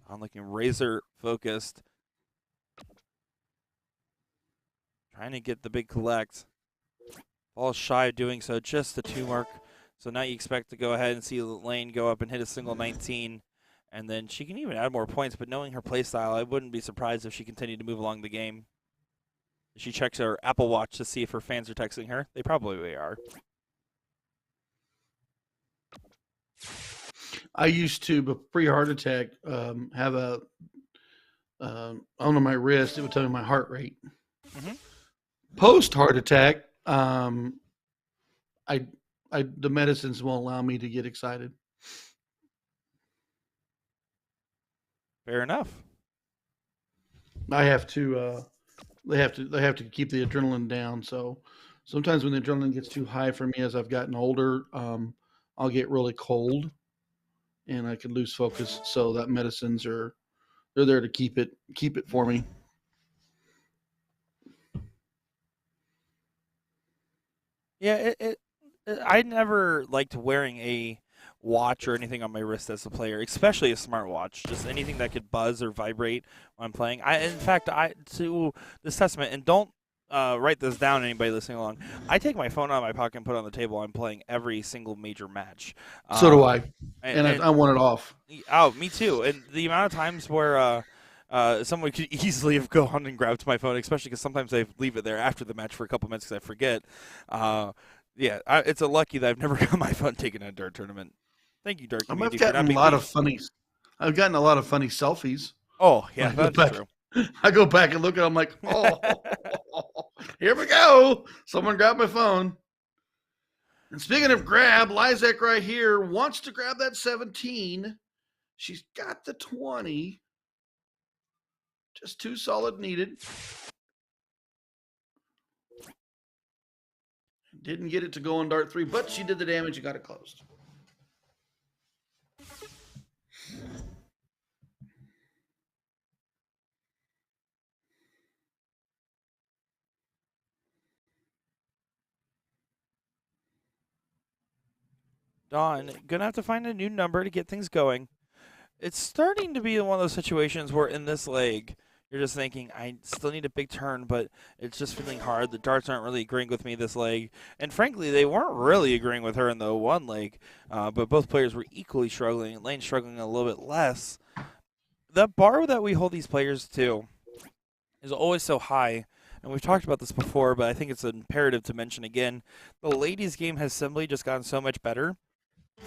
I'm looking razor focused. Trying to get the big collect. Falls shy of doing so, just the 2 mark. So now you expect to go ahead and see Lane go up and hit a single 19. And then she can even add more points, but knowing her playstyle, I wouldn't be surprised if she continued to move along the game. She checks her Apple Watch to see if her fans are texting her. They probably are. I used to, but pre-heart attack, have a on my wrist. It would tell me my heart rate. Mhm. Post heart attack, I the medicines won't allow me to get excited. Fair enough. I have to. They have to keep the adrenaline down. So sometimes when the adrenaline gets too high for me as I've gotten older, I'll get really cold, and I could lose focus. So that medicines they're there to keep it for me. Yeah, I never liked wearing a watch or anything on my wrist as a player, especially a smartwatch. Just anything that could buzz or vibrate when I'm playing. In fact, to this testament, and don't write this down, anybody listening along. I take my phone out of my pocket and put it on the table. I'm playing every single major match. So do I, And, and I want it off. oh, me too. And the amount of times where someone could easily have gone and grabbed my phone, especially because sometimes I leave it there after the match for a couple minutes because I forget. Yeah, it's a lucky that I've never got my phone taken in a dart tournament. Thank you, Dart I've Community, for not gotten a being lot me. of funny. I've gotten a lot of funny selfies. Oh, yeah, When I go that's back- true. I go back and look at. I'm like, oh, here we go. Someone grabbed my phone. And speaking of grab, Lizak right here wants to grab that 17. She's got the 20. Just 2 solid needed. Didn't get it to go on dart 3, but she did the damage and got it closed. Dawn, gonna have to find a new number to get things going. It's starting to be one of those situations where in this leg, you're just thinking, I still need a big turn, but it's just feeling hard. The darts aren't really agreeing with me this leg. And frankly, they weren't really agreeing with her in the one leg, but both players were equally struggling. Lane struggling a little bit less. The bar that we hold these players to is always so high. And we've talked about this before, but I think it's imperative to mention again. The ladies' game has simply just gotten so much better.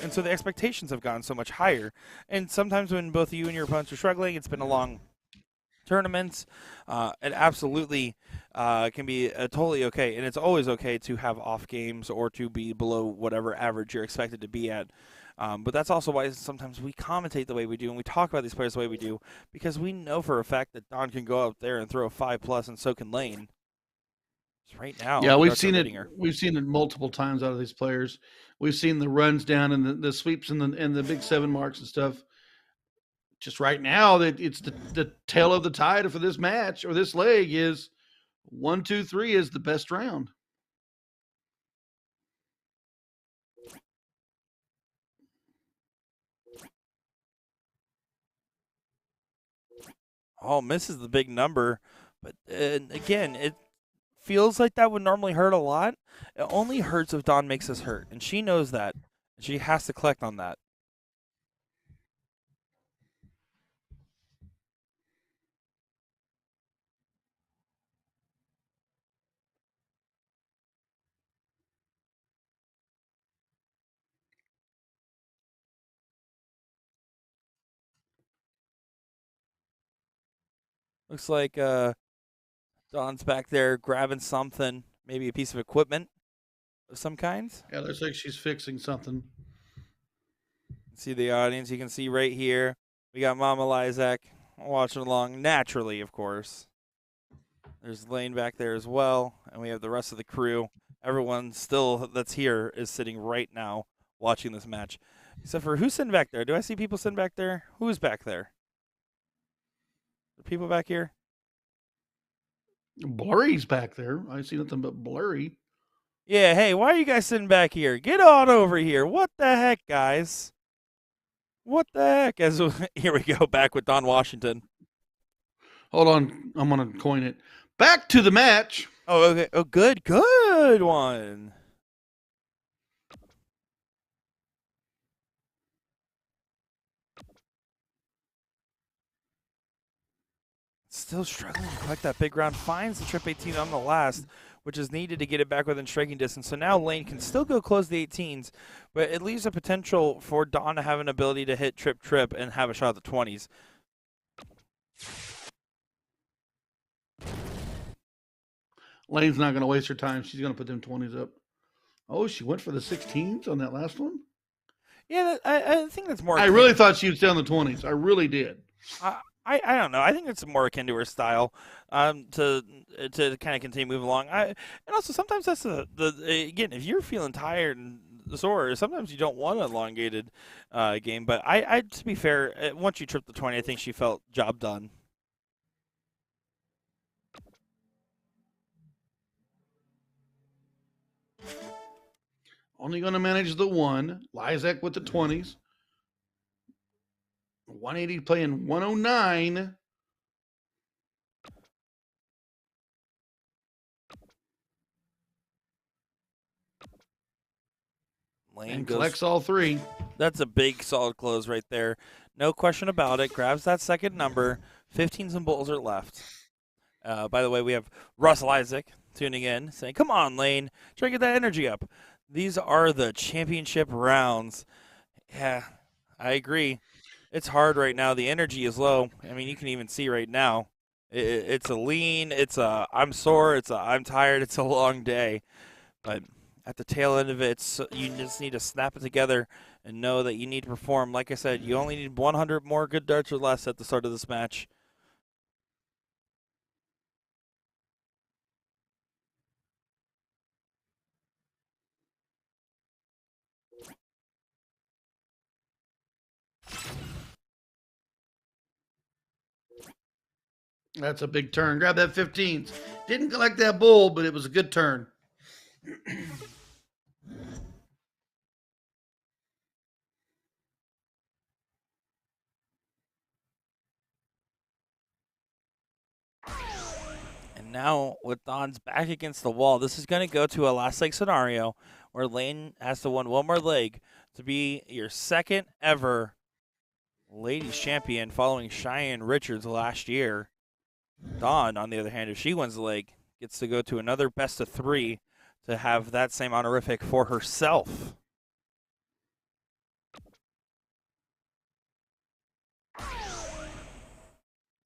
And so the expectations have gone so much higher. And sometimes when both you and your opponents are struggling, it's been a long tournament. It absolutely can be totally okay. And it's always okay to have off games or to be below whatever average you're expected to be at. But that's also why sometimes we commentate the way we do and we talk about these players the way we do, because we know for a fact that Dawn can go out there and throw a 5+ and so can Lane. Right now, yeah, the we've darts seen are it. hitting her. We've seen it multiple times out of these players. We've seen the runs down and the sweeps and the big 7 marks and stuff. Just right now, that it's the tail of the tide for this match or this leg is 1, 2, 3 is the best round. Oh, misses the big number. But again, it feels like that would normally hurt a lot. It only hurts if Dawn makes us hurt, and she knows that. She has to collect on that. Looks like Dawn's back there grabbing something, maybe a piece of equipment of some kind. Yeah, looks like she's fixing something. See the audience. You can see right here. We got Mama Lizak watching along naturally, of course. There's Lane back there as well, and we have the rest of the crew. Everyone still that's here is sitting right now watching this match. Except for who's sitting back there? Do I see people sitting back there? Who's back there? The people back here? Blurry's back there. I see nothing but blurry. Yeah, hey, why are you guys sitting back here? Get on over here. What the heck, guys? What the heck? Here we go, back with Don Washington. Hold on, I'm gonna coin it. Back to the match. Oh, okay. Oh, good one. Still struggling to collect that big round. Finds the trip 18 on the last, which is needed to get it back within striking distance. So now Lane can still go close the 18s, but it leaves a potential for Don to have an ability to hit trip and have a shot at the 20s. Lane's not going to waste her time. She's going to put them 20s up. Oh, she went for the 16s on that last one? Yeah, I think that's more. I really thought she would stay on the 20s. I really did. I don't know. I think it's more akin to her style, to kind of continue moving along. And also sometimes that's again, if you're feeling tired and sore, sometimes you don't want an elongated game. But I to be fair, once you trip the 20, I think she felt job done. Only going to manage the 1. Lizak with the 20s. 180 playing 109. Lane and collects all 3. That's a big solid close right there. No question about it. Grabs that second number. 15s and bulls are left. By the way, we have Russell Isaac tuning in, saying, come on, Lane. Try to get that energy up. These are the championship rounds. Yeah, I agree. It's hard right now. The energy is low. I mean, you can even see right now. It's a lean. It's a I'm sore. It's a I'm tired. It's a long day. But at the tail end of it, you just need to snap it together and know that you need to perform. Like I said, you only need 100 more good darts or less at the start of this match. That's a big turn. Grab that 15s. Didn't collect that bull, but it was a good turn. And now with Don's back against the wall, this is going to go to a last leg scenario where Lane has to win one more leg to be your second ever ladies champion following Cheyenne Richards last year. Dawn, on the other hand, if she wins the leg, gets to go to another best of 3 to have that same honorific for herself.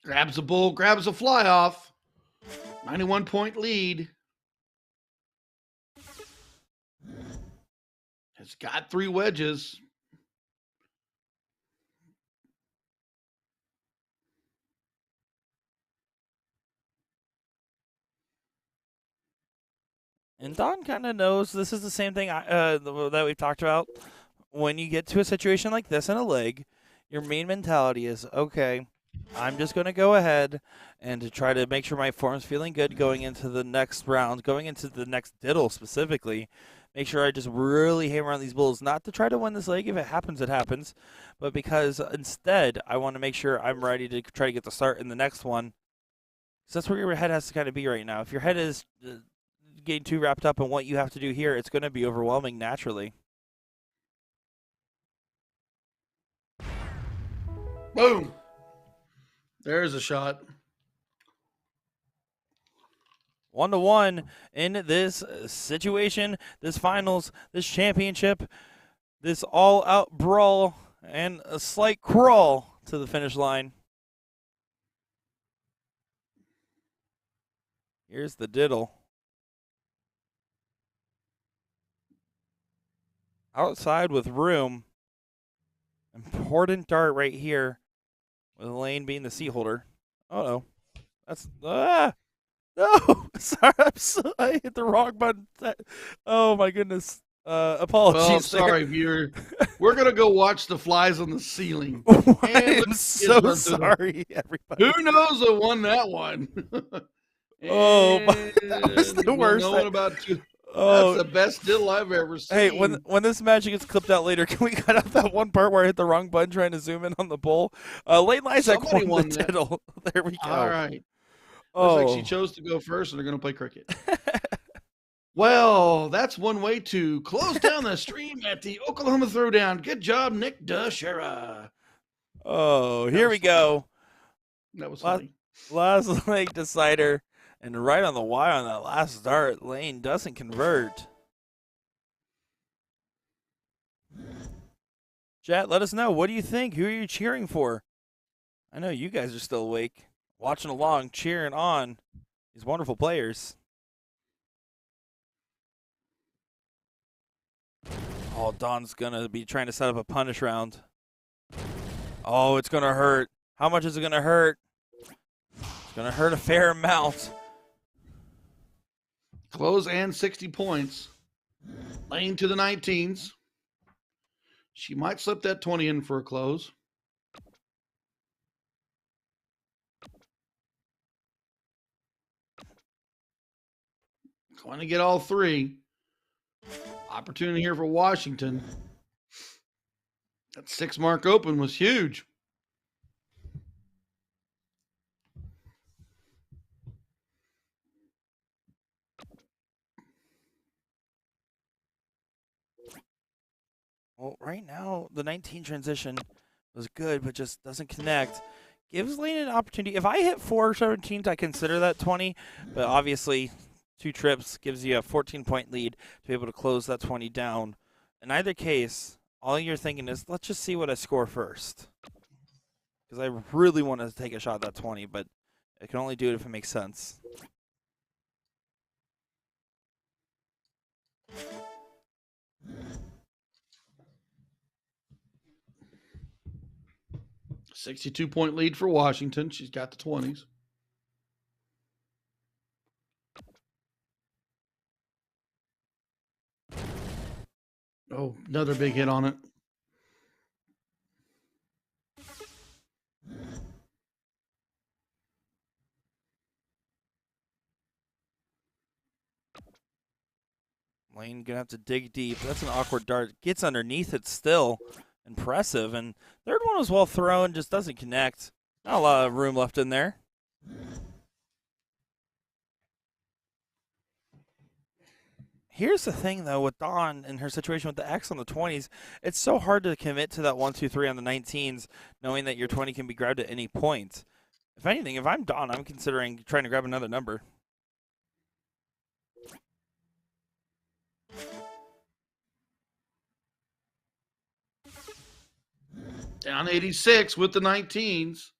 Grabs a bull, grabs a fly off. 91-point lead. Has got 3 wedges. And Don kind of knows this is the same thing that we've talked about. When you get to a situation like this in a leg, your main mentality is, okay, I'm just going to go ahead and to try to make sure my form's feeling good going into the next round, going into the next diddle specifically. Make sure I just really hammer on these bulls, not to try to win this leg. If it happens, it happens. But because instead, I want to make sure I'm ready to try to get the start in the next one. So that's where your head has to kind of be right now. If your head is getting too wrapped up in what you have to do here, it's going to be overwhelming naturally. Boom. There's a shot. 1-1 in this situation, this finals, this championship, this all-out brawl, and a slight crawl to the finish line. Here's the diddle. Outside with room. Important dart right here, with Lane being the seat holder. Oh no, that's no. Sorry, I hit the wrong button. Oh my goodness. Apologies. Well, sorry, viewer. We're gonna go watch the flies on the ceiling. I am so sorry, everybody. Who knows who won that one? Oh, that was the worst. No one about That's Oh, the best diddle I've ever hey, seen. when this magic gets clipped out later, can we cut out that one part where I hit the wrong button trying to zoom in on the bowl? Late Lysak Somebody won the won that. title. There we All go. right. Looks like she Oh. chose to go first, and they're going to play cricket. Well, that's one way to close down the stream at the Oklahoma Throwdown. Good job, Nick DeShera. Oh, That here was we funny. go. That was Last, funny. last leg decider. And right on the wire on that last start, Lane doesn't convert. Chat, let us know. What do you think? Who are you cheering for? I know you guys are still awake, watching along, cheering on these wonderful players. Oh, Don's going to be trying to set up a punish round. Oh, it's going to hurt. How much is it going to hurt? It's going to hurt a fair amount. Close and 60 points. Lane to the 19s. She might slip that 20 in for a close. Going to get all three. Opportunity here for Washington. That 6 mark open was huge. Well, right now, the 19 transition was good, but just doesn't connect. Gives Lane an opportunity. If I hit 4 17s, I consider that 20, but obviously 2 trips gives you a 14-point lead to be able to close that 20 down. In either case, all you're thinking is, let's just see what I score first. Because I really want to take a shot at that 20, but I can only do it if it makes sense. $62-point lead for Washington. She's got the 20s. Oh, another big hit on it. Lane gonna have to dig deep. That's an awkward dart. Gets underneath it still. Impressive. And third one was well thrown, just doesn't connect. Not a lot of room left in there. Here's the thing, though, with Dawn and her situation with the X on the 20s, it's so hard to commit to that 1, 2, 3 on the 19s, knowing that your 20 can be grabbed at any point. If anything, if I'm Dawn, I'm considering trying to grab another number. Down 86 with the 19s.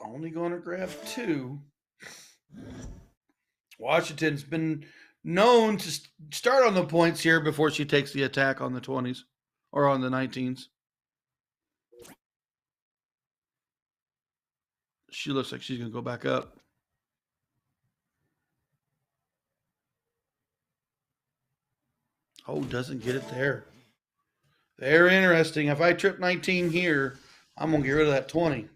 Only going to grab 2. Washington's been known to start on the points here before she takes the attack on the 20s or on the 19s. She looks like she's going to go back up. Oh, doesn't get it there. Very interesting. If I trip 19 here, I'm going to get rid of that 20.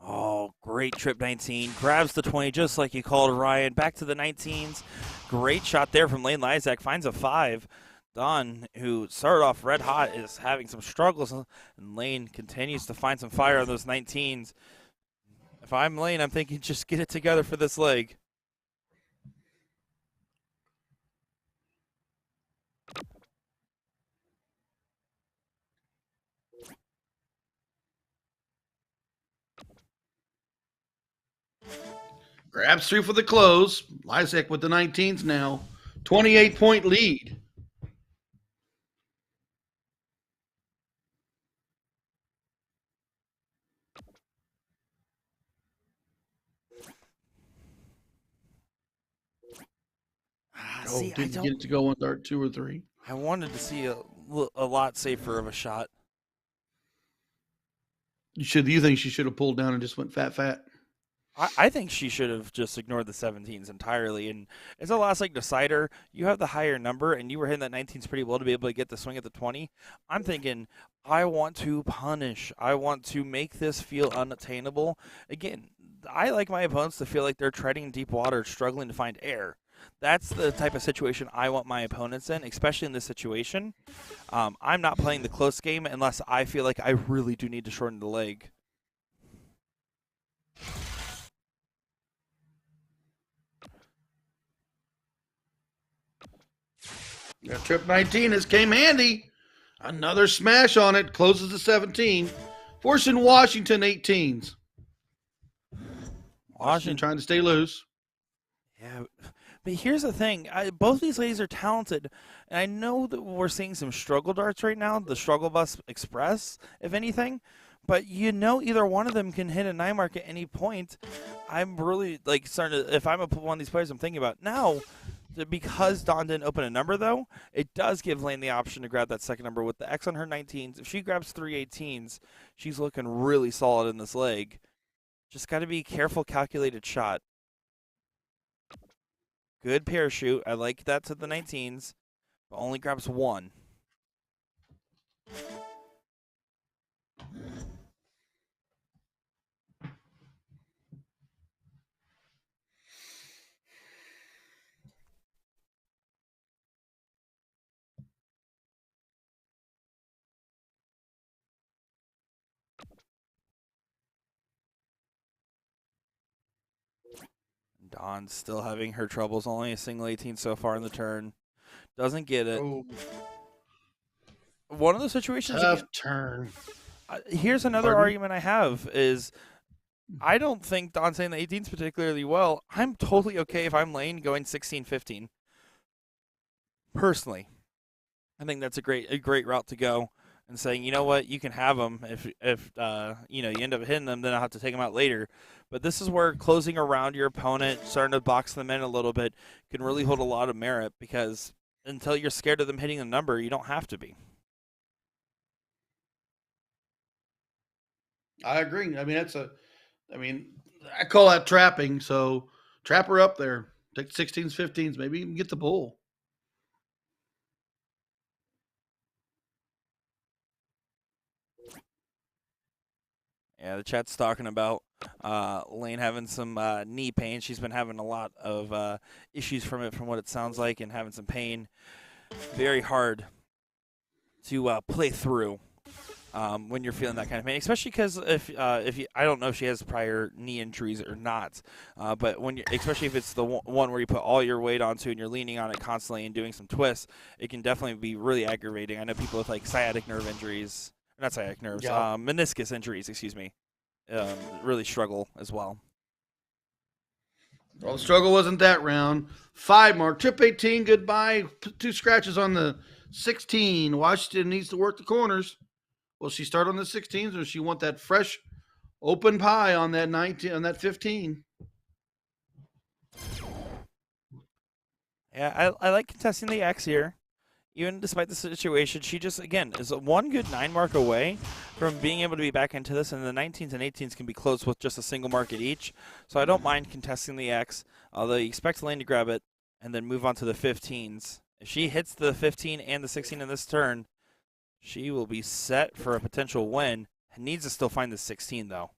Oh, great trip 19. Grabs the 20 just like you called Ryan. Back to the 19s. Great shot there from Lane Lysak. Finds a 5. Don, who started off red hot, is having some struggles. And Lane continues to find some fire on those 19s. If I'm Lane, I'm thinking just get it together for this leg. Grabs 3 for the close. Lysak with the 19s now. 28-point lead. See, didn't get it to go on dart 2 or 3. I wanted to see a lot safer of a shot. You think she should have pulled down and just went fat? I think she should have just ignored the 17s entirely. And as a last like decider, you have the higher number, and you were hitting that 19s pretty well to be able to get the swing at the 20. I'm thinking, I want to punish. I want to make this feel unattainable. Again, I like my opponents to feel like they're treading deep water, struggling to find air. That's the type of situation I want my opponents in, especially in this situation. I'm not playing the close game unless I feel like I really do need to shorten the leg. That trip 19 has came handy. Another smash on it, closes to 17, forcing Washington 18s. Washington trying to stay loose. Yeah, but here's the thing. Both these ladies are talented, and I know that we're seeing some struggle darts right now, the struggle bus express, if anything. But either one of them can hit a 9 mark at any point. I'm really like starting to. If I'm one of these players, I'm thinking about now. Because Dawn didn't open a number, though, it does give Lane the option to grab that second number with the X on her 19s. If she grabs 3 18s, she's looking really solid in this leg. Just got to be careful, calculated shot. Good parachute. I like that to the 19s, but only grabs 1. Dawn's still having her troubles. Only a single 18 so far in the turn. Doesn't get it. Oh, one of those situations. Tough turn. Here's another argument I have is I don't think Dawn's saying the 18's particularly well. I'm totally okay if I'm Lane going 16-15. Personally, I think that's a great route to go. And saying, you know what, you can have them if you end up hitting them, then I'll have to take them out later. But this is where closing around your opponent, starting to box them in a little bit, can really hold a lot of merit because until you're scared of them hitting the number, you don't have to be. I agree. I mean, I call that trapping. So trap her up there. Take 16s, 15s. Maybe you can get the bull. Yeah, the chat's talking about Lane having some knee pain. She's been having a lot of issues from it, from what it sounds like, and having some pain. Very hard to play through when you're feeling that kind of pain, especially because if you, I don't know if she has prior knee injuries or not, but especially if it's the one where you put all your weight onto and you're leaning on it constantly and doing some twists, it can definitely be really aggravating. I know people with like sciatic nerve injuries. Not sciatic nerves, Yeah. meniscus injuries, excuse me, really struggle as well. Well, the struggle wasn't that round. 5 mark. Trip 18, goodbye. 2 scratches on the 16. Washington needs to work the corners. Will she start on the 16s or does she want that fresh open pie on that 19 on that 15? Yeah, I like contesting the X here. Even despite the situation, she just, again, is one good 9 mark away from being able to be back into this, and the 19s and 18s can be close with just a single mark at each. So I don't mind contesting the X, although you expect Lane to grab it and then move on to the 15s. If she hits the 15 and the 16 in this turn, she will be set for a potential win. Needs to still find the 16, though.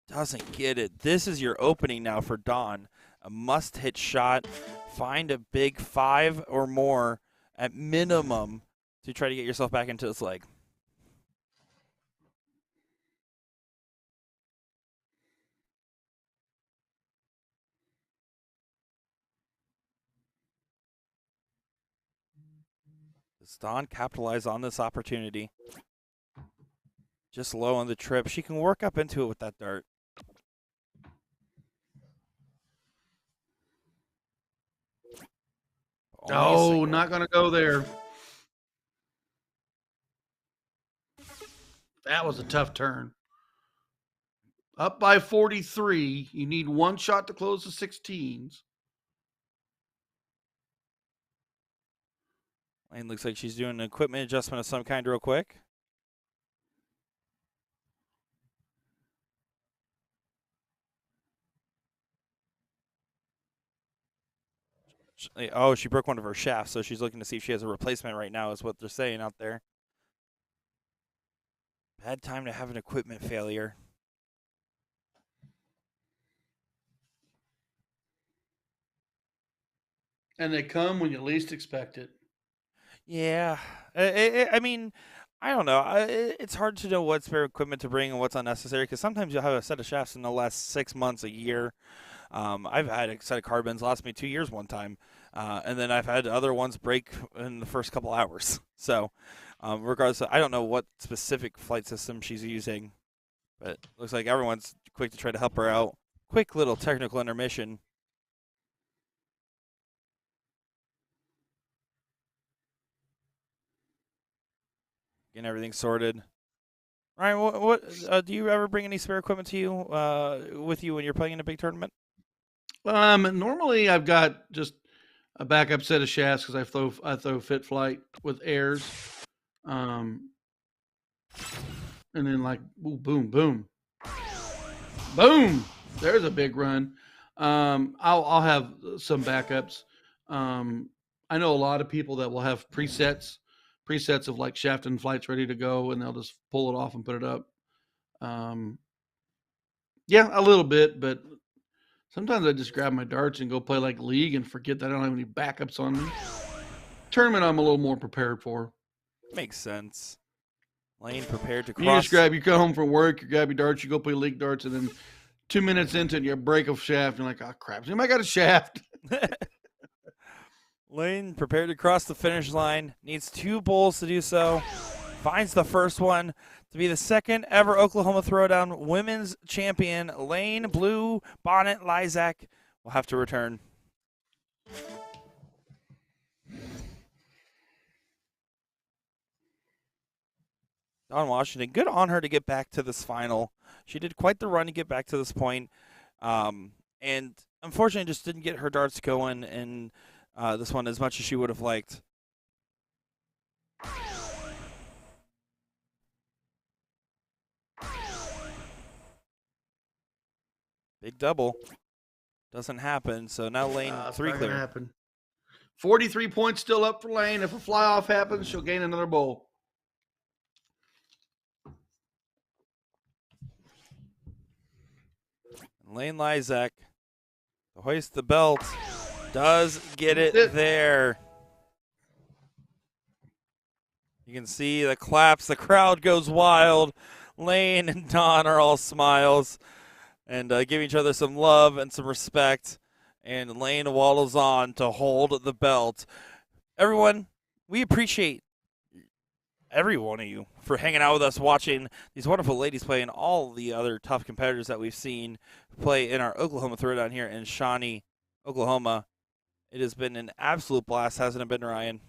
Doesn't get it. This is your opening now for Dawn. A must-hit shot. Find a big 5 or more at minimum to try to get yourself back into this leg. Does Dawn capitalize on this opportunity? Just low on the trip. She can work up into it with that dart. Oh, not going to go there. That was a tough turn. Up by 43. You need 1 shot to close the 16s. Lane looks like she's doing an equipment adjustment of some kind real quick. Oh, she broke one of her shafts, so she's looking to see if she has a replacement right now, is what they're saying out there. Bad time to have an equipment failure. And they come when you least expect it. Yeah. I mean, I don't know. It's hard to know what spare equipment to bring and what's unnecessary because sometimes you'll have a set of shafts in the last 6 months, a year. I've had a set of carbons last me 2 years one time, and then I've had other ones break in the first couple hours. So, regardless, I don't know what specific flight system she's using, but looks like everyone's quick to try to help her out. Quick little technical intermission. Getting everything sorted. Ryan, what do you ever bring any spare equipment to you with you when you're playing in a big tournament? Normally I've got just a backup set of shafts because I throw fit flight with airs, and then like ooh, boom, boom, boom. There's a big run. I'll have some backups. I know a lot of people that will have presets of like shaft and flights ready to go, and they'll just pull it off and put it up. Yeah, a little bit, but sometimes I just grab my darts and go play like League and forget that I don't have any backups on me. Tournament, I'm a little more prepared for. Makes sense. Lane prepared to cross. You go home from work, you grab your darts, you go play League darts, and then 2 minutes into it, you break a shaft, and you're like, oh, crap. Anybody got a shaft? Lane prepared to cross the finish line. Needs 2 bowls to do so. Finds the first one to be the second ever Oklahoma Throwdown women's champion. Lane Blue Bonnet Lizak will have to return. Dawn Washington, good on her to get back to this final. She did quite the run to get back to this point. And unfortunately just didn't get her darts going in this one as much as she would have liked. Big double. Doesn't happen. So now Lane 3 clear. Happen. 43 points still up for Lane. If a fly off happens, she'll gain another bowl. Lane Lizak, to hoist the belt, does get it there. You can see the claps. The crowd goes wild. Lane and Dawn are all smiles and giving each other some love and some respect. And Lane waddles on to hold the belt. Everyone, we appreciate every one of you for hanging out with us, watching these wonderful ladies play and all the other tough competitors that we've seen play in our Oklahoma Throwdown here in Shawnee, Oklahoma. It has been an absolute blast, hasn't it been, Ryan?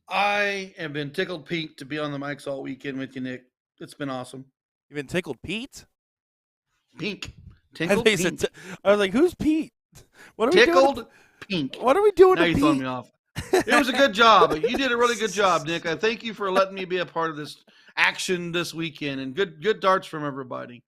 I have been tickled pink to be on the mics all weekend with you, Nick. It's been awesome. You've been tickled Pete? Pink. Tickled pink. I was like, who's Pete? What are tickled we doing? Pink. What are we doing now to you Pete? throwing me off. It was a good job. You did a really good job, Nick. I thank you for letting me be a part of this action this weekend, and good darts from everybody.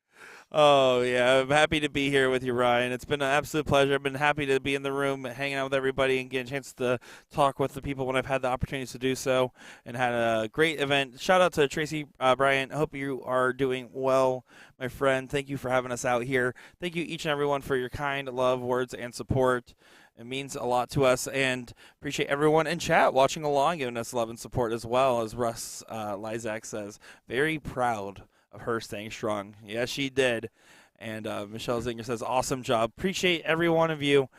Oh, yeah. I'm happy to be here with you, Ryan. It's been an absolute pleasure. I've been happy to be in the room, hanging out with everybody, and getting a chance to talk with the people when I've had the opportunities to do so, and had a great event. Shout out to Tracy Bryant. I hope you are doing well, my friend. Thank you for having us out here. Thank you, each and everyone, for your kind love, words, and support. It means a lot to us, and appreciate everyone in chat watching along, giving us love and support as well, as Russ Lizak says. Very proud of her staying strong. Yes, she did. And Michelle Zinger says, awesome job. Appreciate every one of you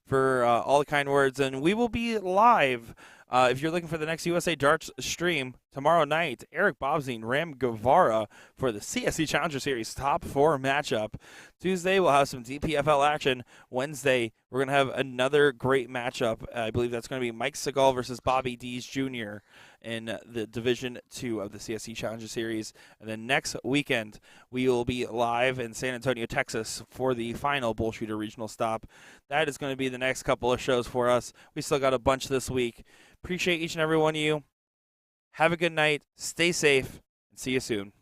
for all the kind words. And we will be live. If you're looking for the next USA Darts stream tomorrow night, Eric Bobzine, Ram Guevara for the CSC Challenger Series Top 4 matchup. Tuesday, we'll have some DPFL action. Wednesday, we're going to have another great matchup. I believe that's going to be Mike Segal versus Bobby Dees Jr. in the Division 2 of the CSC Challenger Series. And then next weekend, we will be live in San Antonio, Texas for the final Bullshooter Regional Stop. That is going to be the next couple of shows for us. We still got a bunch this week. Appreciate each and every one of you. Have a good night. Stay safe, and see you soon.